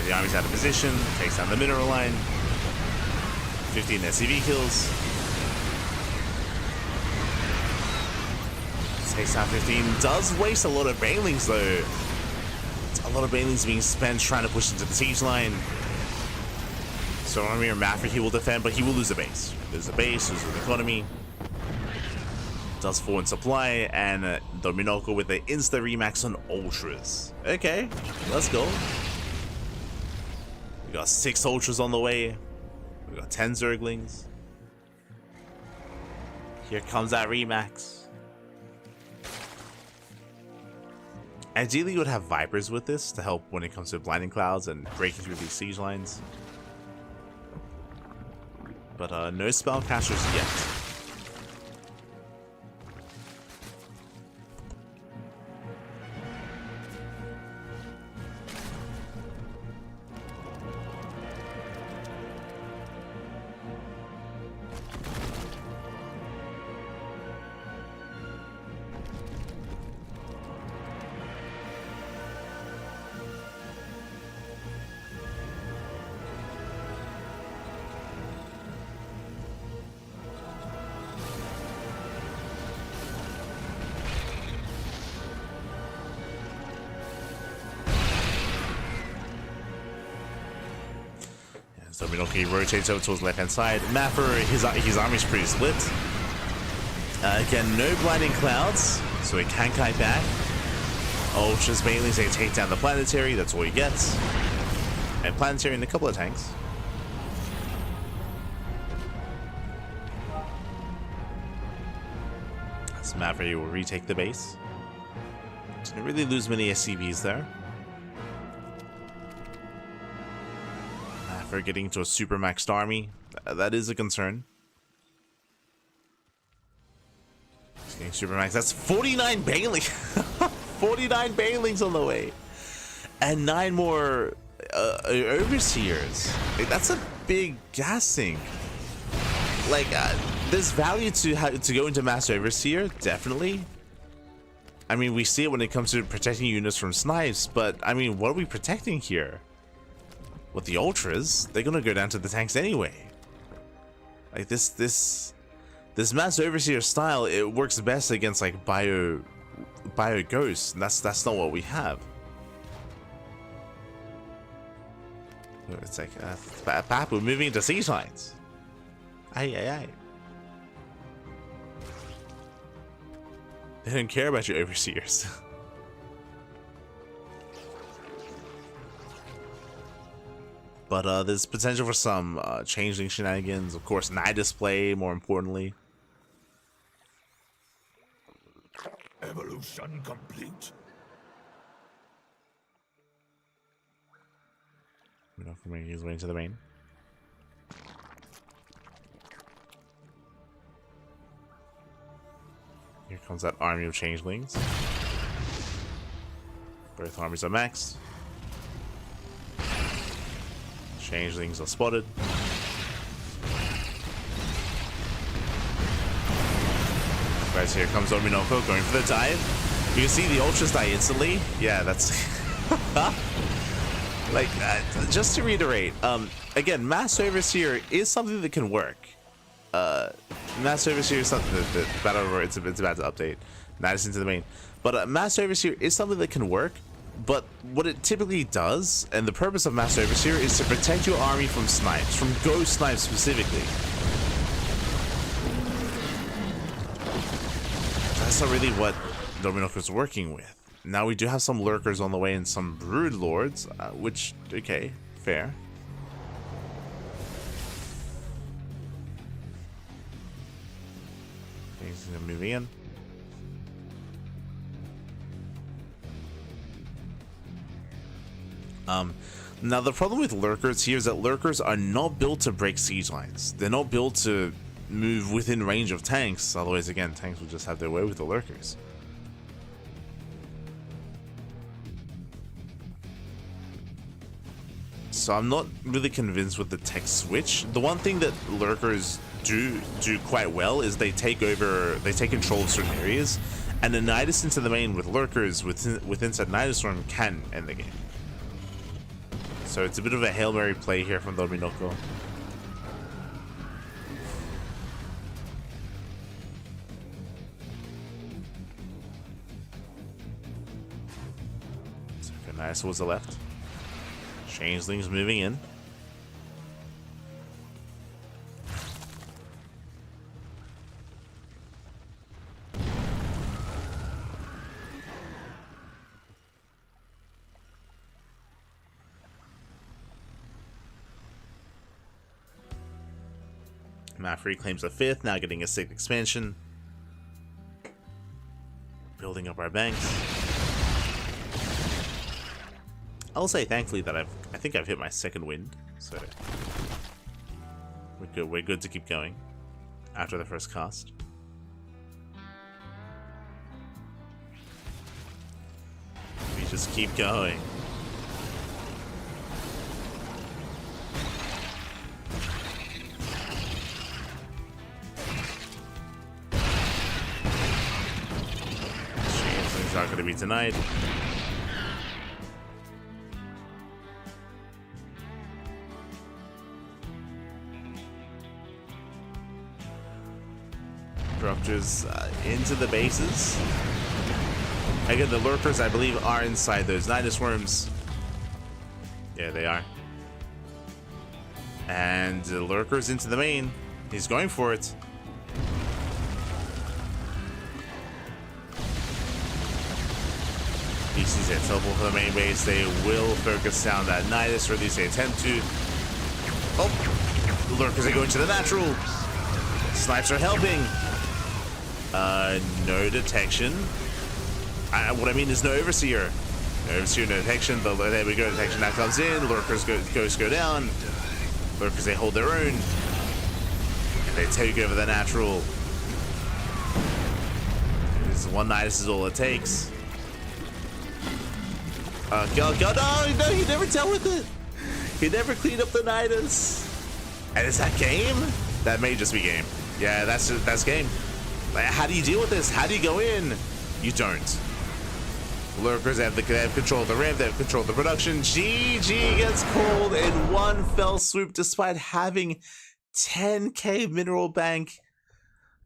The army's out of position, takes down the mineral line. 15 SCV kills. Takes down 15. Does waste a lot of banelings though. It's a lot of banelings being spent trying to push into the siege line. So army or Maffer, he will defend, but he will lose a base. Lose a base, lose an economy. Does 4 in supply, and Dominoko with the insta remax on ultras. Okay, let's go. We got 6 ultras on the way. We got 10 zerglings. Here comes that remax. Ideally, you would have Vipers with this to help when it comes to blinding clouds and breaking through these siege lines. But no spellcasters yet. So Minoki rotates over towards the left hand side. Mapper, his army's pretty split. Again, no blinding clouds, so he can kite back. Ultras mainly say take down the planetary, that's all he gets. And planetary and a couple of tanks. So Maverick will retake the base. Didn't really lose many SCVs there. Maverick getting to a super maxed army. That is a concern. He's getting super max. That's 49 Bailey. 49 Bailings on the way. And 9 more Overseers. Like, that's a big gas sink. Like, there's value to go into Mass Overseer, definitely. I mean, we see it when it comes to protecting units from snipes, but I mean, what are we protecting here? With the Ultras, they're gonna go down to the tanks anyway. Like this Mass Overseer style, it works best against like Bio Ghosts, and that's not what we have. It's like Papu moving into siege lines. Aye. They don't care about your Overseers. But there's potential for some changeling shenanigans. Of course, night display, more importantly. Evolution complete. Make his way into the main. Here comes that army of changelings. Both armies are maxed. Changelings are spotted. Guys, here comes Ominoko going for the dive. You can see the ultras die instantly. Yeah, that's like just to reiterate. Again, Mass Overseer is something that can work. Mass Overseer is something that Battle it's about to update. Not into the main, but Mass Overseer is something that can work. But what it typically does, and the purpose of Mass Overseer, is to protect your army from snipes, from ghost snipes specifically. That's not really what Dominoco's working with. Now we do have some lurkers on the way and some brood lords, which, okay, fair. He's moving in. Now the problem with lurkers here is that lurkers are not built to break siege lines. They're not built to move within range of tanks, otherwise again tanks will just have their way with the lurkers. So I'm not really convinced with the tech switch. The one thing that lurkers do quite well is they take control of certain areas, and a Nidus into the main with lurkers within said Nidus Storm can end the game. So it's a bit of a Hail Mary play here from Dominoko. So nice towards the left. Changelings moving in. Mafri claims a 5th, now getting a 6th expansion. Building up our banks. I'll say thankfully that I think I've hit my 2nd wind, so we're good to keep going after the first cast. We just keep going. Not going to be tonight. Structures into the bases. Again, the lurkers, I believe, are inside those Nidus worms. Yeah, they are. And the Lurker's into the main. He's going for it. He sees a teleport for the main base. They will focus down that Nidus, or at least they attempt to. Oh, Lurkers are going to the natural. Snipes are helping. No detection. What I mean is no Overseer. No Overseer, no detection. There we go. Detection now comes in. Lurkers go down. Lurkers, they hold their own. And they take over the natural. This one Nidus is all it takes. God, no, he never dealt with it. He never cleaned up the Nidus. And is that game? That may just be game. Yeah, that's game. Like, how do you deal with this? How do you go in? You don't. Lurkers they have control of the ramp, they have control of the production. GG gets called in one fell swoop despite having 10k mineral bank.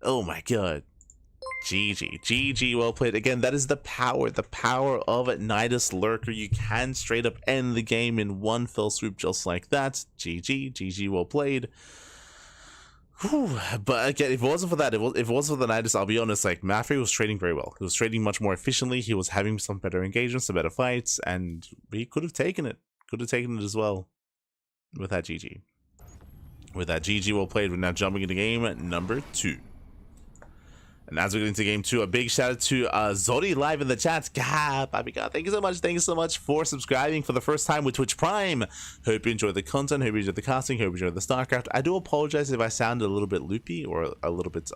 Oh my god. GG, well played. Again, that is the power of Nidus Lurker. You can straight up end the game in one fell swoop just like that. GG, well played. Whew. But again, if it wasn't for that, if it wasn't for the Nidus, I'll be honest, like, Maffrey was trading very well. He was trading much more efficiently. He was having some better engagements, some better fights, and he could have taken it. Could have taken it as well with that GG. With that GG well played, we're now jumping into game number 2. And as we get into game 2, a big shout out to Zodi live in the chat. God, thank you so much for subscribing for the first time with Twitch Prime. Hope you enjoyed the content, hope you enjoyed the casting, hope you enjoyed the StarCraft. I do apologize if I sound a little bit loopy or a little bit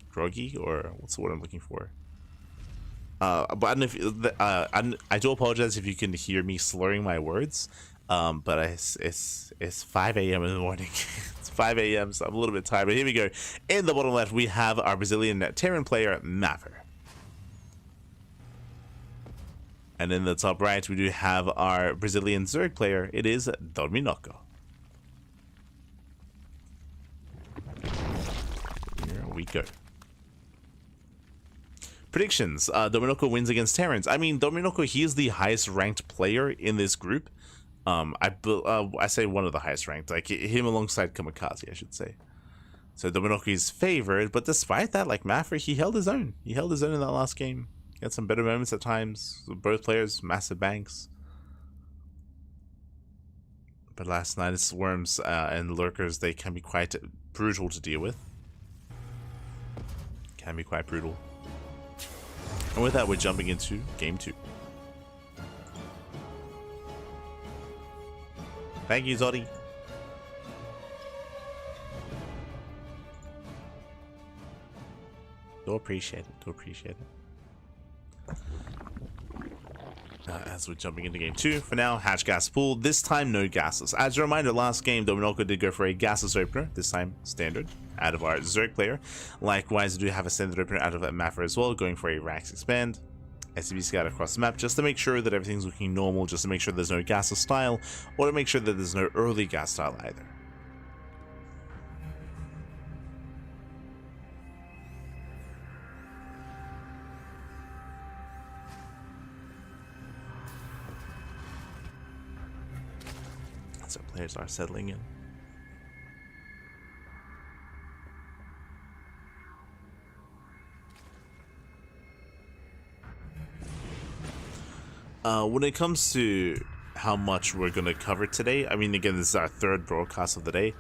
groggy, or what's the word I'm looking for. But I don't know if I do apologize if you can hear me slurring my words. But it's 5 a.m. in the morning. It's 5 a.m. so I'm a little bit tired. But here we go. In the bottom left, we have our Brazilian Terran player, Maffer. And in the top right, we do have our Brazilian Zerg player. It is Dominoco. Here we go. Predictions. Dominoco wins against Terrans. I mean, Dominoco, he is the highest ranked player in this group. I say one of the highest ranked, like him alongside Kamikaze, I should say. So Dominoco is favored, but despite that, like Maffrey, he held his own. He held his own in that last game. He had some better moments at times. Both players, massive banks. But last night, it's Worms and Lurkers, they can be quite brutal to deal with. Can be quite brutal. And with that, we're jumping into game 2. Thank you, Zodi. Do appreciate it. As we're jumping into game 2, for now, hatch gas pool. This time, no gases. As a reminder, last game, Dominoco did go for a gasless opener. This time, standard, out of our Zerg player. Likewise, we do have a standard opener out of Maffer as well, going for a Rax expand. SCB scout across the map just to make sure that everything's looking normal, just to make sure there's no gasless style, or to make sure that there's no early gas style either. So players are settling in. When it comes to how much we're going to cover today, I mean, again, this is our third broadcast of the day.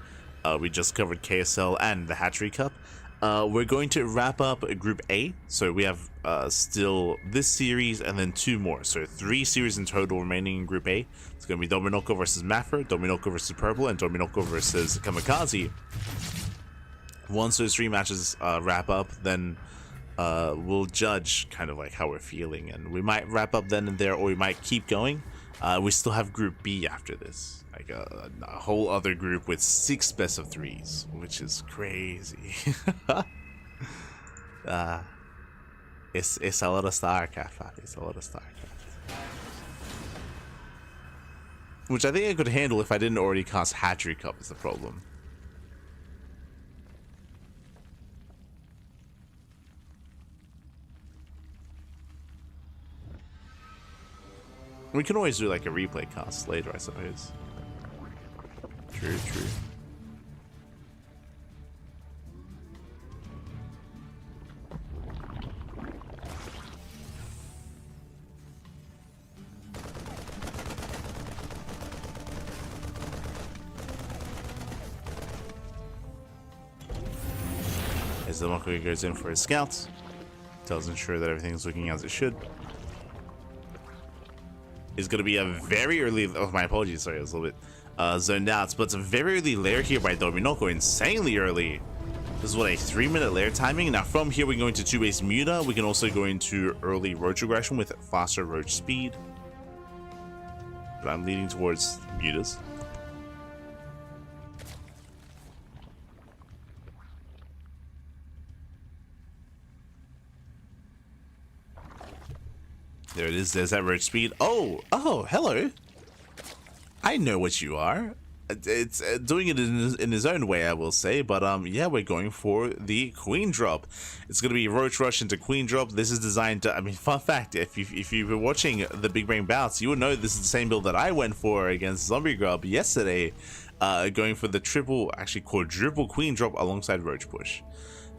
We just covered KSL and the Hatchery Cup. We're going to wrap up Group A. So we have still this series and then 2 more. So 3 series in total remaining in Group A. It's going to be Dominoco versus Maffer, Dominoco versus Purple, and Dominoco versus Kamikaze. Once those 3 matches wrap up, then we'll judge kind of like how we're feeling, and we might wrap up then and there, or we might keep going. We still have Group B after this, like a whole other group with 6 best of 3s, which is crazy. It's a lot of StarCraft, it's a lot of StarCraft, which I think I could handle if I didn't already cast Hatchery Cup is the problem. We can always do like a replay cast later, I suppose. True, true. As the monkey goes in for his scouts, tells ensure that everything's looking as it should. It's going to be a very early. Oh, my apologies. Sorry, I was a little bit zoned out. But it's a very early lair here by Dominoko. Insanely early. This is what, a 3-minute lair timing. Now from here, we're going to 2-base Muta. We can also go into early roach aggression with faster roach speed. But I'm leaning towards Mutas. There it is. There's that roach speed. Oh, hello. I know what you are. It's doing it in his own way, I will say. But yeah, we're going for the queen drop. It's going to be roach rush into queen drop. This is designed to. I mean, fun fact: if you were watching the Big Brain bouts, you would know this is the same build that I went for against Zombie Grub yesterday, going for the quadruple queen drop alongside roach push.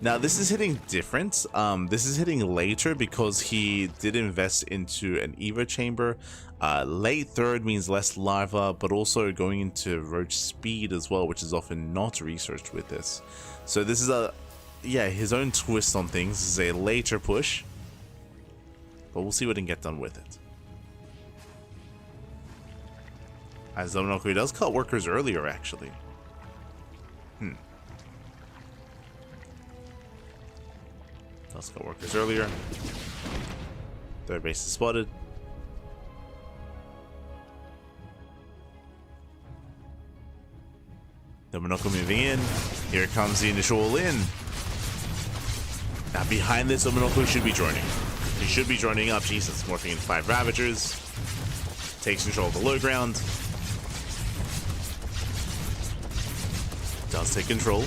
Now this is hitting different. This is hitting later because he did invest into an Evo chamber. Late third means less larva, but also going into roach speed as well, which is often not researched with this. So this is his own twist on things. This is a later push, but we'll see what he can get done with it. As Dominoko does cut workers earlier, actually. Let's cut workers earlier. Third base is spotted. Dominoko moving in. Here comes the initial in. Now behind this, Dominoko should be joining. He should be joining up. Jesus, morphing in 5 Ravagers. Takes control of the low ground. Does take control.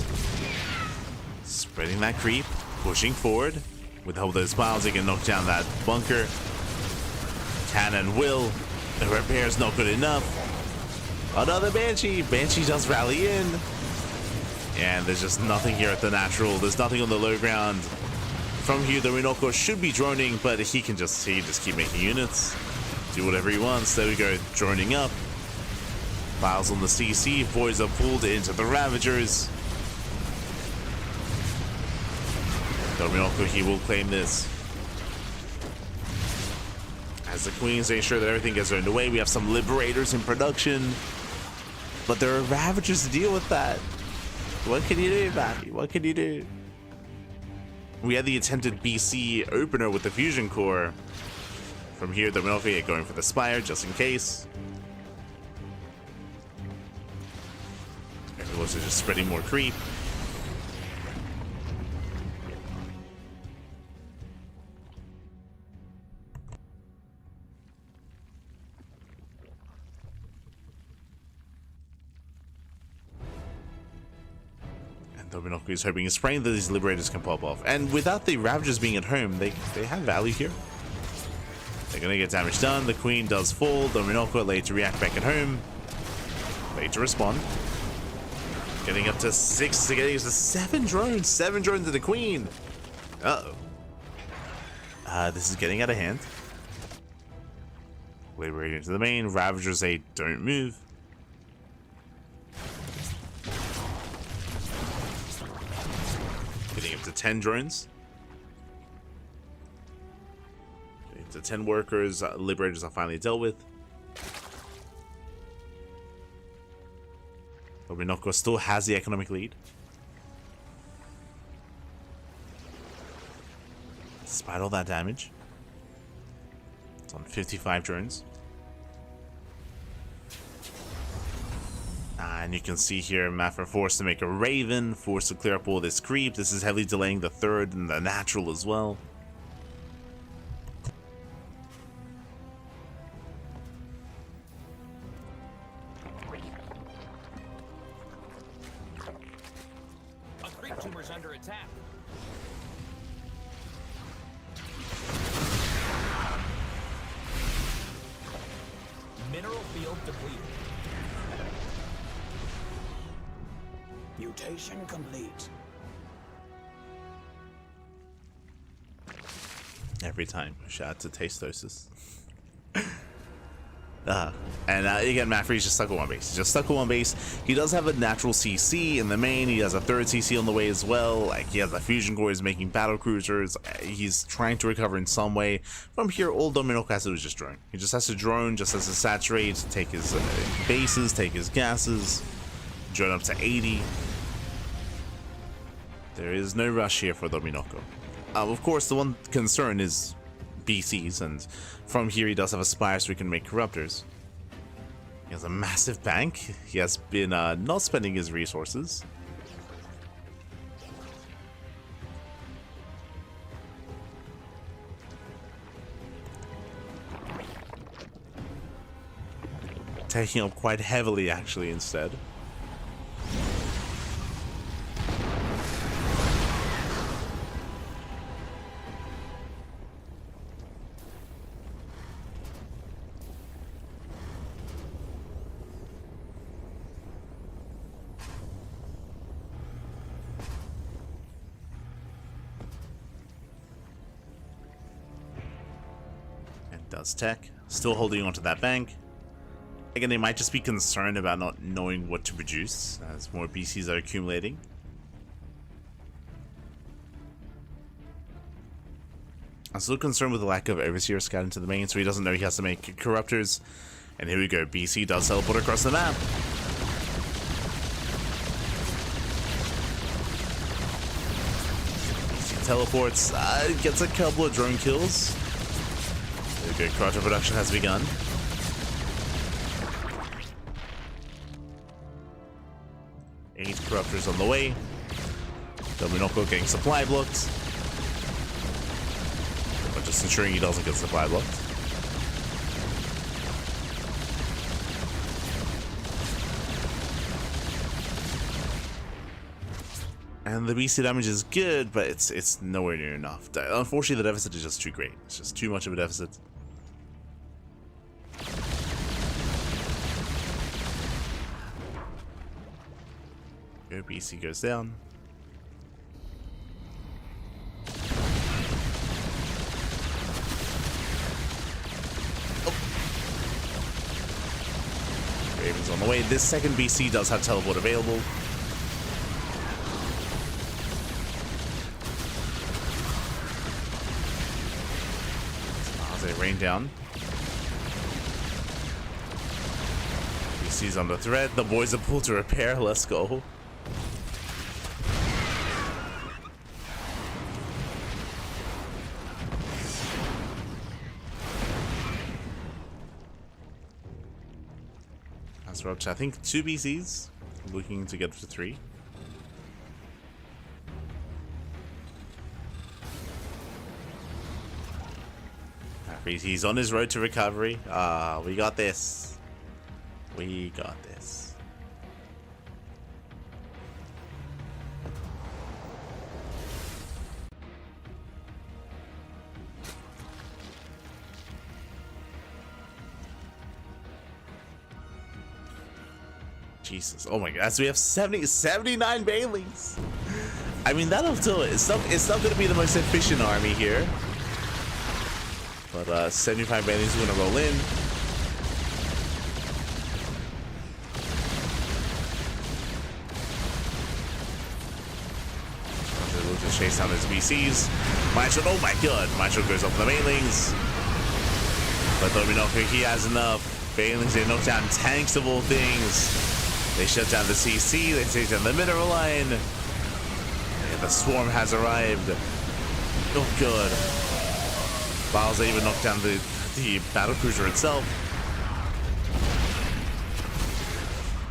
Spreading that creep. Pushing forward. With the help of those piles, they can knock down that bunker. Can and will. The repair's not good enough. Another Banshee. Banshee does rally in. And there's just nothing here at the natural. There's nothing on the low ground. From here, the Dominoko should be droning, but he can just keep making units. Do whatever he wants. There we go. Droning up. Piles on the CC. Voids are pulled into the Ravagers. Dominoko, he will claim this. As the queens make sure that everything gets turned away, we have some liberators in production. But there are Ravagers to deal with that. What can you do, Bappy? What can you do? We had the attempted BC opener with the fusion core. From here, Dominoko going for the Spire just in case. Everyone's just spreading more creep. Dominoko is hoping and praying that these liberators can pop off. And without the Ravagers being at home, they have value here. They're going to get damage done. The Queen does fall. Dominoko late to react back at home. Late to respond. Getting up to 6, getting up to 7 drones. 7 drones to the Queen. Uh-oh. This is getting out of hand. Liberating into the main. Ravagers, they don't move. Getting up to 10 drones. Getting up to 10 workers. Liberators are finally dealt with. Dominoko still has the economic lead. Despite all that damage. It's on 55 drones. And you can see here, Mafra forced to make a Raven, forced to clear up all this creep. This is heavily delaying the third and the natural as well. A creep tumor's under attack. Mineral field depleted. Mutation complete. Every time. Shout out to Tastosis. And again, Maffery's just stuck with one base. He's just stuck with one base. He does have a natural CC in the main. He has a third CC on the way as well. Like, he has a fusion core. He's making battle cruisers. He's trying to recover in some way. From here, all Domino has to do is just drone. He just has to drone, just has to saturate, take his bases, take his gases, drone up to 80. There is no rush here for Dominoko. Of course, the one concern is BCs, and from here he does have a Spire, so he can make Corruptors. He has a massive bank. He has been not spending his resources. Taking up quite heavily, actually, instead. Does tech, still holding on to that bank. Again, they might just be concerned about not knowing what to produce as more BCs are accumulating. I'm still concerned with the lack of Overseer scout into the main, so he doesn't know he has to make Corruptors. And here we go, BC does teleport across the map. BC teleports, gets a couple of drone kills. Okay, Corruptor production has begun. Eight Corruptors on the way. Dominoko getting supply blocked. But just ensuring he doesn't get supply blocked. And the BC damage is good, but it's nowhere near enough. Unfortunately, the deficit is just too great. It's just too much of a deficit. BC goes down. Oh. Raven's on the way. This second BC does have teleport available. As they rain down. BC's on the thread. The boys are pulled to repair. Let's go. We're up to, I think, 2 BCs, looking to get to 3. He's on his road to recovery. We got this. We got this. Jesus, oh my god, so we have 79 Banelings. I mean, that'll do it. It's not going to be the most efficient army here. But 75 Banelings are going to roll in. We'll just chase down his BCs. Maestro, oh my god, Maestro goes up for the Banelings. But Dominoko, he has enough. Banelings, they knock down tanks of all things. They shut down the CC, they take down the mineral line. And the swarm has arrived. Oh good. Bowser even knocked down the battle cruiser itself.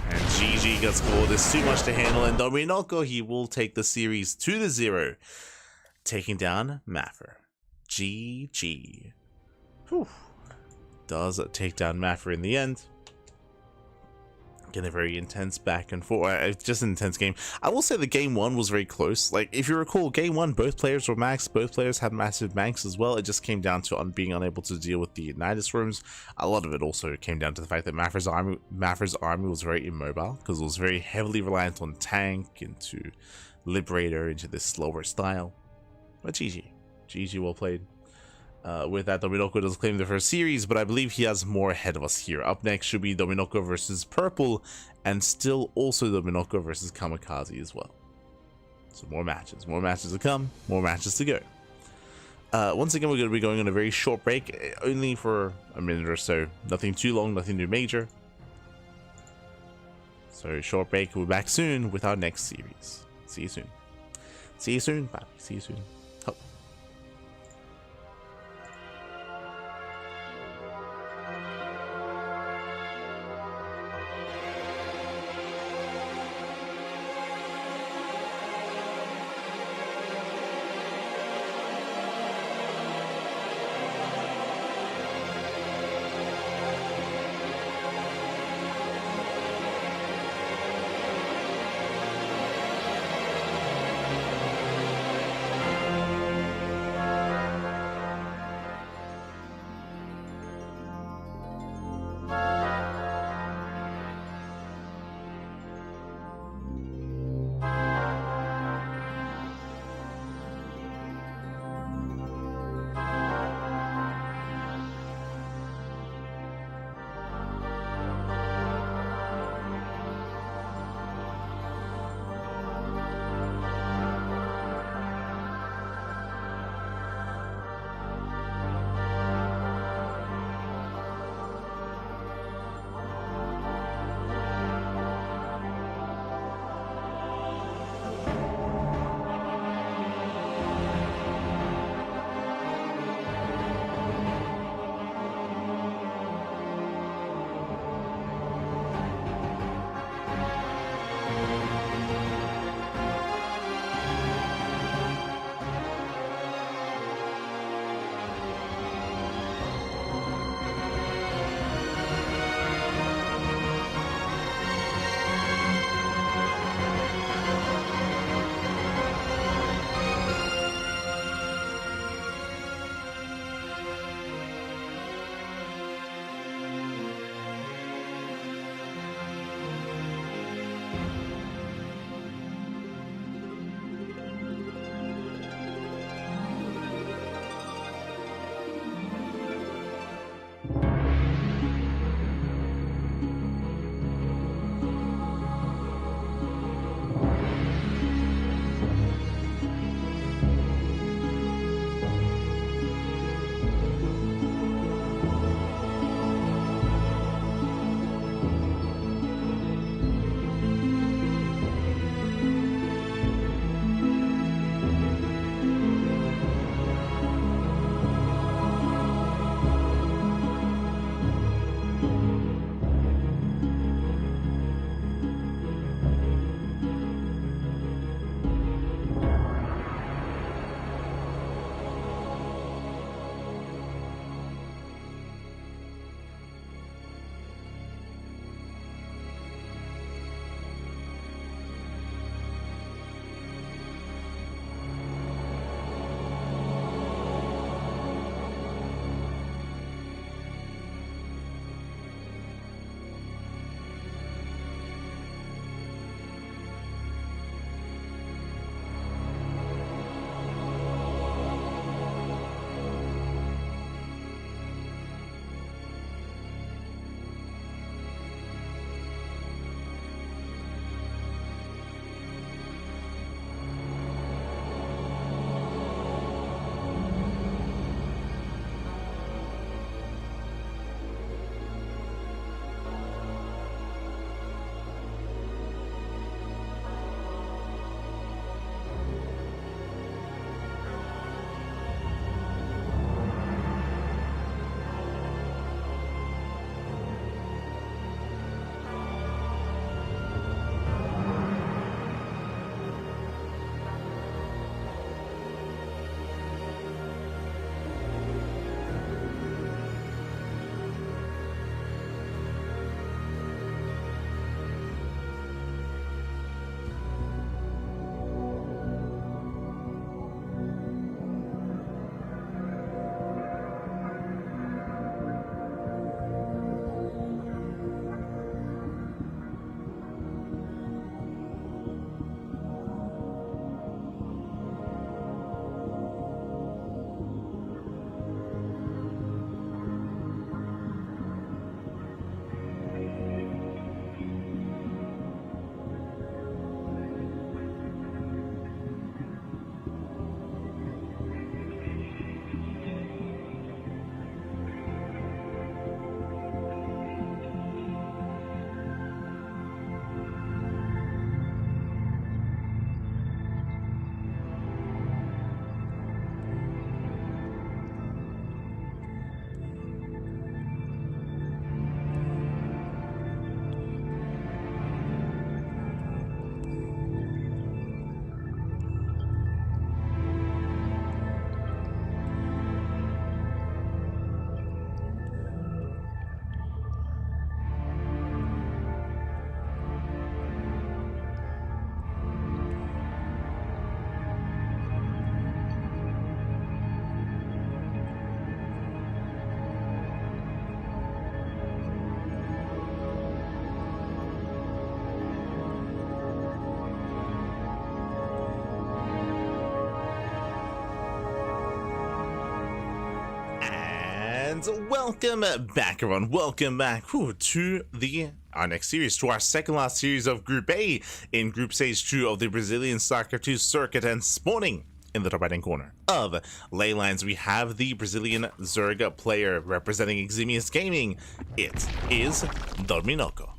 And GG gets called. It's too much to handle. And Dominoko, he will take the series 2-0. Taking down Maffer. GG. Whew. Does take down Maffer in the end. Again, a very intense back and forth, just an intense game. I will say the game one was very close. Like, if you recall, game one, both players were maxed, both players had massive banks as well. It just came down to being unable to deal with the Nidus rooms. A lot of it also came down to the fact that Mafra's army was very immobile, because it was very heavily reliant on tank, into Liberator, into this slower style. But GG, well played. With that, Dominoko does claim the first series, but I believe he has more ahead of us here. Up next should be Dominoko versus Purple, and still also Dominoko versus Kamikaze as well. So more matches to come, more matches to go. Once again, we're going to be going on a very short break, only for a minute or so. Nothing too long, nothing too major. So short break, we'll be back soon with our next series. See you soon. See you soon. Bye. See you soon. And welcome back, everyone. Welcome back to our next series, to our second last series of Group A in Group Stage 2 of the Brazilian StarCraft 2 circuit. And spawning in the top right hand corner of ley lines, we have the Brazilian Zerg player representing Eximius Gaming. It is Dominoko.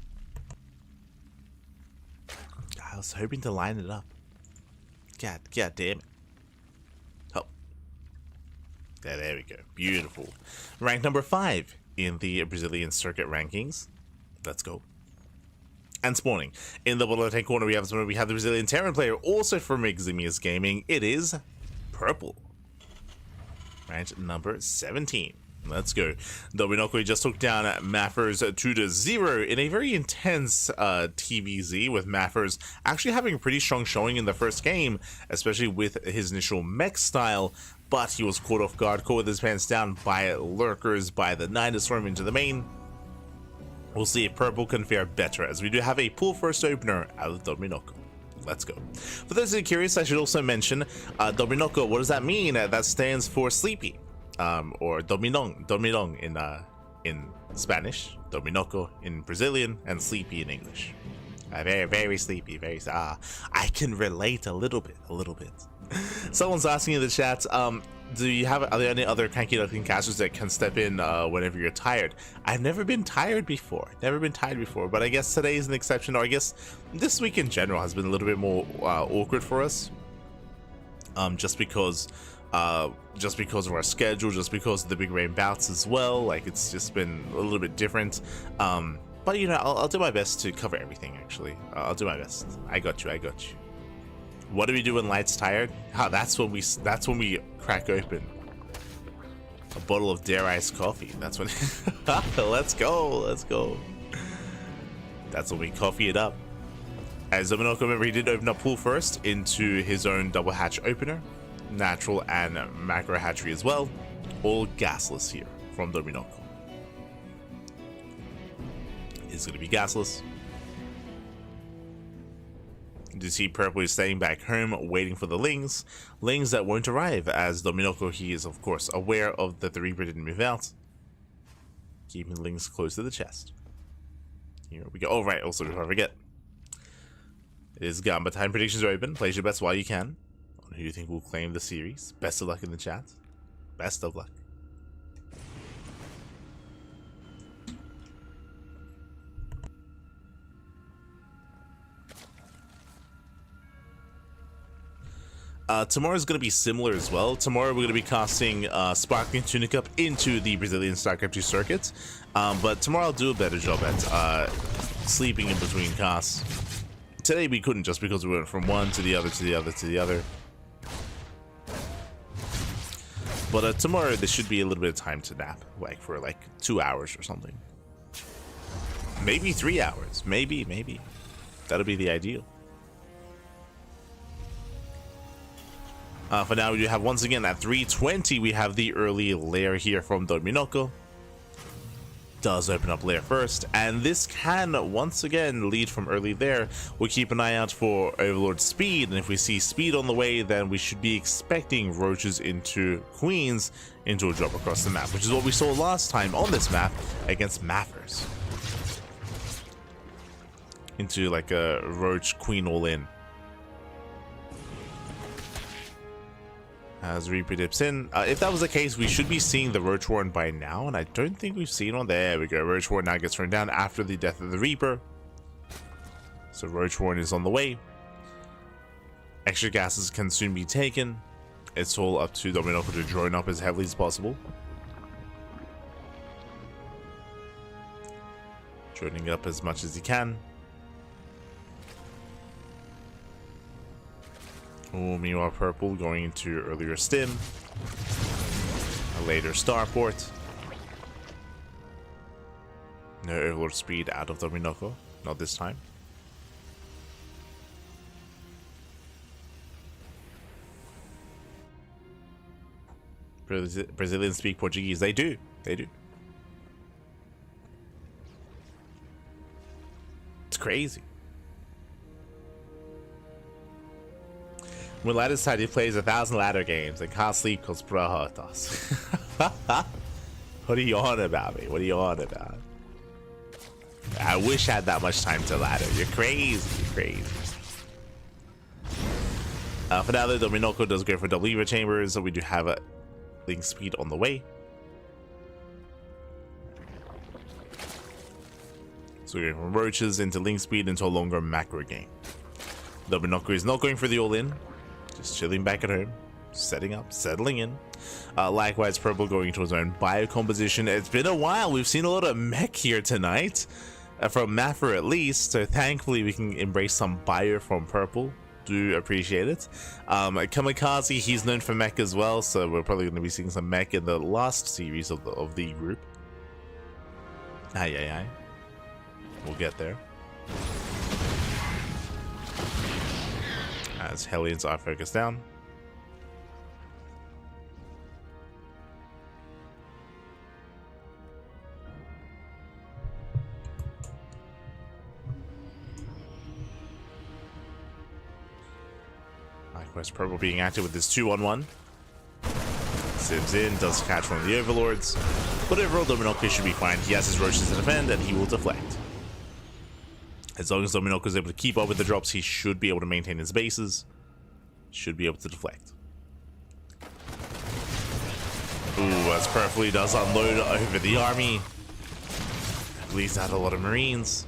I was hoping to line it up. God damn it. There we go. Beautiful. Rank number 5 in the Brazilian circuit rankings. Let's go. And spawning in the bottom left-hand corner, we have the Brazilian Terran player, also from Eximius Gaming. It is Purple. Rank number 17. Let's go. Dominoko just took down Maffers 2-0 in a very intense TVZ, with Maffers actually having a pretty strong showing in the first game, especially with his initial mech style, but he was caught off guard, caught with his pants down by lurkers, by the Nine storm into the main. We'll see if Purple can fare better, as we do have a pool first opener out of Dominoko. Let's go. For those who are curious, I should also mention Dominoko. What does that mean? That stands for sleepy. Or dominong in Spanish, Dominoko in Brazilian, and sleepy in English. Very sleepy, I can relate a little bit. Someone's asking in the chat, are there any other CranKy Duckling casters that can step in whenever you're tired? I've never been tired before, but I guess today is an exception, or I guess this week in general has been a little bit more awkward for us, just because of our schedule, just because of the big rain bouts as well. Like, it's just been a little bit different, but you know, I'll do my best to cover everything. Actually, I'll do my best. I got you. What do we do when Light's tired? That's when we crack open a bottle of Dare Iced coffee. That's when let's go. That's when we coffee it up. As Dominoko, remember, he did open up pool first into his own double hatch opener, natural and macro hatchery as well, all gasless here from Dominoko. It's gonna be gasless. You see Purple is staying back home waiting for the lings that won't arrive, as Dominoko, he is of course aware of that the Reaper didn't move out, keeping lings close to the chest. Here we go. Oh right, also before I forget, it is Gamba time. Predictions are open. Place your bets while you can on who you think will claim the series. Best of luck in the chat. Best of luck. Tomorrow is going to be similar as well. Tomorrow we're going to be casting Sparkling Tunic up into the Brazilian StarCraft 2 circuit. But tomorrow I'll do a better job at sleeping in between casts. Today we couldn't, just because we went from one to the other to the other to the other. But tomorrow there should be a little bit of time to nap, like for like 2 hours or something. Maybe 3 hours. Maybe. That'll be the ideal. For now, we do have, once again, at 3:20, we have the early lair here from Dominoko. Does open up lair first, and this can once again lead from early there. We'll keep an eye out for Overlord speed, and if we see speed on the way, then we should be expecting roaches into queens into a drop across the map, which is what we saw last time on this map against Maffers. Into like a roach queen all in. As Reaper dips in. If that was the case, we should be seeing the Roach Warren by now, and I don't think we've seen one. There we go. Roach Warren now gets thrown down after the death of the Reaper. So Roach Warren is on the way. Extra gases can soon be taken. It's all up to Dominoko to drone up as heavily as possible. Droning up as much as he can. Oh, meanwhile, Purple going into earlier stim, a later starport. No overlord speed out of Dominoko, not this time. Brazilians speak Portuguese. They do. It's crazy. When Ladder's tired, he plays 1,000 ladder games and can't sleep because bro hurt us. What are you on about, me? What are you on about? I wish I had that much time to ladder. You're crazy. You're crazy. For now, though, Dominoko does go for double lever chambers, so we do have a link speed on the way. So we're going from roaches into link speed into a longer macro game. Dominoko is not going for the all-in, just chilling back at home, setting up, settling in. Likewise, Purple going to his own bio composition. It's been a while. We've seen a lot of mech here tonight, from Maffer at least. So thankfully, we can embrace some bio from Purple. Do appreciate it. Kamikaze, he's known for mech as well, so we're probably going to be seeing some mech in the last series of the group. Aye. We'll get there. As Hellions are focused down. Likewise, Purple being active with this 2-on-1. Sims in, does catch one of the Overlords. But overall, Dominoko should be fine. He has his roaches to defend, and he will deflect. As long as Dominoko is able to keep up with the drops, he should be able to maintain his bases. Should be able to deflect. Ooh, as Perfully does unload over the army. Bleeds out a lot of Marines.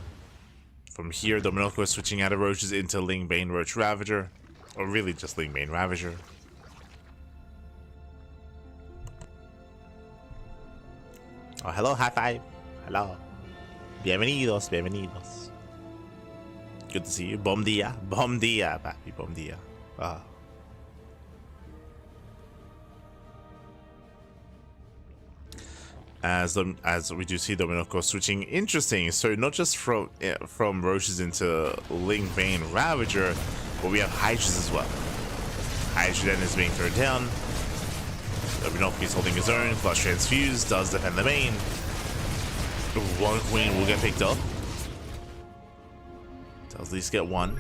From here, Dominoko is switching out of roaches into Ling Bane Roach Ravager. Or really just Ling Bane Ravager. Oh, hello, high five. Hello. Bienvenidos, bienvenidos. Good to see you. Bom dia, papi, bom dia. Ah. As we do see Dominoko switching, interesting. So not just from roaches into Ling Bane Ravager, but we have Hydras as well. Hydra then is being thrown down. Dominoko is holding his own. Flush Transfuse does defend the main. One queen will get picked up. Does at least get one.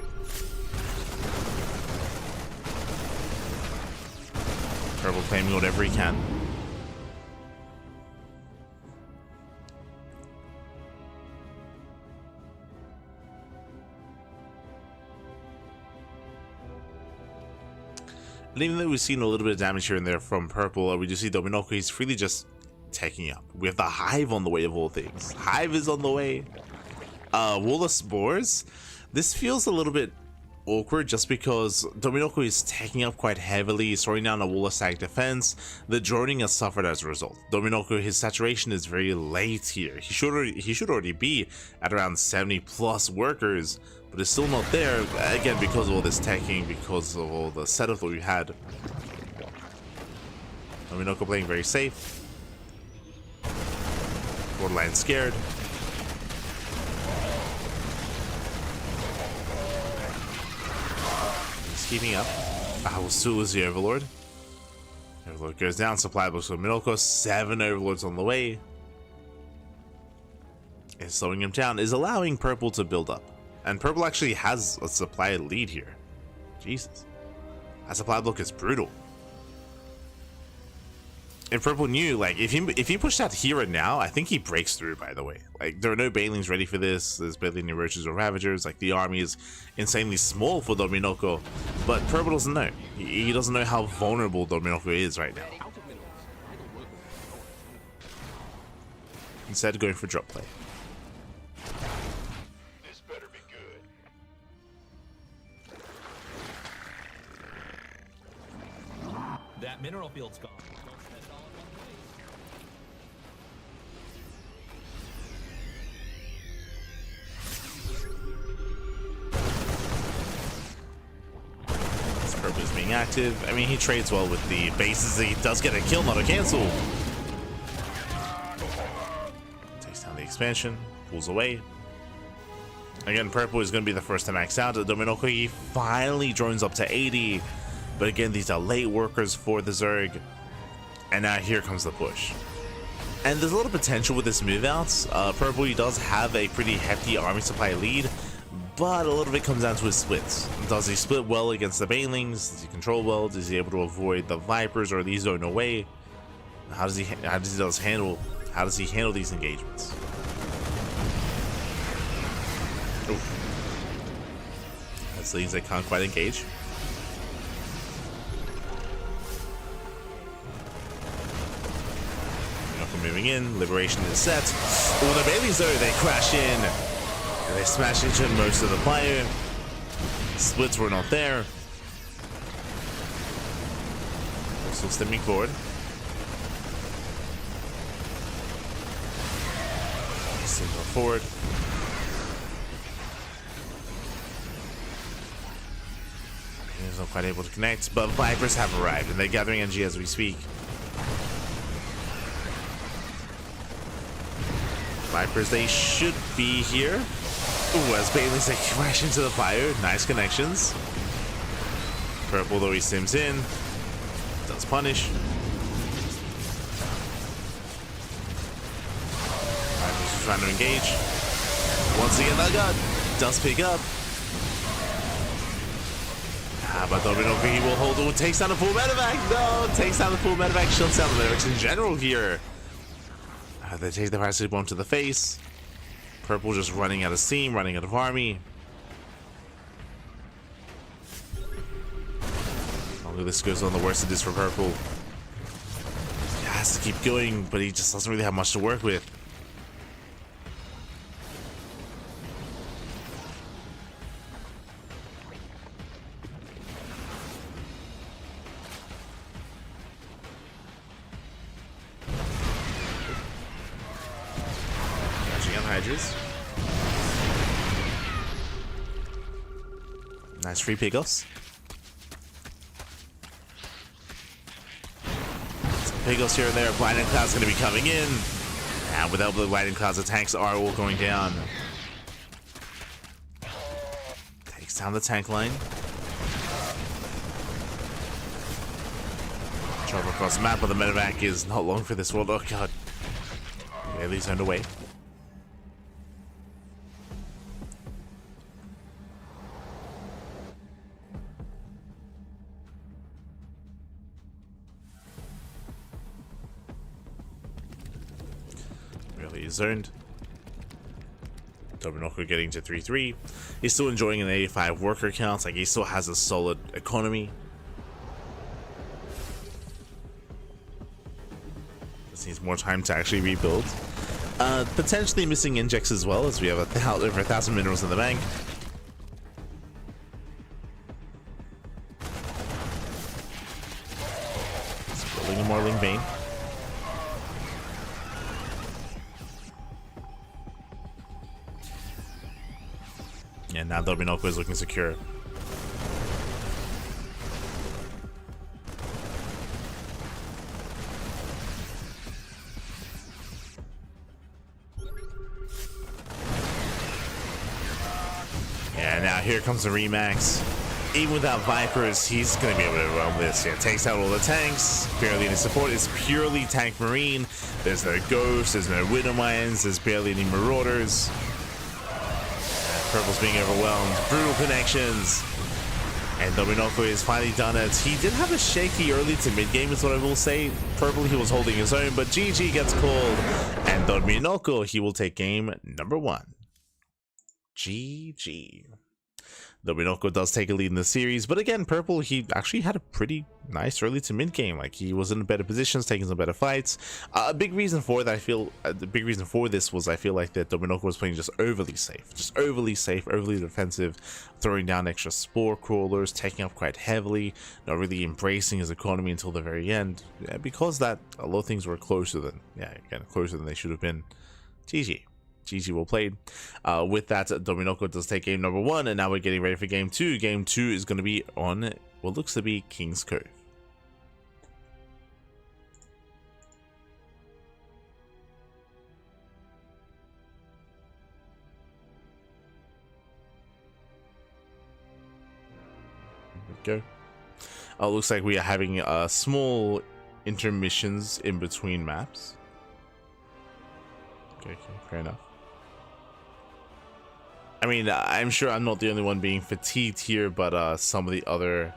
Purple claiming whatever he can. And even though we've seen a little bit of damage here and there from Purple, we do see Dominoko, he's freely just taking up. We have the Hive on the way of all things. Hive is on the way. Wall of Spores. This feels a little bit awkward just because Dominoko is taking up quite heavily, throwing down a Wall of Stack defense. The droning has suffered as a result. Dominoko, his saturation is very late here. He should already be at around 70 plus workers, but it's still not there, again, because of all this teching, because of all the setup that we had. Dominoko playing very safe. Borderline scared. He's keeping up. Will still lose the Overlord. Overlord goes down, supply blocks with Dominoko. 7 Overlords on the way. Is slowing him down, is allowing Purple to build up. And Purple actually has a supply lead here. Jesus. That supply block is brutal. And Purple knew, like, if he pushed out here and now, I think he breaks through, by the way. Like, there are no Banelings ready for this. There's barely any Roaches or Ravagers. Like, the army is insanely small for Dominoko. But Purple doesn't know. He doesn't know how vulnerable Dominoko is right now. Instead, going for drop play. That mineral field's gone. This Purple is being active. I mean, he trades well with the bases. He does get a kill, not a cancel. Takes down the expansion, pulls away. Again, Purple is going to be the first to max out. Dominoko, he finally drones up to 80. But again, these are late workers for the Zerg. And now here comes the push. And there's a lot of potential with this move out. Purple, he does have a pretty hefty army supply lead, but a lot of it comes down to his splits. Does he split well against the Banelings? Does he control well? Is he able to avoid the Vipers or these zone away? How does he handle How does he handle these engagements? Ooh. That's things they can't quite engage. Moving in, liberation is set. Oh, the Baileys though, they crash in. They smash into most of the player. Splits were not there. Also stepping forward. Still go forward. He's not quite able to connect, but Vipers have arrived and they're gathering NG as we speak. Vipers, they should be here. Ooh, as Bailey's they crash into the fire. Nice connections. Purple, though he sims in, does punish. Vipers are trying to engage. Once again, that gun does pick up. But Dominoco, he will hold on. Takes down the full medevac. No, takes down the full medevac. Shuts down the medevacs in general here. They take the parasitic bomb to the face. Purple just running out of steam, running out of army. Longer this goes on, the worse it is for Purple. He has to keep going, but he just doesn't really have much to work with. Nice free pickups. Some pickups here and there. Blinding Cloud's going to be coming in. And without the Blinding Clouds, the tanks are all going down. Takes down the tank line. Travel across the map, but the medevac is not long for this world. Oh god. Bailey's underway. Really zoned. Dominoco getting to 3-3. He's still enjoying an 85 worker count. Like, he still has a solid economy. Just needs more time to actually rebuild. Potentially missing injects as well, as we have over 1,000 minerals in the bank. Just building a Morling Vein. And now Dominoco is looking secure. Yeah, now here comes the Remax. Even without Vipers, he's going to be able to run this. Yeah, takes out all the tanks. Barely any support. It's purely tank marine. There's no ghosts, there's no widow mines, there's barely any marauders. Purple's being overwhelmed. Brutal connections. And Dominoco is finally done it. He did have a shaky early to mid game is what I will say. Purple, he was holding his own, but GG gets called. And Dominoco, he will take game number 1. GG. Dominoco does take a lead in the series, but again, Purple, he actually had a pretty nice early to mid game. Like, he was in better positions, taking some better fights. A big reason for that, I feel, the big reason for this was I feel like that Dominoco was playing just overly safe, overly defensive, throwing down extra spore crawlers, taking up quite heavily, not really embracing his economy until the very end. Yeah, because that a lot of things were closer than they should have been. GG. GG well played. With that, Dominoco does take game number 1, and now we're getting ready for game 2. Game 2 is going to be on what looks to be King's Cove. There we go. Looks like we are having small intermissions in between maps. Okay, fair enough. I mean, I'm sure I'm not the only one being fatigued here, but some of the other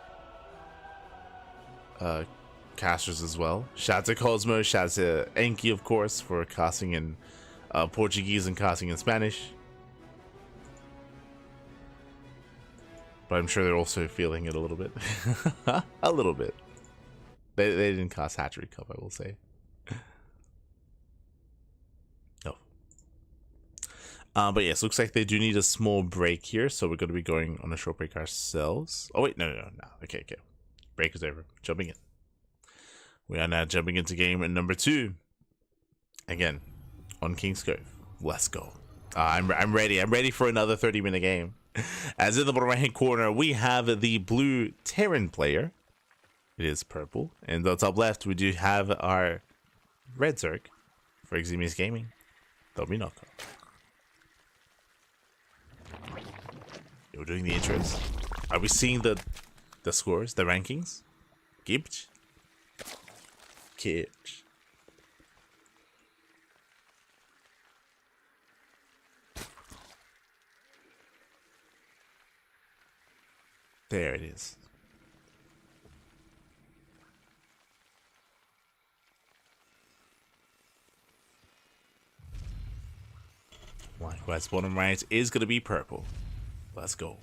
casters as well. Shout out to Cosmo, shout out to Enki, of course, for casting in Portuguese and casting in Spanish. But I'm sure they're also feeling it a little bit. A little bit. They didn't cast Hatchery Cup, I will say. No. But yes, looks like they do need a small break here, so we're going to be going on a short break ourselves. Oh wait, no. Okay. Break is over. Jumping in. We are now jumping into game number 2. Again, on King's Cove. Let's go. I'm ready. I'm ready for another 30-minute game. As in the bottom right-hand corner, we have the blue Terran player. It is purple. And on the top left, we do have our red Zerg for Eximius Gaming. Dominoko. We're doing the intros. Are we seeing the scores, the rankings? Gibbs? Gibbs. There it is. Likewise, bottom right is going to be purple. Let's go.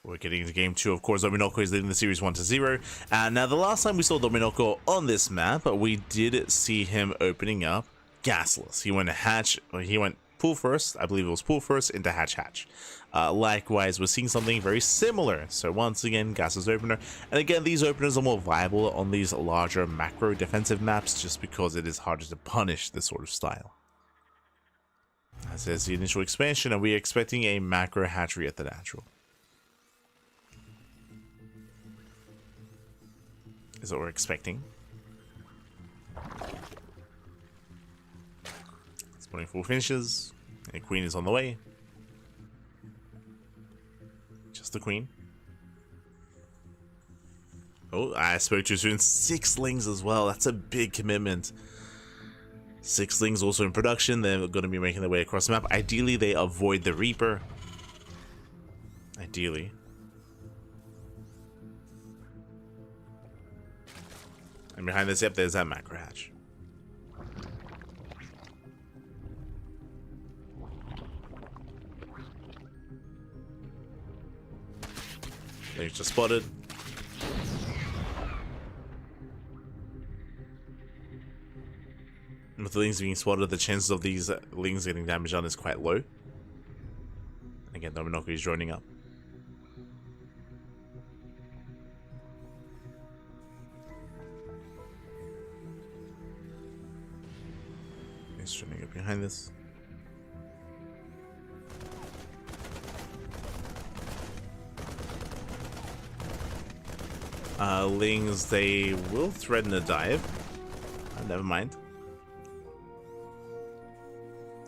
We're getting into game 2. Of course, Dominoko is leading the series 1-0. Now, the last time we saw Dominoko on this map, we did see him opening up gasless. He went hatch. He went pool first. I believe it was pool first into hatch. Likewise, we're seeing something very similar. So once again, gasless opener. And again, these openers are more viable on these larger macro defensive maps, just because it is harder to punish this sort of style. As is the initial expansion, and we're expecting a macro hatchery at the natural. Is what we're expecting. Spawning full finishes. A queen is on the way. Just the queen. Oh, I spoke too soon. 6 lings as well. That's a big commitment. 6 lings also in production. They're going to be making their way across the map. Ideally, they avoid the Reaper. Ideally. And behind this, yep, there's that macro hatch. They've just spotted. With the lings being spotted, the chances of these lings getting damage on is quite low. Again, Dominoko is joining up. He's joining up behind this. Lings, they will threaten a dive. Never mind.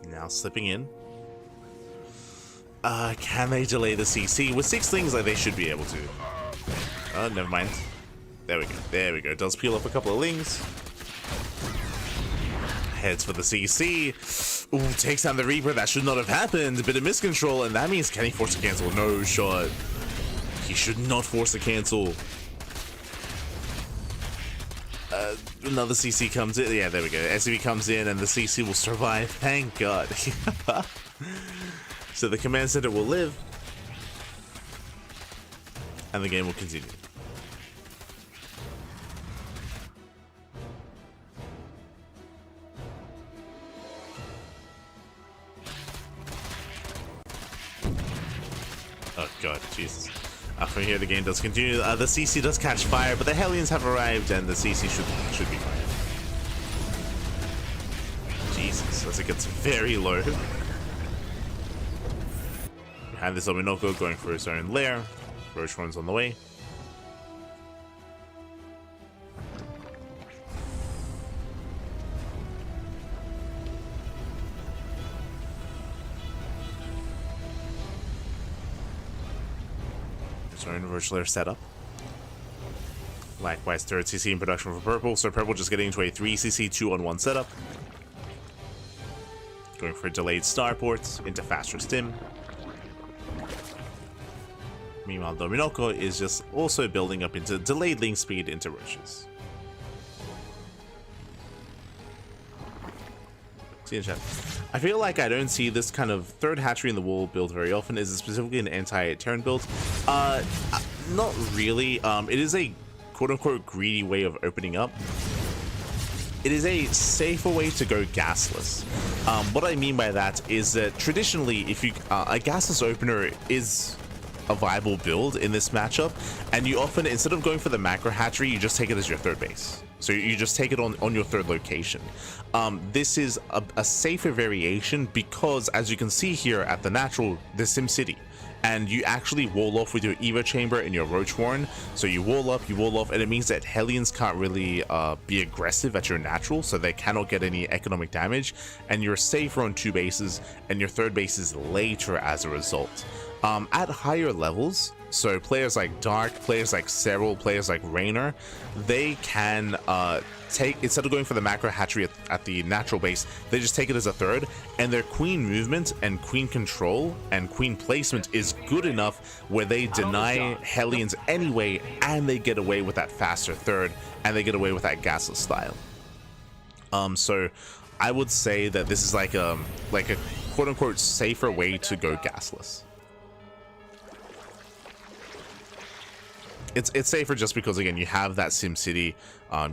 Now slipping in. Can they delay the CC? With 6 lings, like, they should be able to. Never mind. There we go. There we go. Does peel up a couple of lings. Heads for the CC. Ooh, takes down the Reaper. That should not have happened. A bit of miscontrol, and that means, can he force a cancel? No shot. He should not force a cancel. Another CC comes in. Yeah, there we go. SCV comes in and the CC will survive. Thank God. So the command center will live. And the game will continue. Oh God, Jesus. From here, the game does continue. The CC does catch fire, but the Hellions have arrived, and the CC should be fine. Jesus, as it gets very low. Behind this, Dominoko going for his own lair. Roach runs on the way. Virtual lair setup. Likewise, 3rd CC in production for purple. So purple just getting into a 3CC 2-on-1 setup. Going for delayed starports into faster stim. Meanwhile, Dominoko is just also building up into delayed link speed into roaches. See in chat. I feel like I don't see this kind of third hatchery in the wall build very often. Is it specifically an anti-Terran build? Not really. It is a quote-unquote greedy way of opening up. It is a safer way to go gasless. What I mean by that is that traditionally, if you a gasless opener is a viable build in this matchup, and you often, instead of going for the macro hatchery, you just take it as your third base. So you just take it on your third location. This is a safer variation because, as you can see here at the natural, the SimCity, and you actually wall off with your Evo chamber and your Roach Warren. So you wall up, and it means that Hellions can't really be aggressive at your natural, so they cannot get any economic damage, and you're safer on two bases, and your third base is later as a result. At higher levels, so players like Dark, players like Serral, players like Raynor, they can take, instead of going for the macro hatchery at the natural base, they just take it as a third, and their queen movement and queen control and queen placement is good enough where they deny Hellions anyway, and they get away with that faster third, and they get away with that gasless style. So I would say that this is like a quote-unquote safer way to go gasless. It's safer just because, again, you have that SimCity,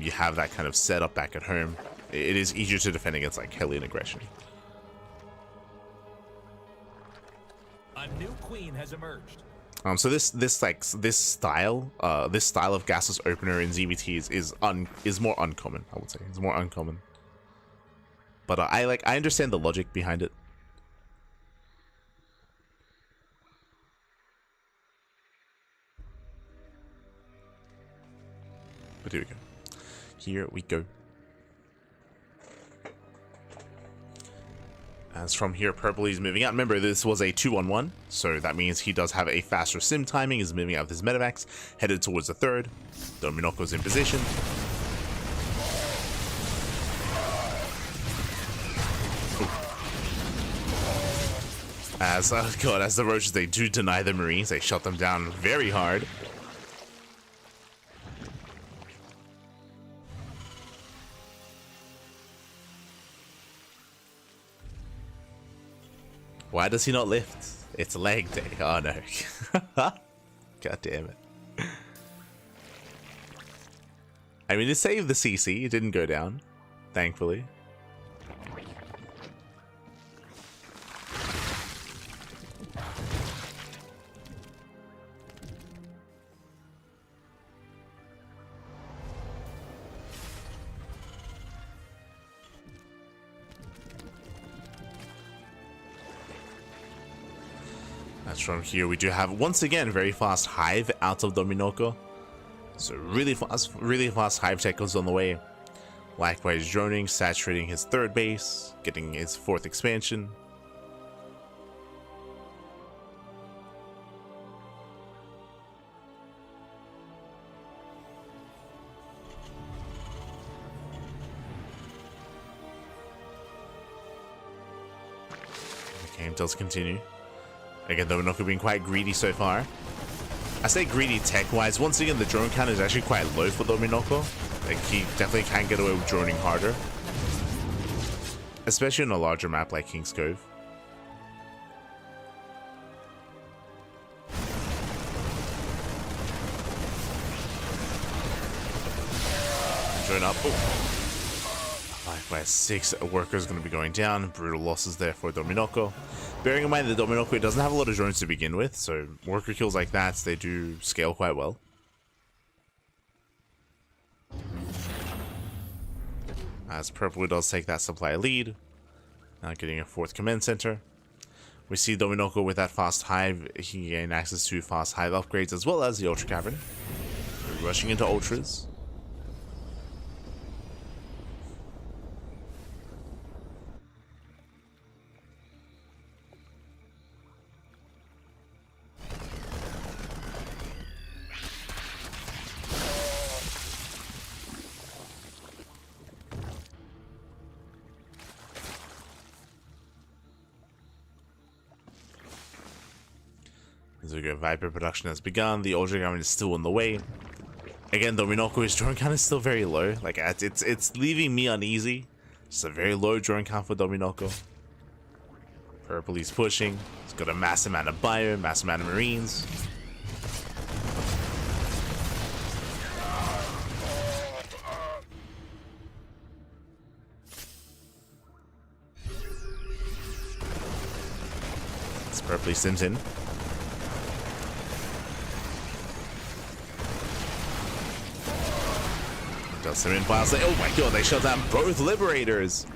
you have that kind of setup back at home. It is easier to defend against like Hellion aggression. A new queen has emerged. So this style of gasless opener in ZVTs is more uncommon. I would say it's more uncommon. But I understand the logic behind it. But here we go. Here we go. As from here, Purple is moving out. Remember, this was a 2-on-1, so that means he does have a faster sim timing. He's moving out with his Medivacs, headed towards the third. Dominoko's in position. As the Roaches, they do deny the Marines. They shut them down very hard. Why does he not lift? It's leg day. Oh no. God damn it. I mean, it saved the CC. It didn't go down, thankfully. From here, we do have once again very fast hive out of Dominoko. So really fast hive tech goes on the way. Likewise, droning, saturating his third base, getting his fourth expansion. The game does continue. Again, Dominoko being quite greedy so far. I say greedy tech-wise. Once again, the drone count is actually quite low for Dominoko. Like, he definitely can get away with droning harder. Especially in a larger map like King's Cove. Drone up. Oh. Likewise, 6 workers going to be going down. Brutal losses there for Dominoko. Bearing in mind that Dominoko doesn't have a lot of drones to begin with, so worker kills like that, they do scale quite well. As Purple does take that supply lead, now getting a 4th command center. We see Dominoko with that fast hive, he can gain access to fast hive upgrades as well as the Ultra Cavern. We're rushing into Ultras. There we go. Viper production has begun. The Ultra Garment is still on the way. Again, Dominoco's drone count is still very low. Like, it's leaving me uneasy. Just a very low drone count for Dominoco. Purple, he's pushing. He's got a massive amount of ByuN, massive amount of Marines. It's Purple sims in. Does some in files. Oh my god, they shut down both Liberators.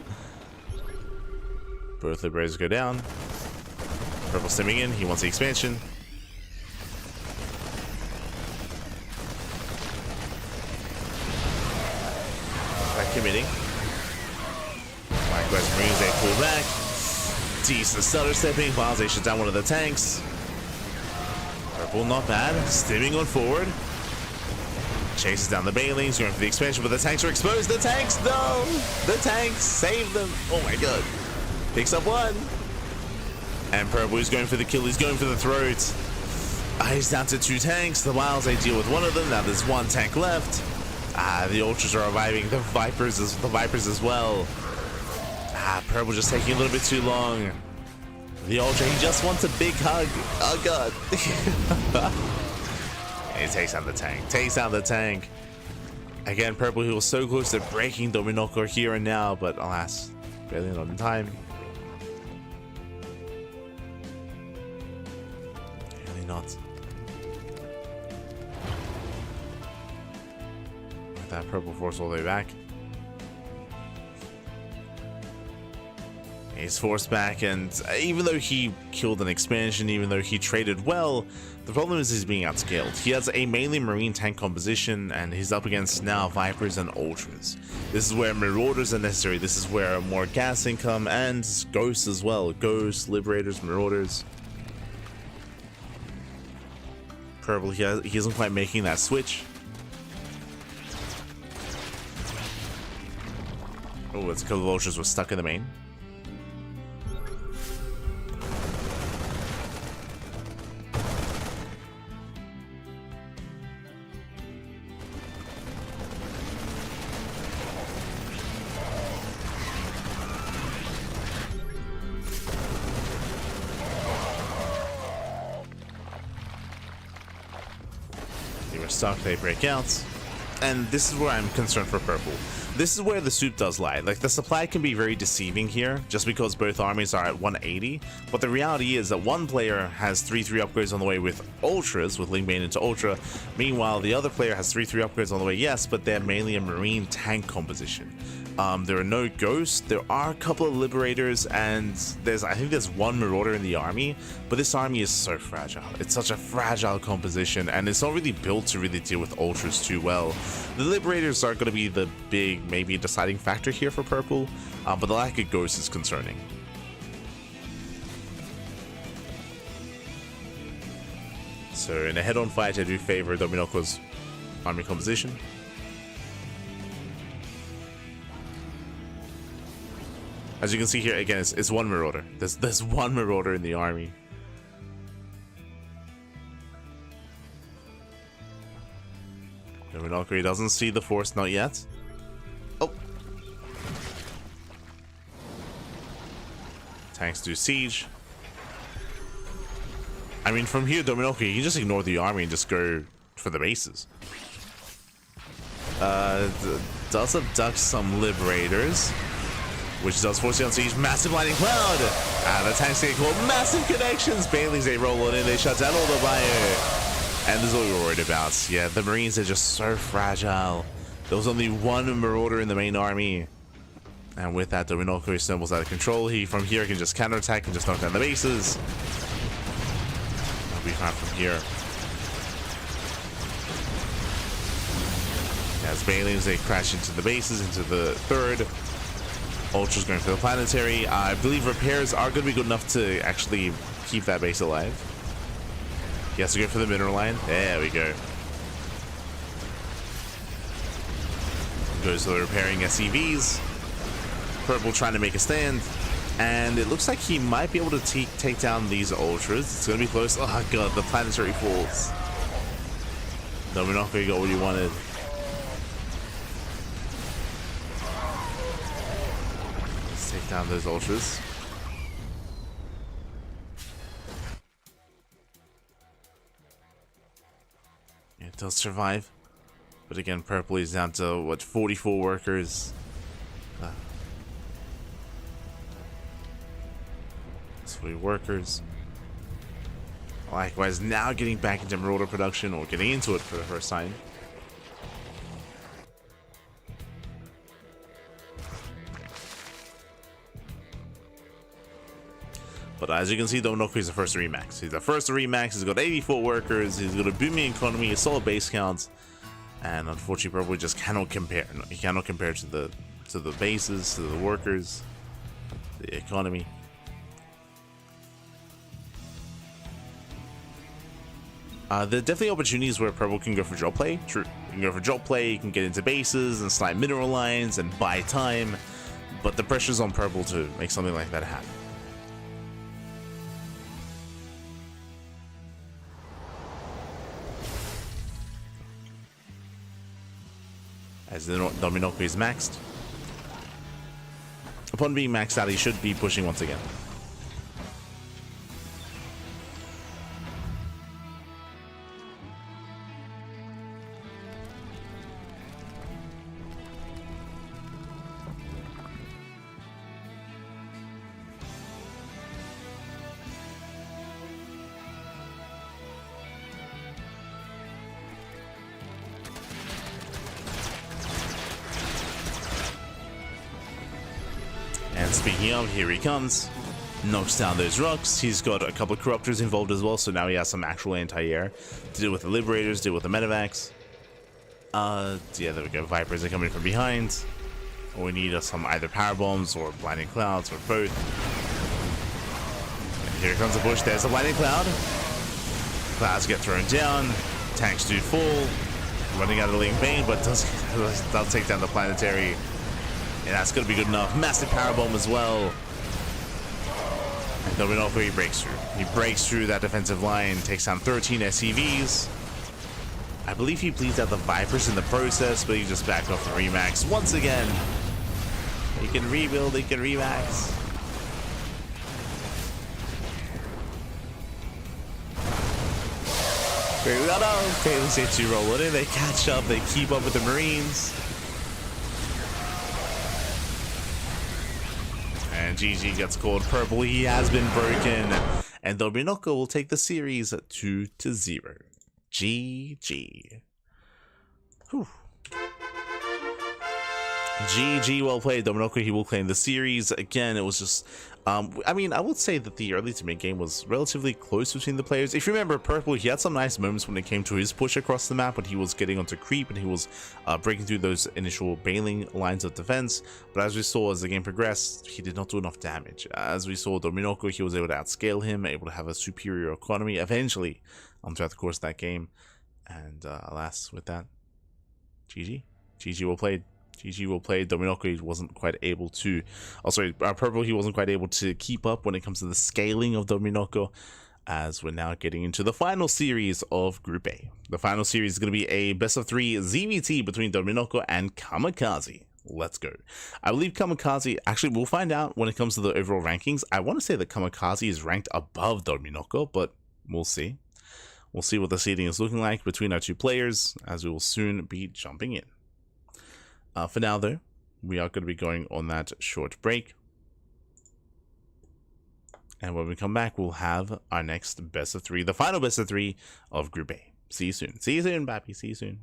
Both Liberators go down. Purple simming in. He wants the expansion. Back committing. Likewise, Marines, they pull back. Decent stutter stepping. Files, they shut down one of the tanks. Purple, not bad. Stimming on forward. Chases down the Bailings, going for the expansion, but the tanks are exposed. The tanks, no! The tanks, save them. Oh my god. Picks up one. And Purple is going for the kill. He's going for the throat. He's down to 2 tanks. The Wilds, they deal with one of them. Now there's 1 tank left. The Ultras are reviving. The Vipers as well. Purple just taking a little bit too long. The Ultra, he just wants a big hug. Oh god. He takes out the tank. Takes out the tank. Again, Purple, he was so close to breaking Dominoco here and now, but alas, barely not in time. Really not. With that Purple force all the way back. He's forced back, and even though he killed an expansion, even though he traded well, the problem is he's being outscaled. He has a mainly Marine tank composition, and he's up against now Vipers and Ultras. This is where Marauders are necessary. This is where more gas income and Ghosts as well. Ghosts, Liberators, Marauders. Purple, he isn't quite making that switch. Oh, it's because the Ultras were stuck in the main. Stuck, they break out, and this is where I'm concerned for Purple. This is where the soup does lie. Like, the supply can be very deceiving here, just because both armies are at 180, but the reality is that one player has 3-3 upgrades on the way with Ultras, with Lingbane into Ultra. Meanwhile, the other player has 3-3 upgrades on the way, yes, but they're mainly a Marine tank composition. There are no Ghosts, there are a couple of Liberators, and I think there's 1 Marauder in the army, but this army is so fragile. It's such a fragile composition, and it's not really built to really deal with Ultras too well. The Liberators are going to be the big, maybe deciding factor here for Purple, but the lack of Ghosts is concerning. So in a head-on fight, I do favor Dominoco's army composition. As you can see here, again, it's 1 Marauder. There's 1 Marauder in the army. Dominoco doesn't see the force, not yet. Oh! Tanks do siege. I mean, from here, Dominoco, you can just ignore the army and just go for the bases. Does abduct some Liberators, which does force you on siege. Massive lightning cloud, and the tanks get called massive connections. Bailey's, they roll it in, they shut down all the ByuN, and this is what we were worried about. Yeah, the Marines are just so fragile. There was only 1 Marauder in the main army, and with that, Dominoco stumbles out of control. He from here can just counterattack and just knock down the bases. That'll be fine from here. As Bailey's, they crash into the bases, into the 3rd. Ultra's going for the planetary. I believe repairs are going to be good enough to actually keep that base alive. He has to go for the mineral line. There we go. Goes to the repairing SCVs. Purple trying to make a stand. And it looks like he might be able to take down these ultras. It's going to be close. Oh god, the planetary falls. Dominoko got what he wanted. Let's take down those ultras. It does survive. But again, purple is down to, what, 44 workers. That's 40 workers. Likewise, now getting back into marauder production, or getting into it for the first time. But as you can see, Dominoko is the first to remax. He's the first to remax. He's got 84 workers. He's got a booming economy, a solid base count. And unfortunately, probably just cannot compare. No, he cannot compare to the bases, to the workers, the economy. There are definitely opportunities where purple can go for drop play. True, you can go for drop play. You can get into bases and slide mineral lines and buy time. But the pressure's on purple to make something like that happen. As the Dominoko is maxed. Upon being maxed out, he should be pushing once again. And speaking of, here he comes. Knocks down those rocks. He's got a couple of corruptors involved as well, so now he has some actual anti-air to deal with the liberators, deal with the medevacs. Yeah, there we go. Vipers are coming from behind. We need some either power bombs or blinding clouds or both. And here comes the push. There's a blinding cloud. Clouds get thrown down. Tanks do fall. Running out of Ling Bane, but does take down the planetary. And that's going to be good enough. Massive power bomb as well. And Dominoko, he breaks through. He breaks through that defensive line, takes down 13 SCVs. I believe he bleeds out the Vipers in the process, but he just backed off the Remax once again. He can rebuild, he can Remax. Okay, let's say 2 roll in. They catch up, they keep up with the Marines. And GG gets called purple. He has been broken. And Dominoko will take the series 2-0. GG. Whew. GG, well played. Dominoko, he will claim the series. Again, it was just... I mean, I would say that the early to mid game was relatively close between the players. If you remember, purple, he had some nice moments when it came to his push across the map, when he was getting onto creep and he was breaking through those initial bailing lines of defense. But as we saw as the game progressed, he did not do enough damage. As we saw, Dominoko, he was able to outscale him, able to have a superior economy eventually throughout the course of that game. And alas, with that, GG. GG, well played. GG, well played. Dominoko, he wasn't quite able to... Oh, sorry, purple, he wasn't quite able to keep up when it comes to the scaling of Dominoko, as we're now getting into the final series of Group A. The final series is going to be a best-of-3 ZVT between Dominoko and Kamikaze. Let's go. I believe Kamikaze... Actually, we'll find out when it comes to the overall rankings. I want to say that Kamikaze is ranked above Dominoko, but we'll see. We'll see what the seeding is looking like between our two players, as we will soon be jumping in. For now, though, we are going to be going on that short break. And when we come back, we'll have our next best-of-3, the final best-of-3 of Group A. See you soon. See you soon, Bappy. See you soon.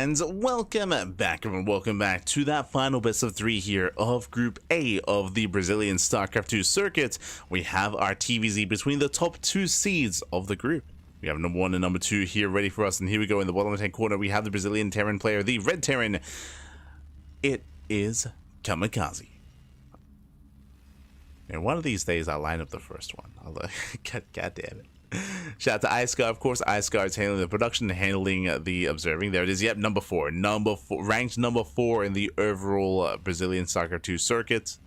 And welcome back, everyone. Welcome back to that final best of 3 here of Group A of the Brazilian StarCraft 2 circuit. We have our TVZ between the top 2 seeds of the group. We have number 1 and number 2 here ready for us, and here we go in the bottom left-hand corner. We have the Brazilian Terran player, the Red Terran. It is CranKy. And one of these days, I'll line up the first one. God damn it. Shout out to Iceguard, of course. Iceguard's handling the production, handling the observing. There it is. Yep, number 4. Ranked number 4 in the overall Brazilian StarCraft 2 circuit.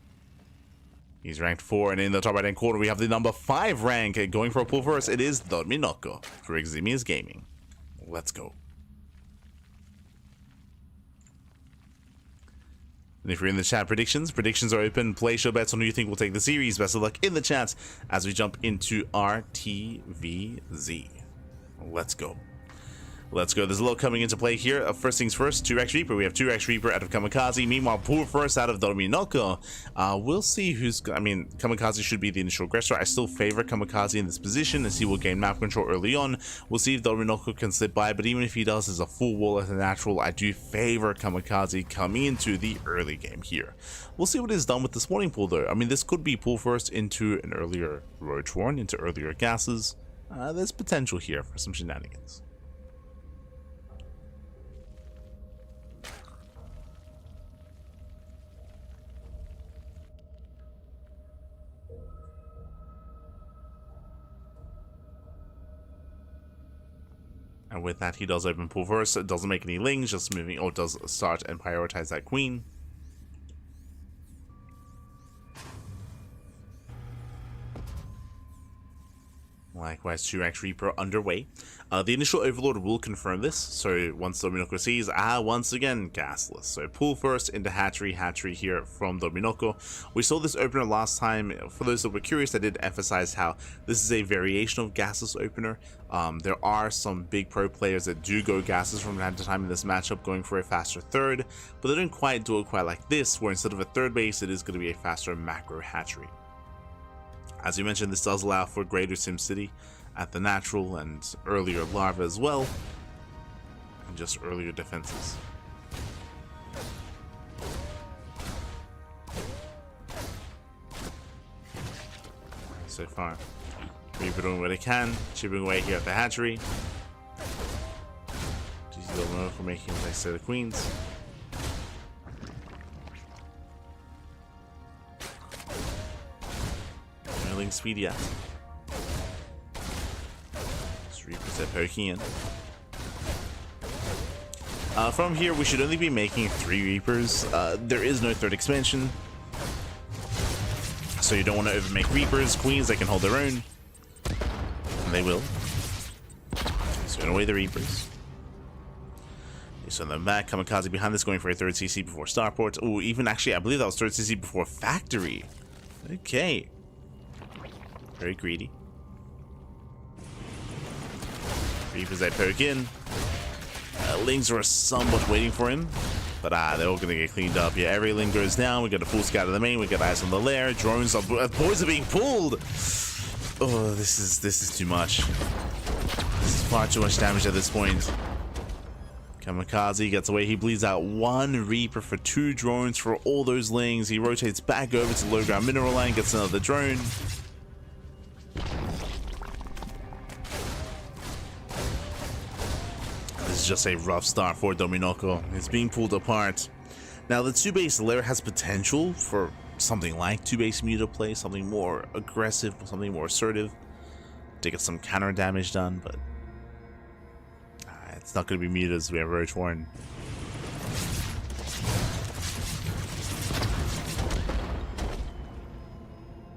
He's ranked 4, and in the top right-hand corner, we have the number 5 rank. Going for a pull first, it is Dominoko for Eximius Gaming. Let's go. And if you're in the chat, predictions are open. Place your bets on who you think will take the series. Best of luck in the chats as we jump into our TVZ. Let's go. Let's go. There's a lot coming into play here. First things first, 2x Reaper. We have 2x Reaper out of CranKy. Meanwhile, pull first out of Dominoko. We'll see who's... I mean, CranKy should be the initial aggressor. I still favor CranKy in this position as he will gain map control early on. We'll see if Dominoko can slip by, but even if he does as a full wall as a natural, I do favor CranKy coming into the early game here. We'll see what is done with the spawning pool, though. I mean, this could be pull first into an earlier Roach Warren, into earlier gases. There's potential here for some shenanigans. And with that, he does open pool first. It doesn't make any lings, just moving, or does start and prioritize that queen. Likewise, 2x Reaper underway. The initial Overlord will confirm this, so once Dominoko sees, once again, gasless. So pull first into Hatchery here from Dominoko. We saw this opener last time. For those that were curious, I did emphasize how this is a variation of gasless opener. There are some big pro players that do go gases from time to time in this matchup, going for a faster third, but they don't quite do it quite like this, where instead of a third base, it is going to be a faster macro Hatchery. As you mentioned, this does allow for greater SimCity at the natural and earlier larva as well, and just earlier defenses. So far, Reaper doing what they can, chipping away here at the Hatchery. GG Dominoko for making the next set of queens. Speedy at. Reapers are poking in. From here, we should only be making 3 Reapers. There is no third expansion, so you don't want to overmake Reapers. Queens, they can hold their own, and they will. So in away the Reapers. You send them back. CranKy behind this, going for a 3rd CC before Starport. Oh, even actually, I believe that was 3rd CC before Factory. Okay. Very greedy. Reapers, they poke in. Lings are somewhat waiting for him, but they're all gonna get cleaned up. Yeah, every ling goes down. We got a full scout of the main. We got eyes on the lair. Drones are boys are being pulled. Oh, this is too much. This is far too much damage at this point. CranKy gets away. He bleeds out 1 Reaper for 2 drones for all those lings. He rotates back over to low ground mineral line, gets another drone. This is just a rough start for Dominoko. It's being pulled apart. Now, the 2-base lair has potential for something like 2-base Muta play, something more aggressive, something more assertive, to get some counter damage done, but it's not going to be Mutas. We have Roach Warren.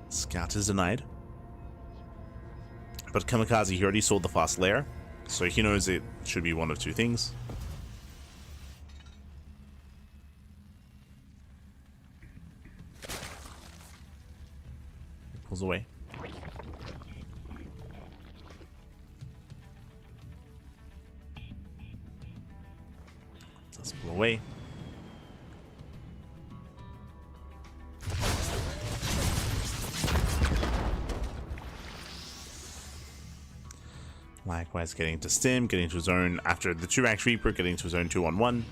Scout is denied. But CranKy, he already sold the fast lair, so he knows it should be one of 2 things. He pulls away. Let's pull away. Likewise, getting to Stim, getting to his own after the 2-rank Reaper, getting to his own 2-on-1.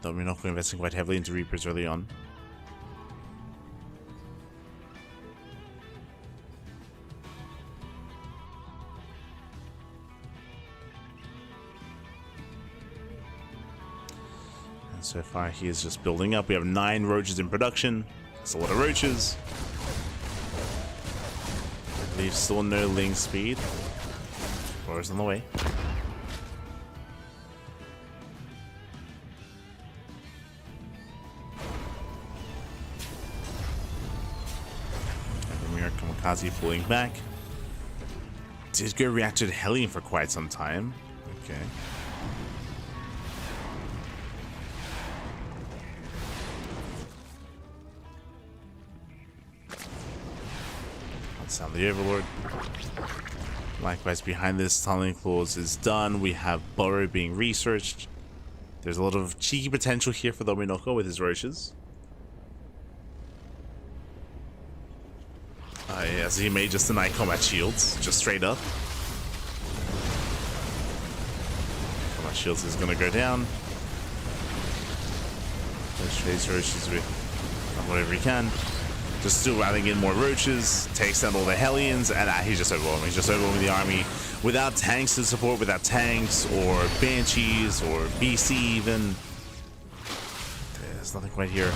Dominoko investing quite heavily into Reapers early on. And so far, he is just building up. We have 9 roaches in production. That's a lot of roaches. I believe still no Ling speed. Flora's on the way. Kamikaze pulling back. Did go reactor to Hellion for quite some time. Okay. Let's sound the Overlord. Likewise, behind this, tunneling clause is done. We have Burrow being researched. There's a lot of cheeky potential here for Dominoko with his roaches. Yes, he may just deny combat shields, just straight up. Combat shields is gonna go down. Let's chase roaches with whatever he can. Just still routing in more roaches, takes down all the Hellions, and he's just overwhelming. He's just overwhelming the army without tanks to support, without tanks or Banshees or BC even. There's nothing quite here.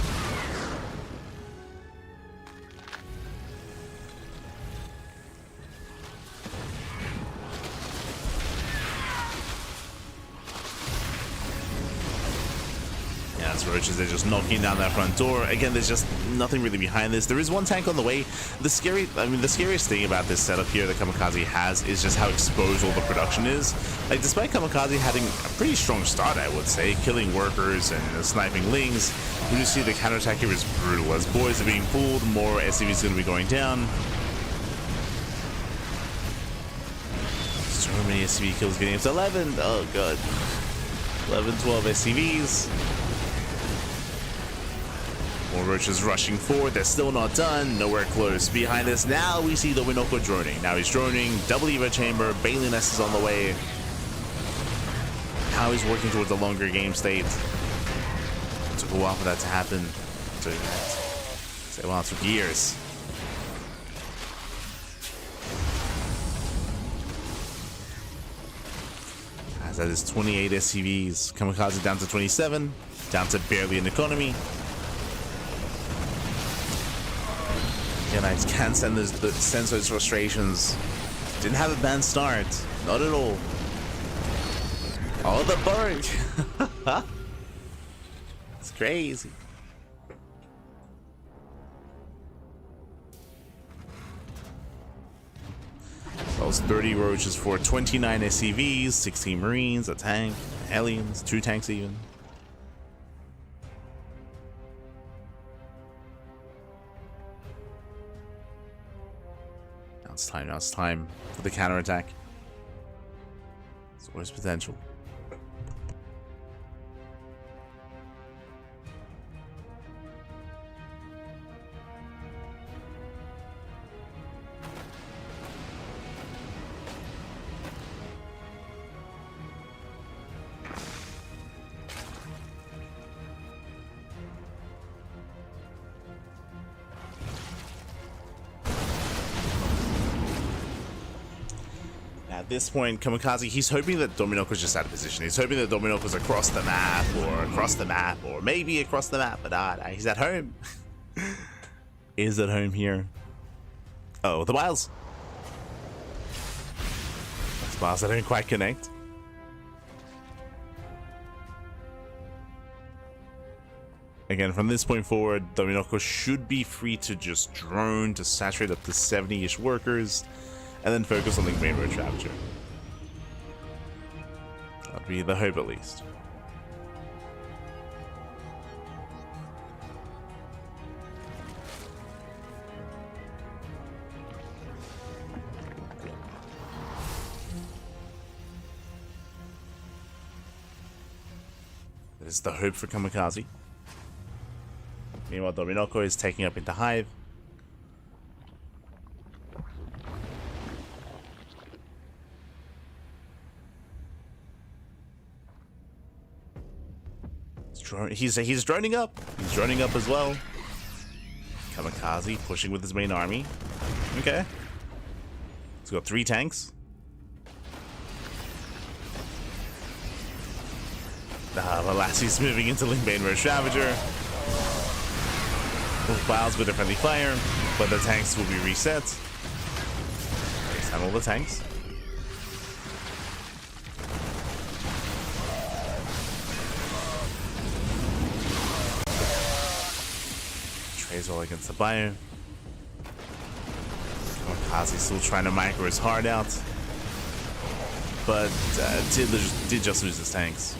Roaches, they're just knocking down that front door. Again, there's just nothing really behind this. There is one tank on the way. The scariest thing about this setup here that Kamikaze has is just how exposed all the production is. Like, despite Kamikaze having a pretty strong start, I would say, killing workers and sniping Lings, we do see the counterattack here is brutal. As boys are being pulled, more SCVs going to be going down. So many SCV kills getting up to 11. Oh god. 11, 12 SCVs. More roaches rushing forward. They're still not done. Nowhere close. Behind us now, we see Dominoko droning. Now he's droning. Double Evo Chamber. Bailey Nest is on the way. Now he's working towards a longer game state. It took a while for that to happen. It took years. As that is 28 SCVs. Kamikaze down to 27. Down to barely an economy. And I can sense those frustrations. Didn't have a bad start. Not at all. Oh, the burn. It's crazy. That was 30 roaches for 29 SCVs, 16 Marines, a tank, Hellions, 2 tanks even. Now it's time for the counterattack. It's always potential. At this point, Kamikaze, he's hoping that Dominoko's just out of position. He's hoping that Dominoko's across the map, or maybe across the map, but he's at home. Is at home here. Oh, the Biles. Those Biles that don't quite connect. Again, from this point forward, Dominoko should be free to just drone to saturate up to 70-ish workers. And then focus on the main road capture. That'd be the hope, at least. That is the hope for Kamikaze. Meanwhile, Dominoko is taking up into Hive. He's droning up. He's droning up as well. Kamikaze pushing with his main army. Okay. He's got 3 tanks. Valassi's moving into Link Bane Road Ravager. Both files with a friendly fire, but the tanks will be reset. Let's handle the tanks. Trays all against the ByuN. Kamikaze still trying to micro his heart out, but did just lose his tanks.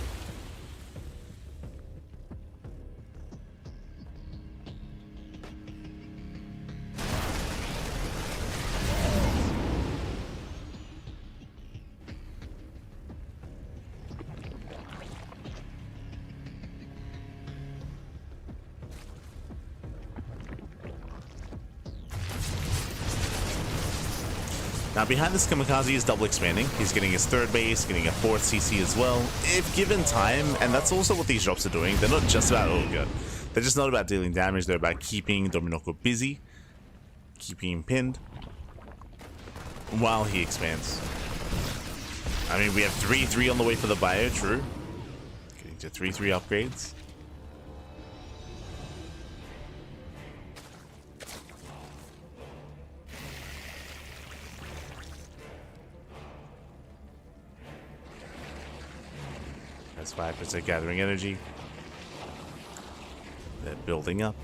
Now behind this, Kamikaze is double expanding. He's getting his 3rd base, getting a 4th CC as well, if given time, and that's also what these drops are doing. They're not just about, oh god, they're just not about dealing damage, they're about keeping Dominoko busy, keeping him pinned, while he expands. I mean, we have 3-3 on the way for the ByuN, true. Getting to 3-3 upgrades. That's 5% gathering energy. They're building up.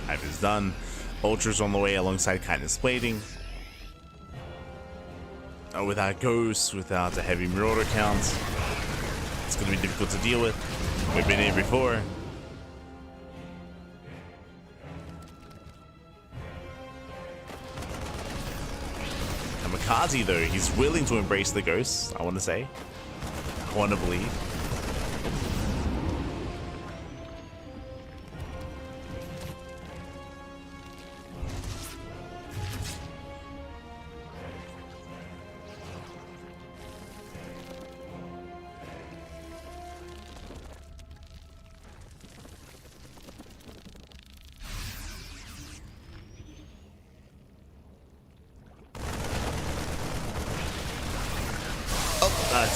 Hive is done. Ultra's on the way alongside Kindness Plating. Without ghosts, without a heavy marauder count, it's going to be difficult to deal with. We've been here before. Kamikaze, though, he's willing to embrace the ghosts, I want to say. I want to believe.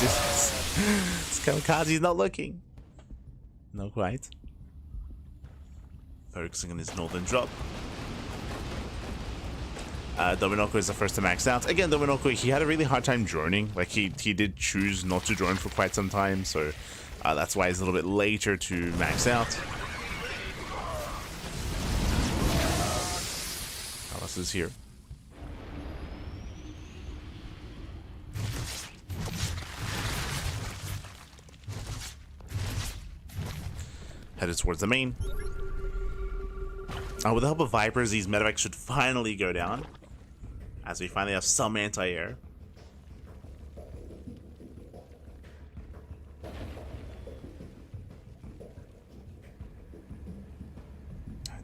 This Kamikaze's not looking. Not quite. Focusing on his northern drop. Dominoko is the first to max out. Again, Dominoko, he had a really hard time droning. Like, he did choose not to drone for quite some time, so that's why he's a little bit later to max out. Alice is here. Headed towards the main. With the help of Vipers, these medevacs should finally go down, as we finally have some anti-air.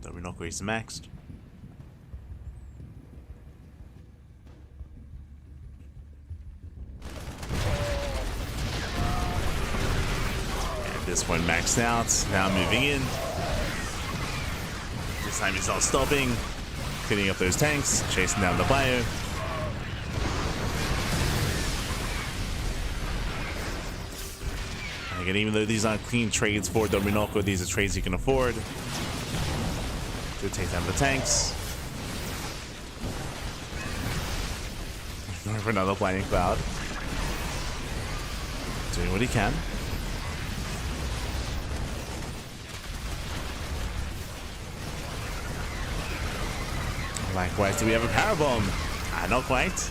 Dominoko is maxed. This one maxed out, now moving in. This time he's not stopping, hitting up those tanks, chasing down the ByuN. Again, even though these aren't clean trades for Dominoko, these are trades he can afford to take down the tanks. Going for another blinding cloud. Doing what he can. Likewise, do we have a power bomb? Not quite.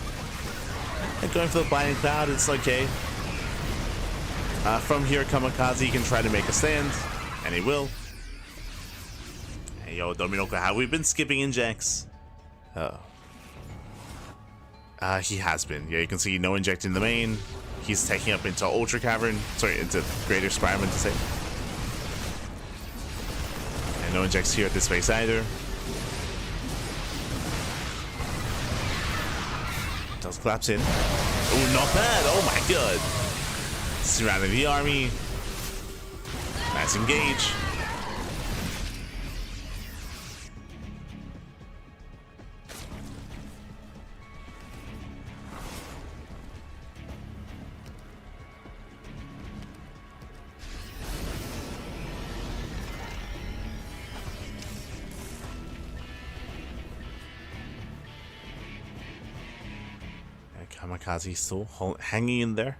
And going for the blinding cloud, it's okay. From here, Kamikaze can try to make a stand, and he will. Hey, yo, Dominoko, have we been skipping injects? Oh. He has been. Yeah, you can see no inject in the main. He's taking up into Ultra Cavern. Sorry, into Greater Spireman to say. No injects here at this base either. Does collapse in. Oh, not bad. Oh my god. Surrounding the army. Nice engage. Kamikaze still hanging in there.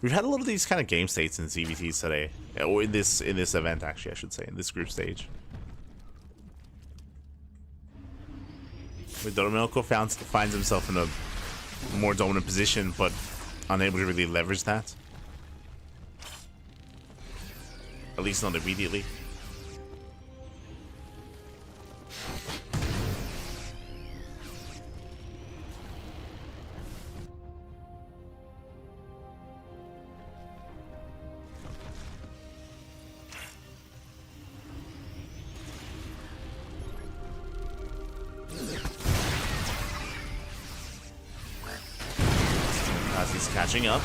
We've had a lot of these kind of game states in CVTs today, or in this event actually, I should say, in this group stage. Where Doromilko finds himself in a more dominant position, but unable to really leverage that. At least not immediately. He's catching up.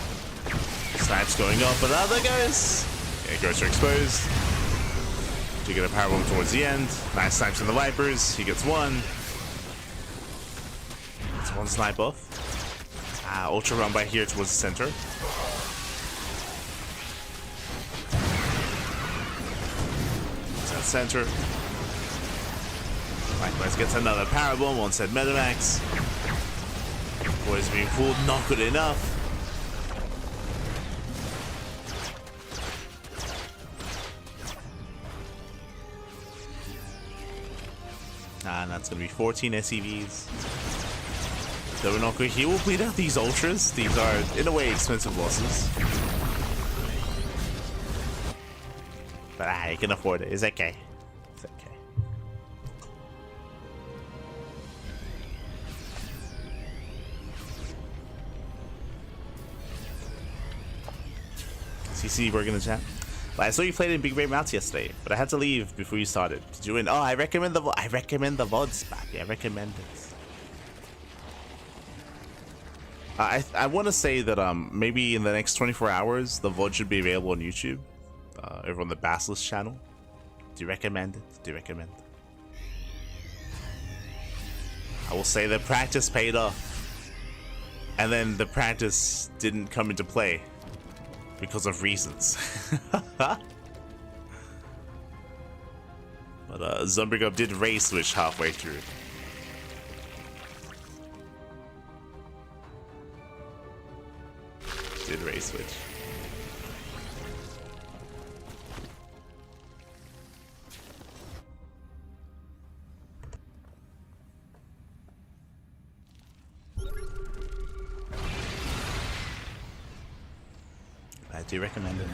Snipes going up, but other goes. Yeah, ghosts are exposed. To get a powerbomb towards the end. Nice snipes on the Vipers. He gets one. It's one snipe off. Ultra run by here towards the center. It's at center. Likewise gets another powerbomb. One set Metamax. Boys being fooled, not good enough. And that's going to be 14 SCVs. So we're not good. He will bleed out these ultras. These are, in a way, expensive losses. But he can afford it. It's okay. It's okay. CC working in the chat. But I saw you played in Big Brave Mounts yesterday, but I had to leave before you started. Did you win? Oh, I recommend the VODs, Pappy. I recommend it. I want to say that maybe in the next 24 hours the VOD should be available on YouTube, over on the Basilisk channel. Do you recommend it? Do you recommend it? I will say that practice paid off, and then the practice didn't come into play. Because of reasons. But Zumbrigub did race switch halfway through. Did race switch. I do recommend it.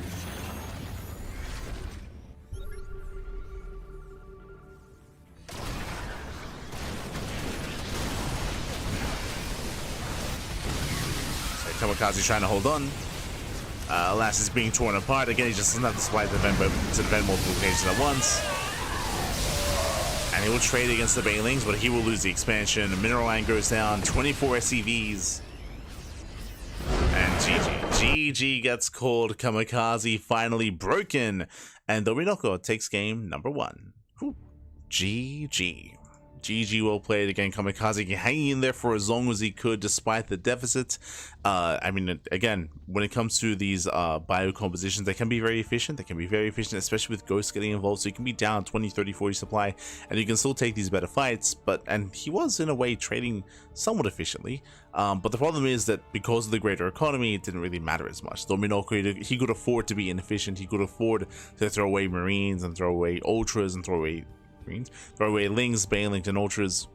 So Kamikaze trying to hold on. Alas is being torn apart. Again, he just doesn't have the supply to defend multiple occasions at once. And he will trade against the Banelings, but he will lose the expansion. Mineral line goes down. 24 SCVs. And GG gets called. Kamikaze finally broken, and Dominoko takes game number 1. Whew. GG. GG well played again. Kamikaze hanging in there for as long as he could despite the deficit. I mean, again, when it comes to these bio compositions, they can be very efficient. They can be very efficient, especially with ghosts getting involved. So you can be down 20, 30, 40 supply, and you can still take these better fights. And he was in a way trading somewhat efficiently. But the problem is that because of the greater economy, it didn't really matter as much. Dominoko, he could afford to be inefficient. He could afford to throw away Marines and throw away Ultras and throw away Lings, Banelings, and Ultras.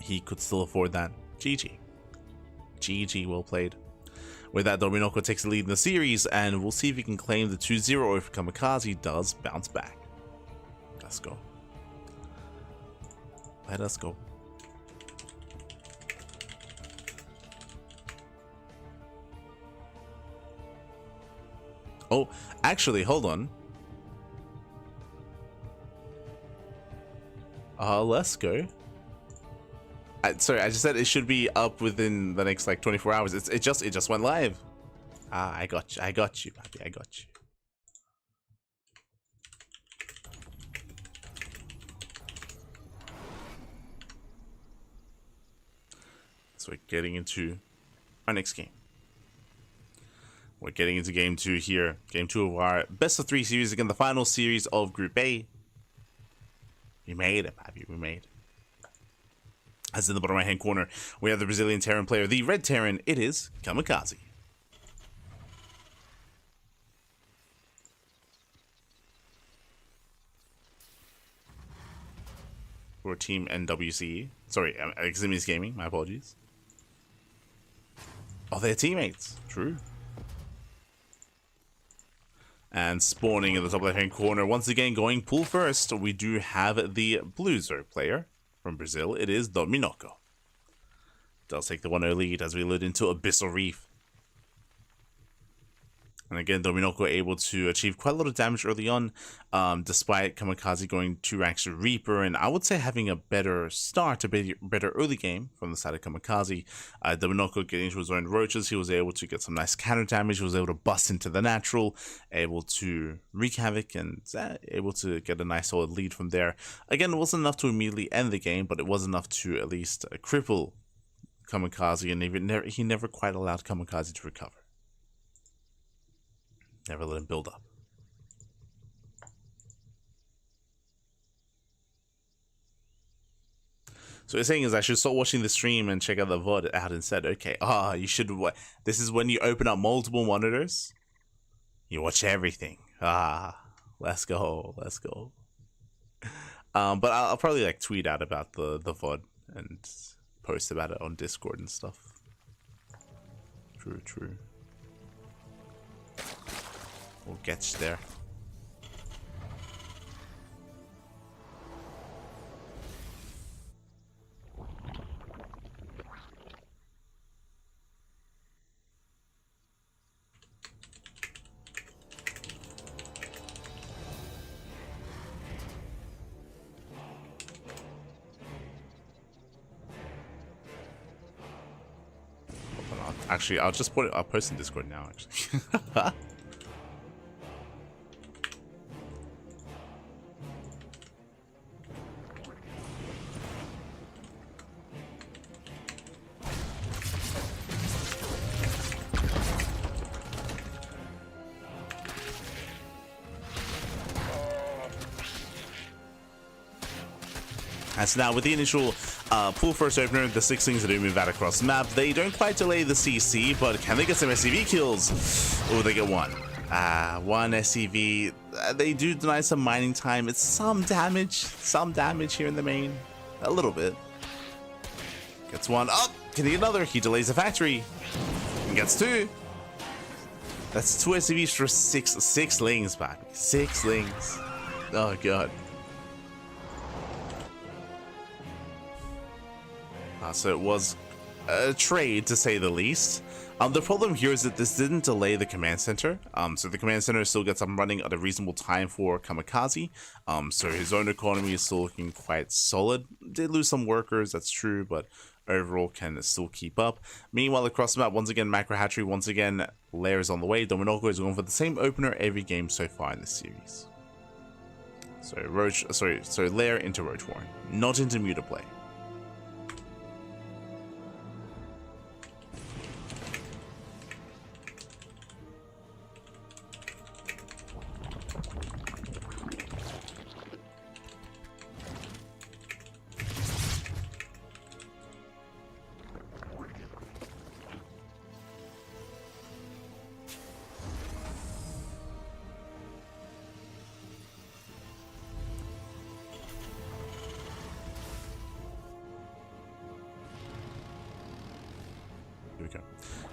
He could still afford that. GG. GG, well played. With that, Dominoko takes the lead in the series, and we'll see if he can claim the 2-0 or if Kamikaze does bounce back. Let's go. Let us go. Oh, actually, hold on. Let's go. Sorry, I just said it should be up within the next like 24 hours. It just went live. I got you, Papi, I got you. So we're getting into our next game. We're getting into game 2 here. Game 2 of our best of 3 series. Again, the final series of Group A. We made it, Papi. We made it. As in the bottom right hand corner, we have the Brazilian Terran player. The red Terran, it is CranKy. For Team NWC. Sorry, Eximi's Gaming. My apologies. Oh, they're teammates. True. And spawning in the top left hand corner, once again going pool first, we do have the blue Zerg player from Brazil. It is Dominoco. Does take the 1-0 lead as we lead into Abyssal Reef. And again, Dominoco able to achieve quite a lot of damage early on, despite CranKy going 2 ranks to Reaper, and I would say having a better start, a better early game from the side of CranKy. Dominoco getting into his own roaches, he was able to get some nice counter damage, he was able to bust into the natural, able to wreak havoc, and able to get a nice solid lead from there. Again, it wasn't enough to immediately end the game, but it was enough to at least cripple CranKy, and he never quite allowed CranKy to recover. Never let him build up. So what he's saying is I should start watching the stream and check out the VOD out instead. Okay, you should. This is when you open up multiple monitors. You watch everything. Let's go, let's go. But I'll probably like tweet out about the VOD and post about it on Discord and stuff. True, true. We'll get you there. Actually, I'll just put it. I'll post in Discord now. Actually. And so now with the initial pool first opener, the Sixlings that do move out across the map, they don't quite delay the CC, but can they get some SCV kills? Oh, they get one. One SCV. They do deny some mining time. It's some damage here in the main. A little bit. Gets one. Oh, can he get another? He delays the factory. And gets 2. That's 2 SCVs for 6 lings, back. 6 lings. Oh, God. So it was a trade, to say the least. The problem here is that this didn't delay the command center. So the command center still gets up and running at a reasonable time for CranKy. So his own economy is still looking quite solid. Did lose some workers, that's true, but overall can still keep up. Meanwhile, across the map, once again, Macro Hatchery, once again, Lair is on the way. Dominoco is going for the same opener every game so far in this series. So Lair into Roach Warren, not into Muta play.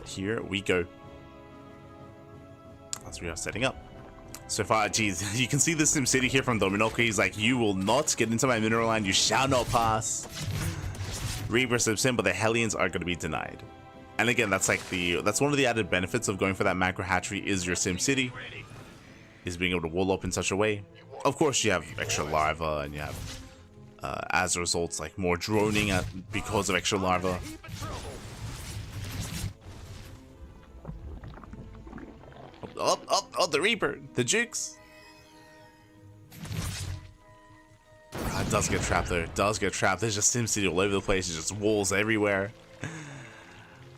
Here we go. As we are setting up. So far, geez, you can see the SimCity here from Dominoco. He's like, you will not get into my mineral line. You shall not pass. Reaper slips in, but the Hellions are going to be denied. And again, that's like that's one of the added benefits of going for that Macro Hatchery is your SimCity. Is being able to wall up in such a way. Of course, you have extra larva and you have as a result, like more droning because of extra larva. Oh, the Reaper, the Jukes. It does get trapped there. It does get trapped. There's just SimCity all over the place. There's just walls everywhere.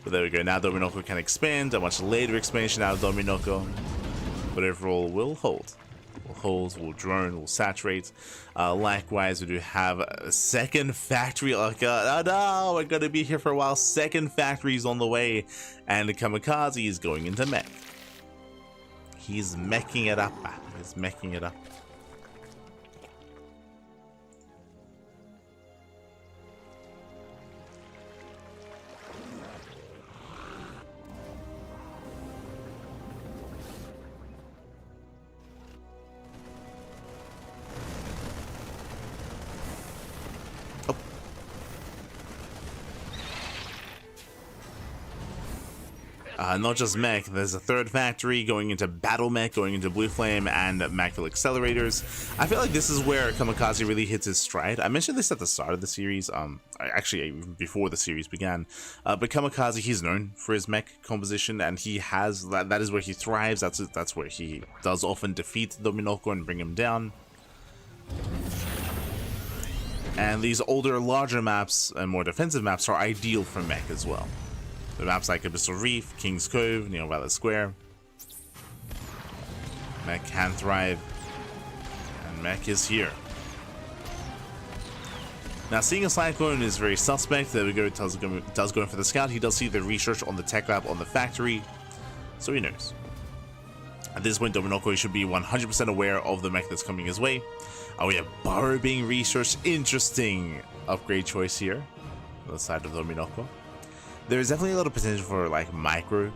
But there we go. Now Dominoko can expand. A much later expansion out of Dominoko. But overall, will hold. Will hold, will drone, will saturate. Likewise, we do have a second factory. Oh no, we're going to be here for a while. Second factory is on the way. And the Kamikaze is going into mech. He's meching it up. He's meching it up. Not just mech, there's a third factory going into battle mech, going into blue flame and macro accelerators. I feel like this is where Kamikaze really hits his stride. I mentioned this at the start of the series, actually before the series began, but Kamikaze, he's known for his mech composition, and he has that is where he thrives. That's where he does often defeat Dominoko and bring him down. And these older, larger maps and more defensive maps are ideal for mech as well. The maps like Abyssal Reef, King's Cove, Neo Valley Square. Mech can thrive, and mech is here. Now, seeing a Cyclone is very suspect. There we go, does go in for the scout. He does see the research on the tech lab on the factory, so he knows. At this point, Dominoko should be 100% aware of the mech that's coming his way. Oh, we have Burrow being researched. Interesting upgrade choice here on the side of Dominoko. There's definitely a lot of potential for like micro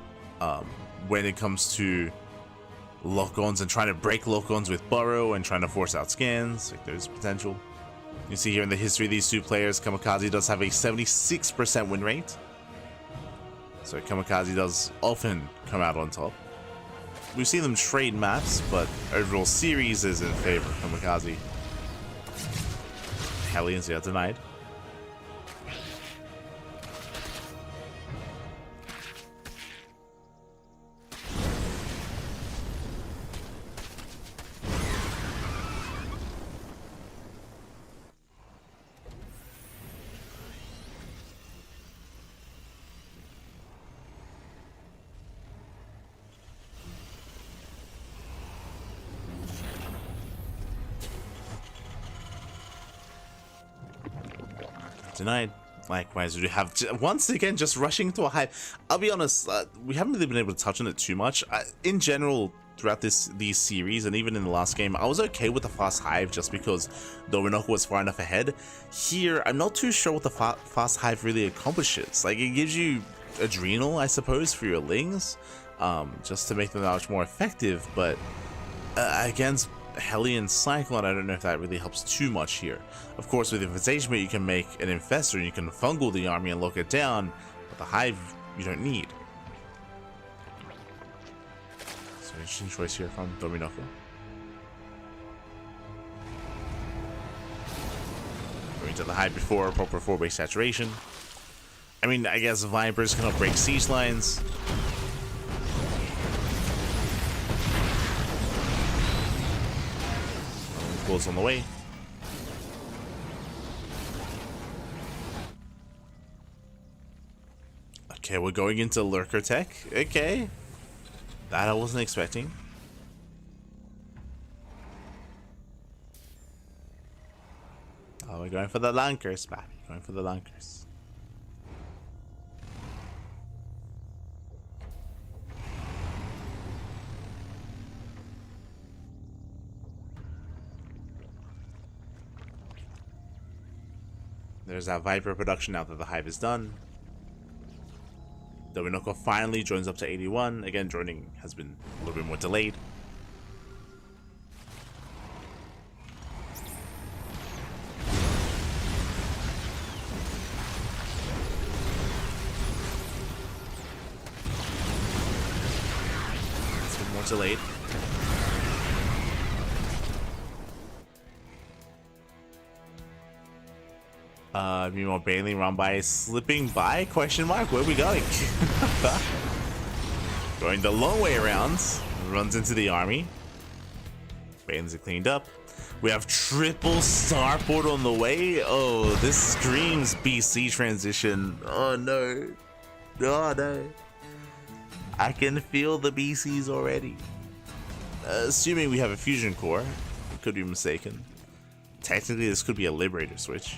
when it comes to lock-ons and trying to break lock-ons with Burrow and trying to force out scans. Like, there's potential. You see here in the history of these two players, Kamikaze does have a 76% win rate. So Kamikaze does often come out on top. We've seen them trade maps, but overall series is in favor of Kamikaze. Hellions, yeah, denied. Denied. Likewise, we have once again just rushing to a hive. I'll be honest, we haven't really been able to touch on it too much. In general, throughout these series and even in the last game, I was okay with the fast hive just because Dominoko was far enough ahead. Here, I'm not too sure what the fast hive really accomplishes. Like, it gives you adrenal, I suppose, for your lings, just to make them that much more effective. But against Hellion Cyclone, I don't know if that really helps too much here. Of course, with Infestation, you can make an Infestor and you can fungal the army and lock it down, but the Hive you don't need. So interesting choice here from Dominoko. Going to the Hive before proper 4-base saturation. I mean, I guess Vipers can help break siege lines. Close on the way. Okay, we're going into Lurker Tech. Okay. That I wasn't expecting. Oh, we're going for the Lunkers, man. Going for the Lunkers. There's that Viper production now that the Hive is done. Dominoko finally joins up to 81. Again, joining has been a little bit more delayed. It's been more delayed. Meanwhile, Bailey run by, slipping by, question mark, where are we going? Going the long way around, runs into the army. Bailey's cleaned up. We have triple starport on the way. Oh, this screams BC transition. Oh no. Oh no. I can feel the BCs already. Assuming we have a fusion core. Could be mistaken. Technically, this could be a Liberator switch.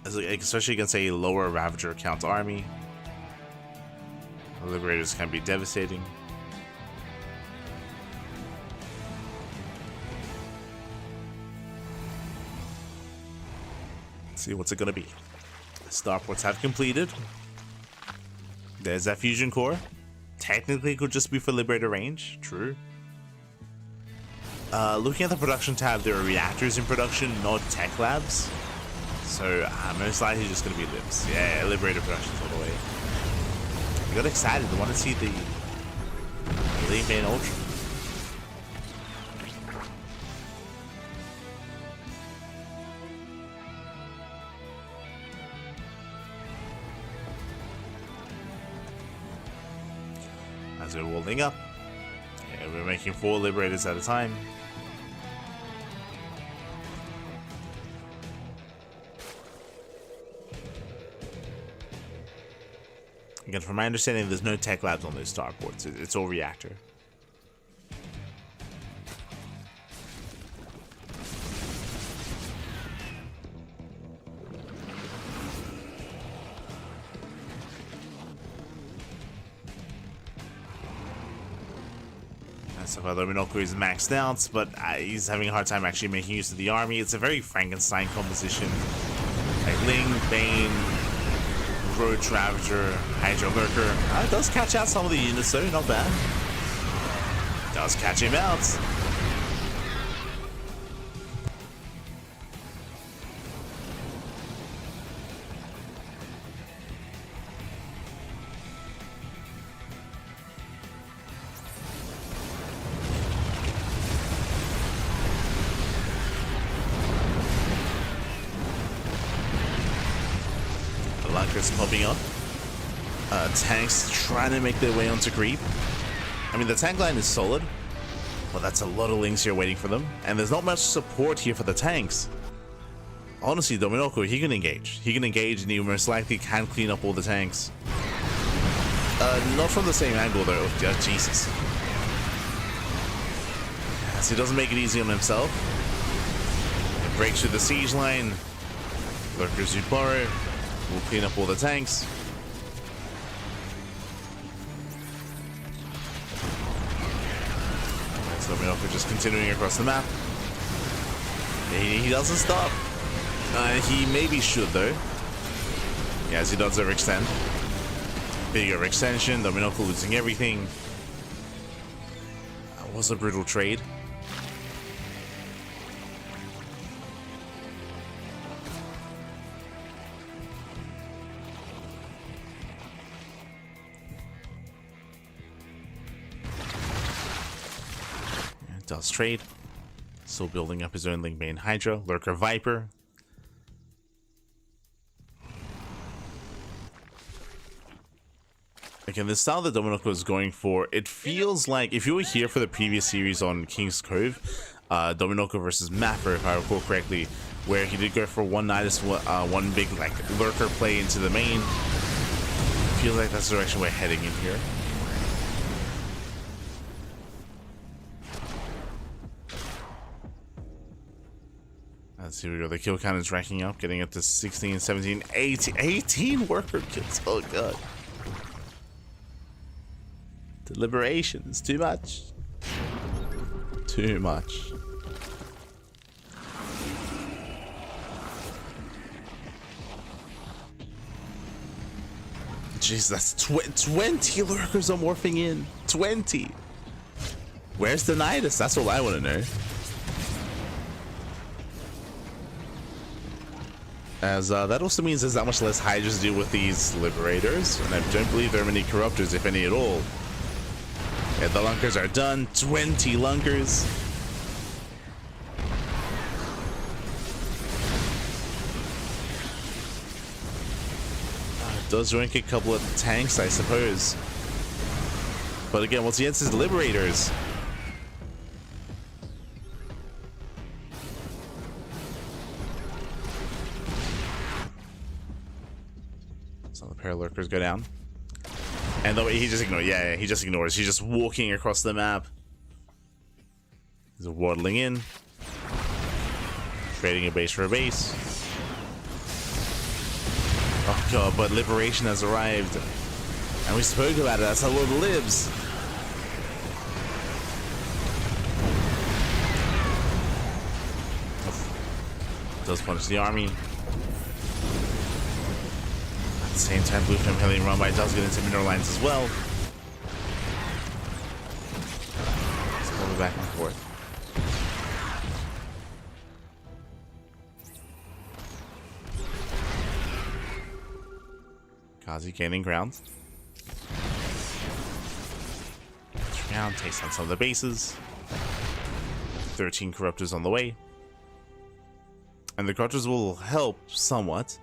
Especially against a lower Ravager count army. Liberators can be devastating. Let's see what's it gonna be. Starports have completed. There's that fusion core. Technically, it could just be for Liberator range. True. Looking at the production tab, there are reactors in production, not tech labs. So most likely just gonna be libs. Yeah, Liberator production's all the way. I got excited. I want to see the Lean Bane Ultra. As we're rolling up, yeah, we're making 4 Liberators at a time. Again, from my understanding, there's no tech labs on those starports. It's all reactor. So far, Dominoko is maxed out, but he's having a hard time actually making use of the army. It's a very Frankenstein composition. Like Ling, Bane, Roach, Ravager, Hydro Lurker. It does catch out some of the units though, not bad. Does catch him out. Popping up. Tanks trying to make their way onto creep. I mean, the tank line is solid, but that's a lot of links here waiting for them, and there's not much support here for the tanks. Honestly, Dominoko, he can engage. He can engage, and he most likely can clean up all the tanks. Not from the same angle, though. Oh, Jesus. So he doesn't make it easy on himself. It breaks through the siege line. Lurkers Zubaro. We'll clean up all the tanks. So we're just continuing across the map. He doesn't stop. He maybe should though. Yeah, as he does overextend. Big overextension, Dominoko losing everything. That was a brutal trade. Does trade. Still building up his own Ling Bane Hydra. Lurker Viper. Again, the style that Dominoko is going for, it feels like if you were here for the previous series on King's Cove, Dominoko versus Mapper, if I recall correctly, where he did go for one Nidus, one big like lurker play into the main. Feels like that's the direction we're heading in here. Let's see, we go. The kill count is racking up, getting up to 16, 17, 18 worker kills. Oh god. Deliberations, too much. Too much. Jeez, that's 20 lurkers are morphing in. 20. Where's the Nidus? That's all I want to know. As that also means there's that much less Hydras to deal with these Liberators, and I don't believe there are many Corruptors, if any at all. Yeah, the Lunkers are done. 20 Lunkers. does drink a couple of tanks, I suppose. But again, once he enters the Liberators, so the pair of lurkers go down. And the way he just ignores, yeah, he just ignores. He's just walking across the map. He's waddling in, trading a base for a base. Oh god, but Liberation has arrived. And we spoke about it, that's how Lord lives. Does punish the army. At the same time, Blue Flame Hellion Run by does get into mineral lines as well. Let's move back and forth. Kazi gaining ground. Round takes on some of the bases. 13 corruptors on the way. And the corruptors will help somewhat.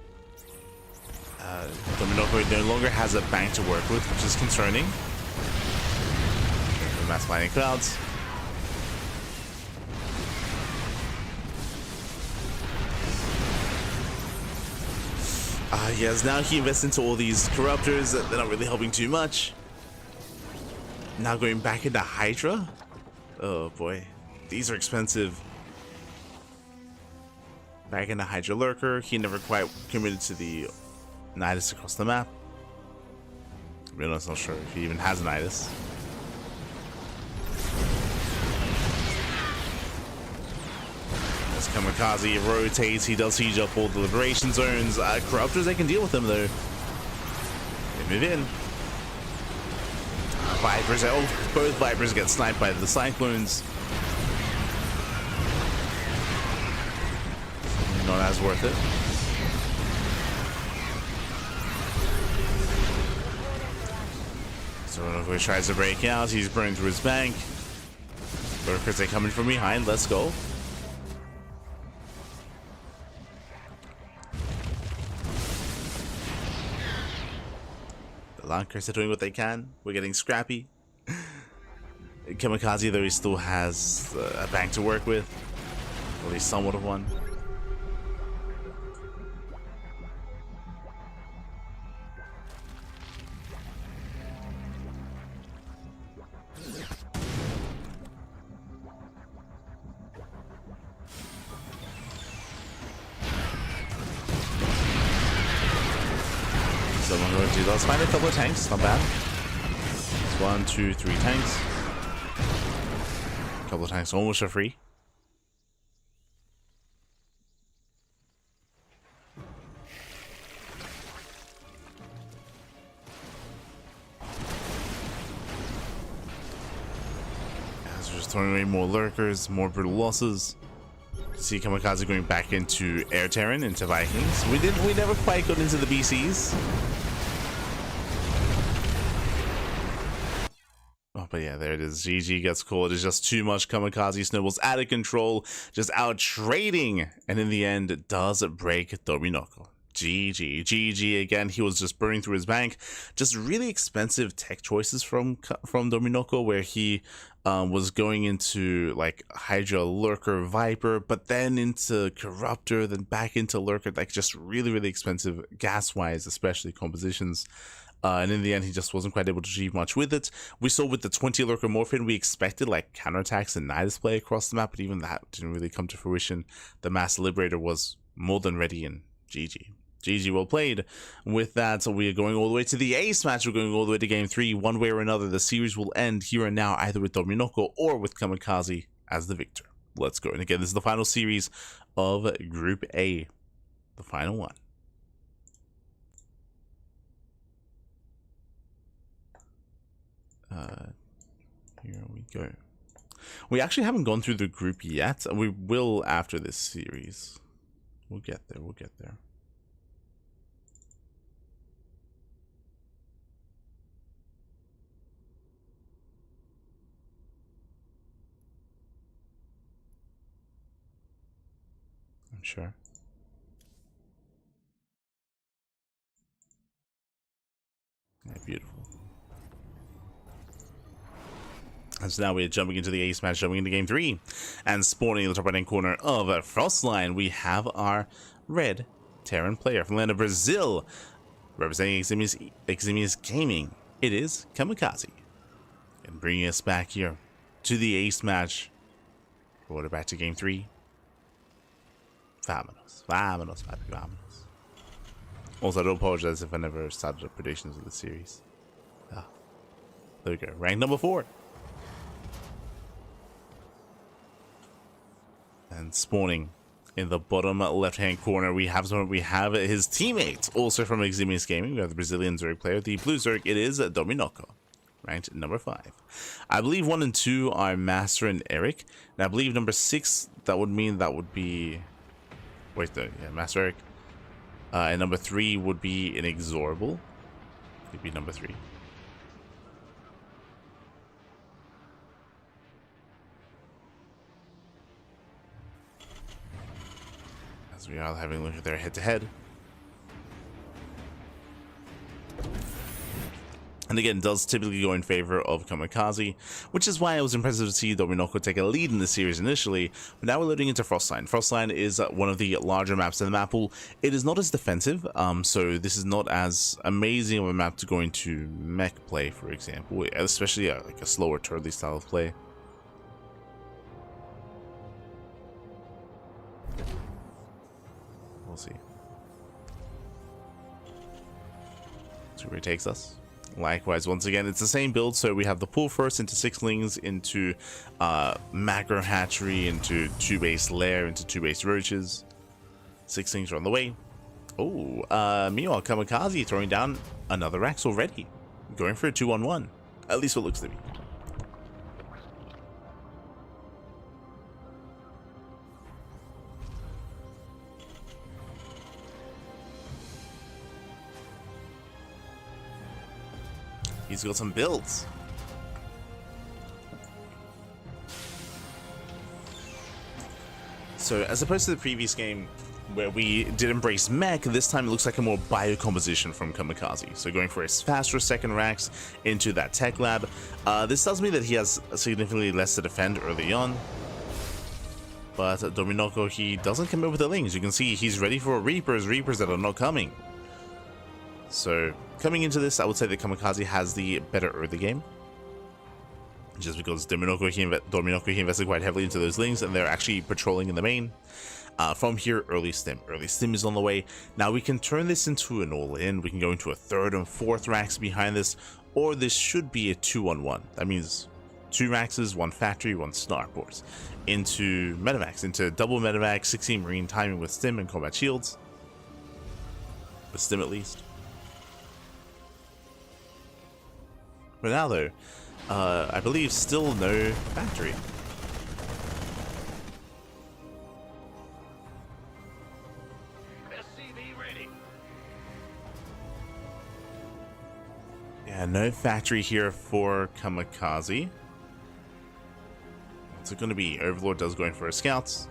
Dominoko no longer has a bank to work with, which is concerning. The mass lightning clouds. Yes, now he invests into all these corruptors. They're not really helping too much. Now going back into Hydra? Oh boy, these are expensive. Back into Hydra Lurker. He never quite committed to the Nidus across the map. I'm really not sure if he even has a Nidus. As Kamikaze rotates, he does siege up all the liberation zones. Corruptors, they can deal with them though. They move in. Vipers, oh, both Vipers get sniped by the Cyclones. Not as worth it. So Renoko tries to break out. He's burned through his bank. Lurkers, they coming from behind. Let's go. The Lankers are doing what they can. We're getting scrappy. Kamikaze, though, he still has a bank to work with. At least somewhat of one. Let's find a couple of tanks, not bad. It's 1, 2, 3 tanks. A couple of tanks almost for free. As we're just throwing away more lurkers, more brutal losses. See Kamikaze going back into Air Terran, into Vikings. We never quite got into the BCs. Oh, but yeah, there it is. GG gets caught. It's just too much. Kamikaze snowballs out of control, just out trading, and in the end, it does break Dominoko. GG again. He was just burning through his bank. Just really expensive tech choices from Dominoko, where he was going into like Hydra, Lurker, Viper, but then into Corruptor, then back into Lurker. Like just really expensive gas wise, especially compositions. And in the end, he just wasn't quite able to achieve much with it. We saw with the 20 Lurker Morphin, we expected like counterattacks and Nidus play across the map, but even that didn't really come to fruition. The Mass Liberator was more than ready, and GG, well played. With that, so we are going all the way to the ace match. We're going all the way to game 3. One way or another, the series will end here and now, either with Dominoko or with Kamikaze as the victor. Let's go. And again, this is the final series of Group A, the final one. Here we go. We actually haven't gone through the group yet, and we will after this series. We'll get there. I'm sure. Yeah, beautiful. And so now we're jumping into the ace match, jumping into game 3. And spawning in the top right hand corner of Frostline, we have our red Terran player from the land of Brazil, representing Eximius Gaming. It is CranKy. And bringing us back here to the ace match. We're back to game 3. Vámonos. Vámonos, papi, vámonos. Also, I don't apologize if I never started up predictions of the series. Ah, there we go. Rank number 4. And spawning in the bottom left-hand corner, we have his teammates, also from Eximius Gaming. We have the Brazilian Zerg player, the blue Zerg. It is Dominoko, ranked number 5. I believe 1 and 2 are Master and Erik, and I believe number 6. That would be. Wait, though, yeah, Master Erik. And number 3 would be Inexorable. It'd be number 3. As we are having a look at their head-to-head. And again, does typically go in favor of CranKy, which is why it was impressive to see Dominoko take a lead in the series initially. But now we're loading into Frostline. Frostline is one of the larger maps in the map pool. It is not as defensive, so this is not as amazing of a map to go into mech play, for example, especially like a slower turtley style of play. We'll see. See where it takes us. Likewise, once again, it's the same build, so we have the pull first into 6lings, into macro hatchery, into 2 base lair, into 2 base roaches. 6lings are on the way. Oh, meanwhile, CranKy throwing down another Rax already. Going for a 2-on-1. At least what looks to be. He's got some builds. So as opposed to the previous game where we did embrace mech, this time it looks like a more bio composition from CranKy. So going for a faster second Rax into that tech lab. This tells me that he has significantly less to defend early on. But Dominoko, he doesn't come in with the lings. You can see he's ready for Reapers that are not coming. So coming into this, I would say that CranKy has the better early game. Just because Dominoko, he invested quite heavily into those lings, and they're actually patrolling in the main. From here, early stim. Early stim is on the way. Now we can turn this into an all-in. We can go into a 3rd and 4th Rax behind this, or this should be a 2-on-1. That means 2 Raxes, 1 factory, 1 starports. Into Medivacs, into double Medivac, 16 Marine timing with stim and combat shields. With stim at least. For now though, I believe still no factory. SCV ready. Yeah, no factory here for CranKy. What's it going to be? Overlord does go in for his scouts.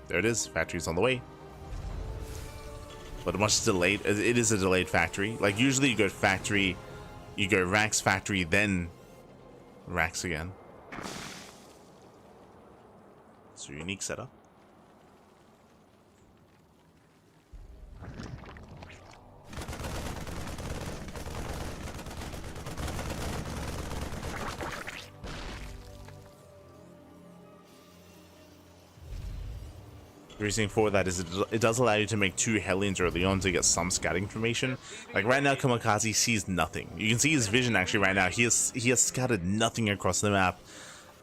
There it is, factory's on the way. But a much delayed, it is a delayed factory. Like usually you go factory, you go Rax factory, then Rax again. It's a unique setup. The reason for that is it does allow you to make 2 Hellions early on to get some scouting information. Like right now, CranKy sees nothing. You can see his vision actually right now. He has scouted nothing across the map.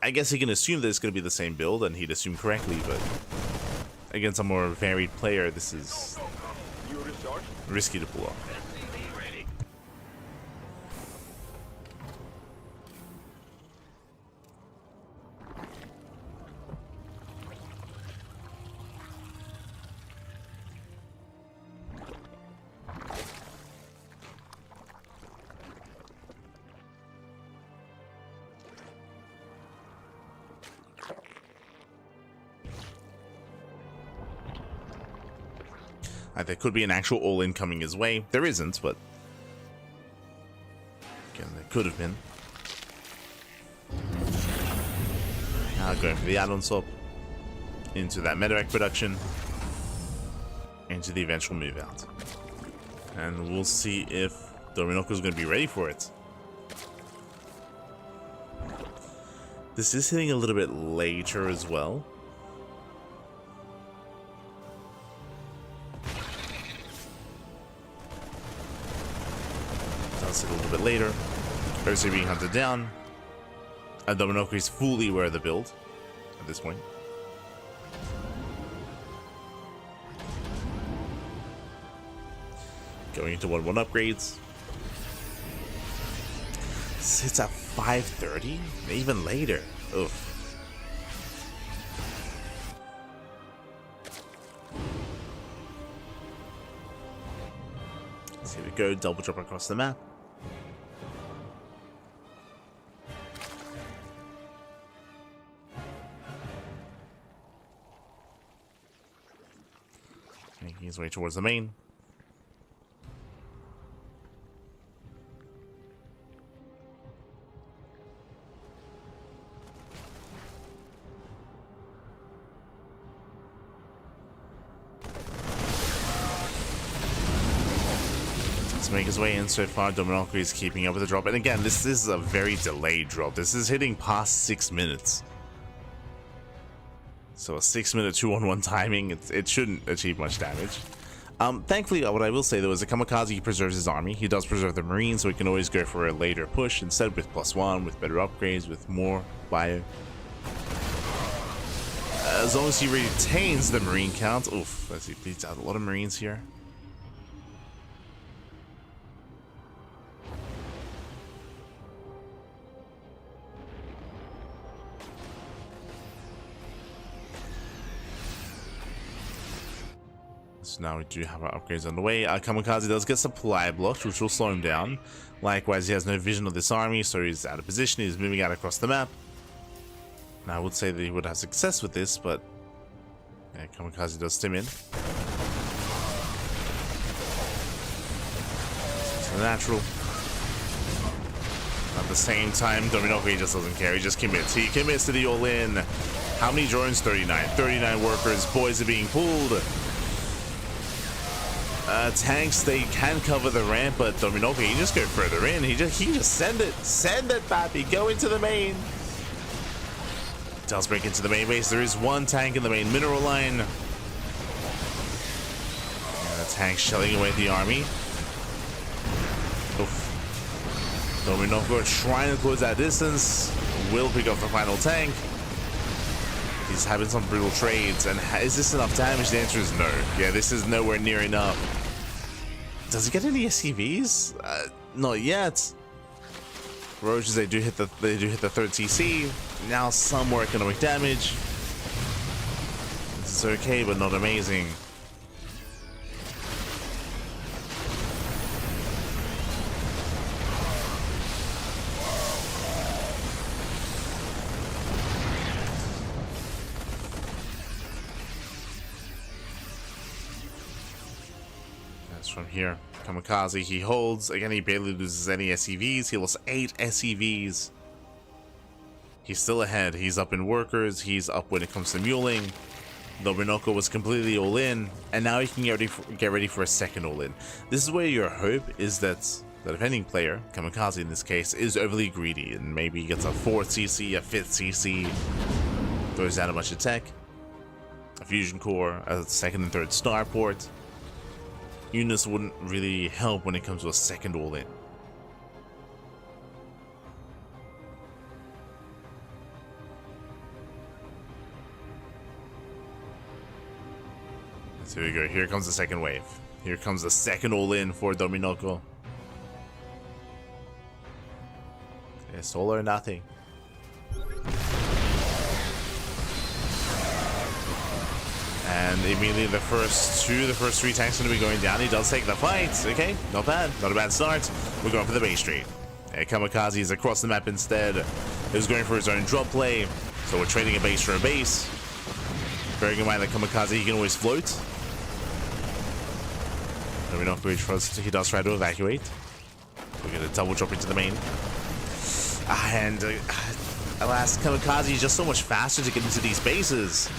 I guess he can assume that it's going to be the same build, and he'd assume correctly, but against a more varied player, this is risky to pull off. There could be an actual all-in coming his way. There isn't, but could have been. Now going for the add-on swap into that medevac production, into the eventual move out. And we'll see if Dominoko is going to be ready for it. This is hitting a little bit later as well. Does hit a little bit later. Ursa being hunted down. And Dominoko is fully aware of the build at this point. Going into 1-1 upgrades. Sits at 5:30, even later. Oof. So here we go, double drop across the map. Making his way towards the main. Make his way in so far. Dominoko is keeping up with the drop, and again, this is a very delayed drop. This is hitting past 6 minutes, so a 6-minute 2-on-1 timing, it shouldn't achieve much damage. Thankfully, what I will say though is the Kamikaze preserves his army. He does preserve the Marine, so he can always go for a later push instead with +1, with better upgrades, with more bio. As long as he retains the Marine count. Oof, as he bleeds out a lot of Marines here. So now we do have our upgrades on the way. Kamikaze does get supply blocked, which will slow him down. Likewise, he has no vision of this army, so he's out of position. He's moving out across the map. Now I would say that he would have success with this, but yeah, Kamikaze does stim in. It's natural. At the same time, Dominoko, he just doesn't care. He just commits. He commits to the all-in. How many drones? 39. 39 workers. Boys are being pulled. Tanks, they can cover the ramp, but Dominoko, he just go further in. He just send it, Pappy. Go into the main. Does break into the main base. There is one tank in the main mineral line. And the tank shelling away the army. Oof. Dominoko trying to close that distance. Will pick up the final tank. He's having some brutal trades, and is this enough damage? The answer is no. Yeah, this is nowhere near enough. Does he get any SCVs? Not yet. Roaches, they do hit the third TC. Now some more economic damage. This is okay, but not amazing. From here, Kamikaze, he holds. Again, he barely loses any SCVs. He lost 8 SCVs. He's still ahead. He's up in workers. He's up when it comes to muling. Dominoko was completely all in, and now he can get ready for a second all in. This is where your hope is that the defending player, Kamikaze in this case, is overly greedy and maybe gets a 4th CC, a 5th CC, throws down a bunch of tech, a fusion core, a 2nd and 3rd starport. Units wouldn't really help when it comes to a second all-in. So here we go. Here comes the second wave. Here comes the second all-in for Dominoko. It's all or nothing. And immediately the first 3 tanks are going to be going down. He does take the fight. Okay, not bad. Not a bad start. We're going for the base trade. Kamikaze is across the map instead. He's going for his own drop play. So we're trading a base for a base. Bearing in mind that Kamikaze, he can always float. Dominoko, he does try to evacuate. We get a double drop into the main. And alas, Kamikaze is just so much faster to get into these bases.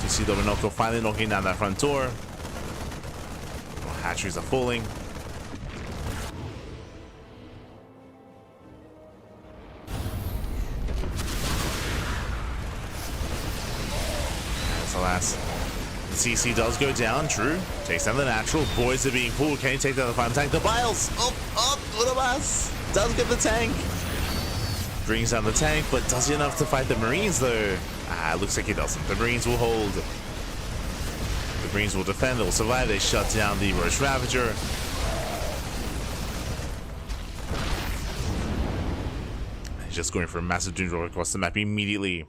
You see Dominoko finally knocking down that front door. Well, hatcheries are falling. As alas, the CC does go down. True. Takes down the natural. Boys are being pulled. Can he take down the final tank? The Biles! Up, Uramas! Does get the tank. Brings down the tank, but does he enough to fight the Marines though? Looks like he doesn't. The Marines will hold. The Marines will defend. They will survive. They shut down the Roach Ravager. He's just going for a massive doom drop across the map immediately.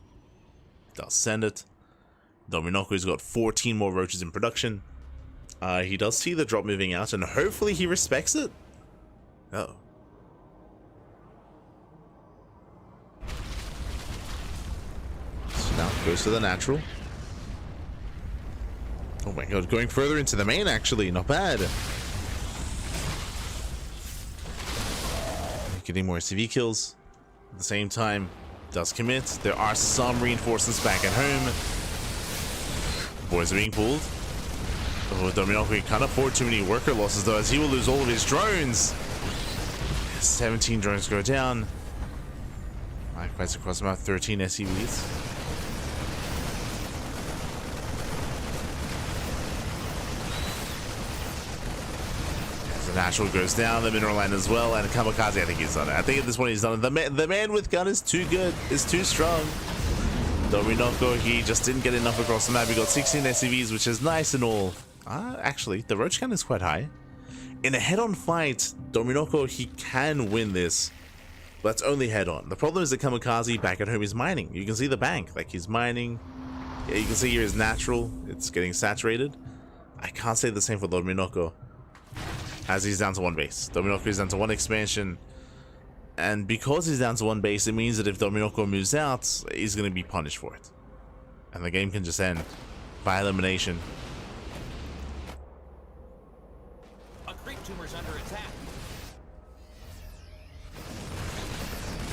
Does send it. Dominoko's got 14 more roaches in production. He does see the drop moving out, and hopefully he respects it. Oh. So now goes to the natural. Oh my god, going further into the main actually, not bad. Getting more CV kills. At the same time, does commit. There are some reinforcements back at home. Boys are being pulled. Oh, Dominoko can't afford too many worker losses though, as he will lose all of his drones. 17 drones go down. 5 fights across about 13 SCVs. The natural goes down, the mineral line as well, and Kamikaze, I think he's done it. I think at this point he's done it. The man with gun is too good, is too strong. Dominoko, he just didn't get enough across the map. He got 16 SCVs, which is nice and all. Actually, the roach count is quite high. In a head-on fight, Dominoko, he can win this. But that's only head-on. The problem is that Kamikaze back at home is mining. You can see the bank, like he's mining. Yeah, you can see here his natural. It's getting saturated. I can't say the same for Dominoko, as he's down to 1 base. Dominoko is down to 1 expansion. And because he's down to 1 base, it means that if Dominoko moves out, he's going to be punished for it. And the game can just end by elimination. A creep tumor's under attack.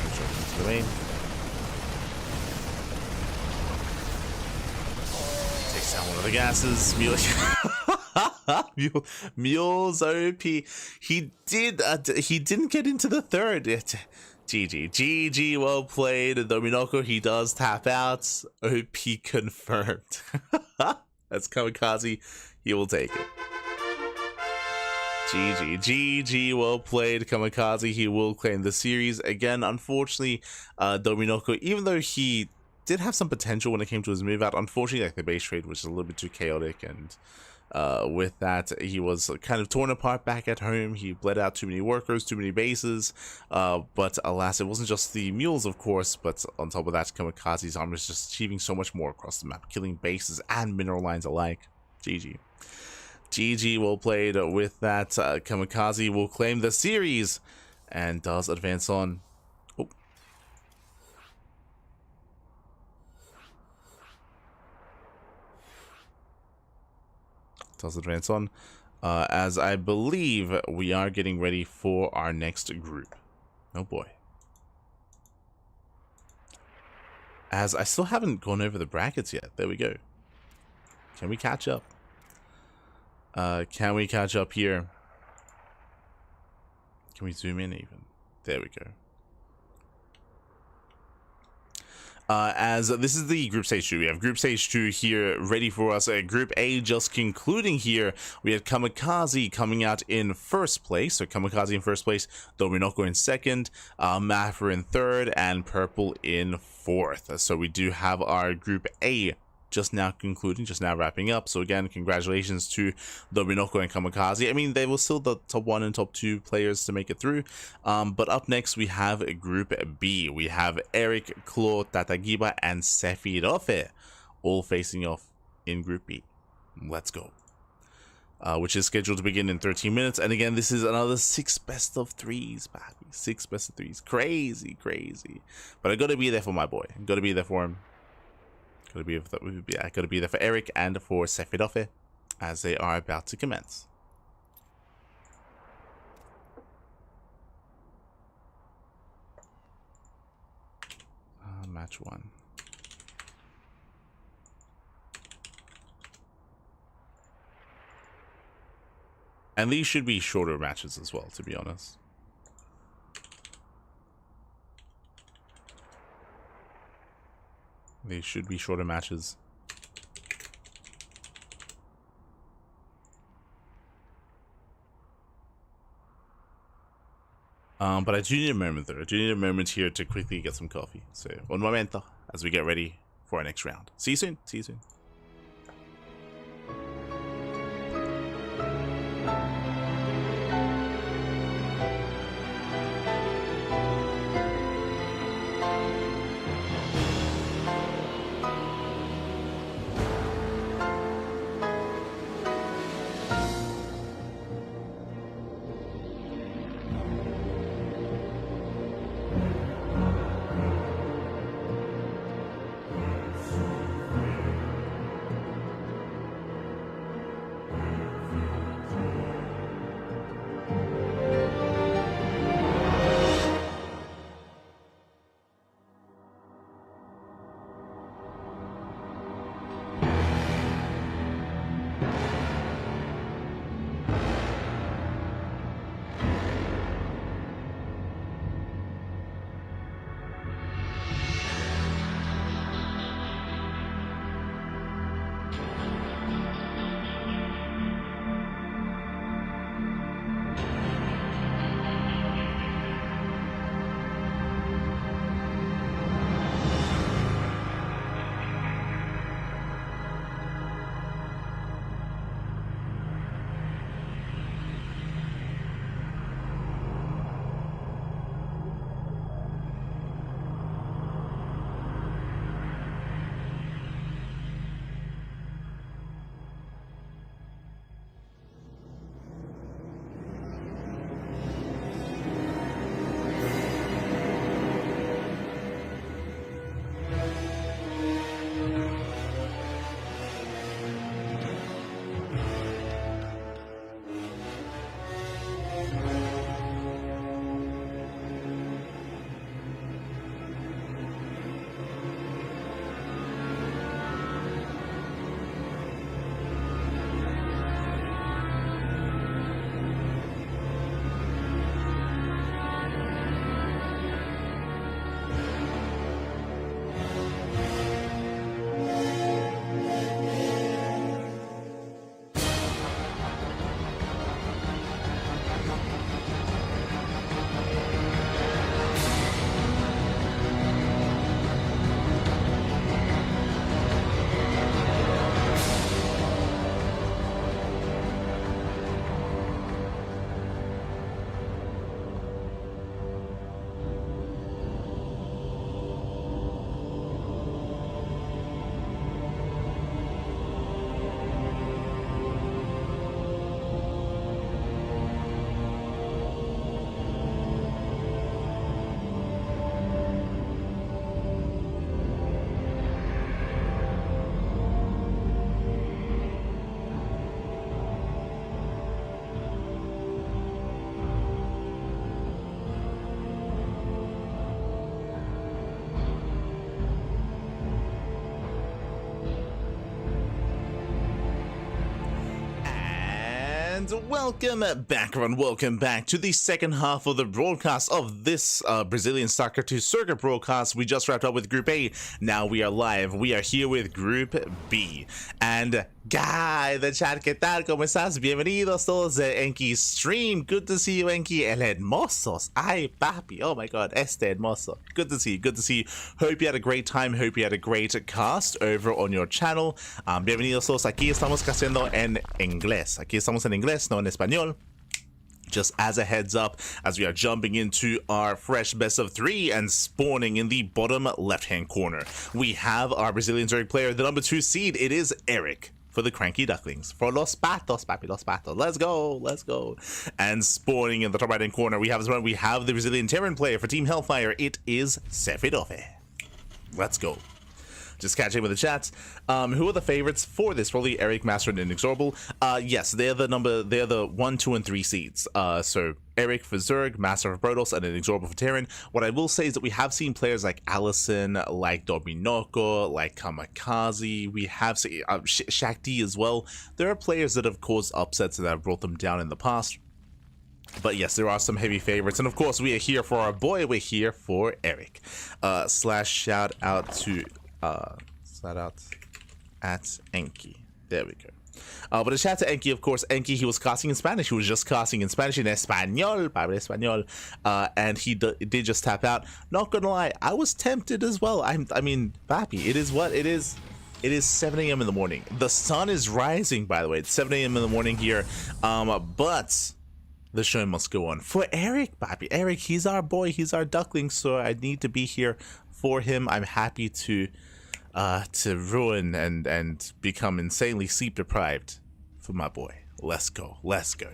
Into the main. Takes down one of the gases. Mule's OP. He didn't get into the third. GG, well played. Dominoko, he does tap out. OP confirmed. That's Kamikaze. He will take it. GG, well played. Kamikaze, he will claim the series. Again, unfortunately, Dominoko, even though he did have some potential when it came to his move out, unfortunately, like the base trade was a little bit too chaotic, and with that, he was kind of torn apart back at home. He bled out too many workers, too many bases, but alas, it wasn't just the mules, of course, but on top of that, Kamikaze's armor is just achieving so much more across the map, killing bases and mineral lines alike. GG, well played. With that, Kamikaze will claim the series and does advance on. Oh. Does advance on, as I believe we are getting ready for our next group. Oh boy. As I still haven't gone over the brackets yet. There we go. Can we catch up? Can we catch up here? Can we zoom in even? There we go. As this is the group stage 2, we have group stage 2 here ready for us. Group A just concluding here. We had Kamikaze coming out in first place. So Kamikaze in first place, Dominoko in second, Maffer in third, and Purple in fourth. So we do have our group A just now concluding, just now wrapping up. So again, congratulations to Dominoko and Kamikaze. I mean, they were still the top 1 and top 2 players to make it through. But up next, we have Group B. We have Erik, Claw, Tatagiba, and Sephiroth all facing off in Group B. Let's go. Which is scheduled to begin in 13 minutes. And again, this is another 6 best of 3s, baby. 6 best of 3s. Crazy, crazy. But I gotta be there for my boy. I gotta be there for him. Gotta be there for Erik and for Sephiroth as they are about to commence. Match 1. And these should be shorter matches as well, to be honest. They should be shorter matches. But I do need a moment there. I do need a moment here to quickly get some coffee. So, un momento as we get ready for our next round. See you soon. See you soon. Welcome back, everyone. Welcome back to the second half of the broadcast of this Brazilian Soccer 2 Circuit broadcast. We just wrapped up with Group A. Now we are live. We are here with Group B. And Guy, the chat, ¿qué tal? ¿Cómo estás? Bienvenidos todos a Enki's stream. Good to see you, Enki. El hermosos. Ay, papi. Oh my god, este hermoso. Good to see you. Good to see you. Hope you had a great time. Hope you had a great cast over on your channel. Bienvenidos todos. Aquí estamos haciendo en inglés. Aquí estamos en inglés, no en español. Just as a heads up, as we are jumping into our fresh best of 3 and spawning in the bottom left-hand corner, we have our Brazilian Zurich player, the number 2 seed. It is Erik for the CranKy Ducklings. For Los Patos, papi, Los Patos. Let's go, let's go. And spawning in the top right-hand corner, we have the Brazilian Terran player for Team Hellfire. It is Sefirove. Let's go. just catching with the chats. Who are the favorites for this? Probably Erik, Master, and Inexorable. Yes, they're the 1, 2, and 3 seeds. So Erik for Zerg, Master for Protoss, and Inexorable for Terran. What I will say is that we have seen players like Allison, like Dominoko, like Kamikaze. We have seen Shakti as well. There are players that have caused upsets and that have brought them down in the past. But yes, there are some heavy favorites, and of course we are here for our boy. We're here for Erik. Shout out to at Enki. There we go. But a shout out to Enki, of course. Enki, he was casting in Spanish. He was just casting in Spanish, in Español, Pablo Español, and he did just tap out. Not gonna lie, I was tempted as well. I mean, Papi, it is what it is. It is 7 a.m. in the morning. The sun is rising, by the way. It's 7 a.m. in the morning here. But the show must go on for Erik, Papi. Erik, he's our boy. He's our duckling, so I need to be here for him. I'm happy to ruin and become insanely sleep deprived for my boy. Let's go. Let's go.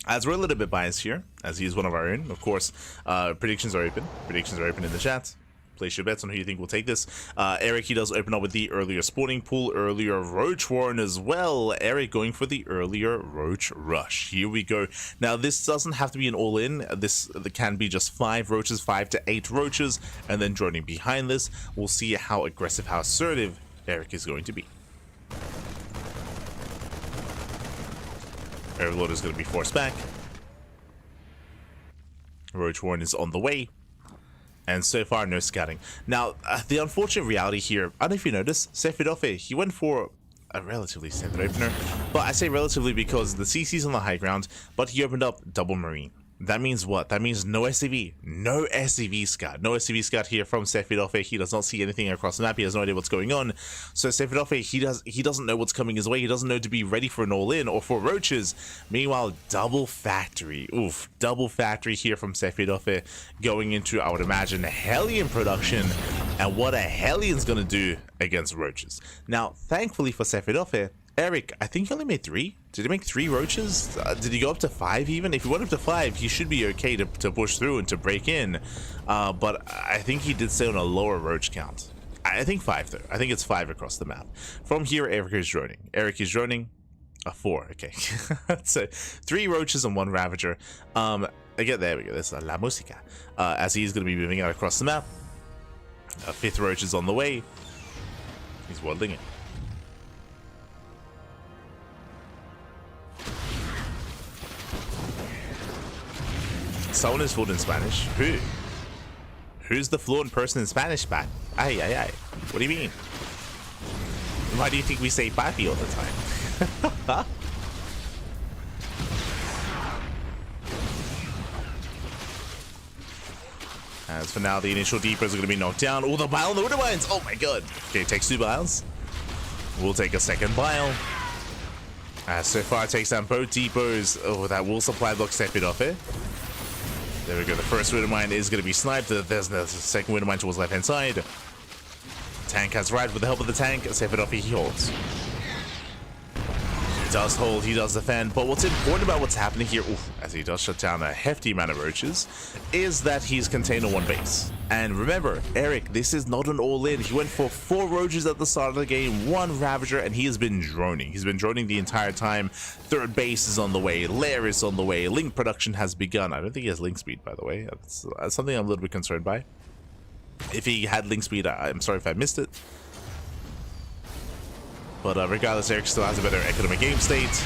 As we're a little bit biased here, as he's one of our own, of course, predictions are open. Predictions are open in the chat. Place your bets on who you think will take this. Erik, he does open up with the earlier spawning pool, earlier Roach Warren as well. Erik going for the earlier Roach Rush. Here we go. Now, this doesn't have to be an all-in. This can be just 5 roaches, 5 to 8 roaches, and then droning behind this. We'll see how aggressive, how assertive Erik is going to be. Overlord is going to be forced back. Roach Warren is on the way. And so far, no scouting. Now, the unfortunate reality here, I don't know if you noticed, Sefidofe, he went for a relatively standard opener. But I say relatively because the CC's on the high ground, but he opened up double Marine. That means what? That means no SCV. No SCV scout. No SCV scout here from Sefidofe. He does not see anything across the map. He has no idea what's going on. So Sefidofe, he doesn't know what's coming his way. He doesn't know to be ready for an all-in or for roaches. Meanwhile, double factory. Oof. Double factory here from Sefidofe going into, I would imagine, Hellion production. And what a Hellion's going to do against roaches. Now, thankfully for Sefidofe, Erik, I think he only made 3. Did he make 3 roaches? Did he go up to 5 even? If he went up to 5, he should be okay to push through and to break in. But I think he did stay on a lower roach count. I think 5 though. I think it's 5 across the map. From here, Erik is droning. Erik is droning. 4, okay. So 3 roaches and 1 ravager. Again, there we go. That's La Musica. As he's going to be moving out across the map. 5th roach is on the way. He's waddling it. Someone is fluent in Spanish. Who? Who's the fluent person in Spanish, Pat? Ay, ay, ay. What do you mean? Why do you think we say papi all the time? As for now, the initial deepers are going to be knocked down. Oh, the bile and the Widow Mines! Oh my god. Okay, takes 2 biles. We'll take a second bile. So far, takes down both depots. Oh, that will supply block Sefidofe. There we go. The first Widow Mine is going to be sniped. There's the second Widow Mine towards left hand side. Tank has right with the help of the tank. Sefidofe, he holds. He does hold, he does defend. But what's important about what's happening here, as he does shut down a hefty amount of roaches, is that he's contained on 1 base. And remember, Erik, this is not an all-in. He went for 4 roaches at the start of the game, 1 ravager, and he has been droning. He's been droning the entire time. 3rd base is on the way. Lair is on the way. Link production has begun. I don't think he has link speed, by the way. That's something I'm a little bit concerned by. If he had link speed, I'm sorry if I missed it. But regardless, Erik still has a better economic game state.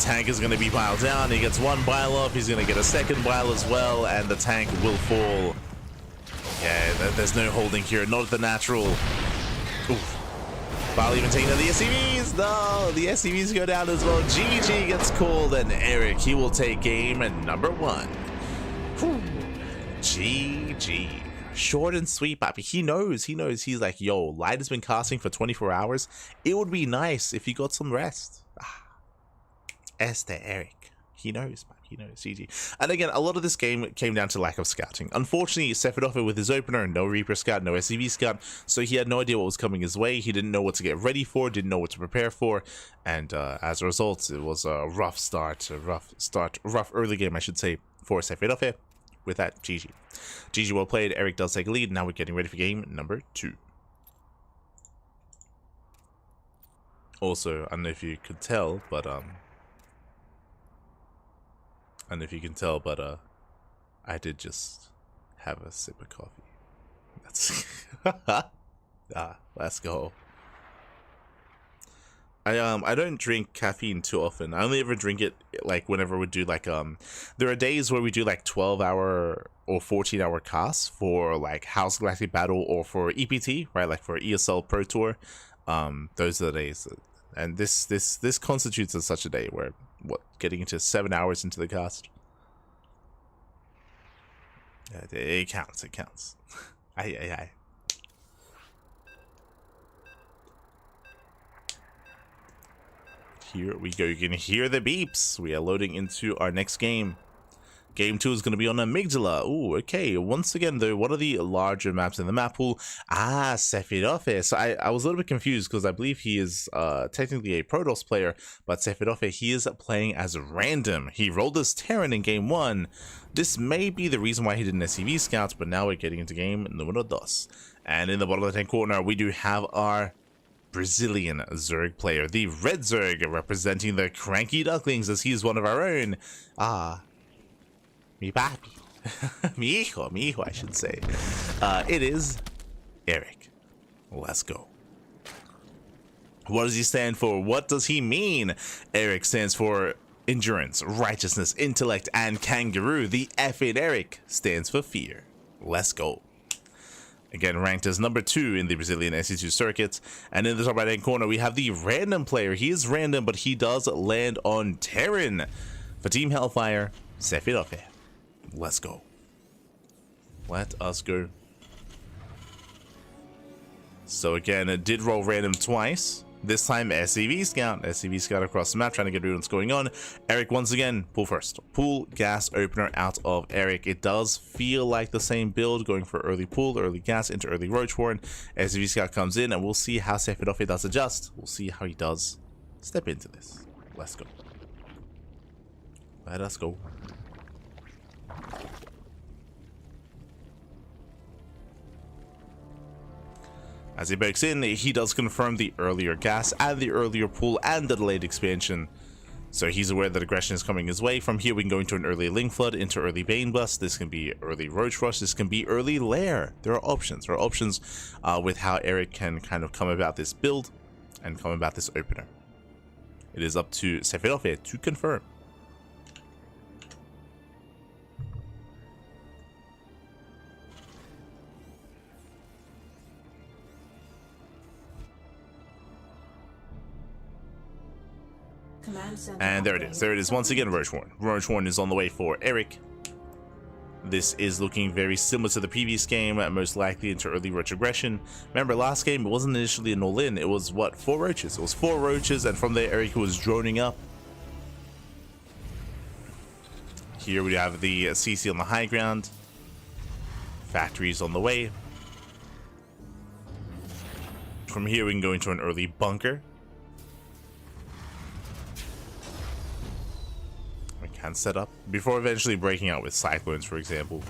Tank is going to be piled down. He gets 1 bile up. He's going to get a 2nd bile as well, and the tank will fall. Yeah, there's no holding here. Not the natural. Oof. Bile even taking down the SCVs. No, the SCVs go down as well. GG gets called, and Erik, he will take game number 1. Whew. GG. Short and sweet, papi. He knows. He's like, yo, Light has been casting for 24 hours. It would be nice if he got some rest. Erik. He knows, man. He knows. GG. And again, a lot of this game came down to lack of scouting. Unfortunately, Sefidofe with his opener, no Reaper scout, no SCV scout, so he had no idea what was coming his way. He didn't know what to get ready for, didn't know what to prepare for, and as a result, it was a rough early game, I should say, for Sefidofe. With that, GG. GG well played. Erik does take a lead. Now we're getting ready for game number 2. Also, I don't know if you could tell, but I don't know if you can tell, but I did just have a sip of coffee. That's let's go. I don't drink caffeine too often. I only ever drink it like whenever we do like there are days where we do like 12-hour or 14-hour casts for like House Galactic Battle or for EPT, right? Like for ESL Pro Tour. Those are the days, and this constitutes as such a day where getting into 7 hours into the cast. It counts. It counts. Aye. Here we go. You can hear the beeps. We are loading into our next game. Game 2 is going to be on Amygdala. Ooh, okay. Once again, though, what are the larger maps in the map pool? Sephiroth. So I was a little bit confused because I believe he is technically a Protoss player, but Sephiroth, he is playing as random. He rolled as Terran in Game 1. This may be the reason why he did an SCV scout, but now we're getting into game numero dos. And in the bottom left-hand corner, we do have our Brazilian Zerg player, the Red Zerg, representing the CranKy Ducklings, as he is one of our own. Mi papi. mi hijo, I should say. It is Erik. Let's go. What does he stand for? What does he mean? Erik stands for endurance, righteousness, intellect, and kangaroo. The F in Erik stands for fear. Let's go. Again, ranked as number 2 in the Brazilian SC2 circuit. And in the top right-hand corner, we have the random player. He is random, but he does land on Terran. For Team Hellfire, Sephiroth. Let's go. Let us go. So again, it did roll random twice. This time, SCV Scout. SCV Scout across the map, trying to get what's going on. Erik, once again, pull first. Pull gas opener out of Erik. It does feel like the same build, going for early pull, early gas into early Roach Warren. SCV Scout comes in, and we'll see how Sephiroth does adjust. We'll see how he does step into this. Let's go. Let us go. As he breaks in, he does confirm the earlier gas and the earlier pull and the delayed expansion. So he's aware that aggression is coming his way. From here, we can go into an early Link Flood, into early Bane Bust. This can be early Roach Rush. This can be early Lair. There are options. There are options with how Erik can kind of come about this build and come about this opener. It is up to Sephiroth to confirm. And there it is. There it is once again, Roach Warren. Roach Warren is on the way for Erik. This is looking very similar to the previous game, most likely into early Roach aggression. Remember, last game, it wasn't initially an all-in. It was, what, 4 Roaches? It was 4 Roaches, and from there, Erik was droning up. Here we have the CC on the high ground. Factories on the way. From here, we can go into an early bunker. Can set up before eventually breaking out with cyclones, for example.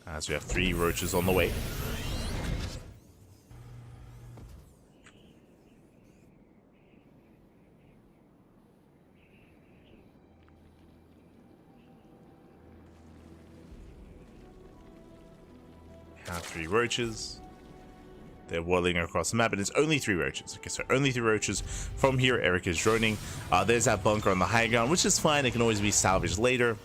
As we have 3 Roaches on the way. Have 3 Roaches. They're whirling across the map, and it's only 3 Roaches. Okay, so only 3 Roaches. From here, Erik is droning. There's that bunker on the high ground, which is fine. It can always be salvaged later.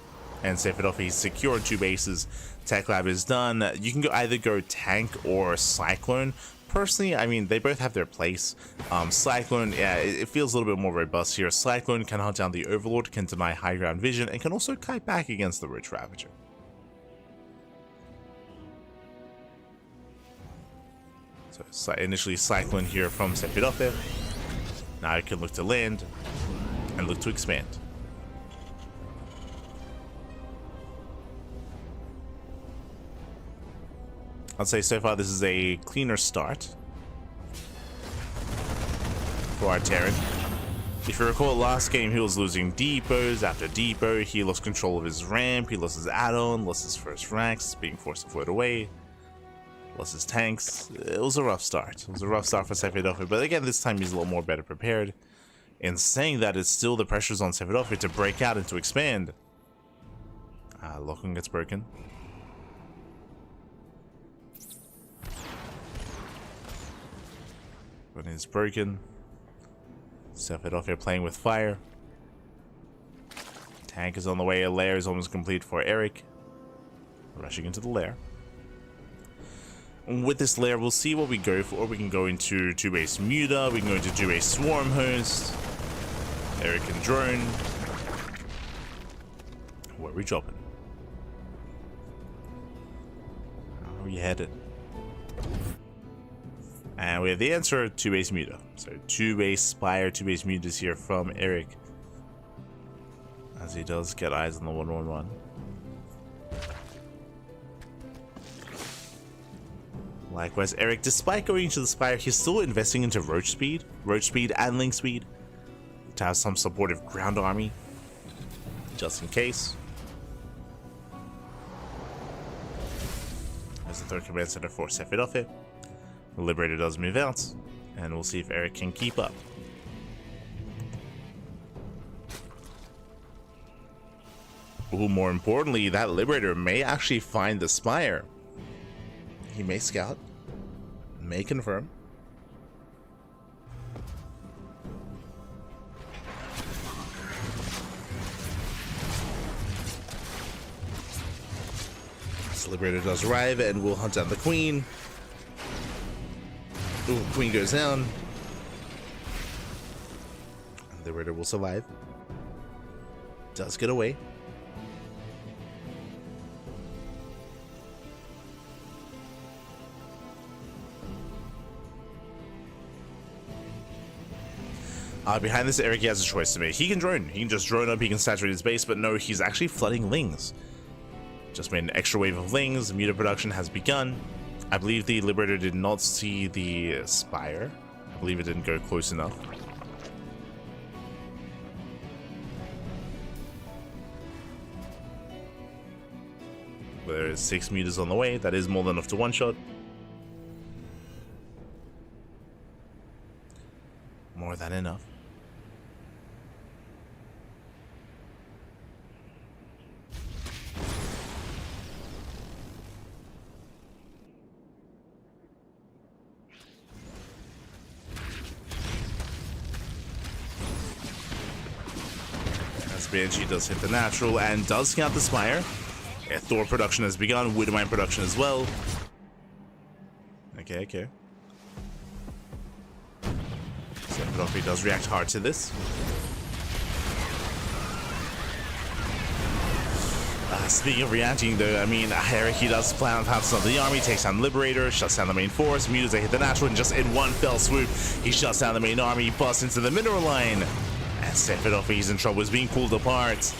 And Sephiroth, he's secure in 2 bases. Tech Lab is done. You can either go tank or cyclone. Personally, I mean, they both have their place. Cyclone, yeah, it feels a little bit more robust here. Cyclone can hunt down the Overlord, can deny high ground vision, and can also kite back against the Roach Ravager. So initially Cyclone here from Sephiroth. Now I can look to land and look to expand. I'd say so far this is a cleaner start for our Terran. If you recall, last game he was losing depots after depot. He lost control of his ramp, he lost his add-on, lost his first racks, being forced to float away. plus his tanks. It was a rough start. It was a rough start for Sephiroth, but again, this time he's a little more better prepared. In saying that, it's still the pressures on Sephiroth to break out and to expand. Locking gets broken. When it's broken, Sephiroth playing with fire. Tank is on the way. A lair is almost complete for Erik. Rushing into the lair. With this lair, we'll see what we go for. We can go into 2-base Muta. We can go into 2-base Swarm Host. Erik and Drone. Where are we dropping? How are we headed? And we have the answer, 2-base Muta. So 2-base Spire, 2-base Mutas here from Erik. As he does get eyes on the 1-1-1. Likewise, Erik, despite going into the Spire, he's still investing into Roach Speed and Link Speed to have some supportive ground army, just in case. There's the third command center for Sephiroth. The Liberator does move out, and we'll see if Erik can keep up. Ooh, more importantly, that Liberator may actually find the Spire. He may scout, may confirm. This Liberator does arrive and will hunt down the Queen. Ooh, Queen goes down. The Liberator will survive. Does get away. Behind this, Erik, he has a choice to make. He can drone. He can just drone up. He can saturate his base, but no, he's actually flooding Lings. Just made an extra wave of Lings. Muta production has begun. I believe the Liberator did not see the Spire. I believe it didn't go close enough. There is 6 Mutas on the way. That is more than enough to one-shot. More than enough. Banshee does hit the natural and does scout the Spire. Thor production has begun, Widowmine production as well. Okay. Sephiroth does react hard to this. Speaking of reacting though, I mean, Erik, he does plan on pouncing on the army, takes down Liberator, shuts down the main force, Mutas hit the natural, and just in one fell swoop, he shuts down the main army, busts into the mineral line. And Sephiroth, he's in trouble, is being pulled apart.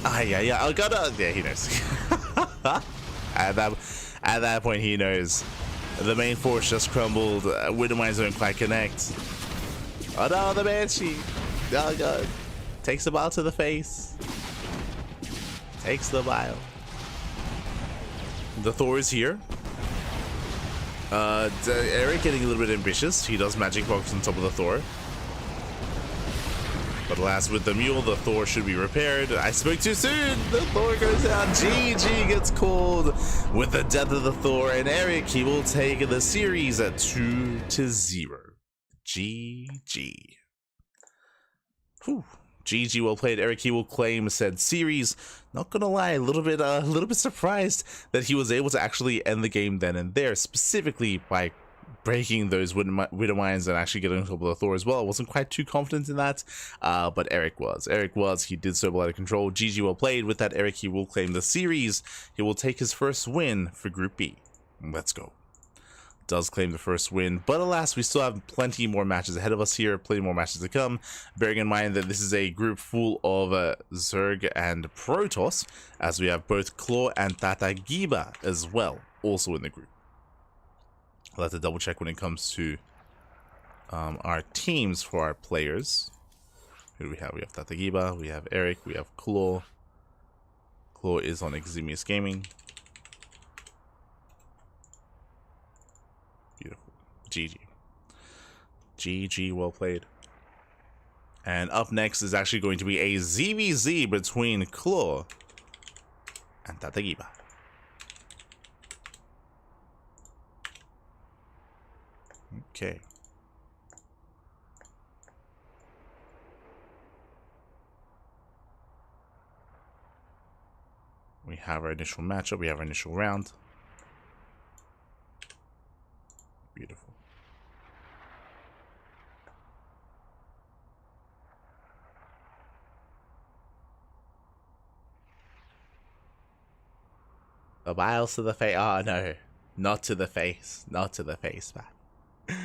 Yeah, I gotta. Yeah, he knows. at that point, he knows. The main force just crumbled. Widowmines don't quite connect. Oh no, the Banshee. Oh god. Takes the bile to the face. Takes the bile. The Thor is here. Erik getting a little bit ambitious. He does magic box on top of the Thor. But alas, with the mule, the Thor should be repaired. I spoke too soon. The Thor goes down. GG gets called with the death of the Thor. And Erik, he will take the series at 2-0. GG. Whew. GG, well played. Erik, he will claim said series. Not gonna lie, a little bit surprised that he was able to actually end the game then and there, specifically by breaking those Widowmines and actually getting on top of the Thor as well. I wasn't quite too confident in that, but Erik was. He did so well out of control. GG, well played. With that, Erik, he will claim the series. He will take his first win for Group B. Let's go. Does claim the first win, but alas, we still have plenty more matches ahead of us here, plenty more matches to come, bearing in mind that this is a group full of Zerg and Protoss, as we have both Claw and Tatagiba as well, also in the group. I'll have to double check when it comes to our teams for our players. Who do we have? We have Tatagiba, we have Erik, we have Claw. Claw is on Eximius Gaming. GG. GG, well played. And up next is actually going to be a ZVZ between Claw and Tatagiba. Okay. We have our initial matchup, we have our initial round. Beautiful. The miles to the face. Oh no, not to the face. Not to the face, man.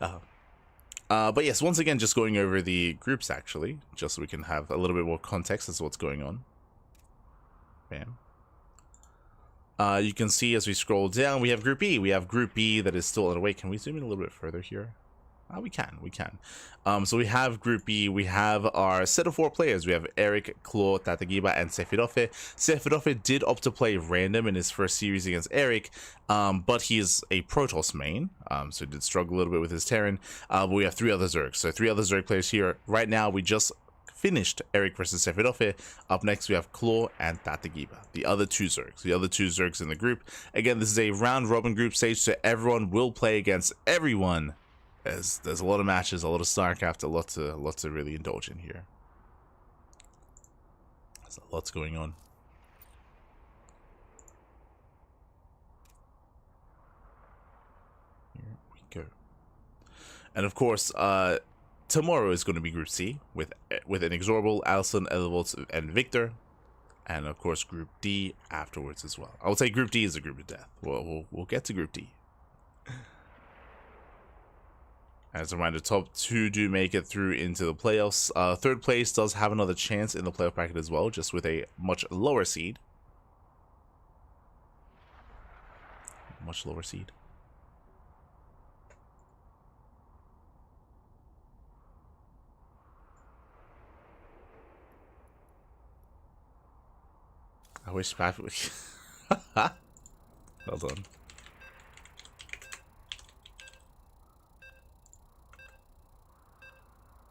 Oh. But yes, once again, just going over the groups actually, just so we can have a little bit more context as to what's going on. Bam. You can see as we scroll down, we have Group E. We have Group B that is still on the way. Can we zoom in a little bit further here? We can. So we have Group B. We have our set of 4 players. We have Erik, Claw, Tatagiba, and Sephiroth. Sephiroth did opt to play random in his first series against Erik, but he is a Protoss main, so he did struggle a little bit with his Terran. But we have 3 other Zergs. So 3 other Zerg players here. Right now, we just finished Erik versus Sephiroth. Up next, we have Claw and Tatagiba, the other 2 Zergs in the group. Again, this is a round-robin group stage, so everyone will play against everyone. There's a lot of matches, a lot of StarCraft, a lot to really indulge in here. There's a lot going on. Here we go. And of course, tomorrow is going to be Group C with Inexorable, Alison, Elevolt, and Victor, and of course Group D afterwards as well. I would say Group D is a group of death. We'll get to Group D. As a reminder, top 2 do make it through into the playoffs. 3rd place does have another chance in the playoff bracket as well, just with a much lower seed. Much lower seed. I wish Pappy would. Well done.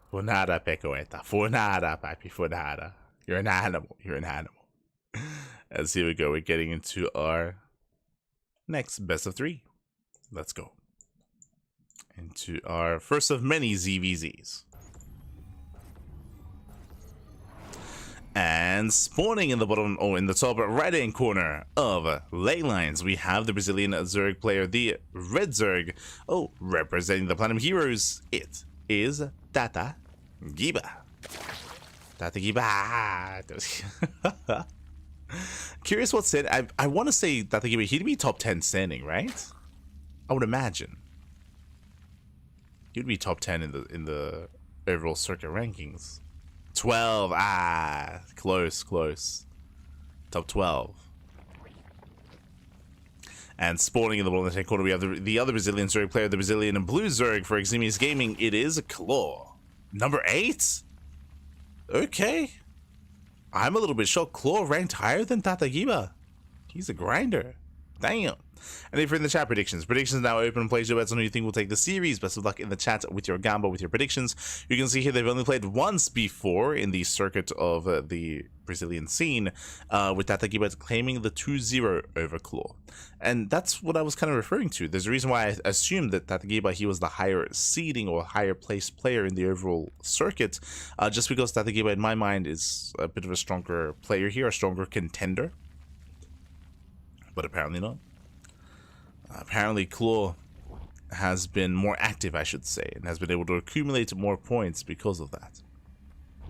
For nada, Pecoeta. For nada, Papi. For nada. You're an animal. You're an animal. As here we go. We're getting into our next best of 3. Let's go. Into our first of many ZVZs. And spawning in the bottom, in the top right-hand corner of ley lines, we have the Brazilian Zerg player, the Red Zerg. Oh, representing the Platinum Heroes, it is Tatagiba. Tatagiba. Curious what said. I want to say Tatagiba. He'd be top 10 standing, right? I would imagine. He'd be top 10 in the overall circuit rankings. 12. Close. Top 12. And spawning in the bottom left-hand corner, we have the other Brazilian Zerg player, the Brazilian and Blue Zerg for Eximius Gaming. It is Claw. Number 8? Okay. I'm a little bit shocked. Claw ranked higher than Tatagiba. He's a grinder. Damn. And if you're in the chat, predictions now open. Place your bets on who you think will take the series. Best of luck in the chat with your gamble, with your predictions. You can see here they've only played once before in the circuit of the Brazilian scene, with Tatagiba claiming the 2-0 over Claw. And that's what I was kind of referring to. There's a reason why I assumed that Tatagiba, he was the higher seeding or higher placed player in the overall circuit, just because Tatagiba, in my mind, is a bit of a stronger player here, a stronger contender. But apparently not. Apparently Claw has been more active, I should say, and has been able to accumulate more points because of that.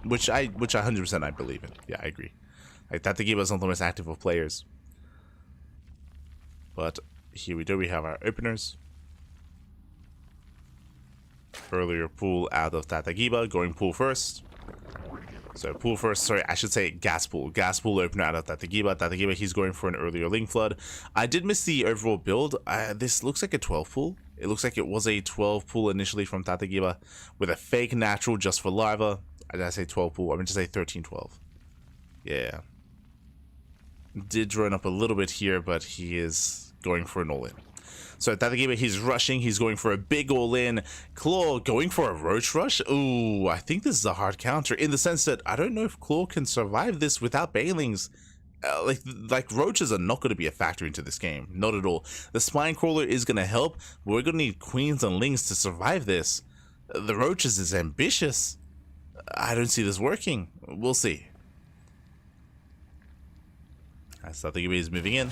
Which I 100% I believe in. Yeah, I agree. Like, Tatagiba is not the most active of players. But here we do. We have our openers. Earlier pool out of Tatagiba, going pool first. So pool first, sorry, I should say gas pool. Gas pool opener out of Tatagiba. Tatagiba, he's going for an earlier Link Flood. I did miss the overall build. This looks like a 12 pool. It looks like it was a 12 pool initially from Tatagiba with a fake natural just for lava. Did I say 12 pool? I meant to say 13-12. Yeah. Did drone up a little bit here, but he is going for an all-in. So Tatagiba, he's rushing, he's going for a big all-in. Claw going for a roach rush. Ooh, I think this is a hard counter in the sense that I don't know if Claw can survive this without banelings. Like roaches are not going to be a factor into this game, not at all. The spine crawler is going to help, but we're going to need queens and lings to survive this. The roaches is ambitious. I don't see this working. We'll see. I still think he's moving in.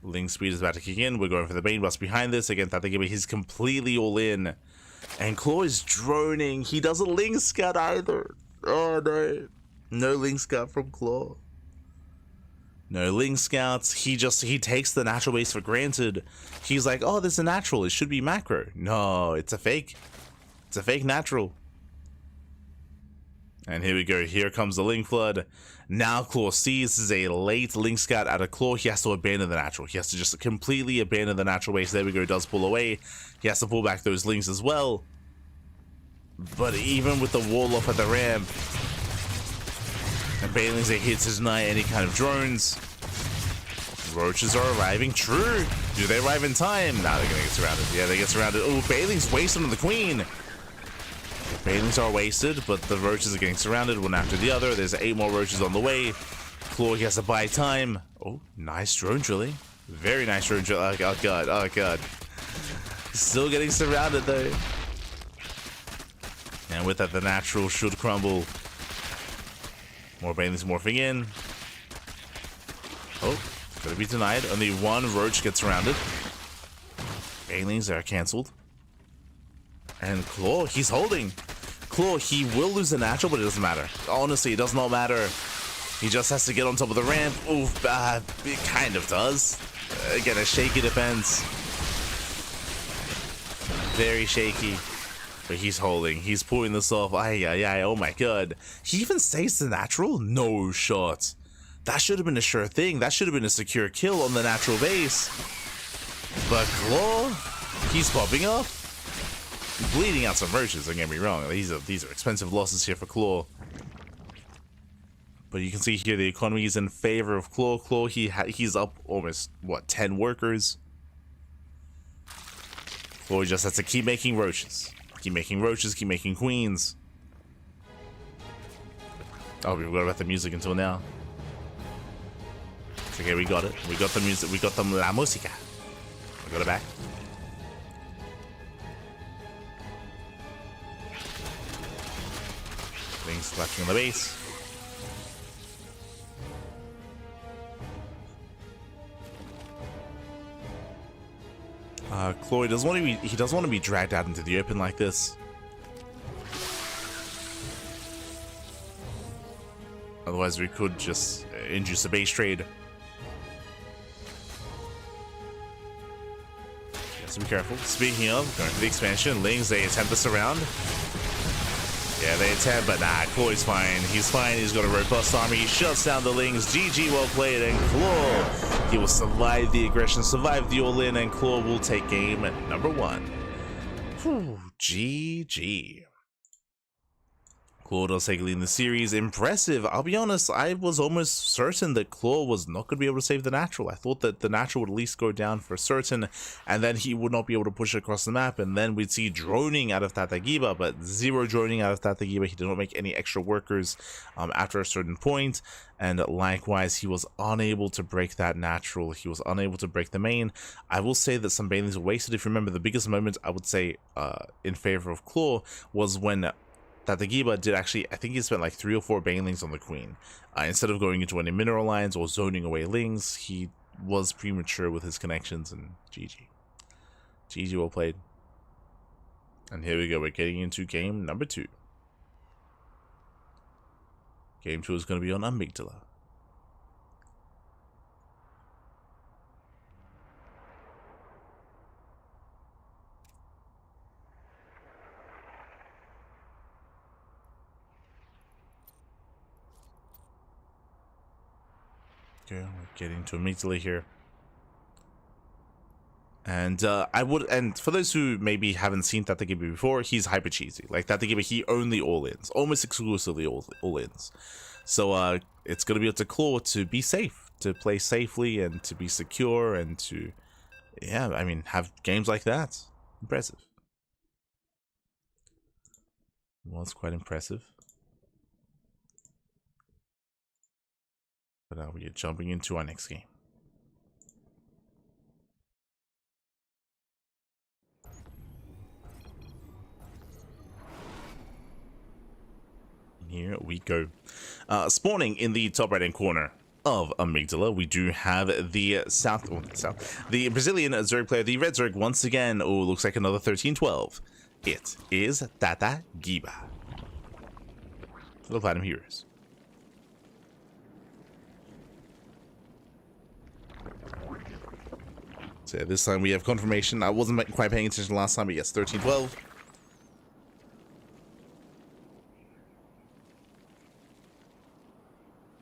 Ling speed is about to kick in. We're going for the Bane Bust behind this. Again, Tatagiba, he's completely all in. And Claw is droning. He doesn't Ling Scout either. Oh no. No Ling Scout from Claw. No Ling Scouts. He takes the natural base for granted. He's like, oh, this is a natural. It should be macro. No, it's a fake. It's a fake natural. And here we go. Here comes the Ling Flood. Now Claw sees this is a late Ling Scout out of Claw. He has to abandon the natural. He has to just completely abandon the natural base. There we go. Does pull away. He has to pull back those Lings as well. But even with the wall off at the ramp, and Banelings, it hits his deny any kind of drones. Roaches are arriving. True. Do they arrive in time? Nah, they're gonna get surrounded. Yeah, they get surrounded. Oh, Banelings wasted on the queen. Banelings are wasted, but the roaches are getting surrounded one after the other. There's 8 more roaches on the way. Claw, he has to buy time. Oh, nice drone drilling. Very nice drone drilling. Oh god, oh god. Still getting surrounded though. And with that, the natural should crumble. More Banelings morphing in. Oh, gonna be denied. Only one roach gets surrounded. Banelings are cancelled. And Claw, he's holding. Claw, he will lose the natural, but it doesn't matter. Honestly, it does not matter. He just has to get on top of the ramp. Oof, it kind of does. Again, a shaky defense. Very shaky. But he's holding. He's pulling this off. Ay, ay, ay. Oh my god. He even saves the natural? No shot. That should have been a sure thing. That should have been a secure kill on the natural base. But Claw, he's popping up. Bleeding out some roaches, don't get me wrong. These are expensive losses here for Claw. But you can see here the economy is in favor of Claw. Claw, he's up almost, what, 10 workers? Claw just has to keep making roaches. Keep making roaches, keep making queens. Oh, we forgot about the music until now. It's okay, we got it. We got the music. We got the la música. We got it back. Things splashing on the base. Chloe doesn't want to be. He doesn't want to be dragged out into the open like this. Otherwise, we could just induce a base trade. So be careful. Speaking of, going for the expansion, Lings, they attempt this around. Yeah, they attempt, but nah, Chloe's fine. He's fine. He's got a robust army. He shuts down the Lings. GG, well played. And Claw, he will survive the aggression, survive the all-in, and Claw will take game number 1. Whew, GG. Claw does take a lead in the series. Impressive. I'll be honest, I was almost certain that Claw was not going to be able to save the natural. I thought that the natural would at least go down for certain, and then he would not be able to push it across the map, and then we'd see droning out of Tatagiba, but 0 droning out of Tatagiba. He did not make any extra workers after a certain point, and likewise, he was unable to break that natural. He was unable to break the main. I will say that some banelings were wasted. If you remember, the biggest moment, I would say, in favor of Claw was when Tatagiba did actually, I think he spent like 3 or 4 banelings on the queen. Instead of going into any mineral lines or zoning away lings, he was premature with his connections, and GG. GG, well played. And here we go, we're getting into game number 2. Game 2 is going to be on Amygdala. Okay, we're getting to immediately here. And and for those who maybe haven't seen Tatagiba before, he's hyper cheesy. Like Tatagiba, he only all-ins, almost exclusively all-ins. So it's gonna be up to Claw to be safe, to play safely and to be secure and to, yeah, I mean, have games like that. Impressive. Well, it's quite impressive. But now we are jumping into our next game. Here we go. Spawning in the top right hand corner of Amygdala, we do have the the Brazilian Zerg player, the Red Zerg once again. Oh, looks like another 13-12. It is Tata Giba. For the Platinum Heroes. So yeah, this time we have confirmation. I wasn't quite paying attention last time, but yes, 13-12.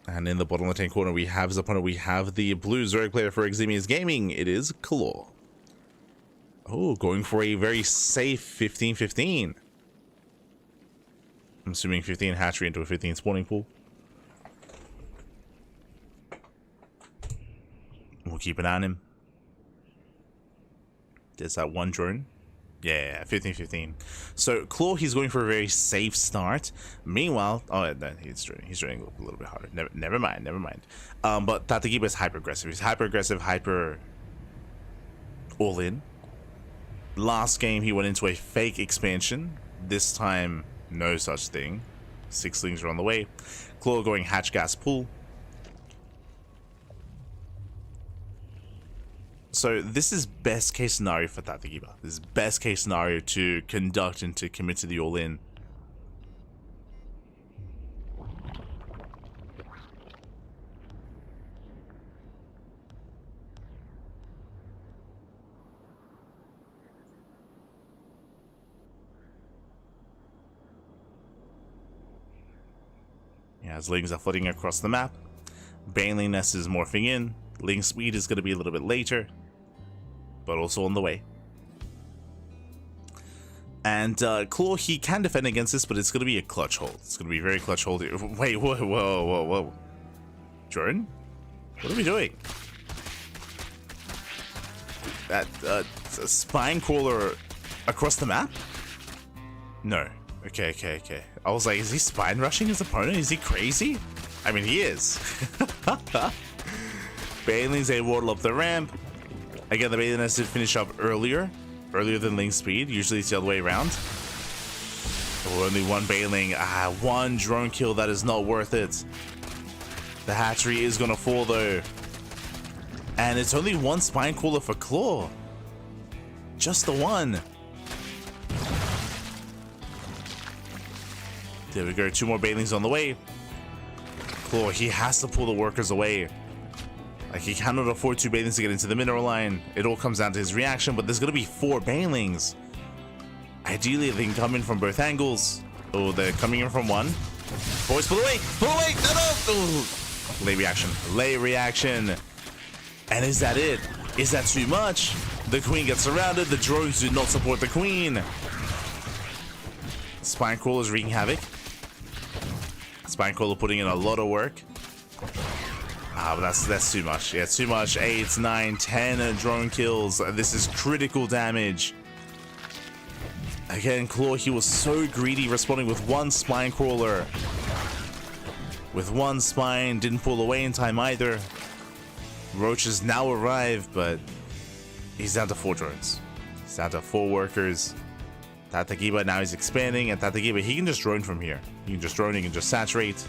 And in the bottom left-hand corner, we have his opponent. We have the blue Zerg player for Eximius Gaming. It is Claw. Oh, going for a very safe 15-15. I'm assuming 15 hatchery into a 15 spawning pool. We'll keep an eye on him. There's that one drone. Yeah, 15-15. So Claw, he's going for a very safe start. Meanwhile, oh no, he's droning a little bit harder. Never mind. But Tata Giba is hyper aggressive. He's hyper aggressive, hyper all in. Last game he went into a fake expansion. This time, no such thing. Sixlings are on the way. Claw going hatch gas pool. So this is best case scenario for Tata Giba. This is best case scenario to conduct and to commit to the all-in. Yeah, as Lings are flooding across the map. Baneling Nest is morphing in. Ling speed is going to be a little bit later, but also on the way. And Claw, he can defend against this, but it's going to be a clutch hold. It's going to be a very clutch hold. Wait, whoa. Jordan? What are we doing? That a spine crawler across the map? No. Okay. I was like, is he spine rushing his opponent? Is he crazy? I mean, he is. Baneling's a wardle up the ramp. Again, the Baneling has to finish up earlier than Ling's speed. Usually it's the other way around. Oh, only one Baneling. One drone kill. That is not worth it. The hatchery is going to fall though. And it's only one spine crawler for Claw. Just the one. There we go. Two more Banelings on the way. Claw, he has to pull the workers away. Like, he cannot afford two Banelings to get into the mineral line. It all comes down to his reaction, but there's going to be 4 Banelings. Ideally, they can come in from both angles. Oh, they're coming in from one. Boys, pull away! No! Ooh. Late reaction. And is that it? Is that too much? The queen gets surrounded. The drones do not support the queen. Spine Crawler's wreaking havoc. Spine Crawler putting in a lot of work. But that's too much. Yeah, too much. 8, 9, 10 drone kills. This is critical damage. Again, Claw, he was so greedy, responding with one spine crawler. With one spine, didn't pull away in time either. Roaches now arrive, but he's down to 4 drones. He's down to 4 workers. Tata Giba now is expanding, and Tata Giba, he can just drone from here. He can just drone, he can just saturate.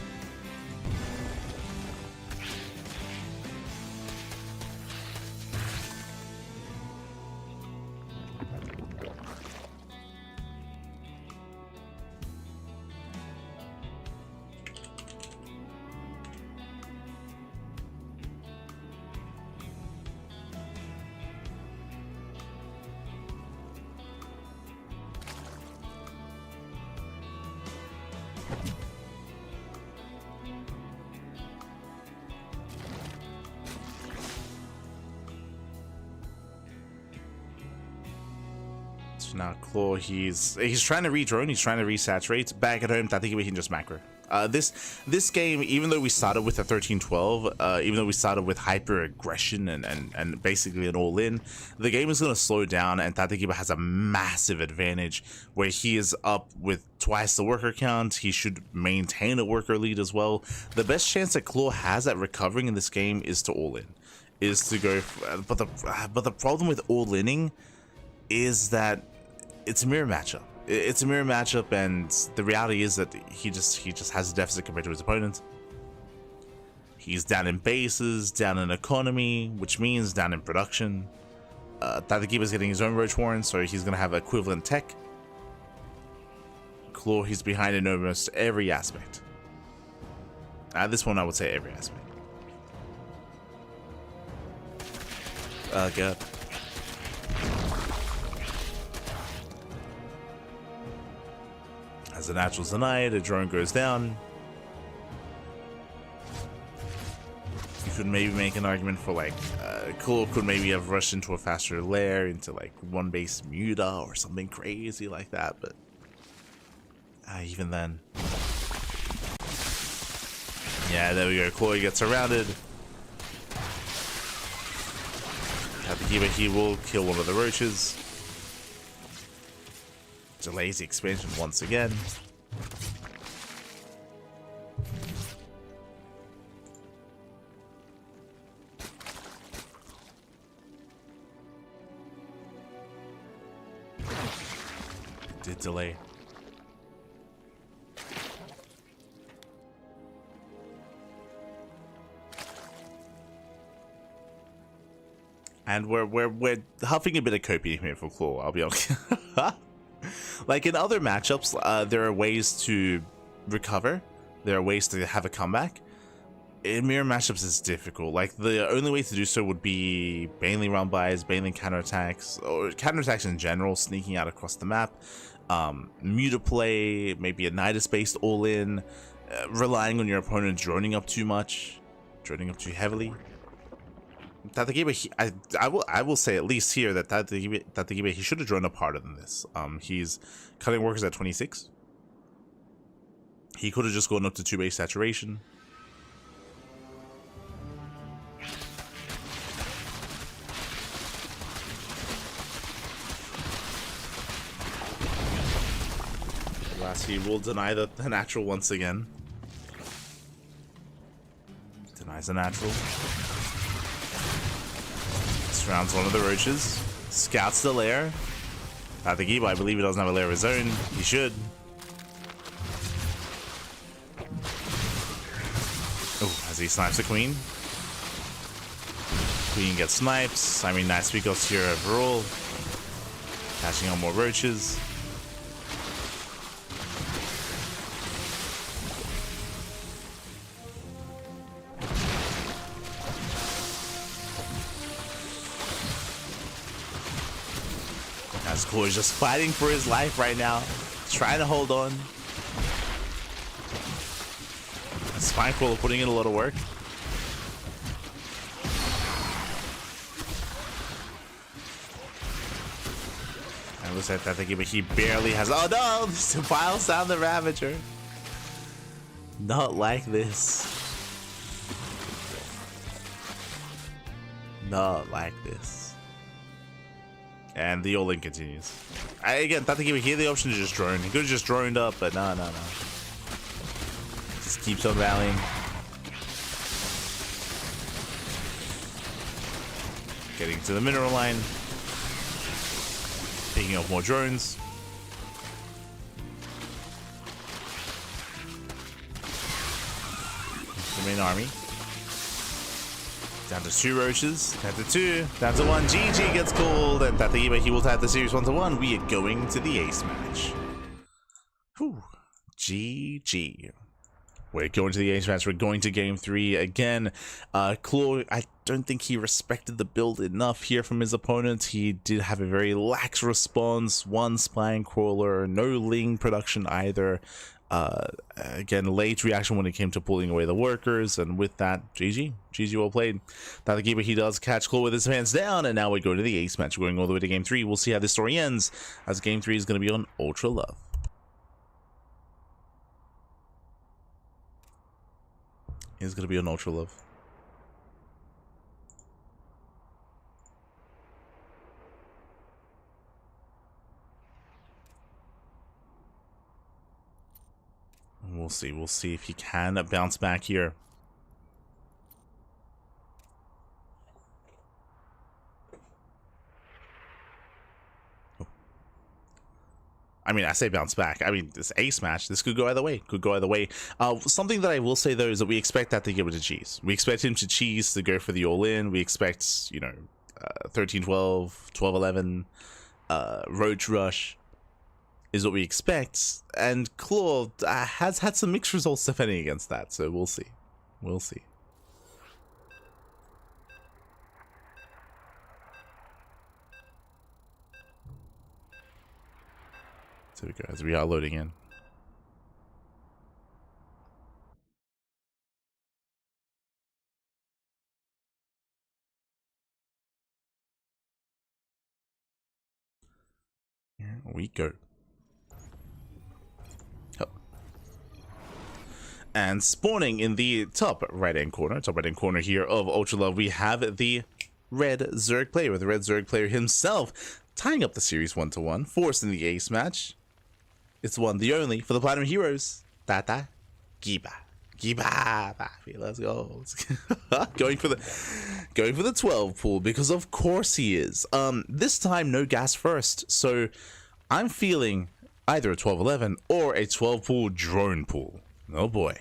Now Claw, he's trying to re-drone, he's trying to resaturate. Back at home, I think we can just macro. This game, even though we started with a 13-12, even though we started with hyper aggression and basically an all-in, the game is going to slow down, and Tatekiba has a massive advantage where he is up with twice the worker count. He should maintain a worker lead as well. The best chance that Claw has at recovering in this game is to all-in, is to go. But the problem with all-inning is that it's a mirror matchup. It's a mirror matchup, and the reality is that he just has a deficit compared to his opponent. He's down in bases, down in economy, which means down in production. Tatekiba's getting his own Roach Warren, so he's going to have equivalent tech. Claw, he's behind in almost every aspect. At this point, I would say every aspect. God. As the natural's denied, a drone goes down. You could maybe make an argument for like, Claw could maybe have rushed into a faster lair, into like one base Muta or something crazy like that, but even then. Yeah, there we go. Claw gets surrounded. Tatekiba, he will kill one of the roaches. Delays the expansion once again. It did delay. And we're huffing a bit of copium here for Claw, I'll be honest. Like in other matchups, there are ways to recover. There are ways to have a comeback. In mirror matchups, it's difficult. Like the only way to do so would be Baneling round buys, Baneling counterattacks, or counterattacks in general, sneaking out across the map. Muta play, maybe a Nidus-based all-in, relying on your opponent droning up too much, droning up too heavily. Tatekiba, I will say at least here that Tatekiba, he should have drawn up harder than this. He's cutting workers at 26. He could have just gone up to 2 base saturation. Alas, he will deny the natural once again. Denies the natural. Surrounds one of the roaches. Scouts the lair. Tatekiba, I believe he doesn't have a lair of his own. He should. Oh, as he snipes the queen. Queen gets snipes. I mean, nice we got here overall. Catching on more roaches. Claw is just fighting for his life right now, trying to hold on. Spinecrawler putting in a lot of work. And looks like that, but he barely has. Oh no! He piles down the Ravager. Not like this. Not like this. And the all-in continues. Again, Tatekiba, he had the option to just drone. He could have just droned up, but no. Just keeps on rallying. Getting to the mineral line. Picking up more drones. The main army. Down to 2 roaches, down to 2, down to 1. GG gets called, and Tatekiba, he will tie the series 1-1. We are going to the ace match. Whew. GG. We're going to the ace match. We're going to game 3 again. Claw, I don't think he respected the build enough here from his opponent. He did have a very lax response. 1 spine crawler, no Ling production either. Again, late reaction when it came to pulling away the workers, and with that, GG well played. Tatekiba, he does catch Claw with his hands down, and now we go to the ace match. We're going all the way to game 3. We'll see how this story ends, as game 3 is going to be on Ultra Love. Is going to be an Ultra Love. We'll see. We'll see if he can bounce back here. I mean, I say bounce back. I mean, this ace match, this could go either way. Could go either way. Something that I will say, though, is that we expect that to give it to cheese. We expect him to cheese to go for the all-in. We expect, you know, 13-12, 12-11, Roach Rush is what we expect. And Claw has had some mixed results defending against that, so we'll see. We'll see. There we go, as we are loading in. Here we go. Oh. And spawning in the top right-hand corner here of Ultra Love, we have the red Zerg player, with the red Zerg player himself tying up the series 1-1, forcing the ace match. It's one, the only, for the Platinum Heroes, Tata Giba. Giba, let's go. going for the 12 pool, because of course he is. This time no gas first, so I'm feeling either a 12-11 or a 12 pool drone pool. Oh boy.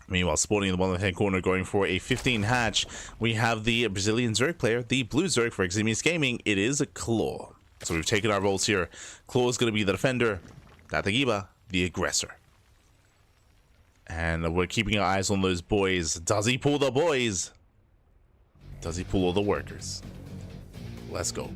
Meanwhile, spawning in the bottom left-hand corner, going for a 15 hatch, we have the Brazilian Zerg player, the blue Zerg for Eximius Gaming. It is a Claw. So we've taken our roles here. Claw is going to be the defender, Tatagiba, the aggressor. And we're keeping our eyes on those boys. Does he pull the boys? Does he pull all the workers? Let's go.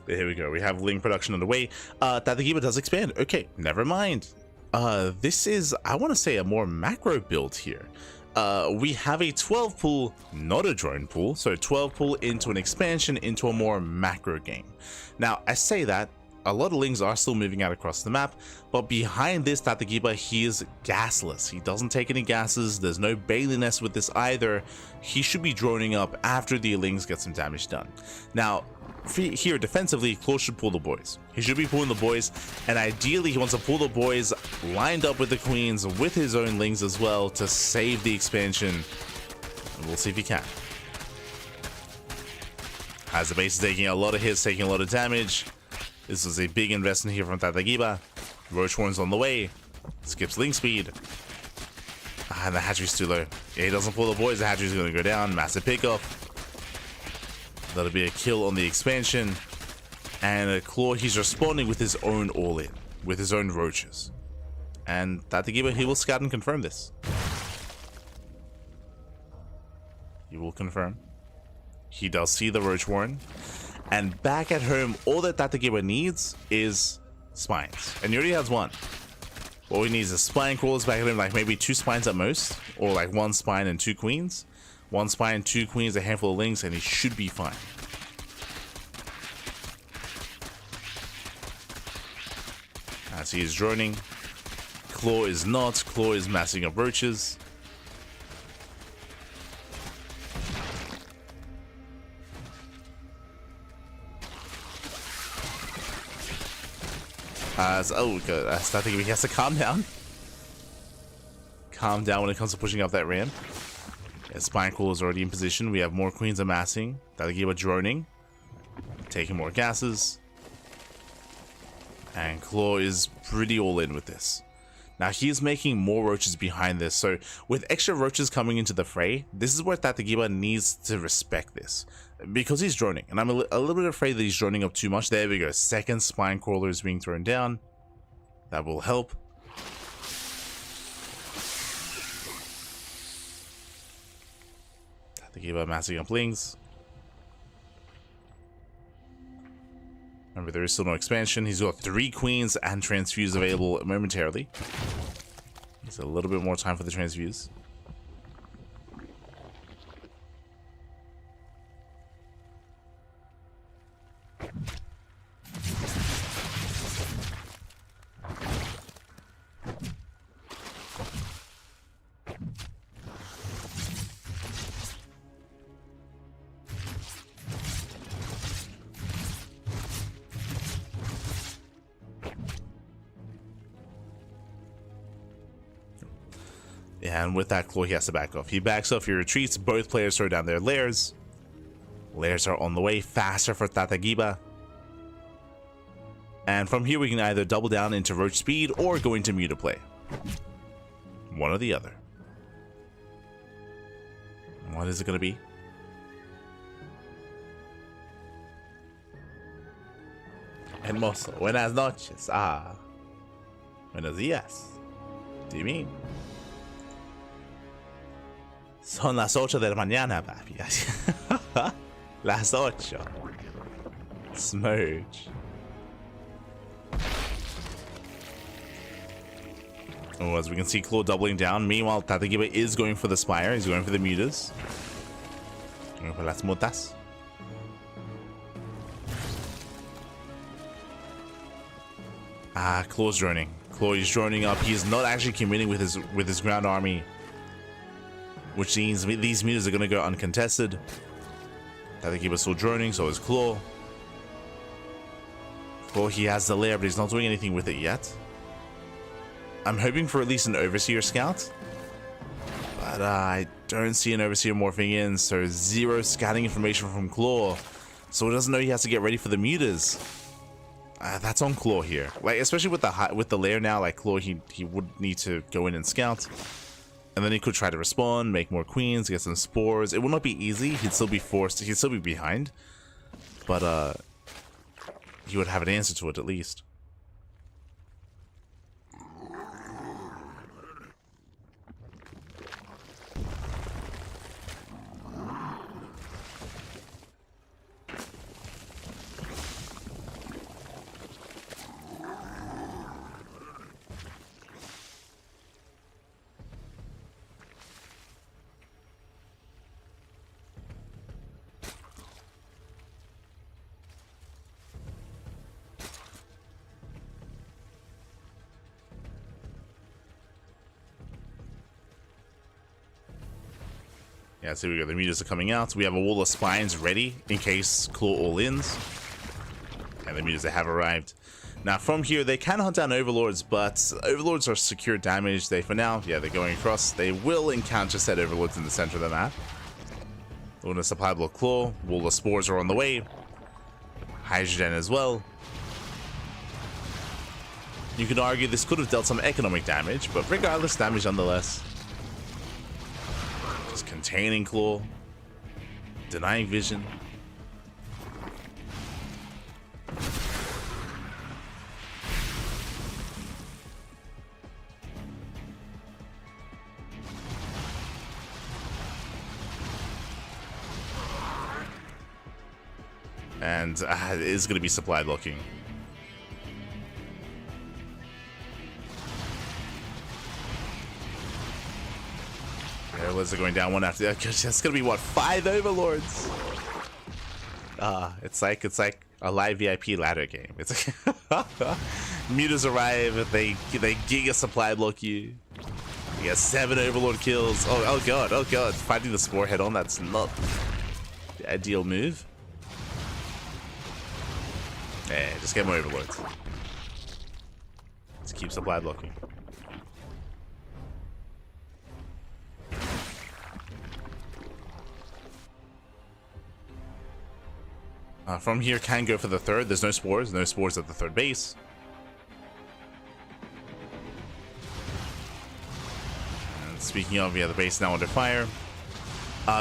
Here we go. We have Ling production underway. Tatagiba does expand. Okay, never mind. This is, I want to say, a more macro build here. We have a 12 pool, not a drone pool. So 12 pool into an expansion into a more macro game. Now, I say that a lot of Lings are still moving out across the map, but behind this Tatagiba, he is gasless. He doesn't take any gases. There's no Bailiness with this either. He should be droning up after the Lings get some damage done. Now, here defensively, Claw should pull the boys. He should be pulling the boys, and ideally he wants to pull the boys lined up with the queens with his own Lings as well to save the expansion. And we'll see if he can. As the base is taking a lot of hits, taking a lot of damage. This is a big investment here from Tatagiba. Roach Horn's on the way. Skips Ling speed. And the Hatchery's too low. Yeah, he doesn't pull the boys. The Hatchery's going to go down. Massive pickoff. That'll be a kill on the expansion. And a Claw, he's responding with his own all-in. With his own roaches. And Tatagiba, he will scout and confirm this. He will confirm. He does see the Roach Warren. And back at home, all that Tatagiba needs is spines. And he already has one. All he needs is spine crawlers back at him, like maybe 2 spines at most. Or like 1 spine and 2 queens. 1 spine, 2 queens, a handful of Lings, and he should be fine. As he is droning. Claw is not. Claw is massing up roaches. Good. I think he has to calm down. Calm down when it comes to pushing up that ramp. Yeah, Spine Crawler is already in position. We have more queens amassing. Tatagiba droning. Taking more gases. And Claw is pretty all in with this. Now he is making more roaches behind this, so with extra roaches coming into the fray, this is where Tatagiba needs to respect this. Because he's droning, and I'm a little bit afraid that he's droning up too much. There we go, second Spine Crawler is being thrown down. That will help. They gave up massing Ducklings. Remember, there is still no expansion. He's got 3 queens and transfuse available momentarily. It's a little bit more time for the transfuse. And with that claw, he has to back off. He backs off, he retreats. Both players throw down their lairs. Lairs are on the way, faster for Tatagiba. And from here, we can either double down into roach speed or go into muta play. One or the other. What is it going to be? Hermoso. Buenas noches. Ah. Buenos días. What do you mean? Son las 8 de la mañana, papi. Las 8. Smurge. Oh, as we can see, Claw doubling down. Meanwhile, Tatagiba is going for the Spire. He's going for the mutas. Going for las mutas. Ah, Claw's droning. Claw is droning up. He's not actually committing with his ground army, which means these mutas are going to go uncontested. Tatagiba's still droning, so is Claw. Claw, he has the lair, but he's not doing anything with it yet. I'm hoping for at least an Overseer Scout, but I don't see an Overseer morphing in, so 0 scouting information from Claw. So he doesn't know he has to get ready for the mutas. That's on Claw here. Like, especially with the lair now, like Claw, he would need to go in and scout. And then he could try to respawn, make more queens, get some spores. It will not be easy. He'd still be forced. He'd still be behind. But he would have an answer to it at least. Yeah, so we go. The mutas are coming out. We have a wall of spines ready in case Claw all-ins. And the mutas have arrived. Now, from here, they can hunt down Overlords, but Overlords are secure damage. They, for now, yeah, they're going across. They will encounter said Overlords in the center of the map. Luna supply block Claw. Wall of Spores are on the way. Hydrogen as well. You could argue this could have dealt some economic damage, but regardless, damage nonetheless. Containing Claw, denying vision. And it is going to be supply blocking. Overlords are going down one after the other. That's gonna be what, 5 Overlords? It's like a live VIP ladder game. It's like mutas arrive, they giga supply block you. You get 7 Overlord kills. Oh god, fighting the Spore head on, that's not the ideal move. Yeah, just get more Overlords. Let's keep supply blocking. From here, can go for the third. There's no spores at the third base. And speaking of, yeah, the base now under fire.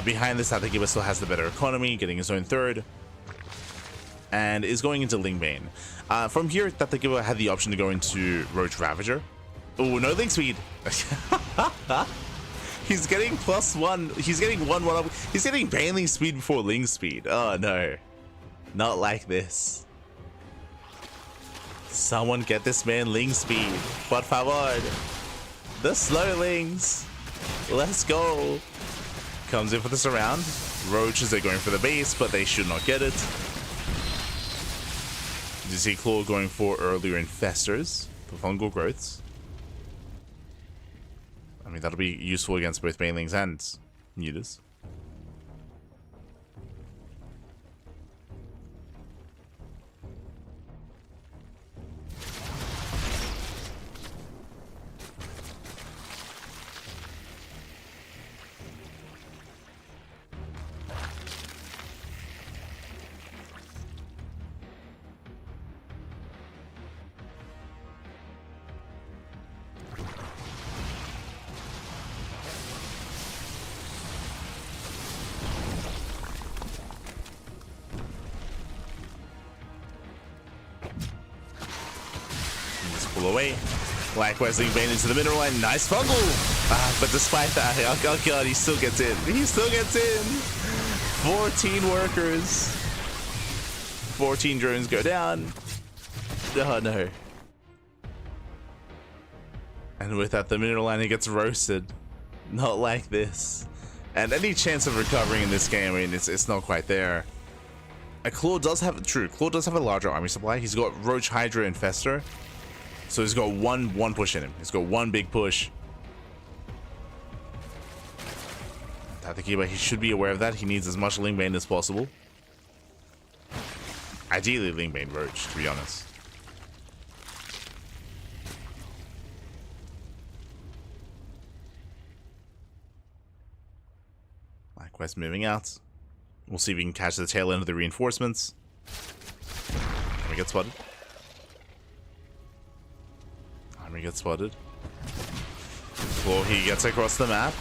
Behind this, Tatagiba still has the better economy, getting his own third. And is going into Lingbane. From here, Tatagiba had the option to go into Roach Ravager. Oh, no link speed. He's getting +1. He's getting 1 up. He's getting Bailey speed before Ling speed. Oh no. Not like this. Someone get this man Ling speed. Por favor. The slowlings. Let's go. Comes in for the surround. Roaches are going for the base, but they should not get it. You see Claw going for earlier infestors, the fungal growths. I mean, that'll be useful against both banelings and neuters. Away. Likewise, Ling Bane into the mineral line. Nice fungal! But despite that, oh god, he still gets in. He still gets in! 14 workers. 14 drones go down. Oh no. And with that, the mineral line gets roasted. Not like this. And any chance of recovering in this game, I mean, it's not quite there. Claw does have a larger army supply. He's got Roach, Hydra, and Fester. So he's got one push in him. He's got one big push. Tatakiba, he should be aware of that. He needs as much Lingbane as possible. Ideally, Lingbane Roach, to be honest. Likewise, moving out. We'll see if we can catch the tail end of the reinforcements. Can we get spotted? We get spotted. Well, he gets across the map.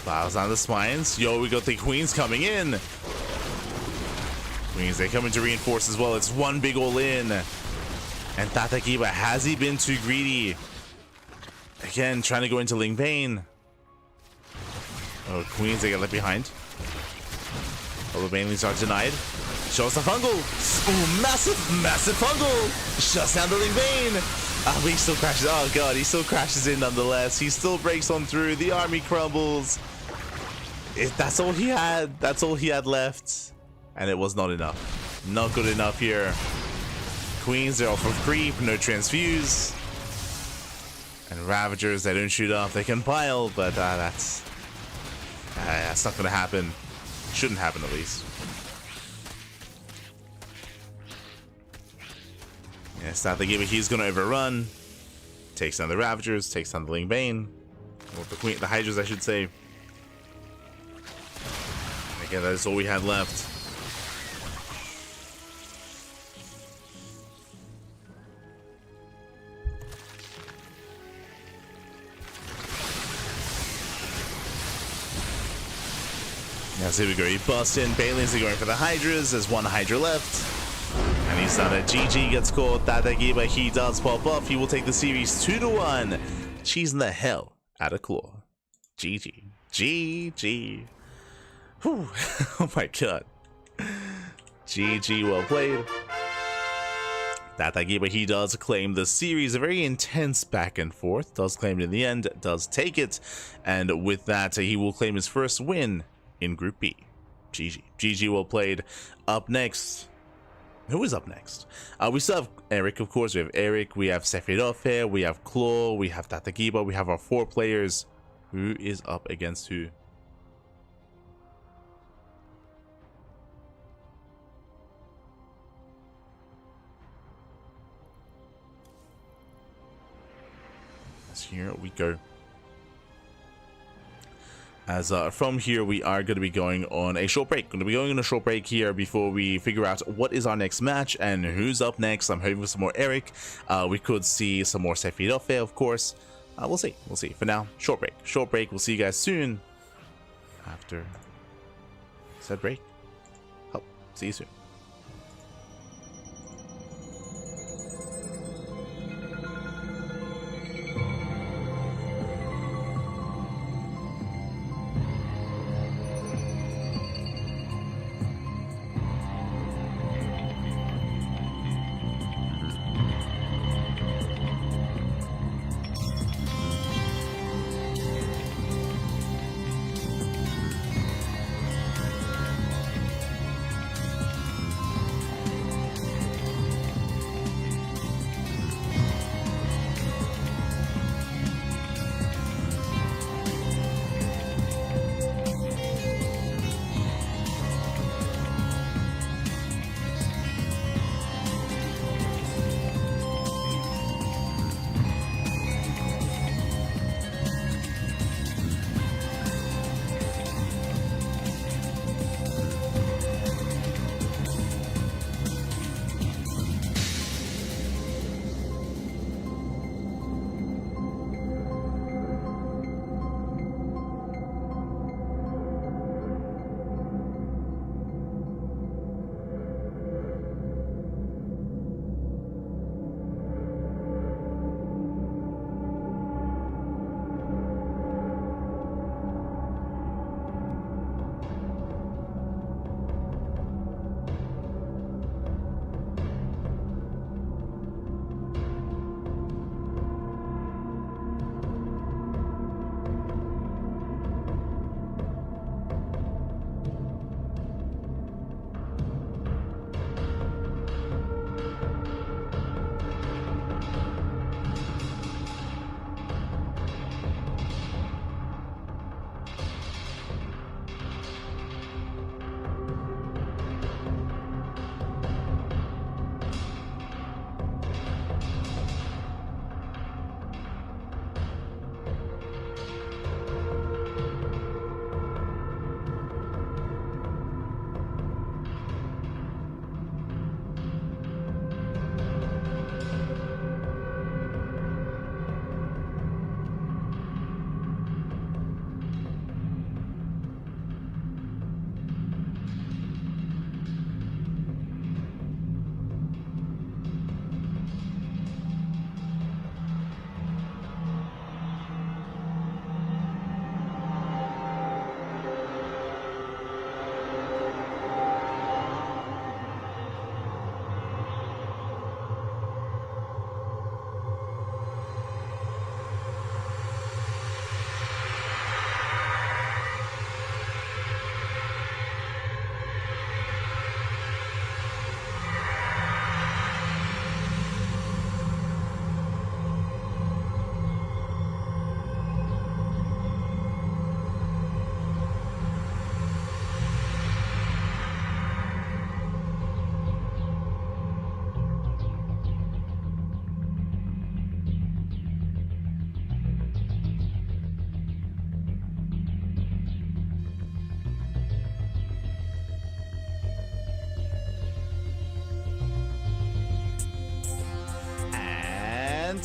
Bows down the spines. Yo, we got the queens coming in. Queens, they come in to reinforce as well. It's one big all in. And Tatakiba, has he been too greedy? Again, trying to go into Lingbane. Oh, queens, they get left behind. All the banelings are denied. Shows the fungal. Ooh, massive fungal. Shuts down the Lingbane. Oh, but he still crashes. Oh god, he still crashes in nonetheless. He still breaks on through. The army crumbles. That's all he had. That's all he had left. And it was not enough. Not good enough here. Queens, they're off of creep. No transfuse. And Ravagers, they don't shoot off. They can pile, but that's not going to happen. Shouldn't happen, at least. Yes, Tatakiba, he's going to overrun. Takes down the Ravagers, takes down the Lingbane. Or the Hydras, I should say. Again, that is all we had left. Yes, here we go. He busts in. Balins are going for the Hydras. There's one Hydra left. And he's done it. GG gets caught. Tatakiba, he does pop off. He will take the series 2-1. Cheesing the hell out of Claw. GG. GG. Whew. Oh my god. GG, well played. Tatakiba, he does claim the series. A very intense back and forth. Does claim it in the end. Does take it. And with that, he will claim his first win in Group B. GG. GG, well played. Up next. Who is up next? We still have Erik, of course. We have Erik, we have Sephiroth here, we have Claw, we have Tatakiba, we have our 4 players. Who is up against who? Here we go. As from here, we are going to be going on a short break. Going to be going on a short break here before we figure out what is our next match and who's up next. I'm hoping for some more Erik. We could see some more Sephiroth, of course. We'll see. We'll see. For now, short break. Short break. We'll see you guys soon after said break. Hope. See you soon.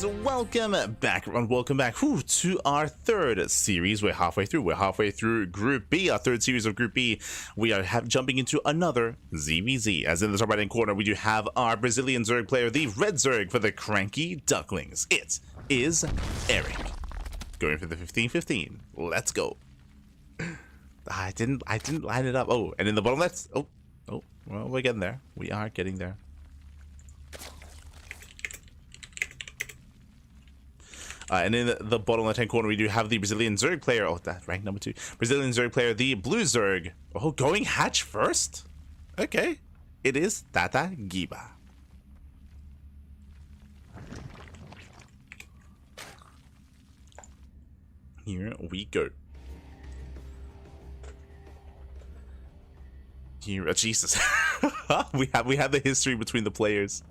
welcome back, everyone. Welcome back to our third series. We're halfway through. We're halfway through Group B, our third series of Group B. We are jumping into another ZVZ. As in the top right-hand corner, we do have our Brazilian Zerg player, the red Zerg for the CranKy Ducklings. It is Erik. Going for the 15-15. Let's go. I didn't line it up. Oh, and in the bottom left. Oh, well, we're getting there. We are getting there. And in the bottom left-hand corner, we do have the Brazilian Zerg player. Oh, that's rank number 2. Brazilian Zerg player, the blue Zerg. Oh, going hatch first? Okay. It is Tata Giba. Here we go. Here, Jesus. we have the history between the players.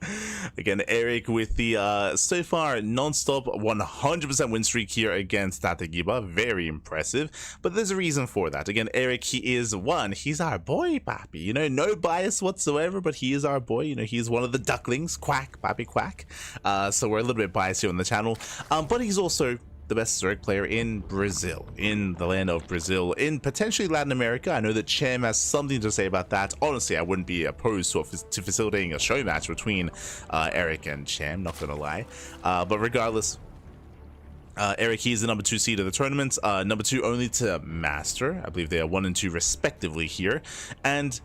Again, Erik with the so far non-stop 100% win streak here against Tata Giba. Very impressive, but there's a reason for that. Again, Erik, he is he's our boy, papi. You know, no bias whatsoever, but he is our boy. You know, he's one of the Ducklings, quack, papi, quack. So we're a little bit biased here on the channel, but he's also the best Zerg player in Brazil, in the land of Brazil, in potentially Latin America. I know that Cham has something to say about that. Honestly, I wouldn't be opposed to facilitating a show match between Erik and Cham, not gonna lie. But regardless, Erik, he is the number 2 seed of the tournament, number 2 only to Master. I believe they are 1 and 2 respectively here, and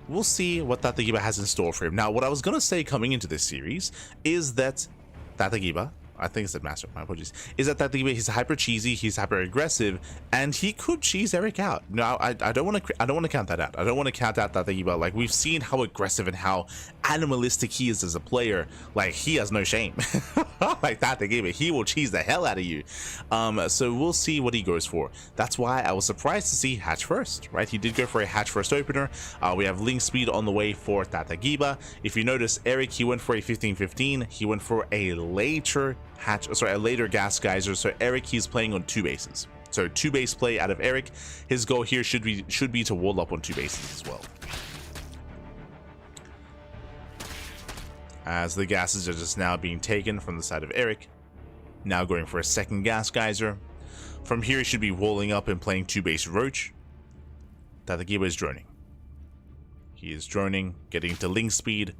we'll see what Tata Giba has in store for him. Now, what I was gonna say coming into this series is that Tata Giba, I think it's that Master, my apologies, is that he's hyper cheesy, he's hyper aggressive, and he could cheese Erik out. Now, I don't want to count that out. I don't want to count out that Giba. Like, we've seen how aggressive and how animalistic he is as a player. Like, he has no shame. Like that Giba, he will cheese the hell out of you. So we'll see what he goes for. That's why I was surprised to see hatch first, right? He did go for a hatch first opener. We have link speed on the way for Tata Giba. If you notice, Erik, he went for a 15-15. He went for a later a later gas geyser. So Erik, he's playing on 2 bases. So 2 base play out of Erik. His goal here should be to wall up on 2 bases as well. As the gases are just now being taken from the side of Erik. Now going for a second gas geyser. From here, he should be walling up and playing 2 base roach. Tata Giba is droning. He is droning, getting to link speed.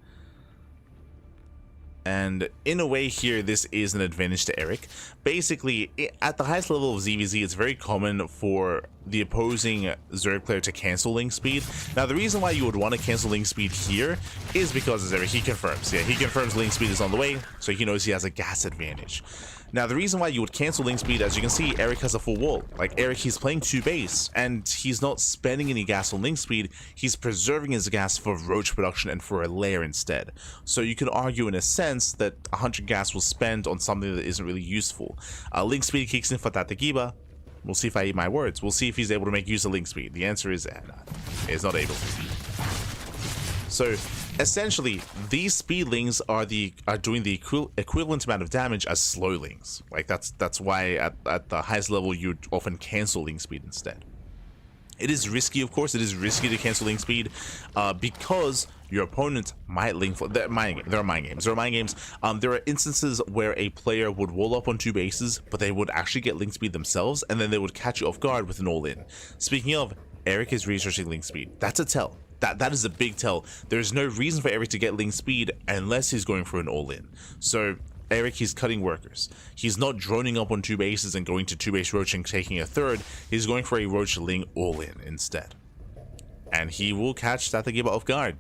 And in a way here, this is an advantage to Erik. Basically, at the highest level of ZVZ, it's very common for the opposing Zerg player to cancel link speed. Now, the reason why you would want to cancel link speed here is because, as Erik, he confirms. Yeah, he confirms link speed is on the way, so he knows he has a gas advantage. Now, the reason why you would cancel link speed, as you can see, Erik has a full wall. Like, Erik, he's playing 2 base, and he's not spending any gas on link speed. He's preserving his gas for roach production and for a lair instead. So you can argue, in a sense, that 100 gas was spent on something that isn't really useful. Link speed kicks in for Tata Giba. We'll see if I eat my words. We'll see if he's able to make use of link speed. The answer is no, he's not able to. So essentially, these speedlings are doing the equivalent amount of damage as slowlings. Like that's why at the highest level you'd often cancel link speed instead. It is risky, of course. It is risky to cancel link speed because your opponent might link. There are mind games. There are instances where a player would wall up on 2 bases, but they would actually get link speed themselves, and then they would catch you off guard with an all-in. Speaking of, Erik is researching link speed. That's a tell. That is a big tell. There's no reason for Erik to get link speed unless he's going for an all-in. So Erik, he's cutting workers. He's not droning up on 2 bases and going to 2 base roach and taking a third. He's going for a roach ling all-in instead. And he will catch Tata Giba off guard.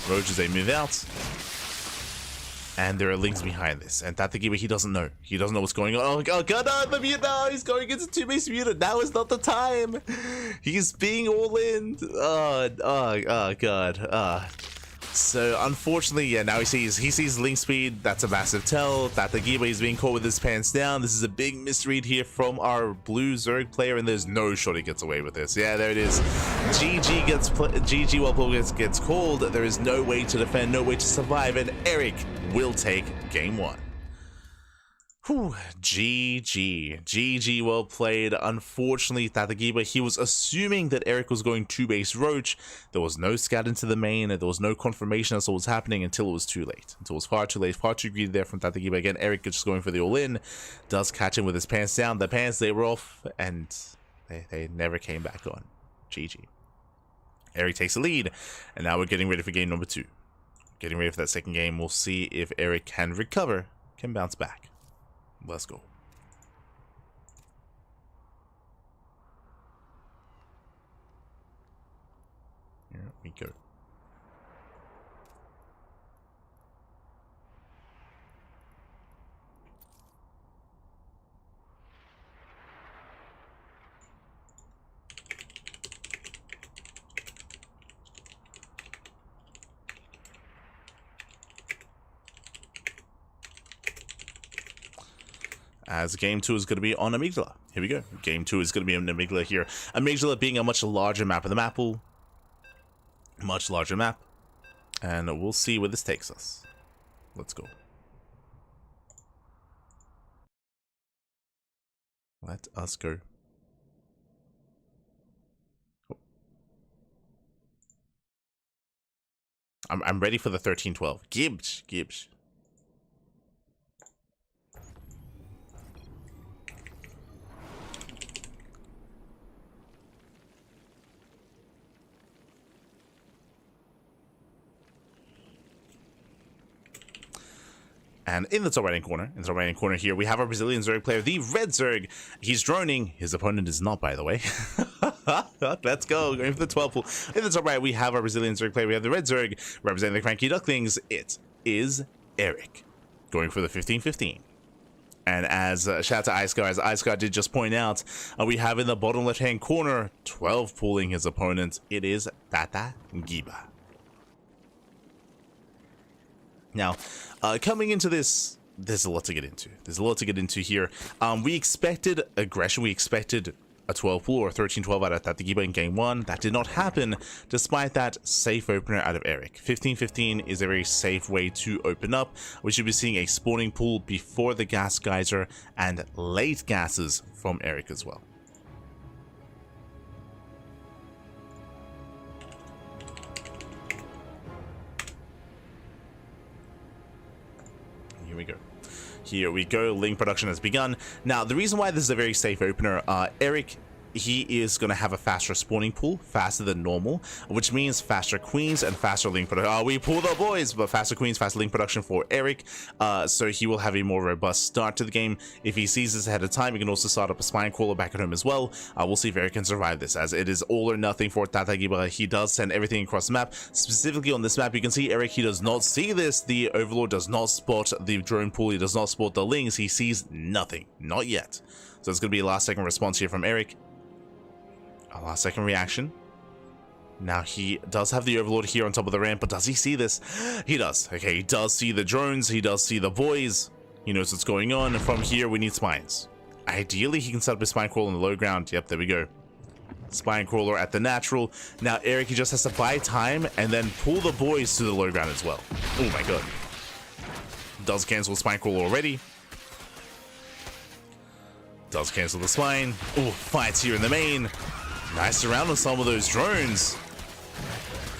Roach is a move out. And there are links behind this. And Tata Giba, he doesn't know. He doesn't know what's going on. Oh god, no, the mute, no, he's going into 2 base mutant. Now is not the time. He's being all in. Oh god. So unfortunately, yeah, now he sees link speed. That's a massive tell. Tata Giba is being caught with his pants down. This is a big misread here from our blue Zerg player, and there's no shot he gets away with this. Yeah, there it is. GG while play gets called. There is no way to defend, no way to survive, and Erik will take game 1. Whew, GG, well played. Unfortunately, Tatagiba, he was assuming that Erik was going 2-base Roach. There was no scout into the main, and there was no confirmation as to what was happening until it was too late. Until it was far too late, far too greedy there from Tatagiba. Again, Erik just going for the all-in, does catch him with his pants down. The pants, they were off, and they never came back on. GG. Erik takes the lead, and now we're getting ready for game number 2. Getting ready for that second game. We'll see if Erik can recover, can bounce back. Let's go. Here we go. As game 2 is going to be on Amygdala. Here we go. Game 2 is going to be on Amygdala here. Amygdala being a much larger map of the map pool. Much larger map. And we'll see where this takes us. Let's go. Let us go. Oh. I'm ready for the 13-12. Gibbs. And in the top right-hand corner, here, we have our Brazilian Zerg player, the Red Zerg. He's droning. His opponent is not, by the way. Let's go. Going for the 12 pool. In the top right, we have our Brazilian Zerg player. We have the Red Zerg representing the CranKy Ducklings. It is Erik. Going for the 15-15. And as shout out to Icescar, as Icescar did just point out, we have in the bottom left-hand corner, 12 pooling his opponent. It is Tatagiba. Now, coming into this, there's a lot to get into. There's a lot to get into here. We expected aggression. We expected a 12 pool or 13-12 out of Tatagiba in game 1. That did not happen, despite that safe opener out of Erik. 15-15 is a very safe way to open up. We should be seeing a spawning pool before the gas geyser and late gases from Erik as well. Here we go. Link production has begun. Now, the reason why this is a very safe opener, Erik, he is going to have a faster spawning pool, faster than normal, which means faster queens and faster link production. We pull the boys, but faster queens, faster link production for Erik. So he will have a more robust start to the game. If he sees this ahead of time, he can also start up a spine crawler back at home as well. We'll see if Erik can survive this, as it is all or nothing for Tatagiba. He does send everything across the map. Specifically on this map, you can see Erik, he does not see this. The Overlord does not spot the drone pool. He does not spot the links. He sees nothing. Not yet. So it's going to be a last second response here from Erik. A last second reaction. Now he does have the Overlord here on top of the ramp, but does he see this? He does. Okay, he does see the drones. He does see the boys. He knows what's going on. And from here, we need spines. Ideally, he can set up his spine crawler on the low ground. Yep, there we go. Spine crawler at the natural. Now Erik, he just has to buy time and then pull the boys to the low ground as well. Oh my god. Does cancel the spine crawler already. Does cancel the spine. Oh, fights here in the main. Nice surround on some of those drones.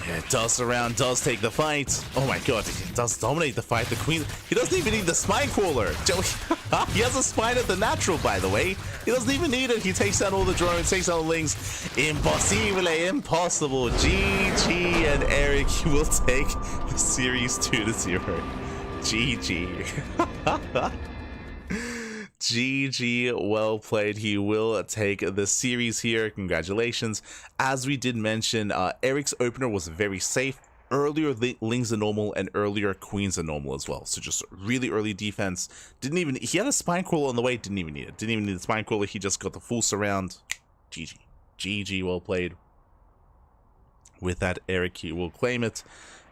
Yeah, does surround, does take the fight. Oh my god, he does dominate the fight. The queen, he doesn't even need the spine crawler. He has a spine at the natural, by the way. He doesn't even need it. He takes down all the drones, takes down the links. Impossible. GG, and Erik will take the series 2-0. GG. GG, well played. He will take the series here. Congratulations. As we did mention, Erik's opener was very safe. Earlier lings than normal and earlier queens than normal as well. So just really early defense. He had a spine crawler on the way, didn't even need it. Didn't even need the spine crawler. He just got the full surround. GG. GG, well played. With that, Erik, he will claim it.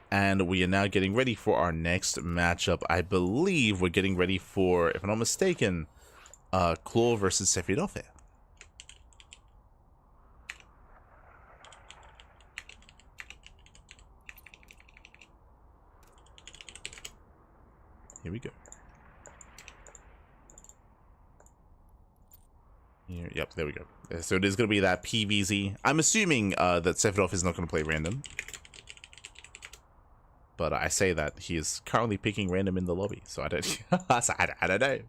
And we are now getting ready for our next matchup. I believe we're getting ready for, if I'm not mistaken, Claw versus Sephiroth. Here we go. Here, yep, there we go. So it is going to be that PVZ. I'm assuming that Sefidov is not going to play random. But I say that he is currently picking random in the lobby. So I don't, I don't know.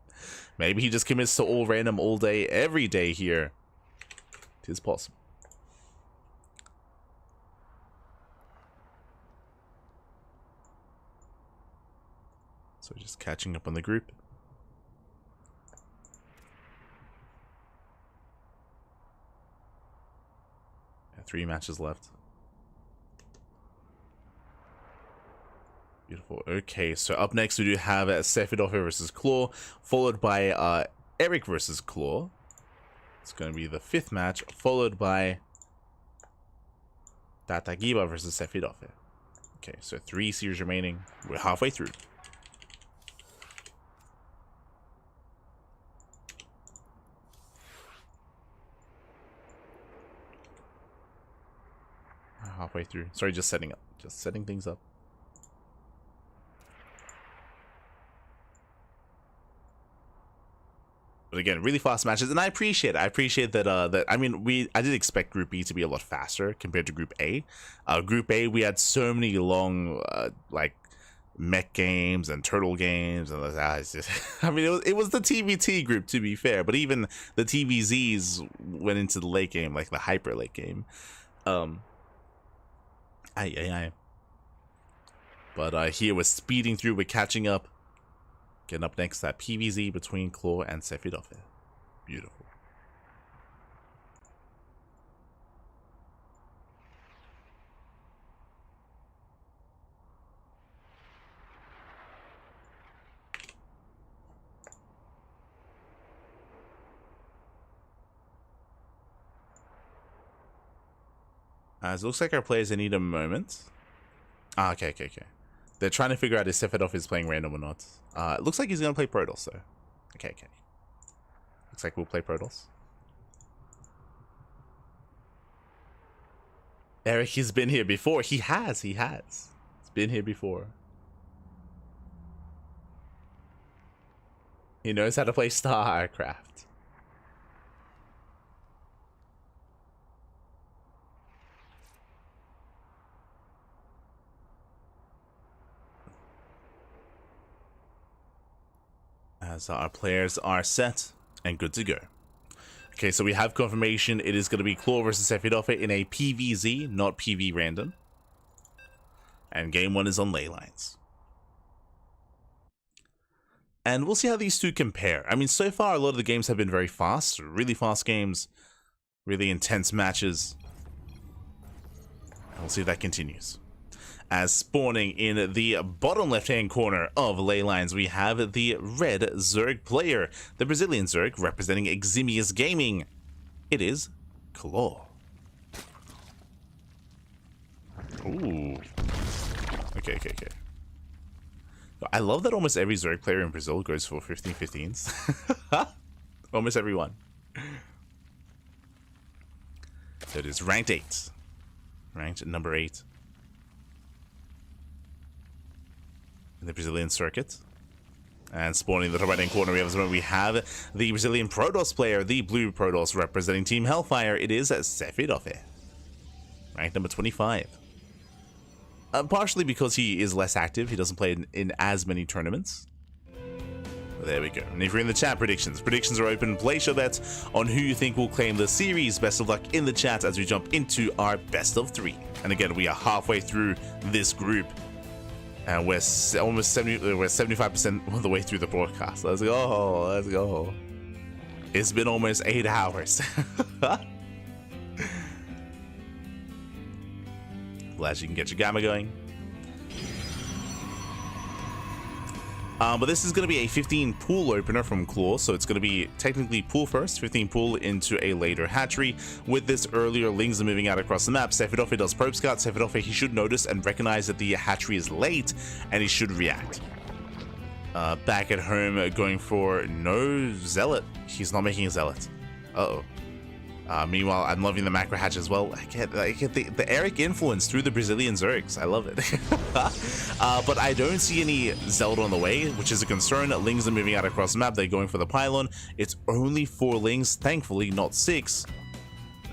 Maybe he just commits to all random all day, every day here. It is possible. So just catching up on the group. Yeah, 3 matches left. Beautiful. Okay, so up next we do have Sefidov versus Claw, followed by Erik versus Claw. It's going to be the 5th match, followed by Tatagiba versus Sefidov. Okay, so 3 series remaining. We're halfway through. Halfway through. Sorry, just setting up. Just setting things up. But again, really fast matches, and I appreciate it. I appreciate that. I mean, I did expect Group B to be a lot faster compared to Group A. Group A, we had so many long, like, mech games and turtle games, and it's just, I mean, it was the TVT group, to be fair. But even the TVZs went into the late game, like the hyper late game. But here we're speeding through, we're catching up. Getting up next, that PVZ between Claw and Sefidov. Beautiful. It looks like our players need a moment. Okay. They're trying to figure out if Sefidov is playing random or not. It looks like he's going to play Protoss, though. Okay. Looks like we'll play Protoss. Erik has been here before. He has. He's been here before. He knows how to play StarCraft. As our players are set and good to go. Okay, so we have confirmation. It is going to be Claw versus Sefidov in a PVZ, not PV random. And game 1 is on ley lines. And we'll see how these two compare. I mean, so far, a lot of the games have been very fast. Really fast games. Really intense matches. And we'll see if that continues. As spawning in the bottom left-hand corner of ley lines, we have the red Zerg player, the Brazilian Zerg representing Eximius Gaming. It is Claw. Ooh. Okay. I love that almost every Zerg player in Brazil goes for 15-15s. Almost everyone. So it is ranked 8. Ranked number 8. In the Brazilian circuit. And spawning in the top right hand corner, we have the Brazilian Protoss player, the blue Protoss representing Team Hellfire. It is Sefidov. Ranked number 25. Partially because he is less active. He doesn't play in as many tournaments. There we go. And if you're in the chat, predictions are open. Place your bets on who you think will claim the series. Best of luck in the chat as we jump into our best of 3. And again, we are halfway through this group. And we're almost 75% of the way through the broadcast. Let's go. It's been almost 8 hours. Glad you can get your gamma going. But this is going to be a 15 pool opener from Claw, so it's going to be technically pool first, 15 pool into a later hatchery. With this earlier, Lings are moving out across the map. Sefidov does probe scout. Sefidov, he should notice and recognize that the hatchery is late, and he should react. Back at home, going for no Zealot. He's not making a Zealot. Uh-oh. Meanwhile, I'm loving the macro hatch as well. I get the Erik influence through the Brazilian Zergs. I love it. But I don't see any Zelda on the way, which is a concern. Lings are moving out across the map. They're going for the pylon. It's only 4 Lings, thankfully, not 6.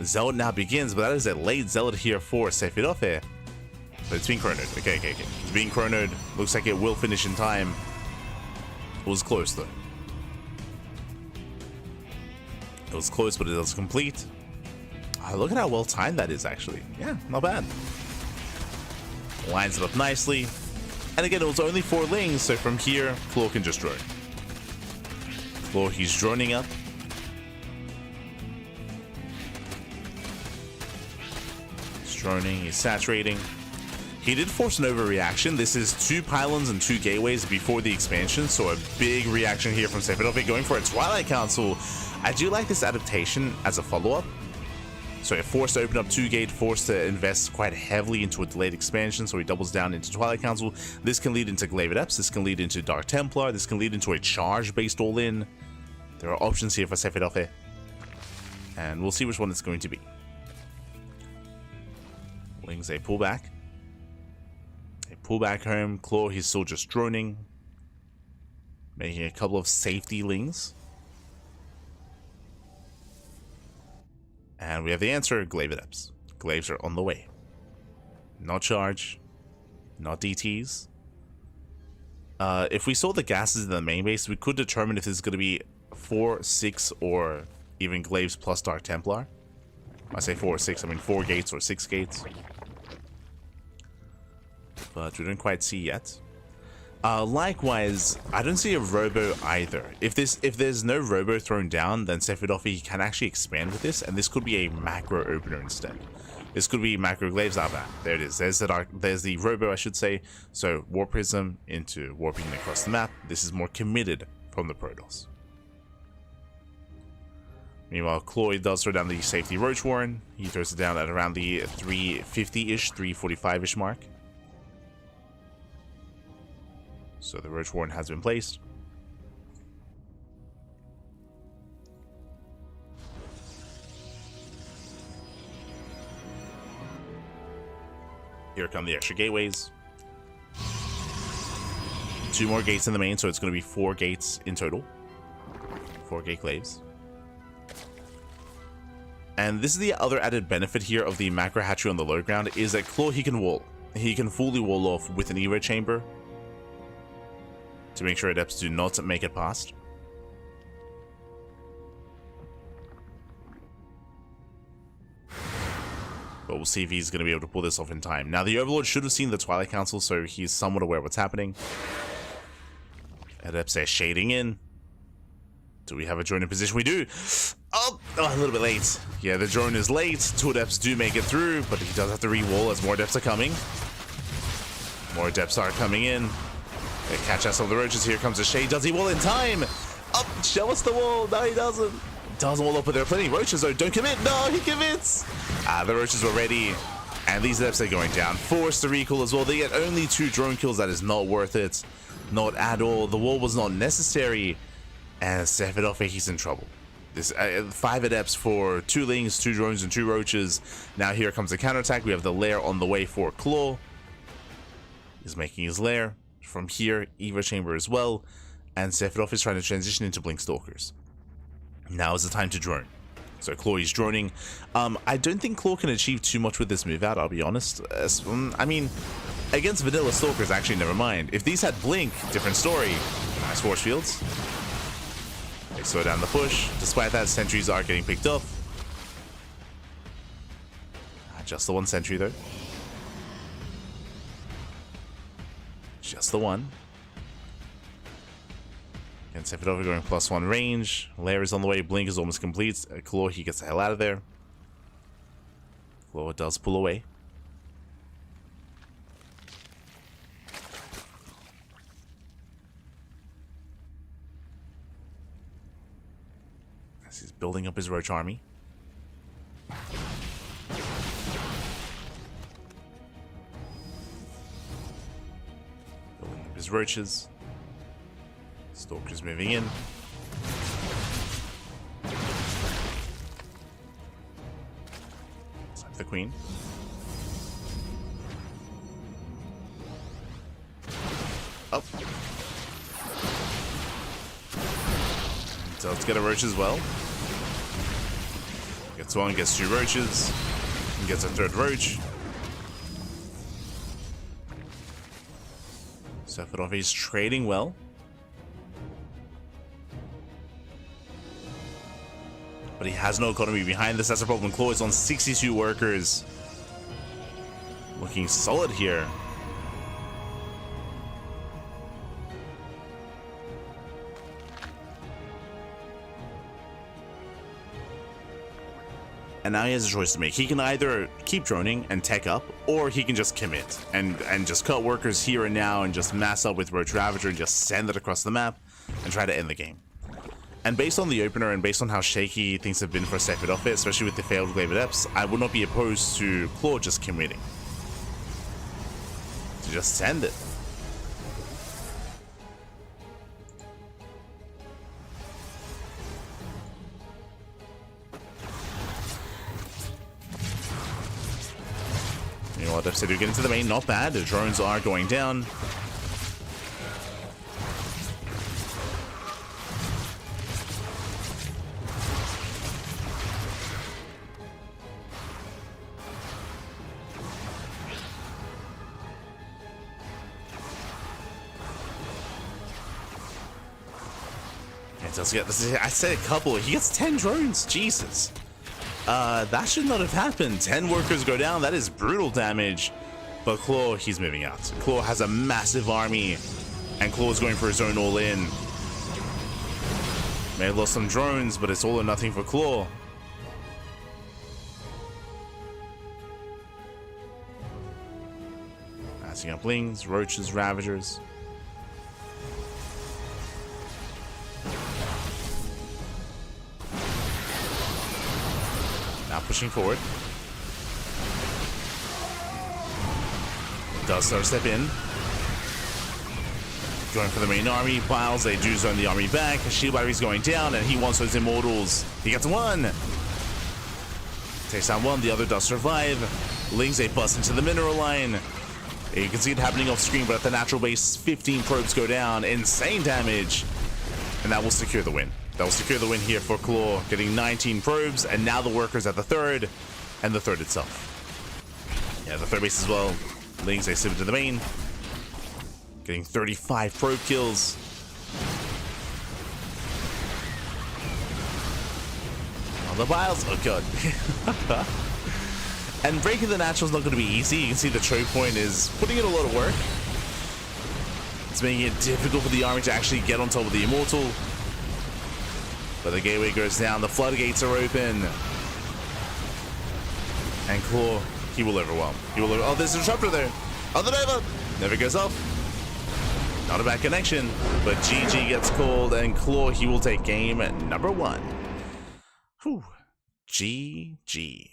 Zealot now begins, but that is a late Zealot here for Sephiroth. But it's being chronoed. Okay. It's being chronoed. Looks like it will finish in time. It was close, though. It was close, but it does complete. Look at how well timed that is, actually. Yeah, not bad. Lines it up nicely. And again, it was only 4 Lings, so from here, Claw can just drone. Claw, he's droning up. He's droning, he's saturating. He did force an overreaction. This is 2 pylons and 2 gateways before the expansion, so a big reaction here from Sephiroth, going for a Twilight Council. I do like this adaptation as a follow-up. So it forced to open up 2 gate, forced to invest quite heavily into a delayed expansion, so he doubles down into Twilight Council. This can lead into Glaive Adepts, this can lead into Dark Templar, this can lead into a charge-based all-in. There are options here for Sephiroth, and we'll see which one it's going to be. Lings, they pull back. They pull back home. Claw, he's still just droning, making a couple of safety Lings. And we have the answer, Glaive Adepts. Glaives are on the way. Not charge, not DTs. If we saw the gases in the main base, we could determine if this is going to be 4, 6, or even Glaives plus Dark Templar. I say 4 or 6, I mean 4 gates or 6 gates. But we don't quite see yet. Likewise, I don't see a Robo either. If there's no Robo thrown down, then Sephiroth can actually expand with this, and this could be a macro opener instead. This could be macro Glaives out there. There it is. There's the Robo, I should say. So Warp Prism into warping across the map. This is more committed from the Protoss. Meanwhile, Cloyd does throw down the safety Roach Warren. He throws it down at around the 350-ish, 345-ish mark. So the Roach Warren has been placed. Here come the extra gateways. 2 more gates in the main, so it's going to be 4 gates in total. 4 gate Glaives. And this is the other added benefit here of the macro hatchery on the low ground, is that Claw, he can wall. He can fully wall off with an Evo chamber to make sure Adepts do not make it past. But we'll see if he's going to be able to pull this off in time. Now, the Overlord should have seen the Twilight Council, so he's somewhat aware of what's happening. Adepts are shading in. Do we have a drone in position? We do! Oh, a little bit late. Yeah, the drone is late. 2 Adepts do make it through, but he does have to re-wall as more Adepts are coming. More Adepts are coming in. They catch us on the roaches. Here comes the shade. Does he wall in time? Up, show us the wall. No, he doesn't. Doesn't wall up, but there are plenty of roaches though. Don't commit. No, he commits. The roaches were ready, and these Adepts are going down. Forced to recall as well. They get only 2 drone kills. That is not worth it. Not at all. The wall was not necessary, and Sephiroth, he's in trouble. This 5 Adepts for 2 Lings, 2 drones, and 2 roaches. Now here comes the counterattack. We have the lair on the way for Claw. He's making his lair. From here, Evo Chamber as well, and Sephiroth is trying to transition into Blink Stalkers. Now is the time to drone. So Claw is droning. I don't think Claw can achieve too much with this move out, I'll be honest. I mean, against vanilla Stalkers, actually, never mind. If these had Blink, different story. Nice force fields. They slow down the push. Despite that, sentries are getting picked up. Just the 1 sentry, though. Just the 1. And Sephiroth going +1 range. Lair is on the way. Blink is almost complete. Claw, he gets the hell out of there. Claw does pull away. As he's building up his Roach army. His roaches. Stalkers moving in. the queen. Oh. So let's get a roach as well. Gets one, gets two roaches, and gets a third roach. So Fedorfi is trading well. But he has no economy behind this. That's a problem. Claw is on 62 workers. Looking solid here. And now he has a choice to make. He can either keep droning and tech up, or he can just commit and just cut workers here and now and just mass up with Roach Ravager and just send it across the map and try to end the game. And based on the opener and based on how shaky things have been for Sephiroth, especially with the failed Glaive Adepts, I would not be opposed to Claw just committing. To just send it. You know what, I've said to get into the main, not bad. The drones are going down. I said a couple. He gets 10 drones. Jesus. That should not have happened. 10 workers go down. That is brutal damage. But Claw, he's moving out. Claw has a massive army. And Claw is going for his own all-in. May have lost some drones, but it's all or nothing for Claw. Passing up Lings, Roaches, Ravagers. Now pushing forward. Does start step in. Going for the main army. Biles, they do zone the army back. Shield battery's going down, and he wants those immortals. He gets one. Takes down one. The other does survive. Lings, they bust into the mineral line. You can see it happening off screen, but at the natural base, 15 probes go down. Insane damage. And that will secure the win. That will secure the win here for Claw, getting 19 probes, and now the workers at the third, and the third itself. Yeah, the third base as well. Lings, they slip into the main, getting 35 probe kills. On the Biles, oh god. And breaking the natural is not going to be easy. You can see the choke point is putting in a lot of work. It's making it difficult for the army to actually get on top of the immortal. But the gateway goes down, the floodgates are open. And Claw, he will overwhelm. Oh, there's a disruptor there. Oh, the Nova! Never goes off. Not a bad connection, but GG gets called, and Claw, he will take game number 1. Whew. GG.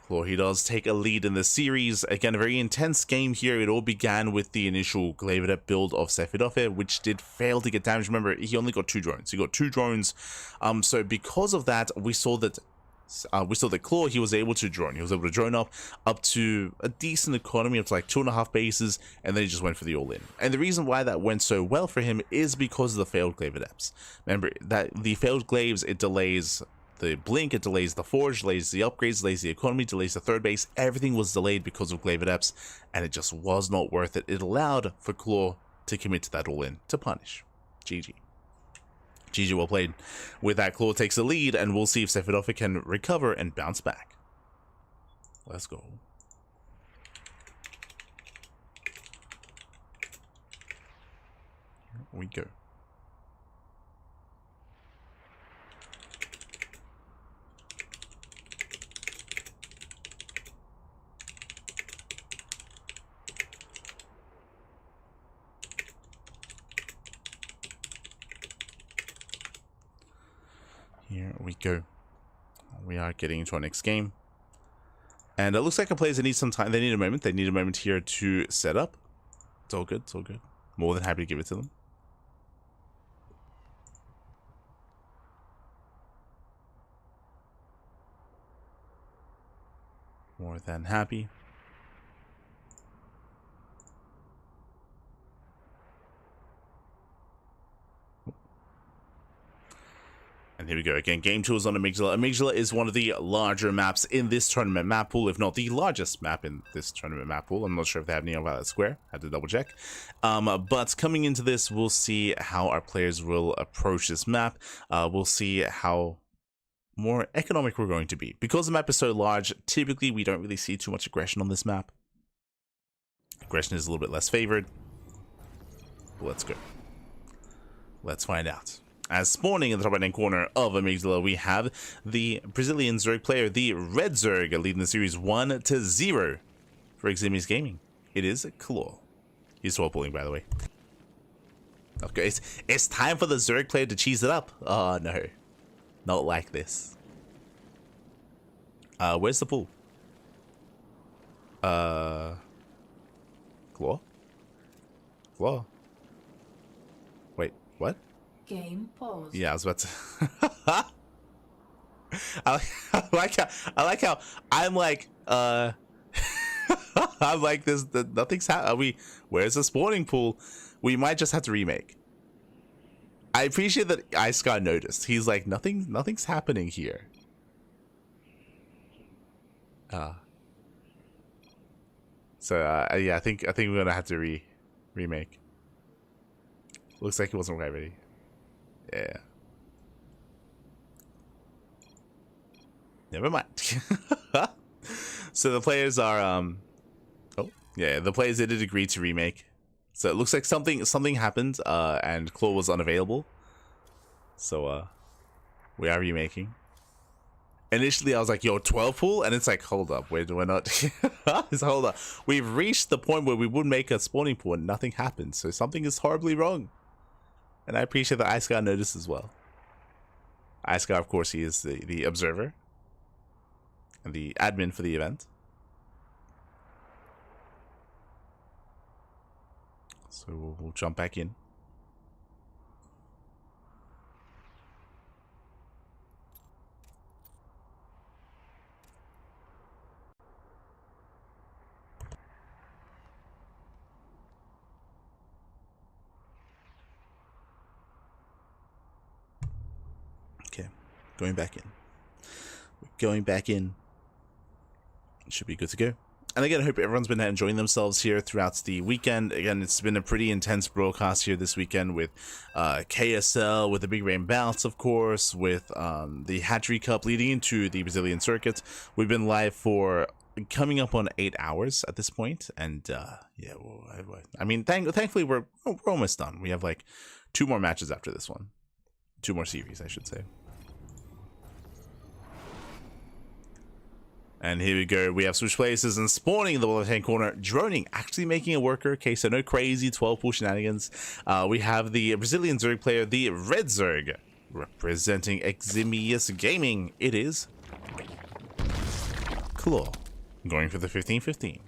Claw, he does take a lead in the series. Again, a very intense game here. It all began with the initial Glaive Adept build of Sephiroth, which did fail to get damage. Remember, he only got 2 drones. He got 2 drones. So because of that, we saw that Claw, he was able to drone. He was able to drone up to a decent economy, up to like 2.5 bases, and then he just went for the all-in. And the reason why that went so well for him is because of the failed Glaive Adepts. Remember that the failed Glaives, it delays the blink, it delays the forge, delays the upgrades, delays the economy, delays the third base. Everything was delayed because of Glaive Adepts, and it just was not worth it. It allowed for Claw to commit to that all-in to punish. GG. GG, well played. With that, Claw takes the lead, and we'll see if Sephiroth can recover and bounce back. Let's go. Here we go. Here we go. We are getting into our next game. And it looks like our players need some time. They need a moment. They need a moment here to set up. It's all good. It's all good. More than happy to give it to them. More than happy. And here we go again. Game tools on Amygdala. Amygdala is one of the larger maps in this tournament map pool, if not the largest map in this tournament map pool. I'm not sure if they have Neo Violet Square. Had to double check. But coming into this, we'll see how our players will approach this map. We'll see how more economic we're going to be. Because the map is so large, typically we don't really see too much aggression on this map. Aggression is a little bit less favored. But let's go. Let's find out. As spawning in the top right-hand corner of Amygdala, we have the Brazilian Zerg player, the Red Zerg, leading the series 1-0 for Eximius Gaming. It is Claw. He's swap pulling, by the way. Okay, it's time for the Zerg player to cheese it up. Oh, no. Not like this. Where's the pool? Claw? Claw? Wait, what? Game paused. Yeah, I was about to. I like how I'm like I'm like this. Nothing's happening. Where's the spawning pool? We might just have to remake. I appreciate that Ice got noticed. He's like nothing's happening here. So yeah, I think we're gonna have to remake. Looks like he wasn't quite ready. Yeah. Never mind. So the players are oh yeah, the players did agree to remake. So it looks like something happened and Claw was unavailable. So we are remaking. Initially I was like, yo, 12 pool, and it's like, hold up, we're not hold up. We've reached the point where we would make a spawning pool and nothing happened. So something is horribly wrong. And I appreciate that Ice God noticed as well. Ice God, of course, he is the observer and the admin for the event. So we'll jump back in. Okay, going back in. We're going back in. Should be good to go. And again, I hope everyone's been enjoying themselves here throughout the weekend. Again, it's been a pretty intense broadcast here this weekend with KSL, with the Big Rain Bouts, of course, with the Hatchery Cup leading into the Brazilian circuit. We've been live for coming up on 8 hours at this point, and yeah, I mean, thankfully we're almost done. We have like 2 more matches after this one, 2 more series, I should say. And here we go. We have switch places and spawning in the left-hand corner. Droning, actually making a worker. Okay, so no crazy 12-pool shenanigans. We have the Brazilian Zerg player, the Red Zerg, representing Eximius Gaming. It is Claw, going for the 15-15.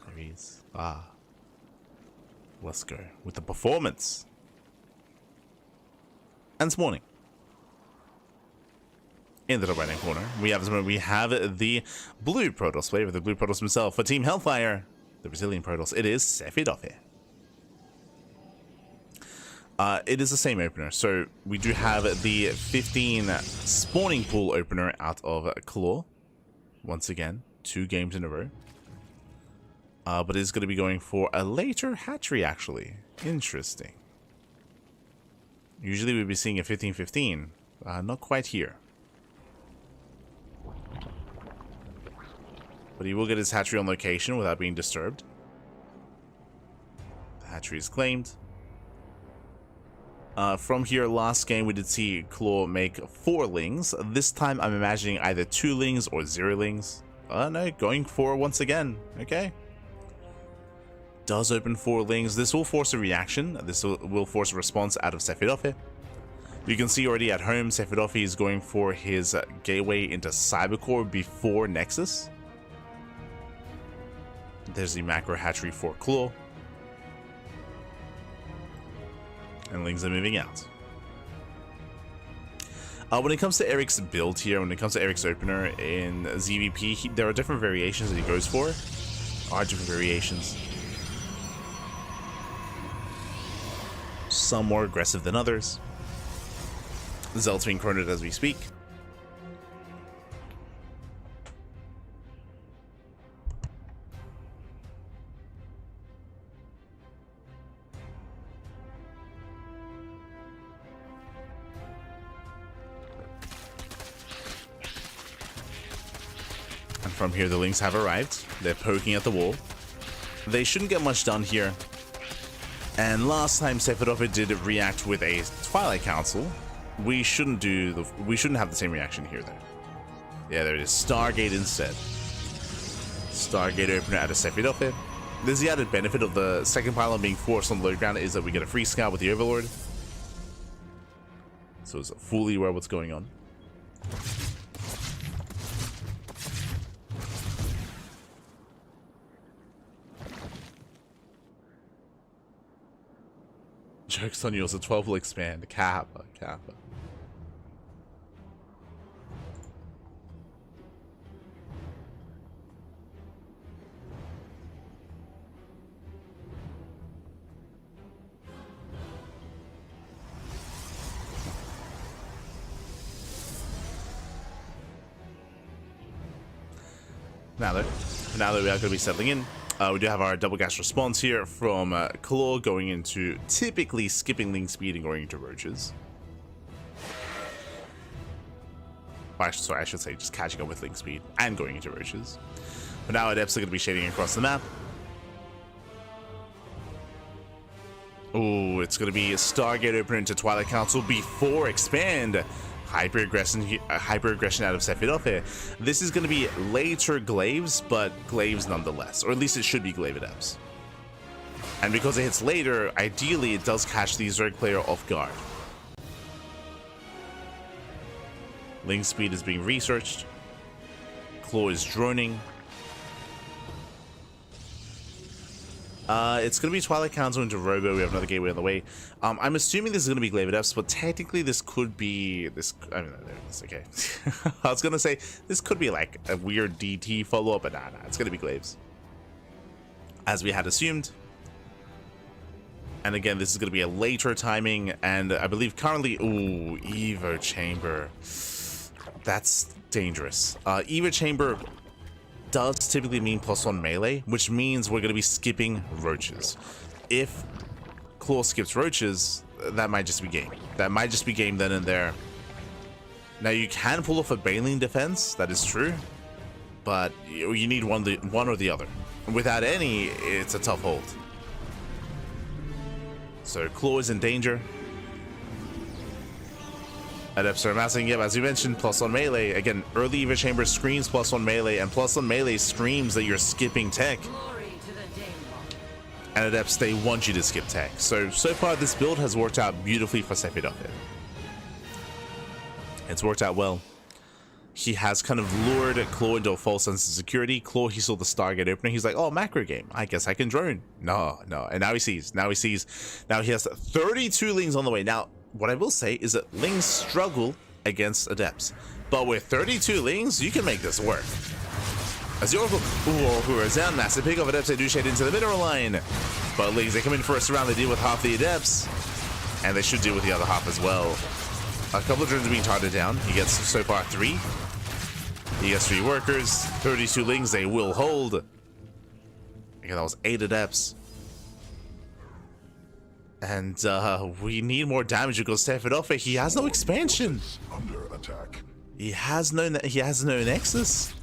There he is. Let's go with the performance. And this morning, in the top right-hand corner, we have the blue Protoss player, the blue Protoss himself for Team Hellfire, the Brazilian Protoss. It is Sefidofe. It is the same opener, so we do have the 15 spawning pool opener out of Claw. Once again, 2 games in a row. But it's going to be going for a later hatchery, actually. Interesting. Usually we'd be seeing a 15-15. Not quite here. But he will get his hatchery on location without being disturbed. The hatchery is claimed. From here, last game we did see Claw make 4 lings. This time I'm imagining either 2 lings or 0 lings. No, going for once again. Okay. Does open 4 lings. This will force a reaction. This will force a response out of Sefidofe. You can see already at home, Sefidofe is going for his gateway into Cybercore before Nexus. There's the macro hatchery for Claw. And Lings are moving out. When it comes to Erik's build here, when it comes to Erik's opener in ZVP, there are different variations that he goes for. Different variations. Some more aggressive than others. Zelt's being cornered as we speak. And from here, the Lings have arrived. They're poking at the wall. They shouldn't get much done here. And last time Sephiroth did react with a Twilight Council, we shouldn't have the same reaction here though. Yeah, there it is. Stargate instead. Stargate opener out of Sephiroth. There's the added benefit of the second pylon being forced on the low ground is that we get a free scout with the Overlord. So it's fully aware of what's going on. Joke's on you, also 12 will expand. Kappa. Now that we are going to be settling in, we do have our double gas response here from Claw going into typically skipping Link speed and going into roaches. Sorry, I should say just catching up with Link speed and going into roaches. But now Adepts are going to be shading across the map. Oh, it's going to be a Stargate opener into Twilight Council before expand. Hyper aggression out of Sephiroth here. This is going to be later glaives, but glaives nonetheless, or at least it should be glaive adepts. And because it hits later, ideally it does catch the Zerg player off guard. Link speed is being researched. Claw is droning. It's going to be Twilight Council into Robo. We have another gateway on the way. I'm assuming this is going to be Glaive Adepts, but technically this could be this. I mean, it's okay. I was going to say this could be like a weird DT follow-up, but nah, it's going to be Glaives, as we had assumed. And again, this is going to be a later timing, and I believe currently, ooh, Evo Chamber. That's dangerous. Evo Chamber does typically mean +1 melee, which means we're going to be skipping roaches. If Claw skips roaches, that might just be game. That might just be game then and there. Now you can pull off a Baneling defense, that is true, but you need one or the other. Without any, it's a tough hold. So Claw is in danger. Adepts are amassing, yep, as you mentioned, +1 melee. Again, early Evo Chamber screams +1 melee, and +1 melee screams that you're skipping tech. And Adepts, they want you to skip tech. So far this build has worked out beautifully for Sephiroth. It's worked out well. He has kind of lured Claw into a false sense of security. Claw, he saw the Stargate opener. He's like, oh, macro game. I guess I can drone. No. And now he sees. Now he has 32 Lings on the way. Now, what I will say is that Lings struggle against Adepts, but with 32 Lings, you can make this work. As the Oracle, who is down, massive pick off Adepts, they do shade into the middle line, but Lings, they come in first round, they deal with half the Adepts, and they should deal with the other half as well. A couple of drones are being targeted down. He gets so far 3. He gets 3 workers, 32 Lings, they will hold. Again, that was 8 Adepts. And we need more damage because Sephiroth, he has no expansion. Under attack. He has no nexus.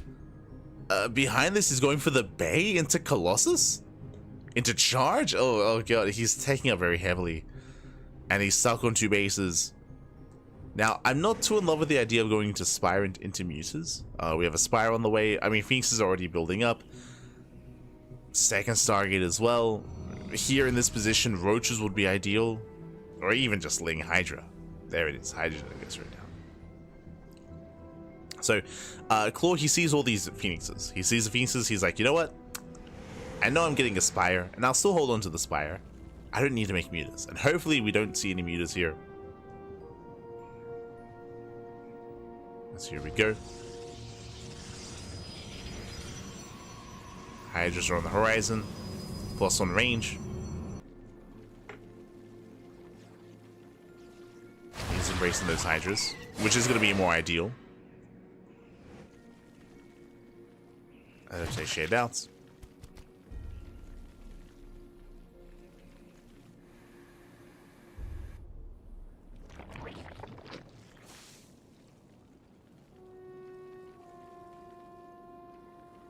Behind this, he's going for the Bay into Colossus, into charge. Oh god, he's taking up very heavily, and he's stuck on 2 bases. Now, I'm not too in love with the idea of going to Spire into Muses. We have a Spire on the way. I mean, Phoenix is already building up. Second Stargate as well. Here in this position, roaches would be ideal, or even just Ling Hydra. There it is, Hydra, I guess, right now. So, Claw, he sees all these Phoenixes. He sees the Phoenixes, he's like, you know what? I know I'm getting a Spire, and I'll still hold on to the Spire. I don't need to make mutas, and hopefully we don't see any mutas here. So here we go. Hydras are on the horizon, +1 range. He's embracing those Hydras, which is going to be more ideal. I'd say shade outs.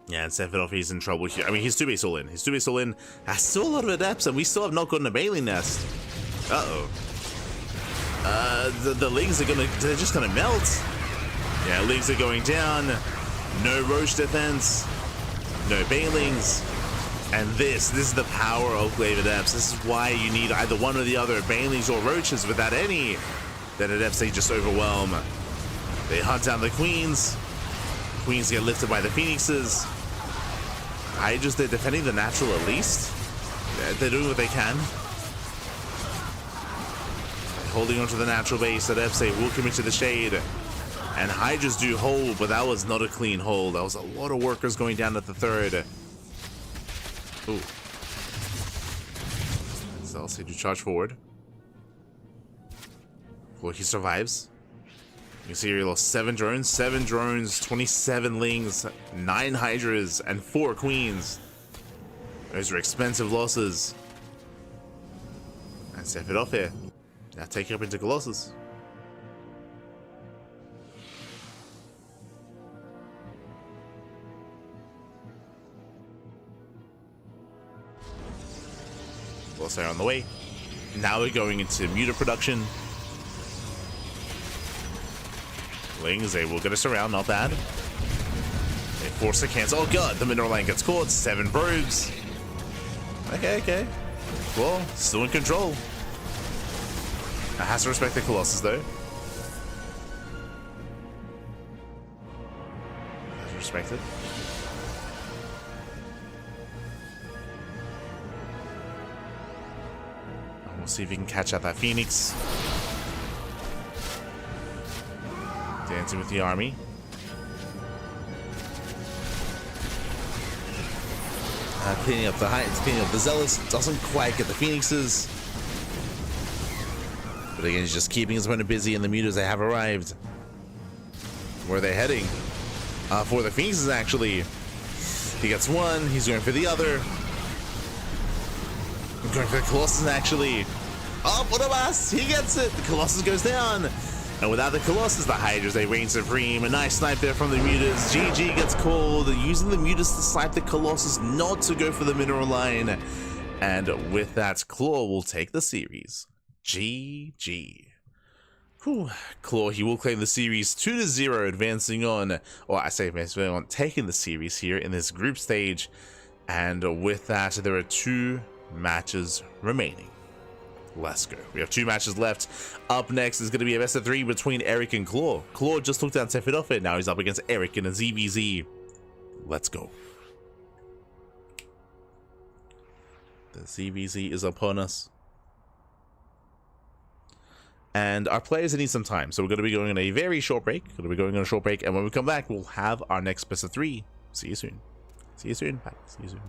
Yeah, and Sephiroth, he's in trouble here. I mean, he's 2-base all in. He's 2-base all in. Has still a lot of adepts, and we still have not gotten a Bailey nest. Uh-oh. The Lings are they're just gonna melt. Yeah, Lings are going down. No Roach defense. No Bailings. And this is the power of Glaive Adepts. This is why you need either one or the other, Bailings or Roaches. Without any, then Adepts, they just overwhelm. They hunt down the Queens. Queens get lifted by the Phoenixes. They're defending the natural at least. They're doing what they can. Holding onto the natural base. Adepts, they will commit to the shade. And Hydras do hold, but that was not a clean hold. That was a lot of workers going down at the third. Ooh. Celsi do charge forward. Well, he survives. You can see here he lost 7 drones, 27 Lings, 9 Hydras, and 4 Queens. Those are expensive losses. And step it off here. Now take it up into Colossus. Colossus are on the way. Now we're going into muta production. Lings, they will get us around, not bad. They force the cancel. Oh god, the mineral line gets caught. 7 probes. Okay. Well, still in control. I has to respect the Colossus though. That's respected. And we'll see if he can catch out that Phoenix. Dancing with the army. Cleaning up the heights, cleaning up the Zealots. Doesn't quite get the Phoenixes. But again, he's just keeping his opponent busy, and the mutas, they have arrived. Where are they heading? For the Phoenixes, actually. He gets one, he's going for the other. Going for the Colossus, actually. Oh, what a mass! He gets it! The Colossus goes down! And without the Colossus, the Hydras, they reign supreme. A nice snipe there from the mutas. GG gets called, using the mutas to snipe the Colossus, not to go for the mineral line. And with that, Claw will take the series. GG. Whew. Claw, he will claim the series 2-0, advancing on, or I say advancing on, taking the series here in this group stage. And with that, there are 2 matches remaining. Let's go. We have 2 matches left. Up next is going to be a best of 3 between Erik and Claw. Claw just took down Sephiroth, now he's up against Erik in a ZVZ. Let's go. The ZVZ is upon us. And our players need some time, so we're going to be going on a very short break. And when we come back, we'll have our next best of 3. See you soon. See you soon. Bye. See you soon.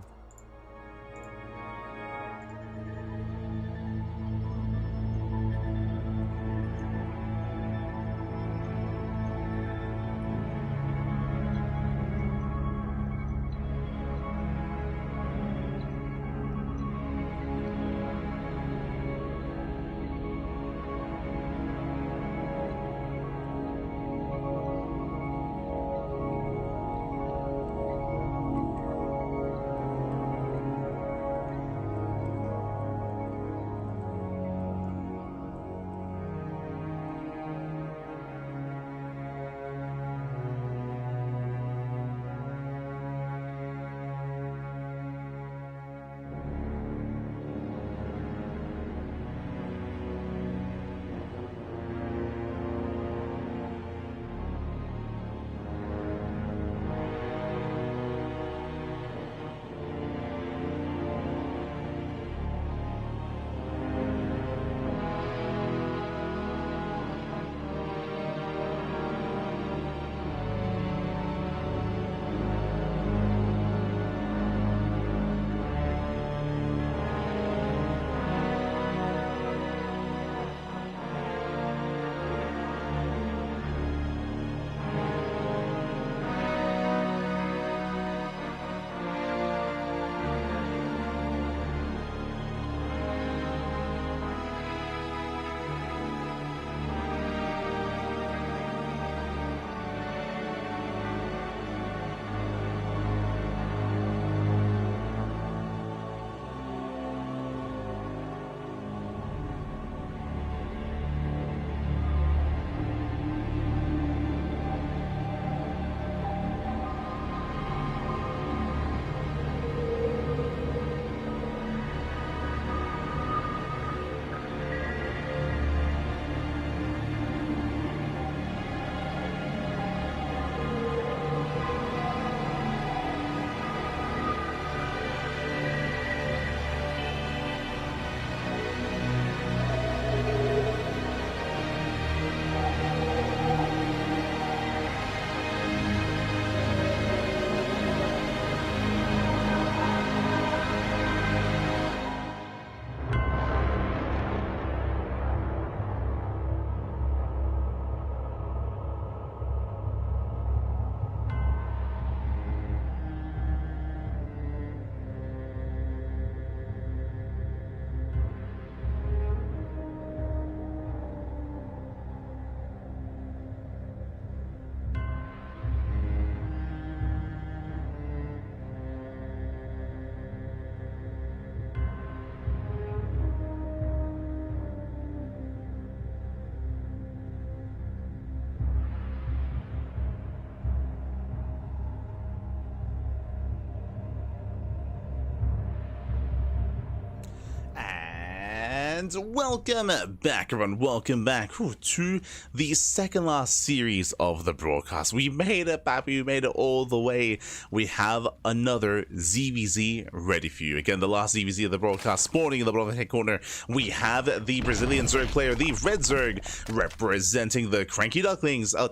And welcome back, everyone. Welcome back to the second last series of the broadcast. We made it, Pappy. We made it all the way. We have another ZVZ ready for you. Again, the last ZVZ of the broadcast, spawning in the bottom right corner. We have the Brazilian Zerg player, the Red Zerg, representing the CranKy Ducklings. Oh,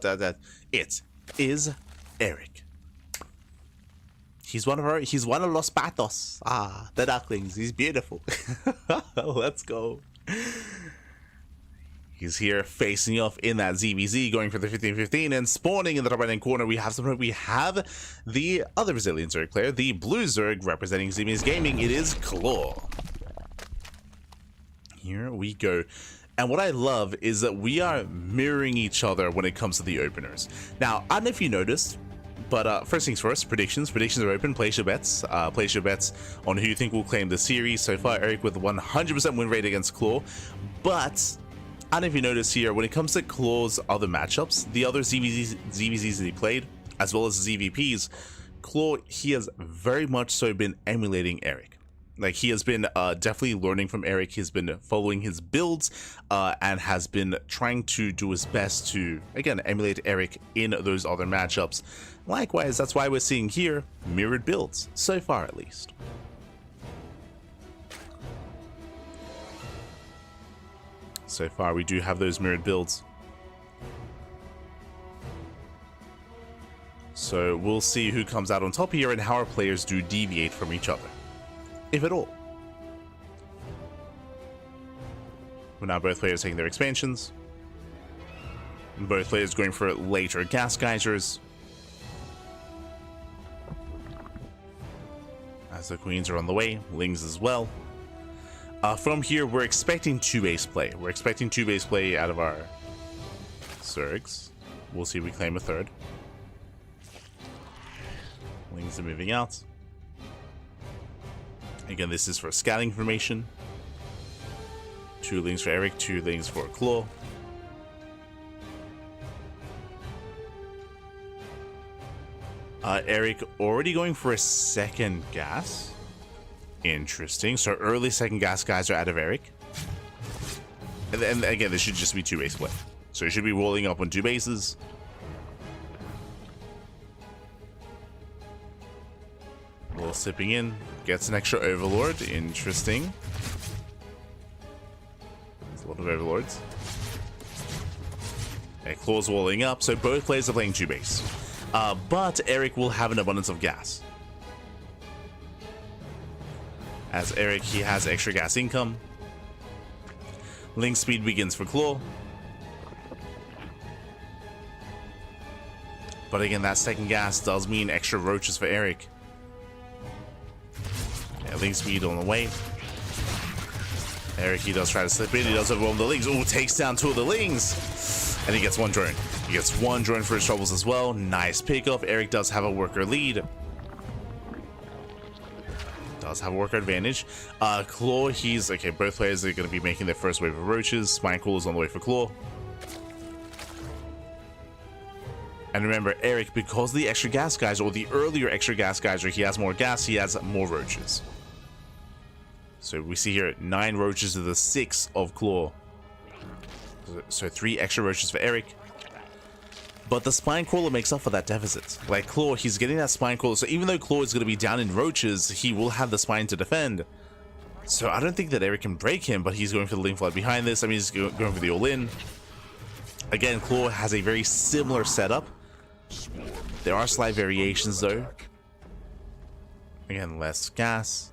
it is Erik. He's one of Los Patos. Ah, the Ducklings. He's beautiful. Let's go. He's here facing off in that ZVZ, going for the 15-15, and spawning in the top right hand corner. We have the other Brazilian Zerg player, the Blue Zerg, representing ZBS Gaming. It is Claw. Here we go. And what I love is that we are mirroring each other when it comes to the openers. Now, I don't know if you noticed, but first things first, predictions. Predictions are open. Place your bets. Place your bets on who you think will claim the series. So far, Erik with 100% win rate against Claw. But I don't know if you noticed here, when it comes to Claw's other matchups, the other ZVZs that he played, as well as ZVPs, Claw, he has very much so been emulating Erik. Like, he has been definitely learning from Erik. He's been following his builds and has been trying to do his best to, again, emulate Erik in those other matchups. Likewise, that's why we're seeing here mirrored builds, so far at least. So far, we do have those mirrored builds. So we'll see who comes out on top here and how our players do deviate from each other, if at all. We're now both players taking their expansions. Both players going for later gas geysers. As the queens are on the way, lings as well. From here, we're expecting 2-base play. We're expecting 2-base play out of our Zergs. We'll see if we claim a third. Lings are moving out. Again, this is for scouting information. 2 lings for Erik, 2 lings for Claw. Erik already going for a second gas. Interesting. So early second gas guys are out of Erik. And again, this should just be 2-base play. So it should be rolling up on 2 bases. A little sipping in. Gets an extra Overlord. Interesting. There's a lot of Overlords. Okay, Claw's walling up. So both players are playing 2-base. But Erik will have an abundance of gas. As Erik, he has extra gas income. Link speed begins for Claw. But again, that second gas does mean extra roaches for Erik. Yeah, link speed on the way. Erik, he does try to slip in. He does overwhelm the lings. Oh, takes down 2 of the lings. And he gets 1 drone. He gets 1 drone for his troubles as well. Nice pickoff. Erik does have a worker lead. Does have a worker advantage. Claw, he's okay. Both players are going to be making their first wave of roaches. Spine Crawler is on the way for Claw. And remember, Erik, because of the extra gas guys, or the earlier extra gas guys, where he has more gas, he has more roaches. So we see here 9 roaches to the 6 of Claw. So 3 extra roaches for Erik. But the Spine Crawler makes up for that deficit. Like Claw, he's getting that Spine Crawler. So even though Claw is going to be down in roaches, he will have the spine to defend. So I don't think that Erik can break him, but he's going for the link flood behind this. I mean, he's going for the all-in. Again, Claw has a very similar setup. There are slight variations though. Again, less gas.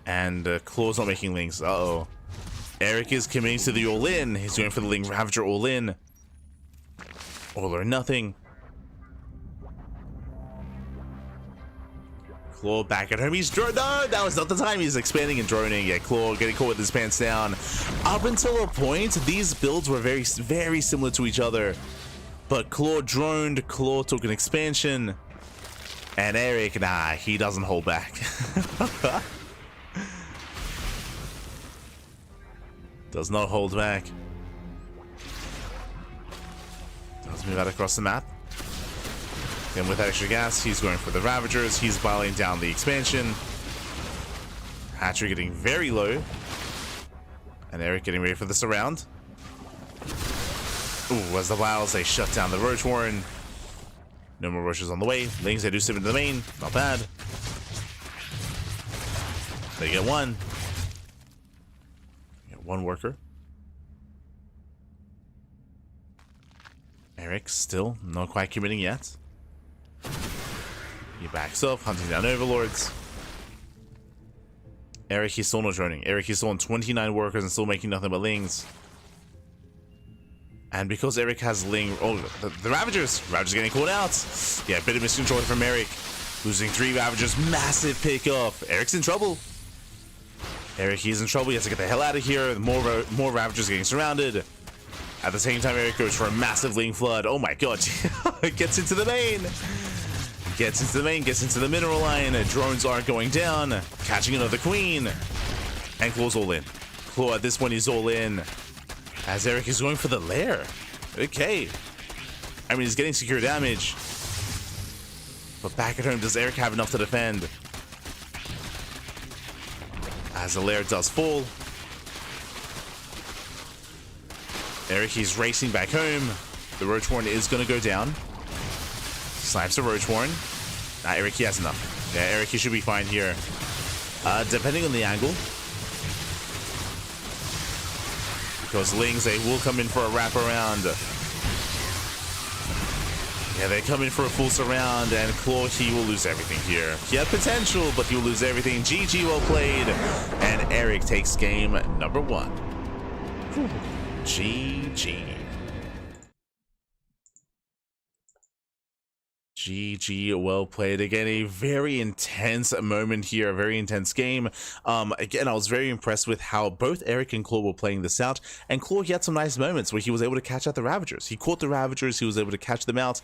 And Claw's not making links. Uh-oh. Erik is committing to the all-in. He's going for the Ling Ravager all-in. All or nothing. Claw back at home. He's drone. No, that was not the time. He's expanding and droning. Yeah, Claw getting caught with his pants down. Up until a point, these builds were very, very similar to each other. But Claw droned. Claw took an expansion. And Erik, nah, he doesn't hold back. Does not hold back. Does move out across the map. Then with that extra gas, he's going for the Ravagers. He's bottling down the expansion. Hatchery getting very low. And Erik getting ready for the surround. Ooh, as the Wiles, they shut down the Roach Warren. No more rushes on the way. Lings, they do slip into the main. Not bad. They get one. Get one worker. Erik still not quite committing yet. He backs up, hunting down overlords. Erik, he's still not droning. Erik, he's still on 29 workers and still making nothing but Lings. And because Erik has Ling... Oh, the Ravagers! Ravagers getting called out. Yeah, bit of miscontrol from Erik. Losing 3 Ravagers. Massive pick off. Erik's in trouble. Erik, he's in trouble. He has to get the hell out of here. More Ravagers getting surrounded. At the same time, Erik goes for a massive Ling flood. Oh my god. Gets into the main. Gets into the main. Gets into the mineral line. Drones are going down. Catching another queen. And Claw's all in. Claw at this point is all in. As Erik is going for the lair. Okay. I mean, he's getting secure damage. But back at home, does Erik have enough to defend? As the lair does fall. Erik, he's racing back home. The Roach Warren is going to go down. Snipes the Roach Warren. Nah, Erik, he has enough. Yeah, Erik, he should be fine here. Depending on the angle. Because Lings, they will come in for a wraparound. Yeah, they come in for a full surround, and Claw, he will lose everything here. He had potential, but he will lose everything. GG, well played. And Erik takes game number 1. Whew. GG. GG, well played. Again, a very intense moment here, a very intense game. Again, I was very impressed with how both Erik and Claw were playing this out, and Claw, he had some nice moments where he was able to catch out the Ravagers. He caught the Ravagers, he was able to catch them out,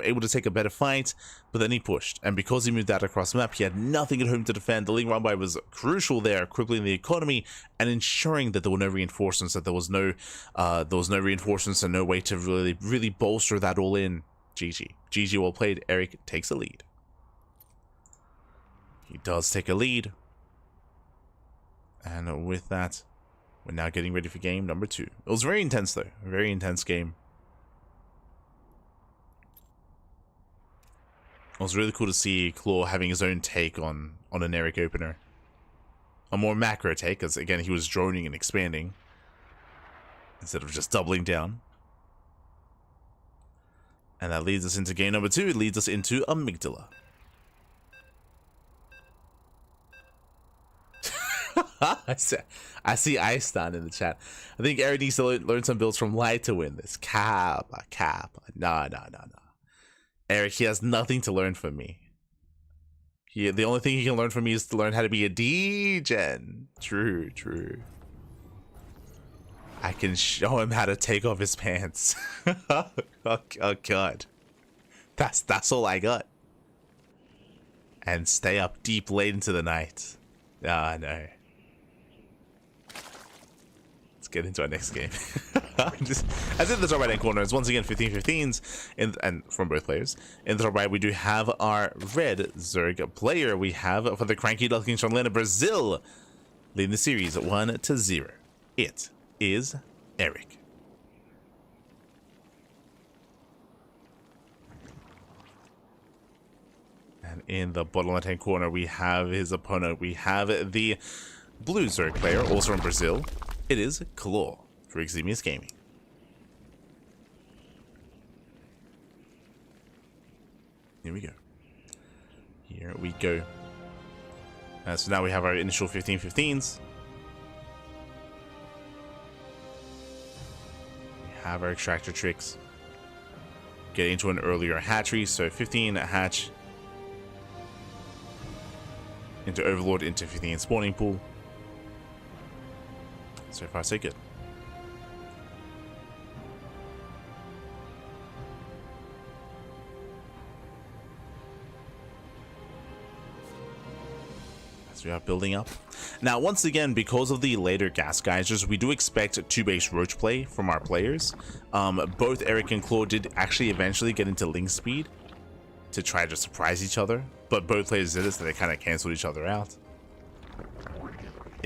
able to take a better fight, but then he pushed, and because he moved out across the map, he had nothing at home to defend. The Ling run by was crucial there, crippling the economy and ensuring that there were no reinforcements, that there was no reinforcements and no way to really bolster that all in. GG. GG, well played. Erik takes a lead. He does take a lead. And with that, we're now getting ready for game number 2. It was very intense though. A very intense game. It was really cool to see Claw having his own take on an Erik opener. A more macro take, because again, he was droning and expanding. Instead of just doubling down. And that leads us into game number 2. It leads us into Amygdala. I see Einstein in the chat. I think Erik needs to learn some builds from Light to win this. Cap. No. Erik, he has nothing to learn from me. The only thing he can learn from me is to learn how to be a degen. True. I can show him how to take off his pants. oh god. That's all I got. And stay up deep late into the night. Ah, no. Let's get into our next game. As in the top right hand corner, it's once again 15-15s and from both players. In the top right, we do have our red Zerg player. We have for the CranKy Ducklings from Atlanta, Brazil, leading the series 1-0. It is Erik. And in the bottom left hand corner, we have his opponent. We have the blue Zerg player, also from Brazil. It is Claw for Exemius Gaming. Here we go. So now we have our initial 15-15s. Have our extractor tricks. Get into an earlier hatchery, so 15 hatch into Overlord into 15 spawning pool. So far so good. As we are building up. Now, once again, because of the later gas geysers, we do expect 2-base roach play from our players. Both Erik and Claw did actually eventually get into Ling speed to try to surprise each other, but both players did it, so they kind of canceled each other out.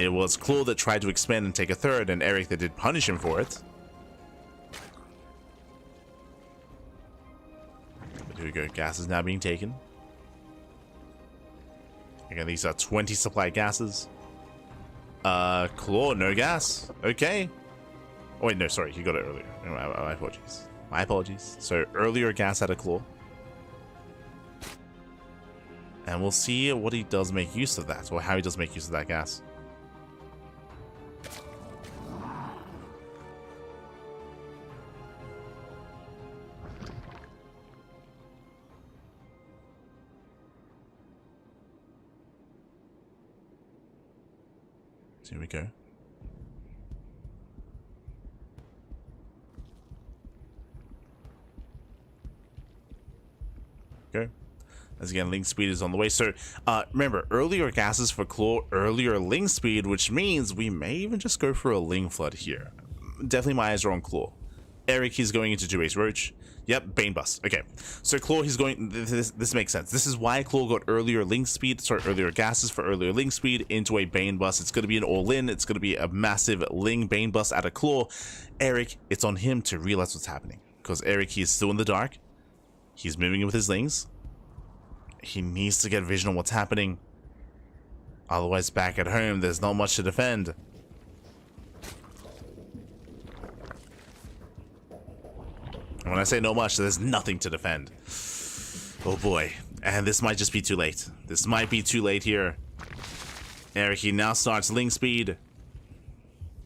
It was Claw that tried to expand and take a third, and Erik that did punish him for it. But here we go. Gas is now being taken. Again, these are 20 supply gases. Claw, no gas. Okay. Oh, wait, no, sorry. He got it earlier. My apologies. My apologies. So, earlier gas out of Claw. And we'll see what he does make use of that, or how he does make use of that gas. Here we go. Go. As again, link speed is on the way. So remember, earlier gases for Claw, earlier link speed, which means we may even just go for a link flood here. Definitely my eyes are on Claw. Erik, he's going into 2 Ace Roach. Yep, Bane Bust. Okay, so Claw, he's going. This makes sense. This is why Claw got earlier link speed, sorry, earlier gases for earlier link speed into a Bane Bust. It's going to be an all-in. It's going to be a massive Ling Bane Bust out of Claw. Erik, it's on him to realize what's happening, because Erik, he's still in the dark. He's moving with his lings. He needs to get vision on what's happening. Otherwise, back at home, there's not much to defend. When I say no much, there's nothing to defend. Oh boy. And this might just be too late. This might be too late here. Erik, he now starts link speed.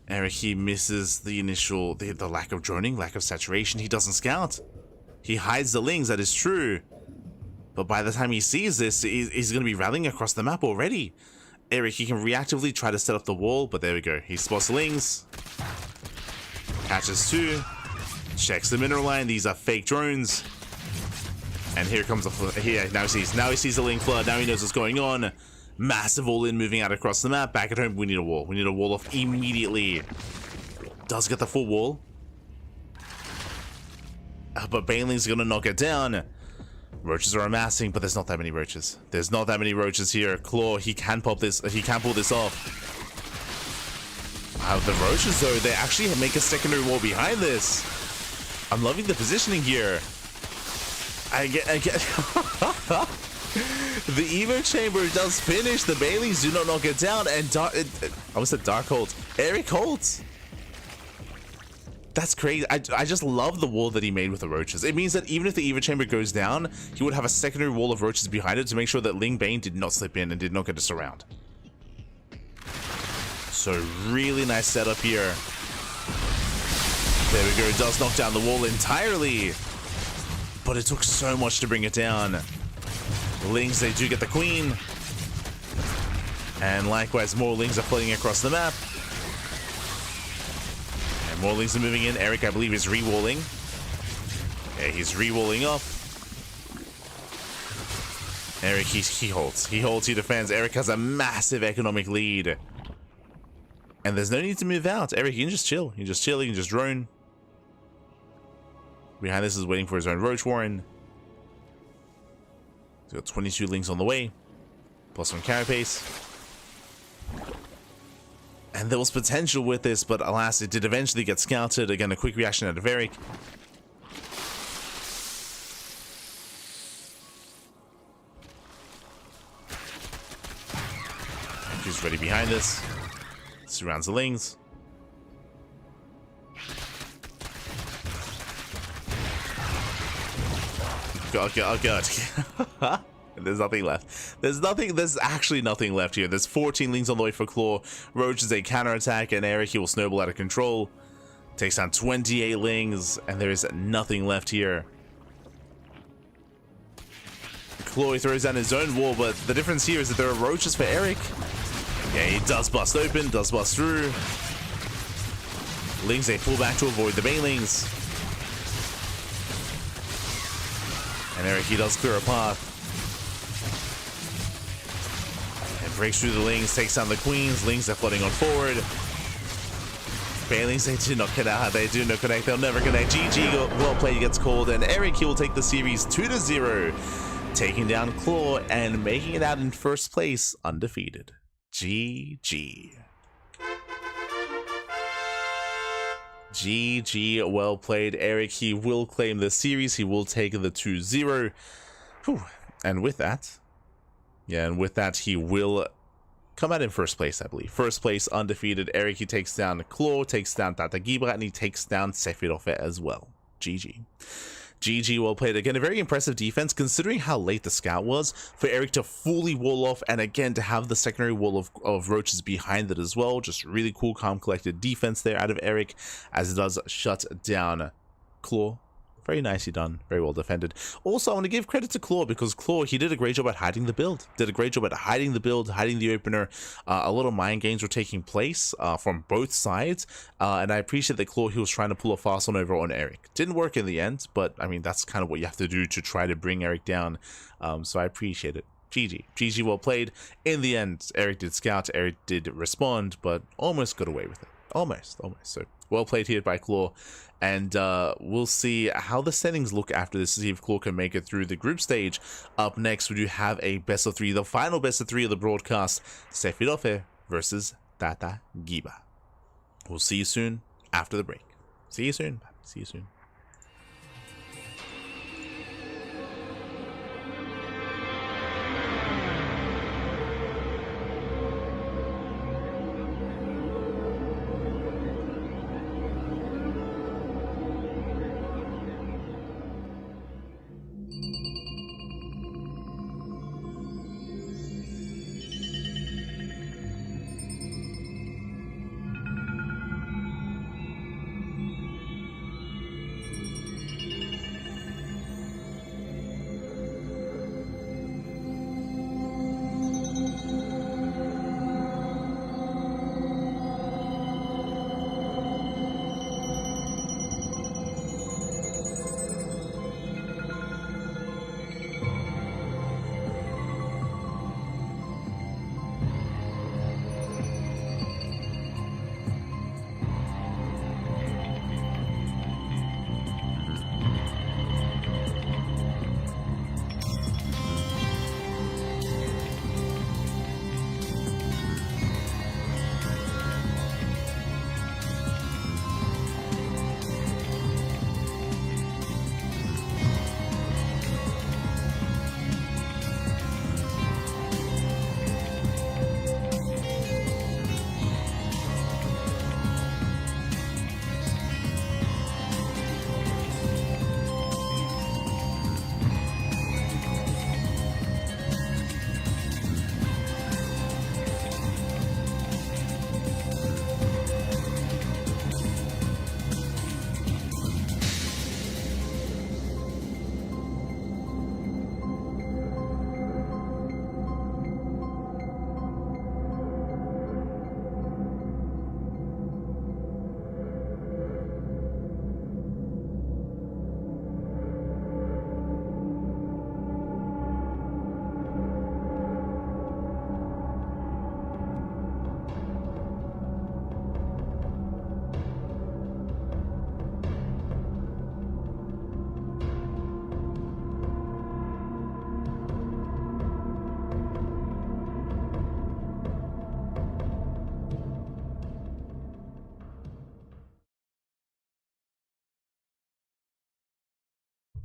Erik, he misses the initial, the lack of droning, lack of saturation. He doesn't scout. He hides the lings, that is true. But by the time he sees this, he's going to be rallying across the map already. Erik, he can reactively try to set up the wall, but there we go. He spots lings. Catches 2. Checks the mineral line. These are fake drones. And here comes the here. Now he sees the link flood. Now he knows what's going on. Massive all-in moving out across the map. Back at home, we need a wall. We need a wall off immediately. Does get the full wall. But Baneling's gonna knock it down. Roaches are amassing, but there's not that many roaches. There's not that many roaches here. Claw, he can pop this. He can pull this off. The roaches, though, they actually make a secondary wall behind this. I'm loving the positioning here. I get the Evo Chamber does finish. The Baileys do not knock it down, and I almost said Dark Holt. Erik Holt. That's crazy. I just love the wall that he made with the roaches. It means that even if the Evo Chamber goes down, he would have a secondary wall of roaches behind it to make sure that Ling Bane did not slip in and did not get us around. So really nice setup here. There we go. Does knock down the wall entirely. But it took so much to bring it down. Lings, they do get the queen. And likewise, more Lings are flooding across the map. And more Lings are moving in. Erik, I believe, is re-walling. Yeah, he's re-walling up. Erik, he holds. He holds, he defends. Erik has a massive economic lead. And there's no need to move out. Erik, you can just chill. You can just chill, you can just drone. Behind this is waiting for his own Roach Warren. He's got 22 Lings on the way. Plus 1 carapace. And there was potential with this, but alas, it did eventually get scouted. Again, a quick reaction out of Erik. He's ready behind this. Surrounds the Lings. Oh god. There's nothing left. There's actually nothing left here. There's 14 Lings on the way for Claw. Roach is a counterattack, and Erik, he will snowball out of control. Takes down 28 Lings, and there is nothing left here. Claw, he throws down his own wall, but the difference here is that there are roaches for Erik. Yeah, he does bust open, does bust through. Lings, they pull back to avoid the Banelings. And Erik, he does clear a path. And breaks through the Lings, takes down the Queens. Lings, they're flooding on forward. Banelings, they do not connect. They do not connect. They'll never connect. GG, well played, gets called. And Erik, he will take the series 2-0. Taking down Claw and making it out in first place undefeated. GG. GG, well played, Erik. He will claim the series. He will take the 2-0. Whew. And with that, he will come out in first place, I believe. First place, undefeated. Erik, he takes down Claw, takes down Tata Gibra, and he takes down Sephiroth as well. GG. GG, well played. Again, a very impressive defense considering how late the scout was for Erik to fully wall off, and again to have the secondary wall of roaches behind it as well. Just really cool, calm, collected defense there out of Erik, as it does shut down Claw. Very nicely done, very well defended. Also, I want to give credit to Claw, because Claw, he did a great job at hiding the build. Did a great job at hiding the build, hiding the opener. A lot of mind games were taking place from both sides, and I appreciate that Claw, he was trying to pull a fast one over on Erik. Didn't work in the end, but I mean, that's kind of what you have to do to try to bring Erik down, so I appreciate it. GG. GG, well played. In the end, Erik did scout, Erik did respond, but almost got away with it. Almost. So, well played here by Claw. And we'll see how the settings look after this to see if Claw can make it through the group stage. Up next, we do have a best of 3, the final best of 3 of the broadcast. Sephiroth versus Tata Gibra. We'll see you soon after the break. See you soon. See you soon.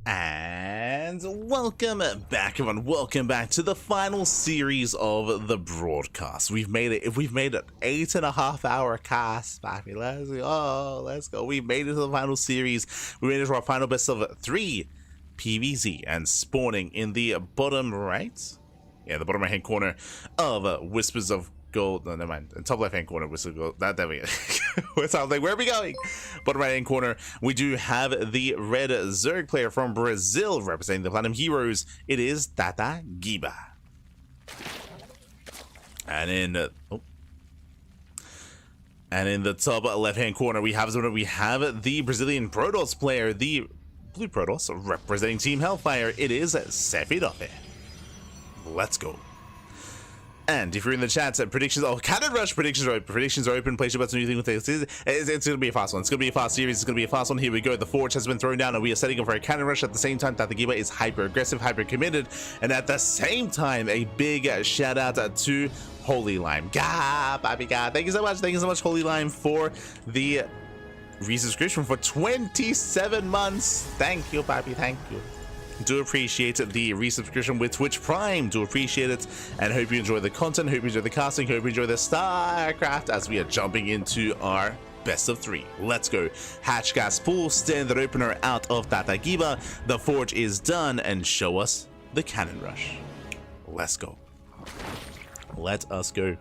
And welcome back, everyone. Welcome back to the final series of the broadcast. We've made it. If we've made an 8.5 hour cast, papi, let's go. We made it to the final series. We made it to our final best of 3 PVZ, and spawning in the bottom right, the bottom right hand corner of Whispers of Gold. No, never mind. In top left hand corner, Whispers of Gold. There we go. Where are we going? Bottom right hand corner, we do have the red Zerg player from Brazil representing the Platinum Heroes. It is Tata Gibra. And in the top left hand corner, we have the Brazilian Protoss player, the blue Protoss representing Team Hellfire. It is Sephiroth. Let's go. And if you're in the chat, predictions, Cannon Rush predictions are open. Place your bets on anything with this. It's going to be a fast one. It's going to be a fast series. It's going to be a fast one. Here we go. The Forge has been thrown down, and we are setting up for a Cannon Rush. At the same time, Tata Gibra is hyper aggressive, hyper committed, and at the same time, a big shout out to Holy Lime. Thank you so much. Thank you so much, Holy Lime, for the resubscription for 27 months. Thank you, Bobby. Thank you. Do appreciate the resubscription with Twitch Prime. Do appreciate it, and hope you enjoy the content. Hope you enjoy the casting. Hope you enjoy the StarCraft as we are jumping into our best of 3. Let's go. Hatch gas pool, standard opener out of Tatagiba. The forge is done, and show us the cannon rush. Let's go. Let us go.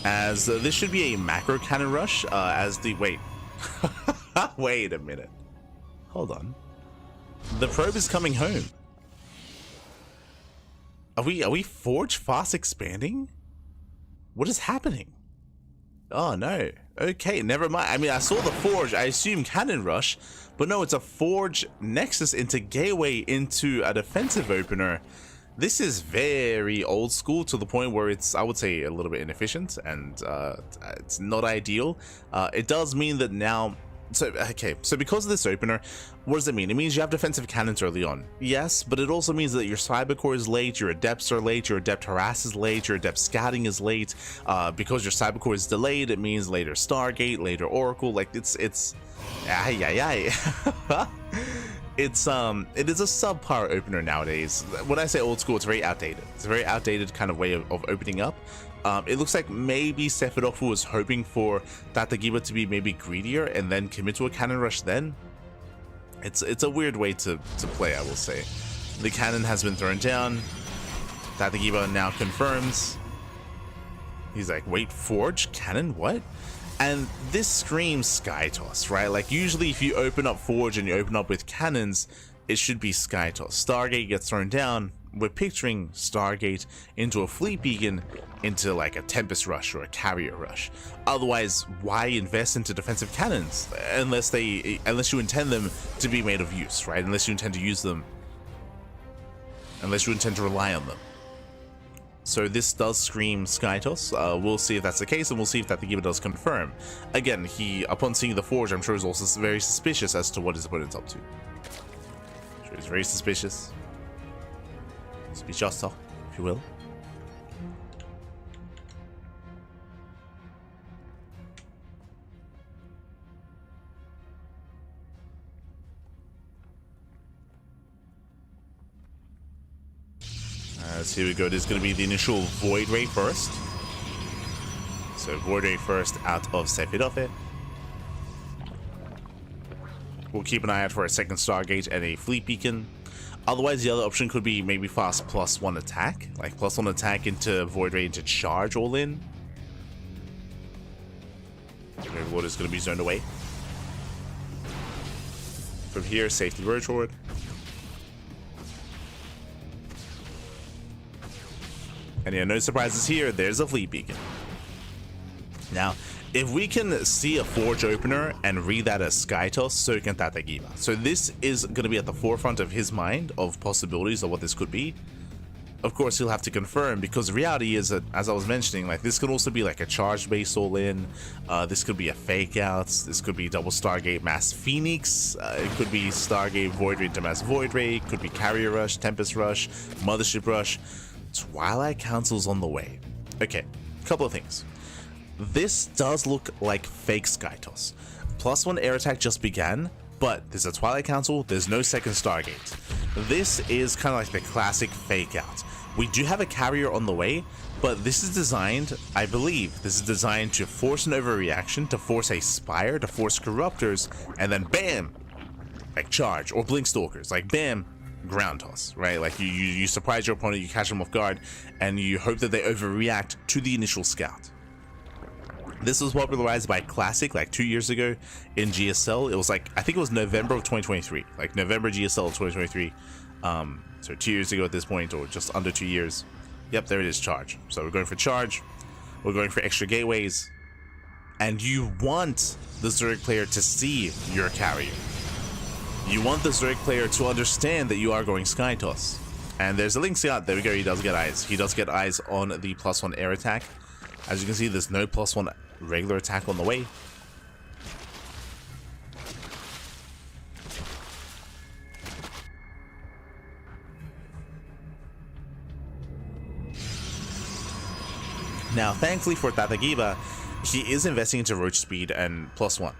As this should be a macro cannon rush, as the wait. Wait a minute. Hold on. The probe is coming home. Are we forge fast expanding? What is happening? Oh no. Okay, never mind. I mean, I saw the forge. I assume cannon rush, but no, it's a forge nexus into gateway into a defensive opener. This is very old school to the point where it's, I would say, a little bit inefficient, and it's not ideal. It does mean that now. So because of this opener, what does it mean? It means you have defensive cannons early on. Yes, but it also means that your cyber core is late, your adepts are late, your adept harass is late, your adept scouting is late. Because your cyber core is delayed, it means later Stargate, later Oracle. Like it is a subpar opener nowadays. When I say old school, it's very outdated. It's a very outdated kind of way of opening up. It looks like maybe Sephiroth was hoping for Tatagiba to be maybe greedier and then commit to a cannon rush then. It's a weird way to play, I will say. The cannon has been thrown down. Tatagiba now confirms. He's like, wait, forge? Cannon? What? And this screams Sky Toss, right? Like usually if you open up forge and you open up with cannons, it should be Sky Toss. Stargate gets thrown down. We're picturing Stargate into a fleet beacon, into like a Tempest rush or a carrier rush. Otherwise, why invest into defensive cannons unless you intend them to be made of use, right? Unless you intend to use them, unless you intend to rely on them. So this does scream Sky Toss. We'll see if that's the case, and we'll see if Tatagiba does confirm. Again, he, upon seeing the forge, I'm sure is also very suspicious as to what his opponent's up to. I'm sure he's very suspicious. Suspicioso, if you will. So here we go. This is going to be the initial Void Ray first. So Void Ray first out of Sephiroth. We'll keep an eye out for a second Stargate and a Fleet Beacon. Otherwise, the other option could be maybe fast +1 attack. Like +1 attack into Void Ray into charge all in. Water is going to be zoned away. From here, safety Verge Horde. And yeah, no surprises here, there's a Fleet Beacon. Now, if we can see a Forge opener and read that as Sky Toss, so can Tatagiba. So this is going to be at the forefront of his mind of possibilities of what this could be. Of course, he'll have to confirm, because the reality is that, as I was mentioning, like this could also be like a charge base all in. This could be a fake out. This could be double Stargate Mass Phoenix. It could be Stargate Void Ray into Mass Void Ray. It could be Carrier Rush, Tempest Rush, Mothership Rush. Twilight Council's on the way. Okay, couple of things. This does look like fake Sky Toss. +1 air attack just began, but there's a Twilight Council, there's no second Stargate. This is kind of like the classic fake out. We do have a carrier on the way, but this is designed, I believe, this is designed to force an overreaction, to force a Spire, to force Corruptors, and then BAM! Like charge, or Blink Stalkers, like BAM! Ground toss, right? Like you surprise your opponent, you catch them off guard, and you hope that they overreact to the initial scout. This was popularized by Classic like 2 years ago in GSL. It was like, I think it was November of 2023, like November GSL of 2023. So 2 years ago at this point, or just under 2 years. Yep, there it is, charge. So we're going for charge, we're going for extra gateways, and you want the Zurich player to see your carrier. You want the Zurich player to understand that you are going Sky Toss. And there's a Link Scout. There we go. He does get eyes. He does get eyes on the +1 air attack. As you can see, there's no +1 regular attack on the way. Now, thankfully for Tatagiba, he is investing into Roach speed and +1.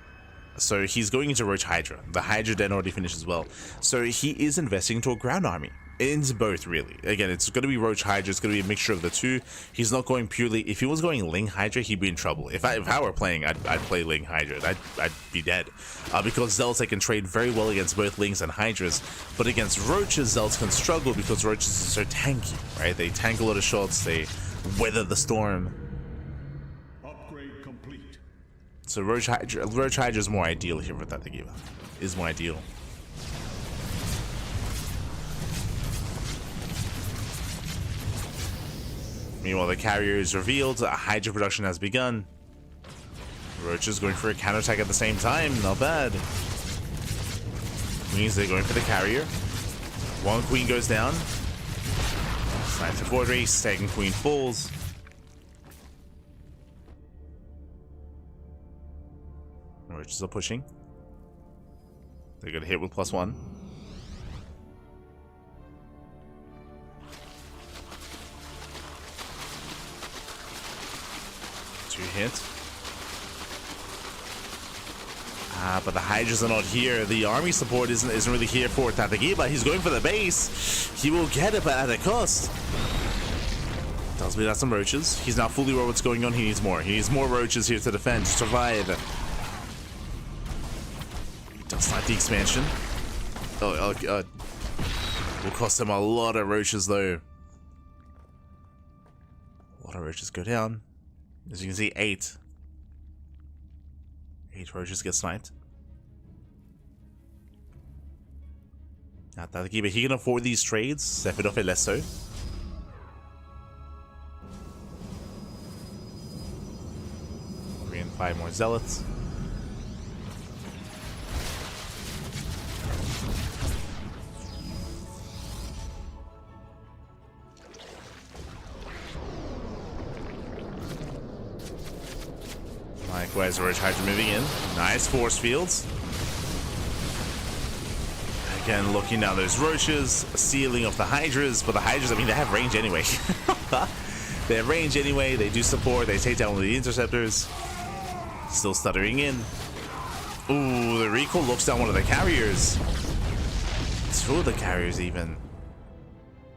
So he's going into Roach Hydra. The Hydra den already finished as well. So he is investing into a ground army. Into both, really. Again, it's going to be Roach Hydra. It's going to be a mixture of the two. He's not going purely... If he was going Ling Hydra, he'd be in trouble. If I were playing, I'd play Ling Hydra. I'd be dead. Because Zealots can trade very well against both Lings and Hydras. But against Roaches, Zealots can struggle because Roaches are so tanky, right? They tank a lot of shots. They weather the storm. Upgrade complete. So Roach Hydra is more ideal here for that Giva. Is more ideal. Meanwhile, the carrier is revealed. Hydra production has begun. Roach is going for a counterattack at the same time. Not bad. Means they're going for the carrier. One queen goes down. Snipe to board race. Second queen falls. Roaches are pushing. They're going to hit with +1. Two hits. But the Hydras are not here. The army support isn't really here for Tatagiba. He's going for the base. He will get it, but at a cost. Tells me that's some Roaches. He's not fully aware what's going on. He needs more. He needs more Roaches here to defend, to survive. He does not the expansion. Oh, will cost him a lot of Roaches, though. A lot of Roaches go down. As you can see, 8 Roaches get sniped. Not that key, but he can afford these trades. Sephiroth less so. Three and 5 more Zealots. Likewise, Roach Hydra moving in. Nice force fields. Again, looking down those Roaches, sealing off the Hydras, but the Hydras, I mean, they have range anyway. They have range anyway, they do support, they take down one of the interceptors. Still stuttering in. Ooh, the recall looks down one of the carriers. 2 of the carriers even.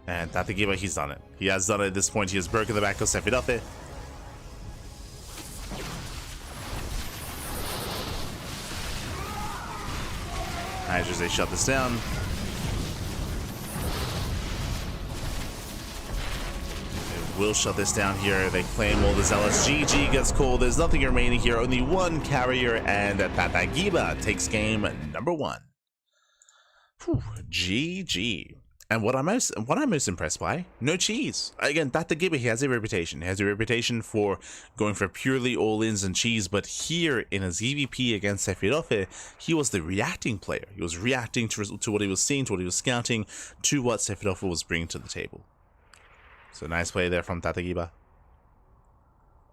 And Tatagiba, he's done it. He has done it at this point. He has broken the back of Sephiroth. Hydras, they shut this down. They will shut this down here. They claim all the Zealots. GG gets called. There's nothing remaining here. Only one carrier, and Tatagiba takes game number 1. Whew, GG. And what I'm most impressed by, no cheese. Again, Tatagiba, he has a reputation. He has a reputation for going for purely all-ins and cheese, but here in a ZVP against Sephiroth, he was the reacting player. He was reacting to what he was seeing, to what he was scouting, to what Sephiroth was bringing to the table. So nice play there from Tatagiba.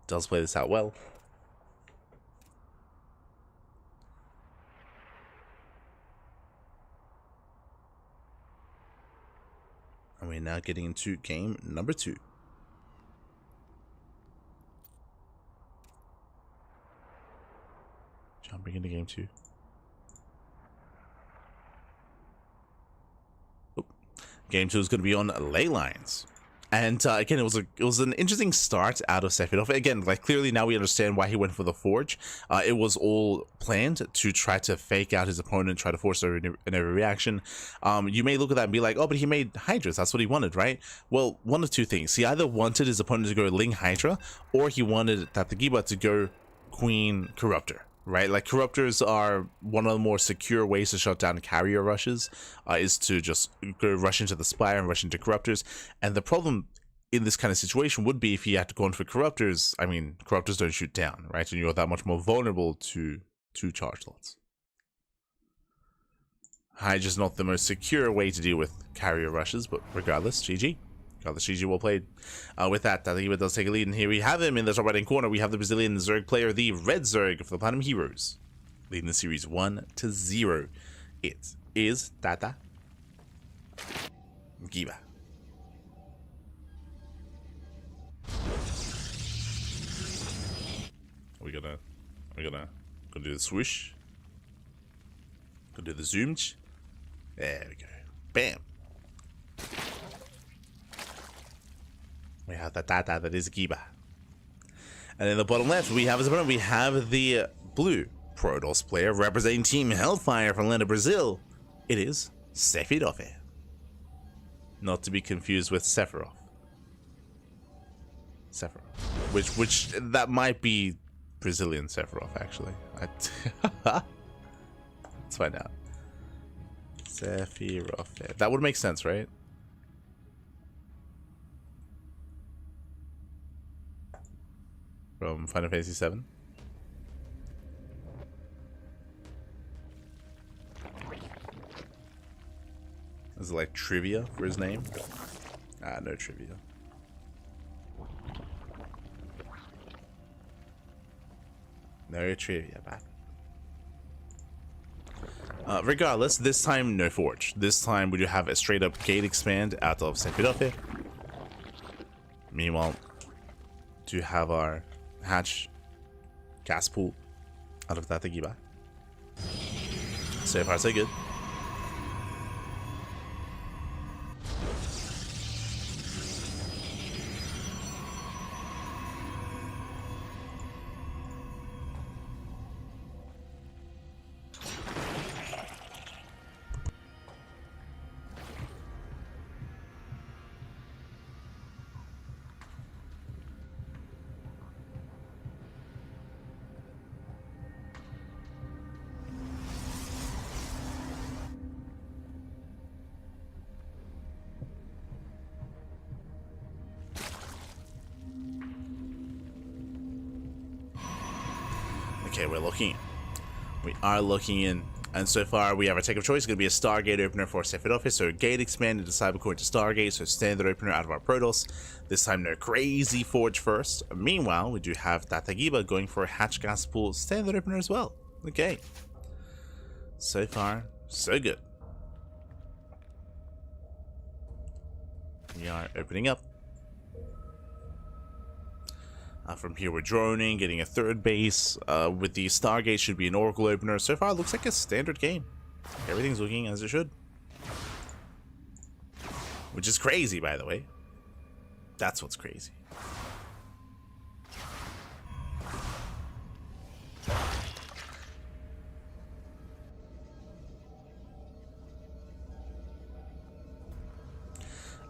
Does play this out well. And we're now getting into game number 2. Jumping into game 2. Oh. Game 2 is going to be on ley lines. And again, it was an interesting start out of Sephiroth. Again, like clearly now we understand why he went for the Forge. It was all planned to try to fake out his opponent, try to force an overreaction. You may look at that and be like, oh, but he made Hydras. That's what he wanted, right? Well, one of two things. He either wanted his opponent to go Ling Hydra, or he wanted Tatagiba to go Queen Corruptor. Right, like Corruptors are one of the more secure ways to shut down carrier rushes, is to just go rush into the Spire and rush into Corruptors. And the problem in this kind of situation would be if you had to go in for Corruptors. I mean, Corruptors don't shoot down, right? And you're that much more vulnerable to charge lots. Hydra's not the most secure way to deal with carrier rushes, but regardless, GG. Regardless, GG, well played. With that, Tatagiba does take a lead, and here we have him in the top right-hand corner. We have the Brazilian Zerg player, the Red Zerg for the Platinum Heroes, leading the series 1-0. It is Tatagiba. Gonna do the swoosh. Gonna do the zoom. There we go. Bam. We have that is Giba. And in the bottom left, we have the blue Protoss player representing Team Hellfire from land of Brazil. It is Sephiroth. Not to be confused with Sephiroth. Which that might be Brazilian Sephiroth, actually. Let's find out. Sephiroth. That would make sense, right? From Final Fantasy VII. Is it like trivia for his name? Ah, no trivia. No trivia, man. Regardless, this time no forge. This time we do have a straight up gate expand out of Sephiroth. Meanwhile, do have our hatch gas pool out of that Giba. So far so good. Okay, we are looking in, and so far we have a take of choice. It's going to be a Stargate opener for Sephiroth, so gate expanded to Cybercore to Stargate, so standard opener out of our Protoss. This time no crazy forge first. Meanwhile, we do have Tatagiba going for a hatch gas pool standard opener as well. Okay, so far so good. We are opening up. From here we're droning, getting a third base. With the Stargate should be an Oracle opener. So far it looks like a standard game. Everything's looking as it should. Which is crazy, by the way. That's what's crazy.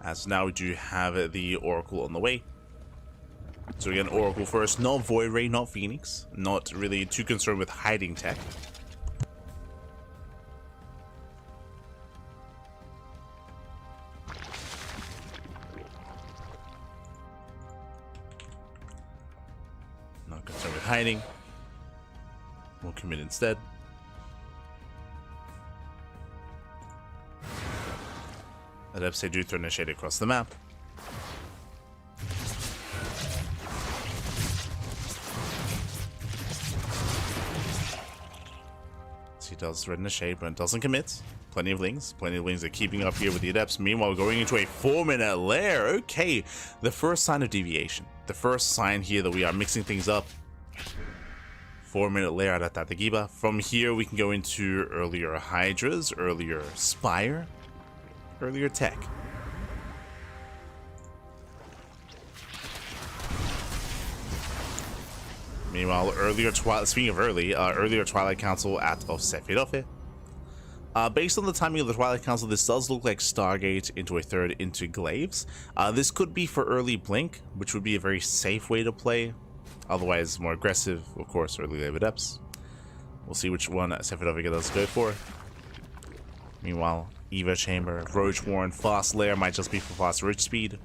As now we do have the Oracle on the way. So again, Oracle first, not Void Ray, not Phoenix, not really too concerned with hiding tech. Not concerned with hiding. We'll commit instead. That episode do throw a shade across the map. He does red in the shade, but doesn't commit. Plenty of lings are keeping up here with the adepts. Meanwhile, going into a 4-minute lair. Okay, the first sign of deviation. The first sign here that we are mixing things up. 4-minute lair out of Tatagiba. From here, we can go into earlier Hydras, earlier Spire, earlier Tech. Meanwhile, earlier Twilight Council out of Sephiroth. Based on the timing of the Twilight Council, this does look like Stargate into a third into Glaives. This could be for early Blink, which would be a very safe way to play. Otherwise, more aggressive, of course, early Glaive Adepts. We'll see which one Sephiroth does go for. Meanwhile, Eva Chamber, Roach Warren, Fast Lair might just be for fast Roach speed.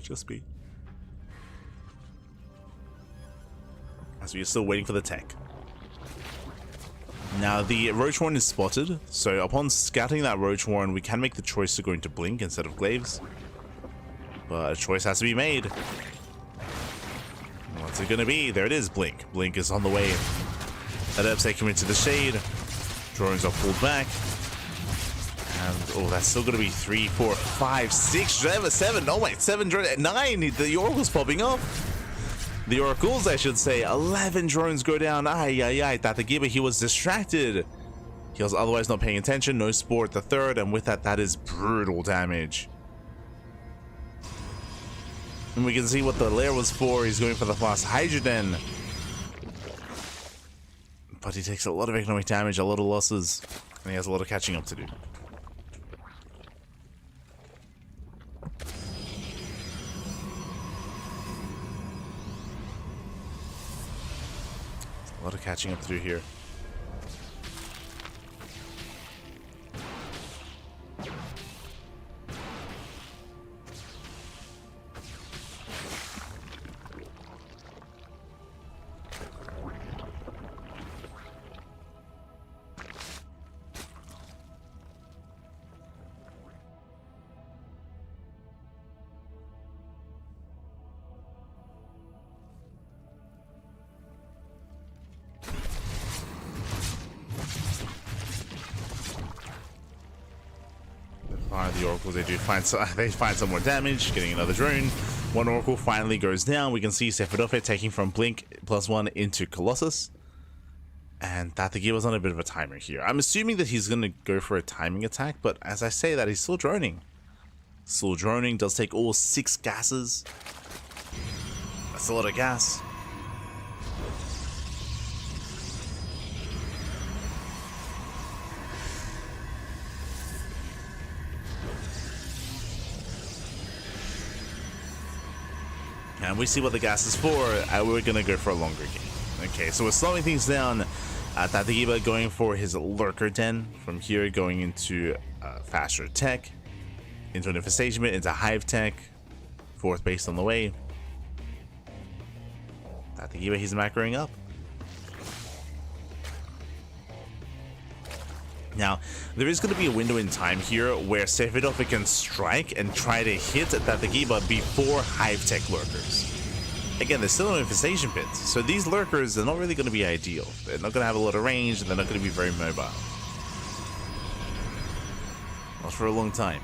Just be. As we are still waiting for the tech. Now the Roach Warren is spotted, so upon scouting that Roach Warren, we can make the choice to go into Blink instead of Glaives. But a choice has to be made. What's it gonna be? There it is, Blink. Blink is on the way. Adepts take him into the shade. Drones are pulled back. And, oh, that's still going to be 3, 4, 5, 6, 7. Oh, wait, 7, 9. The Oracle's popping up. The oracles, I should say. 11 drones go down. Ay, ay, ay. Tatagiba, he was distracted. He was otherwise not paying attention. No sport the third, and with that, that is brutal damage. And we can see what the lair was for. He's going for the fast hydrogen. But he takes a lot of economic damage, a lot of losses, and he has a lot of catching up to do. A lot of catching up to do here. The oracles, they find some more damage, getting another drone. One oracle finally goes down. We can see Sephiroth taking from Blink +1 into Colossus, and Tatagiba's on a bit of a timer here. I'm assuming that he's gonna go for a timing attack, but as I say that, he's still droning. Still droning. Does take all 6 gases. That's a lot of gas. And we see what the gas is for. We're gonna go for a longer game. Okay, so we're slowing things down. Tatagiba going for his lurker den. From here, going into faster tech, into an infestation bit, into hive tech. 4th base on the way. Tatagiba, he's macroing up. Now, there is going to be a window in time here where Sephiroth can strike and try to hit Tatagiba before hive tech lurkers. Again, they're still in infestation pits, so these lurkers are not really going to be ideal. They're not going to have a lot of range, and they're not going to be very mobile. Not for a long time.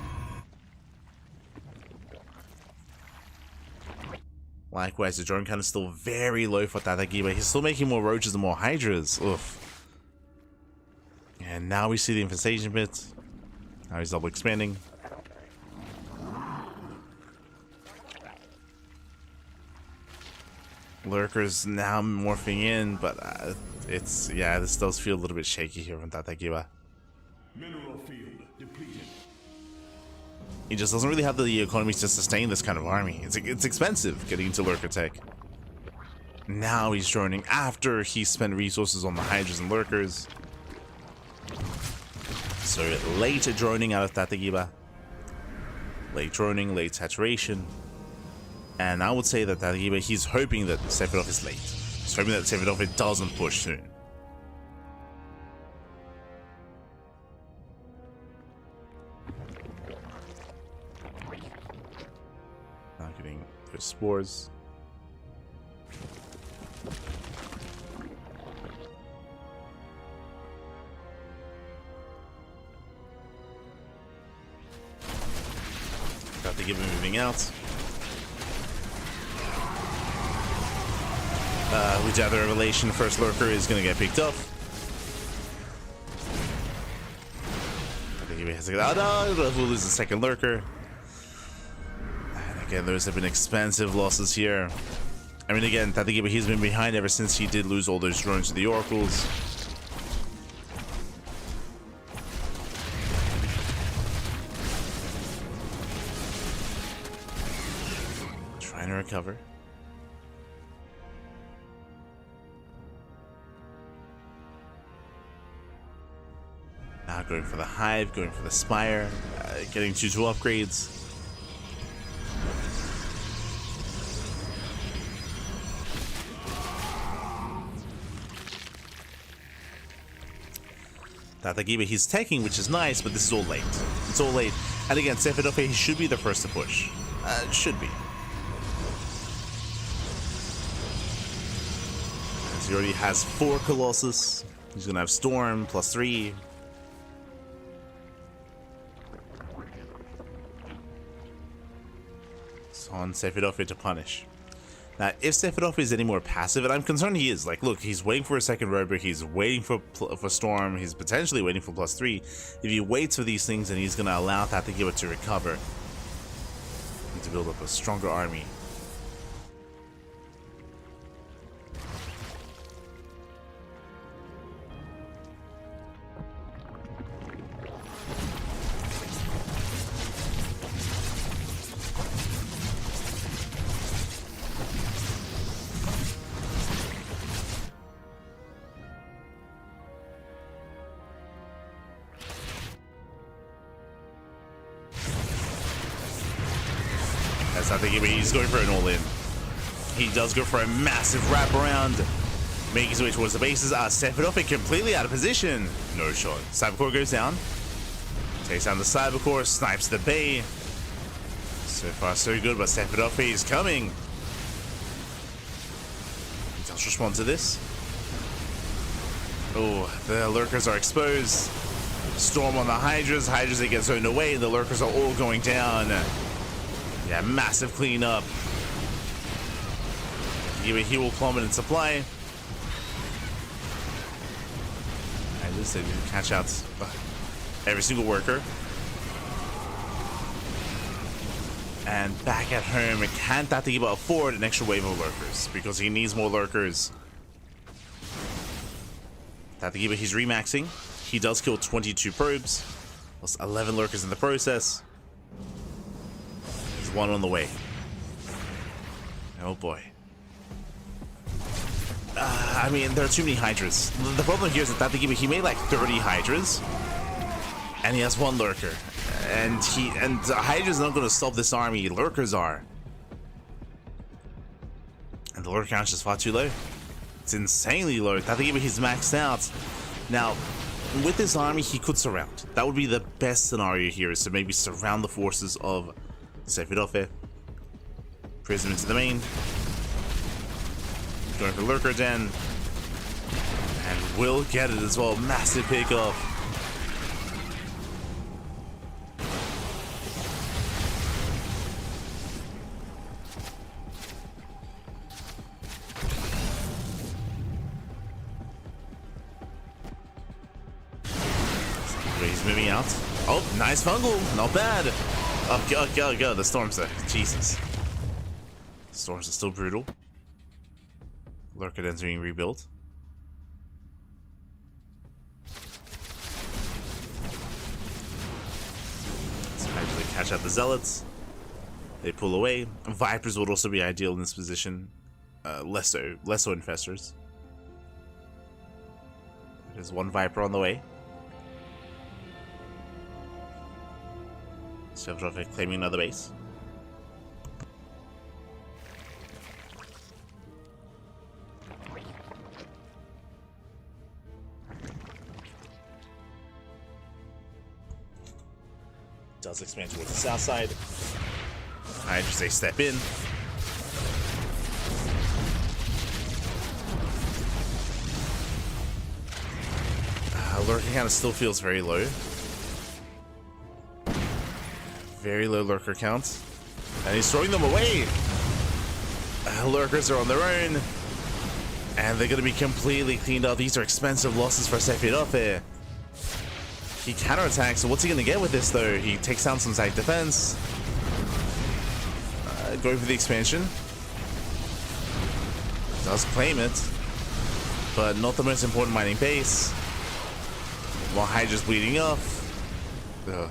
Likewise, the drone count is still very low for Tatagiba. He's still making more roaches and more hydras. Oof. And now we see the infestation bit. Now he's double expanding. Lurkers now morphing in, but this does feel a little bit shaky here from Tatagiba. Mineral field depleted. He just doesn't really have the economy to sustain this kind of army. It's expensive getting into lurker tech. Now he's droning after he spent resources on the hydras and lurkers. So late droning out of Tatagiba. Late droning, late saturation. And I would say that Tatagiba, he's hoping that Sephiroth is late. He's hoping that Sephiroth doesn't push soon. Now getting those spores. Tatagiba moving out. We have the revelation, first lurker is going to get picked up. Tatagiba has to get out. We'll lose the second lurker. And again, those have been expensive losses here. I mean, again, Tatagiba, he's been behind ever since he did lose all those drones to the oracles. Trying to recover. Now going for the hive, going for the spire, getting 2 upgrades. Tatagiba, he's taking, which is nice, but this is all late. It's all late. And again, Sephiroth, he should be the first to push. Should be. As he already has 4 Colossus. He's gonna have Storm +3. So on Sephiroth to punish. Now, if Sephiroth is any more passive, and I'm concerned he is, like, look, he's waiting for a second rover, he's waiting for Storm, he's potentially waiting for +3. If he waits for these things, then he's going to allow Tatagiba to recover. Need to build up a stronger army. That's not thinking, but he's going for an all-in. He does go for a massive wraparound, making his way towards the bases. Sephiroth completely out of position. No shot. Cybercore goes down. Takes down the Cybercore, snipes the Bay. So far, so good, but Sephiroth is coming. He does respond to this. Oh, the lurkers are exposed. Storm on the Hydras. Hydras, they get zoned away. The lurkers are all going down. Yeah, massive cleanup. Give a heal plummet in supply. I just said you catch out every single worker. And back at home, can't Tatagiba afford an extra wave of lurkers because he needs more lurkers. Tatagiba, he's remaxing. He does kill 22 probes, plus 11 lurkers in the process. There's one on the way. Oh boy. I mean, there are too many Hydras. The problem here is that Tatagiba, he made like 30 Hydras, and he has one lurker. And Hydra's not going to stop this army. Lurkers are. And the lurker count is just far too low. It's insanely low. Tatagiba, he's maxed out. Now, with this army, he could surround. That would be the best scenario here, is to maybe surround the forces of Sephiroth. Prism into the main. Going for Lurker Den. And will get it as well. Massive pickoff. He's moving out. Oh, nice fungal. Not bad. Oh, go. The storms there. Jesus. Storms are still brutal. Lurker Den's being rebuilt. So actually catch out the Zealots. They pull away. Vipers would also be ideal in this position. Less so Infestors. There's one Viper on the way. Sephiroth claiming another base. Does expand towards the south side. I just say step in. Lurker count still feels very low. Very low lurker count. And he's throwing them away. Lurkers are on their own. And they're going to be completely cleaned up. These are expensive losses for Sephiroth here. He counterattacks, so what's he going to get with this though? He takes down some side defense. Going for the expansion. Does claim it. But not the most important mining base. While Hydra's bleeding off. Ugh.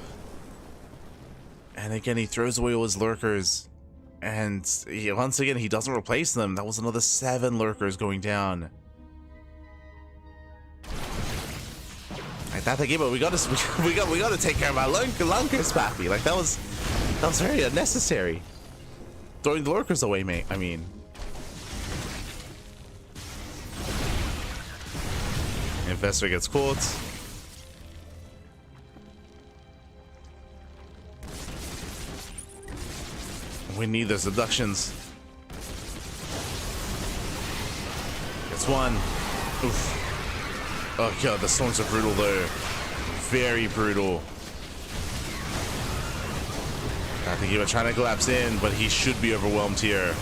And again, he throws away all his lurkers. And once again, he doesn't replace them. That was another 7 lurkers going down. Like that again, but we gotta take care of our lurkers, Pappy. Like that was very unnecessary. Throwing the lurkers away, mate. I mean. Infestor gets caught. We need those abductions. Gets one. Oof. Oh god, the storms are brutal though. Very brutal. I think he was trying to collapse in, but he should be overwhelmed here.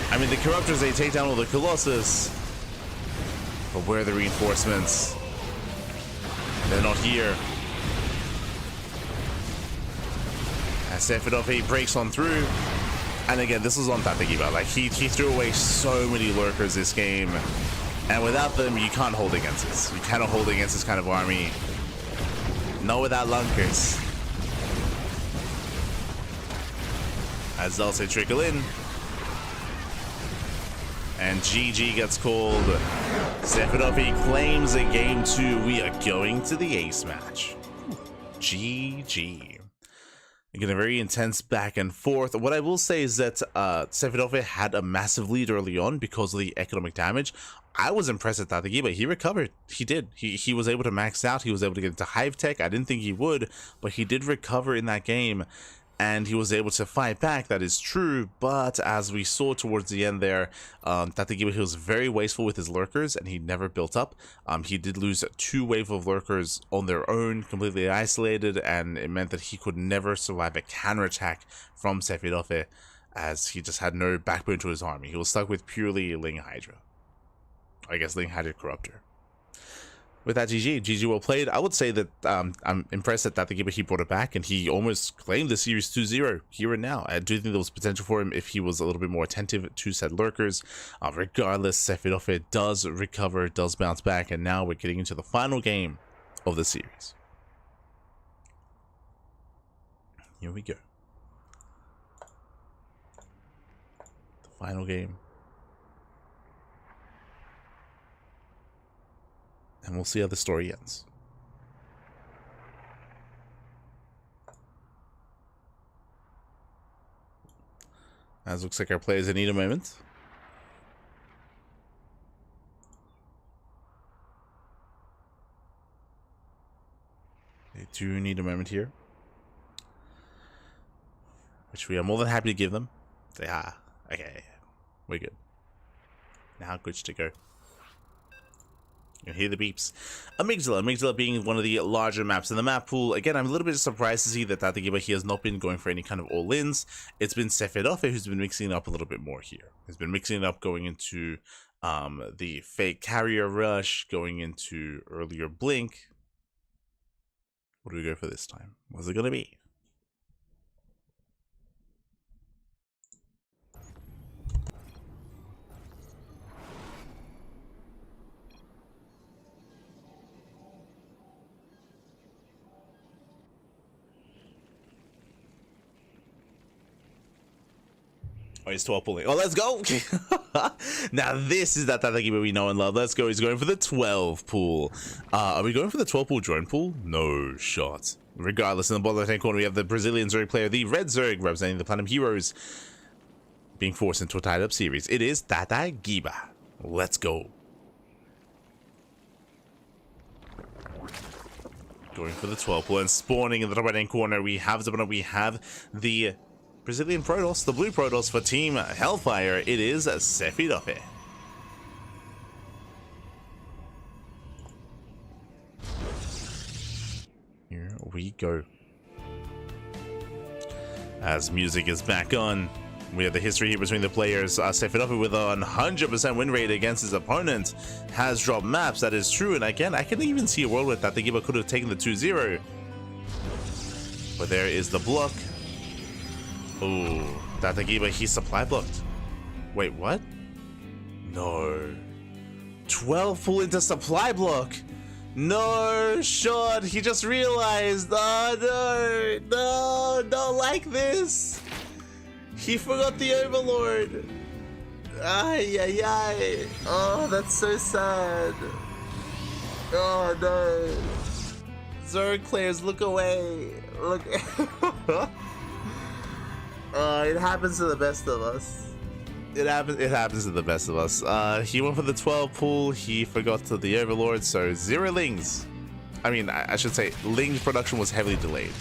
I mean, the Corruptors, they take down all the Colossus. But where are the reinforcements? They're not here. As Sephiroth breaks on through. And again, this was on Tatagiba. Like, he threw away so many lurkers this game. And without them, you can't hold against this. You cannot hold against this kind of army. Not without lunkers. As they'll say trickle in. And GG gets called. Sephiroth claims a game 2. We are going to the ace match. GG. Again, a very intense back and forth. What I will say is that Sephiroth had a massive lead early on because of the economic damage. I was impressed at Tatagiba. He recovered. He did. He was able to max out. He was able to get into Hive Tech. I didn't think he would, but he did recover in that game. And he was able to fight back, that is true, but as we saw towards the end there, Tatagiba, he was very wasteful with his lurkers, and he never built up. He did lose 2 waves of lurkers on their own, completely isolated, and it meant that he could never survive a counterattack from Sephiroth, as he just had no backbone to his army. He was stuck with purely Ling Hydra. I guess Ling Hydra Corruptor. With that, GG well played. I would say that I'm impressed that Tatagiba, he brought it back, and he almost claimed the series 2-0 here and now. I do think there was potential for him if he was a little bit more attentive to said lurkers. Regardless, Sephiroth does recover, does bounce back, and now we're getting into the final game of the series. Here we go. The final game. And we'll see how the story ends. As looks like our players need a moment. They do need a moment here, which we are more than happy to give them. They are. Okay, we're good. Now good to go. You hear the beeps. Amygdala being one of the larger maps in the map pool. Again, I'm a little bit surprised to see that Tatagiba he has not been going for any kind of all-ins. It's been Sephiroth who's been mixing it up a little bit more here. He's been mixing it up going into the fake carrier rush, going into earlier blink. What do we go for this time? What's it going to be? Oh, he's 12 pulling. Oh, let's go. Now, this is that Tatagiba we know and love. Let's go. He's going for the 12 pool. Are we going for the 12 pool drone pool? No shot. Regardless, in the bottom left-hand corner, we have the Brazilian Zerg player, the Red Zerg, representing the Platinum Heroes, being forced into a tied-up series. It is Tatagiba. Let's go. Going for the 12 pool and spawning in the top right-hand corner. We have the Brazilian Protoss, the blue Protoss for Team Hellfire. It is Sephiroth. Here we go. As music is back on, we have the history here between the players. Sephiroth with a 100% win rate against his opponent has dropped maps. That is true. And again, I can even see a world where Tatagiba could have taken the 2-0. But there is the block. Oh, Tatagiba, he supply blocked. Wait, what? No. 12 full into supply block. No shot. He just realized. Oh, no, not like this. He forgot the Overlord. Ay, ay, ay. Oh, that's so sad. Oh, no. Zerg players, look away. Look. It happens to the best of us. It happens to the best of us. He went for the 12 pool. He forgot to the Overlord, so 0 Lings. I mean, I should say Lings production was heavily delayed.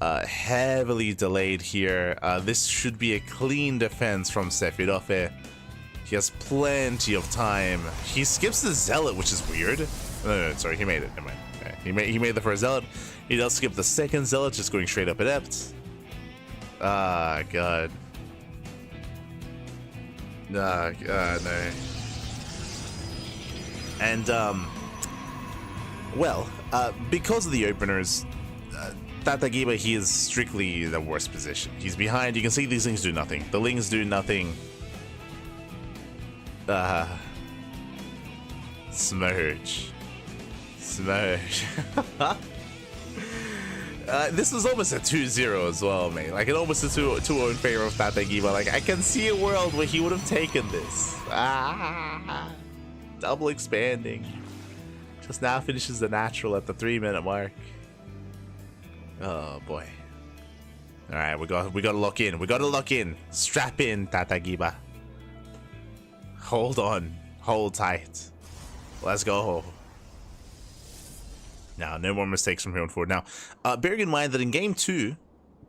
Heavily delayed here. This should be a clean defense from Sephiroth. He has plenty of time. He skips the Zealot, which is weird. No, sorry, he made it. Never mind. Okay. He made the first Zealot. He does skip the second Zealot, just going straight up Adept. Ah, God. No. And, well, because of the openers, Tatagiba, he is strictly the worst position. He's behind. You can see these things do nothing. The Lings do nothing. Smurge. This was almost a 2-0 as well, mate. Like, it almost a 2-0 in favor of Tatagiba. Like, I can see a world where he would have taken this. Double expanding. Just now finishes the natural at the 3-minute mark. Oh, boy. Alright, we gotta lock in. We gotta lock in. Strap in, Tatagiba. Hold on. Hold tight. Let's go. Now, no more mistakes from here on forward. Now, bearing in mind that in game 2,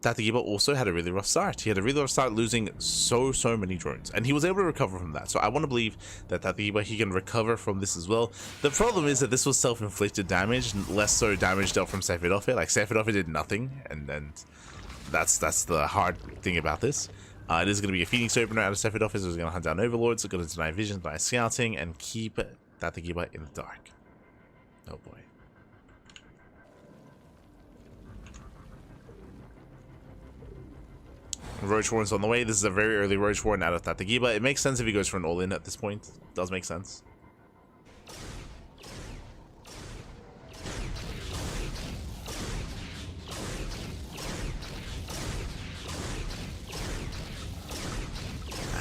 Tatagiba also had a really rough start. He had a really rough start, losing so many drones, and he was able to recover from that. So I want to believe that Tatagiba, he can recover from this as well. The problem is that this was self-inflicted damage, less so damage dealt from Sephiroth. Like, Sephiroth did nothing, and that's the hard thing about this. It is going to be a Phoenix opener out of Sephiroth. He's going to hunt down Overlords, going to deny vision, deny scouting, and keep Tatagiba in the dark. Oh boy. Roach Warren's on the way. This is a very early Roach Warren out of Tatagiba. It makes sense if he goes for an all-in at this point. It does make sense.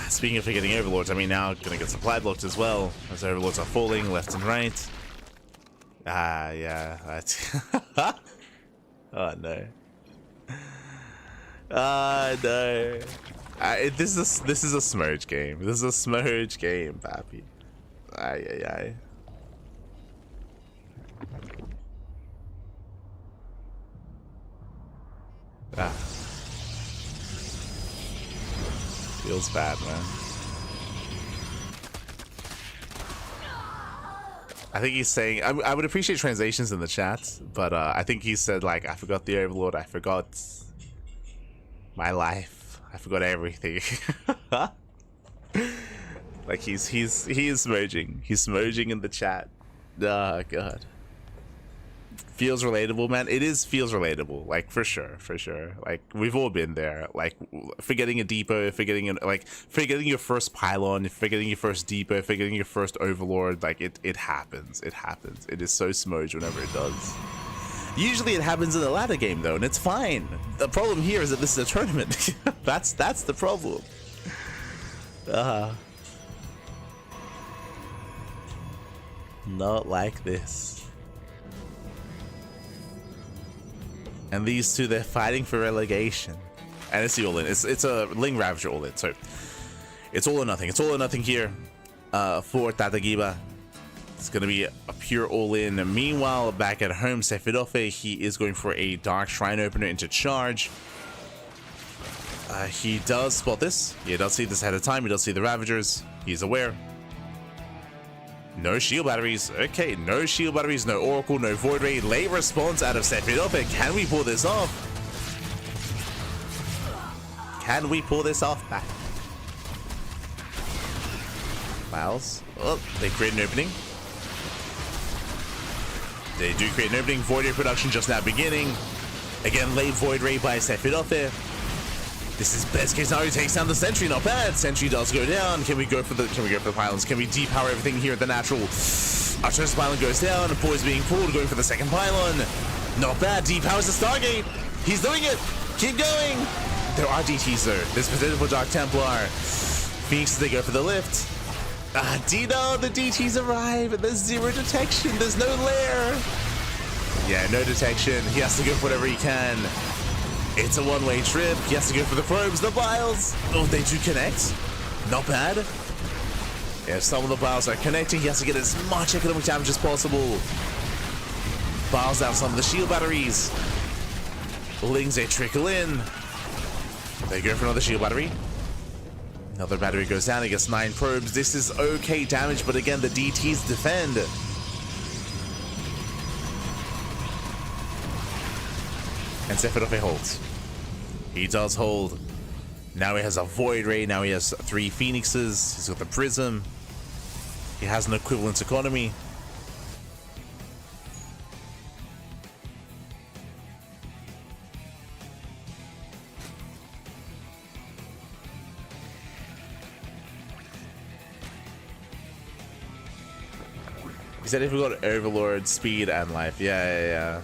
Speaking of forgetting Overlords, I mean, now gonna get supply blocked as well, as Overlords are falling left and right. Yeah. That's oh no. No. This is a smurge game. This is a smurge game, papi. Ay. Feels bad, man. I think he's saying, I would appreciate translations in the chat, but I think he said, like, I forgot the Overlord, I forgot my life, I forgot everything. Like, he is smurging. He's smurging in the chat. Oh god. Feels relatable, man. It feels relatable, like, for sure. Like, we've all been there. Like, forgetting a depot, forgetting your first pylon, forgetting your first depot, forgetting your first Overlord. Like, it happens. It is so smudged whenever it does. Usually it happens in the ladder game though, and it's fine. The problem here is that this is a tournament. that's the problem. Not like this. And these two, they're fighting for relegation. And it's the all-in. It's a Ling Ravager all-in. So it's all or nothing. It's all or nothing here for Tatagiba. It's going to be a pure all-in. Meanwhile, back at home, Sephiroth, he is going for a Dark Shrine opener into charge. He does spot this. He does see this ahead of time. He does see the Ravagers. He's aware. No shield batteries. Okay, no shield batteries, no Oracle, no Void Ray. Late response out of Sephiroth. Can we pull this off? Can we pull this off? Back. Miles. Oh, they create an opening. They do create an opening. Void Ray production just now beginning. Again, late Void Ray by Sephiroth. This is best case scenario. Takes down the Sentry. Not bad. Sentry does go down. Can we go for the pylons? Can we depower everything here at the natural? Our first pylon goes down. Boy's being pulled. Going for the second pylon. Not bad. Depowers the Stargate. He's doing it. Keep going. There are DTs though. There's potential for Dark Templar. Phoenix, they go for the lift. Dino, the DTs arrive, and there's zero detection. There's no lair. Yeah, no detection. He has to go for whatever he can. It's a one-way trip. He has to go for the probes, the vials. Oh, they do connect. Not bad. Yeah, some of the vials are connecting. He has to get as much economic damage as possible. Vials down some of the shield batteries. Lings, they trickle in. They go for another shield battery. Another battery goes down. He gets 9 probes. This is okay damage, but again, the DTs defend. And Sephiroth holds. He does hold. Now he has a Void Ray. Now he has 3 Phoenixes. He's got the Prism. He has an equivalence economy. He said if we got Overlord, speed, and life. Yeah.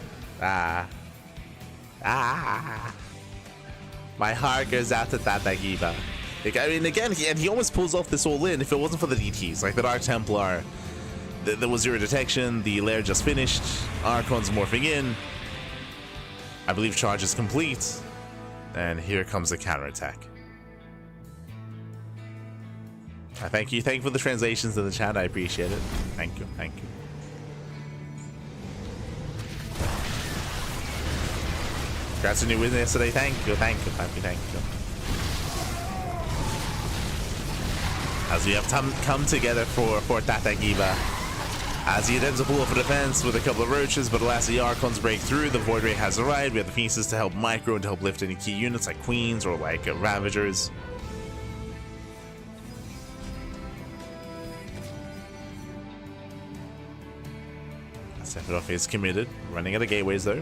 My heart goes out to Tatagiba. Like, I mean, again, he almost pulls off this all in if it wasn't for the DTs. Like the Dark Templar, there was 0 detection, the lair just finished, Archon's morphing in. I believe charge is complete. And here comes the counterattack. Thank you for the translations in the chat. I appreciate it. Thank you. Congrats on your win yesterday. Thank you. As we have come together for Tatagiba. As he attempts to pull off a defense with a couple of roaches, but alas, the Archons break through. The Void Ray has arrived. We have the Phoenixes to help micro and to help lift any key units like Queens or like Ravagers. Sephiroth is committed, running at the gateways though.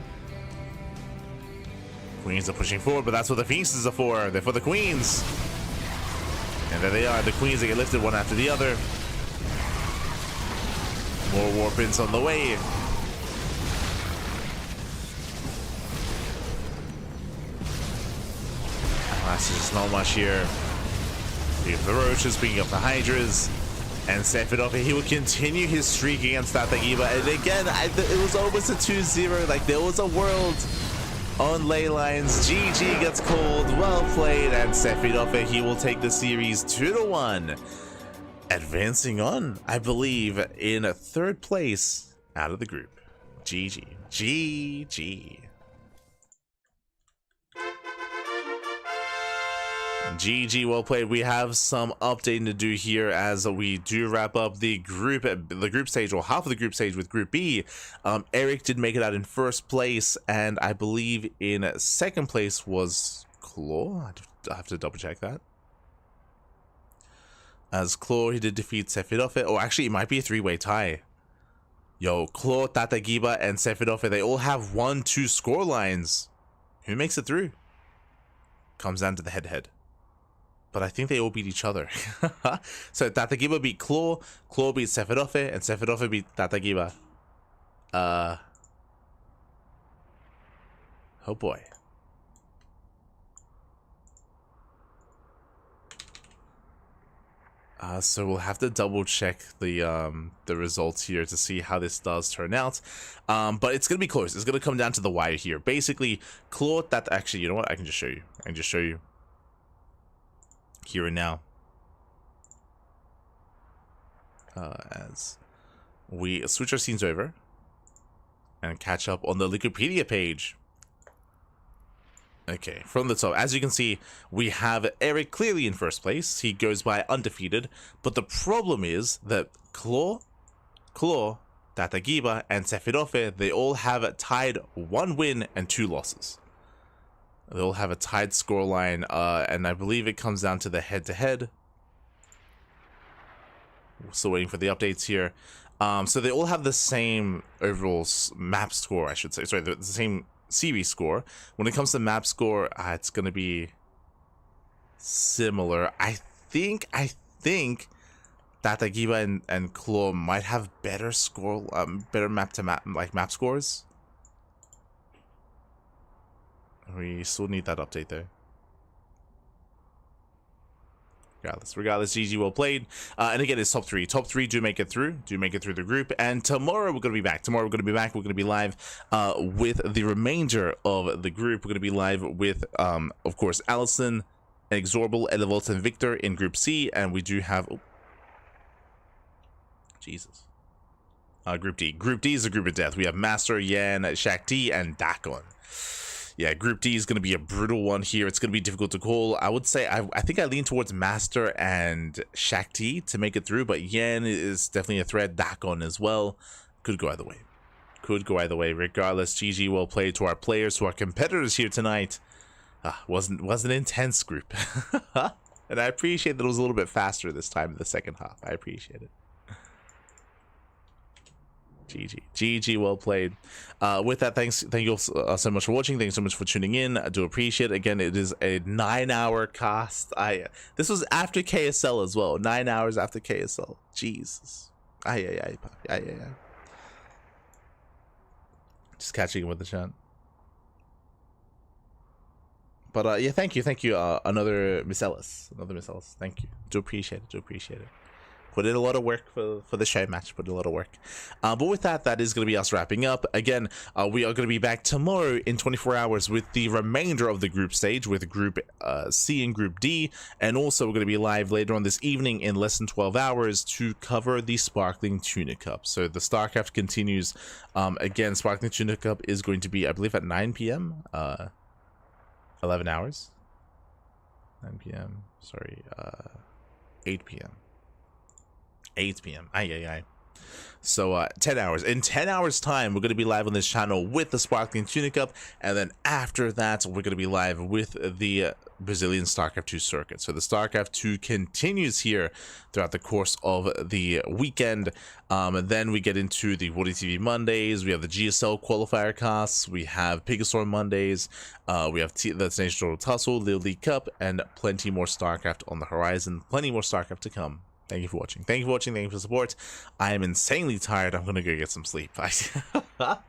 Queens are pushing forward, but that's what the Phoenixes are for. They're for the Queens. And there they are, the Queens that get lifted one after the other. More warp ins on the way. Alas, there's just not much here. We have the Roaches, bringing up the Hydras. And Sephiroth, he will continue his streak against Tatagiba. And again, it was almost a 2-0. Like, there was a world on ley lines. GG gets called. Well played. And Sephiroth, he will take the series 2-1. Advancing on, I believe, in 3rd place out of the group. GG. GG, well played. We have some updating to do here as we do wrap up the group stage, or half of the group stage with Group B. Erik did make it out in 1st place, and I believe in 2nd place was Claw. I have to double check that. As Claw, he did defeat Sephiroth. Oh, actually, it might be a 3-way tie. Yo, Claw, Tatagiba, and Sephiroth, they all have 1-2 score lines. Who makes it through? Comes down to the head-to-head. But I think they all beat each other. So Tatagiba beat Claw, Claw beat Sephiroth, and Sephiroth beat Tatagiba. Oh boy. So we'll have to double check the results here to see how this does turn out. But it's gonna be close. It's gonna come down to the wire here. Basically, Claw, actually, you know what? I can just show you. Here and now. As we switch our scenes over and catch up on the Wikipedia page. Okay, from the top, as you can see, we have Erik clearly in 1st place. He goes by undefeated, but the problem is that Claw, Tatagiba, and Sephiroth, they all have tied 1 win and 2 losses. They'll have a tied scoreline, and I believe it comes down to the head-to-head. Still waiting for the updates here. So they all have the same overall map score, I should say. Sorry, the same series score. When it comes to map score, it's going to be similar. I think Tatagiba and Claw might have better score, better map scores. We still need that update there. Regardless, GG, well played. And again, it's top 3. Top 3 do make it through the group. And tomorrow we're going to be back. We're going to be live with the remainder of the group. We're going to be live with, of course, Allison, Exorbital, Elevolt, and Victor in Group C. And we do have... Oh, Jesus. Group D. Group D is a group of death. We have Master, Yan, Shakti, and Dakon. Yeah, Group D is going to be a brutal one here. It's going to be difficult to call. I would say I think I lean towards Master and Shakti to make it through, but Yan is definitely a threat. Dakon as well. Could go either way. Regardless, GG, well played to our players, to our competitors here tonight. Was an intense group. And I appreciate that it was a little bit faster this time in the second half. I appreciate it. GG, well played. With that, thank you all so much for watching. Thank you so much for tuning in. I do appreciate it. Again, it is a 9-hour cast. This was after KSL as well. 9 hours after KSL. Jesus. Ay. Just catching with the chat. But yeah, thank you. Another Miss Ellis. Thank you. Do appreciate it. Put in a lot of work for the show match. Put in a lot of work. But with that is going to be us wrapping up. Again, we are going to be back tomorrow in 24 hours with the remainder of the group stage with Group C and Group D. And also we're going to be live later on this evening in less than 12 hours to cover the Sparkling Tuna Cup. So the StarCraft continues. Again, Sparkling Tuna Cup is going to be, I believe, at 9 p.m. 11 hours. 9 p.m. Sorry. 8 p.m. 8 p.m. Ay. So 10 hours. In 10 hours time, we're going to be live on this channel with the Sparkling Tuna Cup, and then after that, we're going to be live with the Brazilian StarCraft 2 circuit. So the StarCraft 2 continues here throughout the course of the weekend. Then we get into the Woody TV Mondays. We have the GSL qualifier casts. We have Pigastorm Mondays. We have the National Tussle, Little League Cup, and plenty more StarCraft on the horizon. Plenty more StarCraft to come. Thank you for watching. Thank you for watching. Thank you for the support. I am insanely tired. I'm gonna go get some sleep. I'm gonna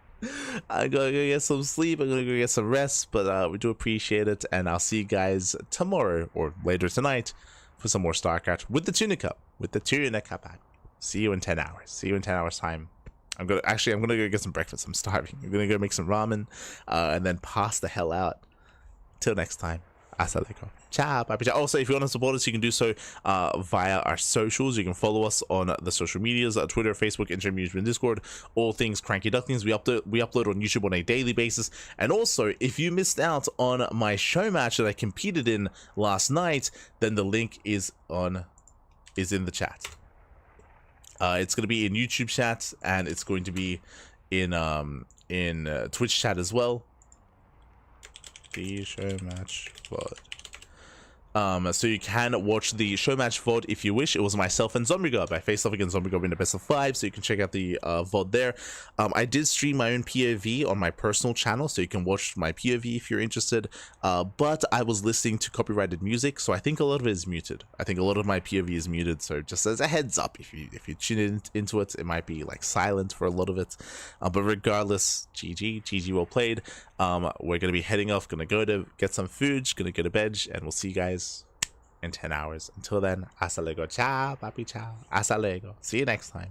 go get some sleep. I'm gonna go get some rest. But we do appreciate it, and I'll see you guys tomorrow or later tonight for some more StarCraft with the Tuna Cup. See you in 10 hours. See you in 10 hours time. I'm gonna go get some breakfast. I'm starving. I'm gonna go make some ramen, and then pass the hell out. Till next time. Hasta luego. Ciao. Also, if you want to support us, you can do so via our socials. You can follow us on the social medias, Twitter, Facebook, Instagram, YouTube, and Discord. All things CranKy Ducklings. We upload on YouTube on a daily basis. And also, if you missed out on my show match that I competed in last night, then the link is in the chat. It's going to be in YouTube chat, and it's going to be in Twitch chat as well. The show match VOD. So you can watch the show match VOD if you wish. It was myself and Zombie Gob. I faced off against Zombie Gob in the best of 5, so you can check out the VOD there. I did stream my own POV on my personal channel, so you can watch my POV if you're interested. But I was listening to copyrighted music, so I think a lot of it is muted. I think a lot of my POV is muted, so just as a heads up, if you tune into it, it might be like silent for a lot of it. But regardless, GG well played. We're gonna be heading off, gonna go to get some food, gonna go to bed, and we'll see you guys in 10 hours. Until then, hasta luego. Ciao, papi, ciao. Hasta luego. See you next time.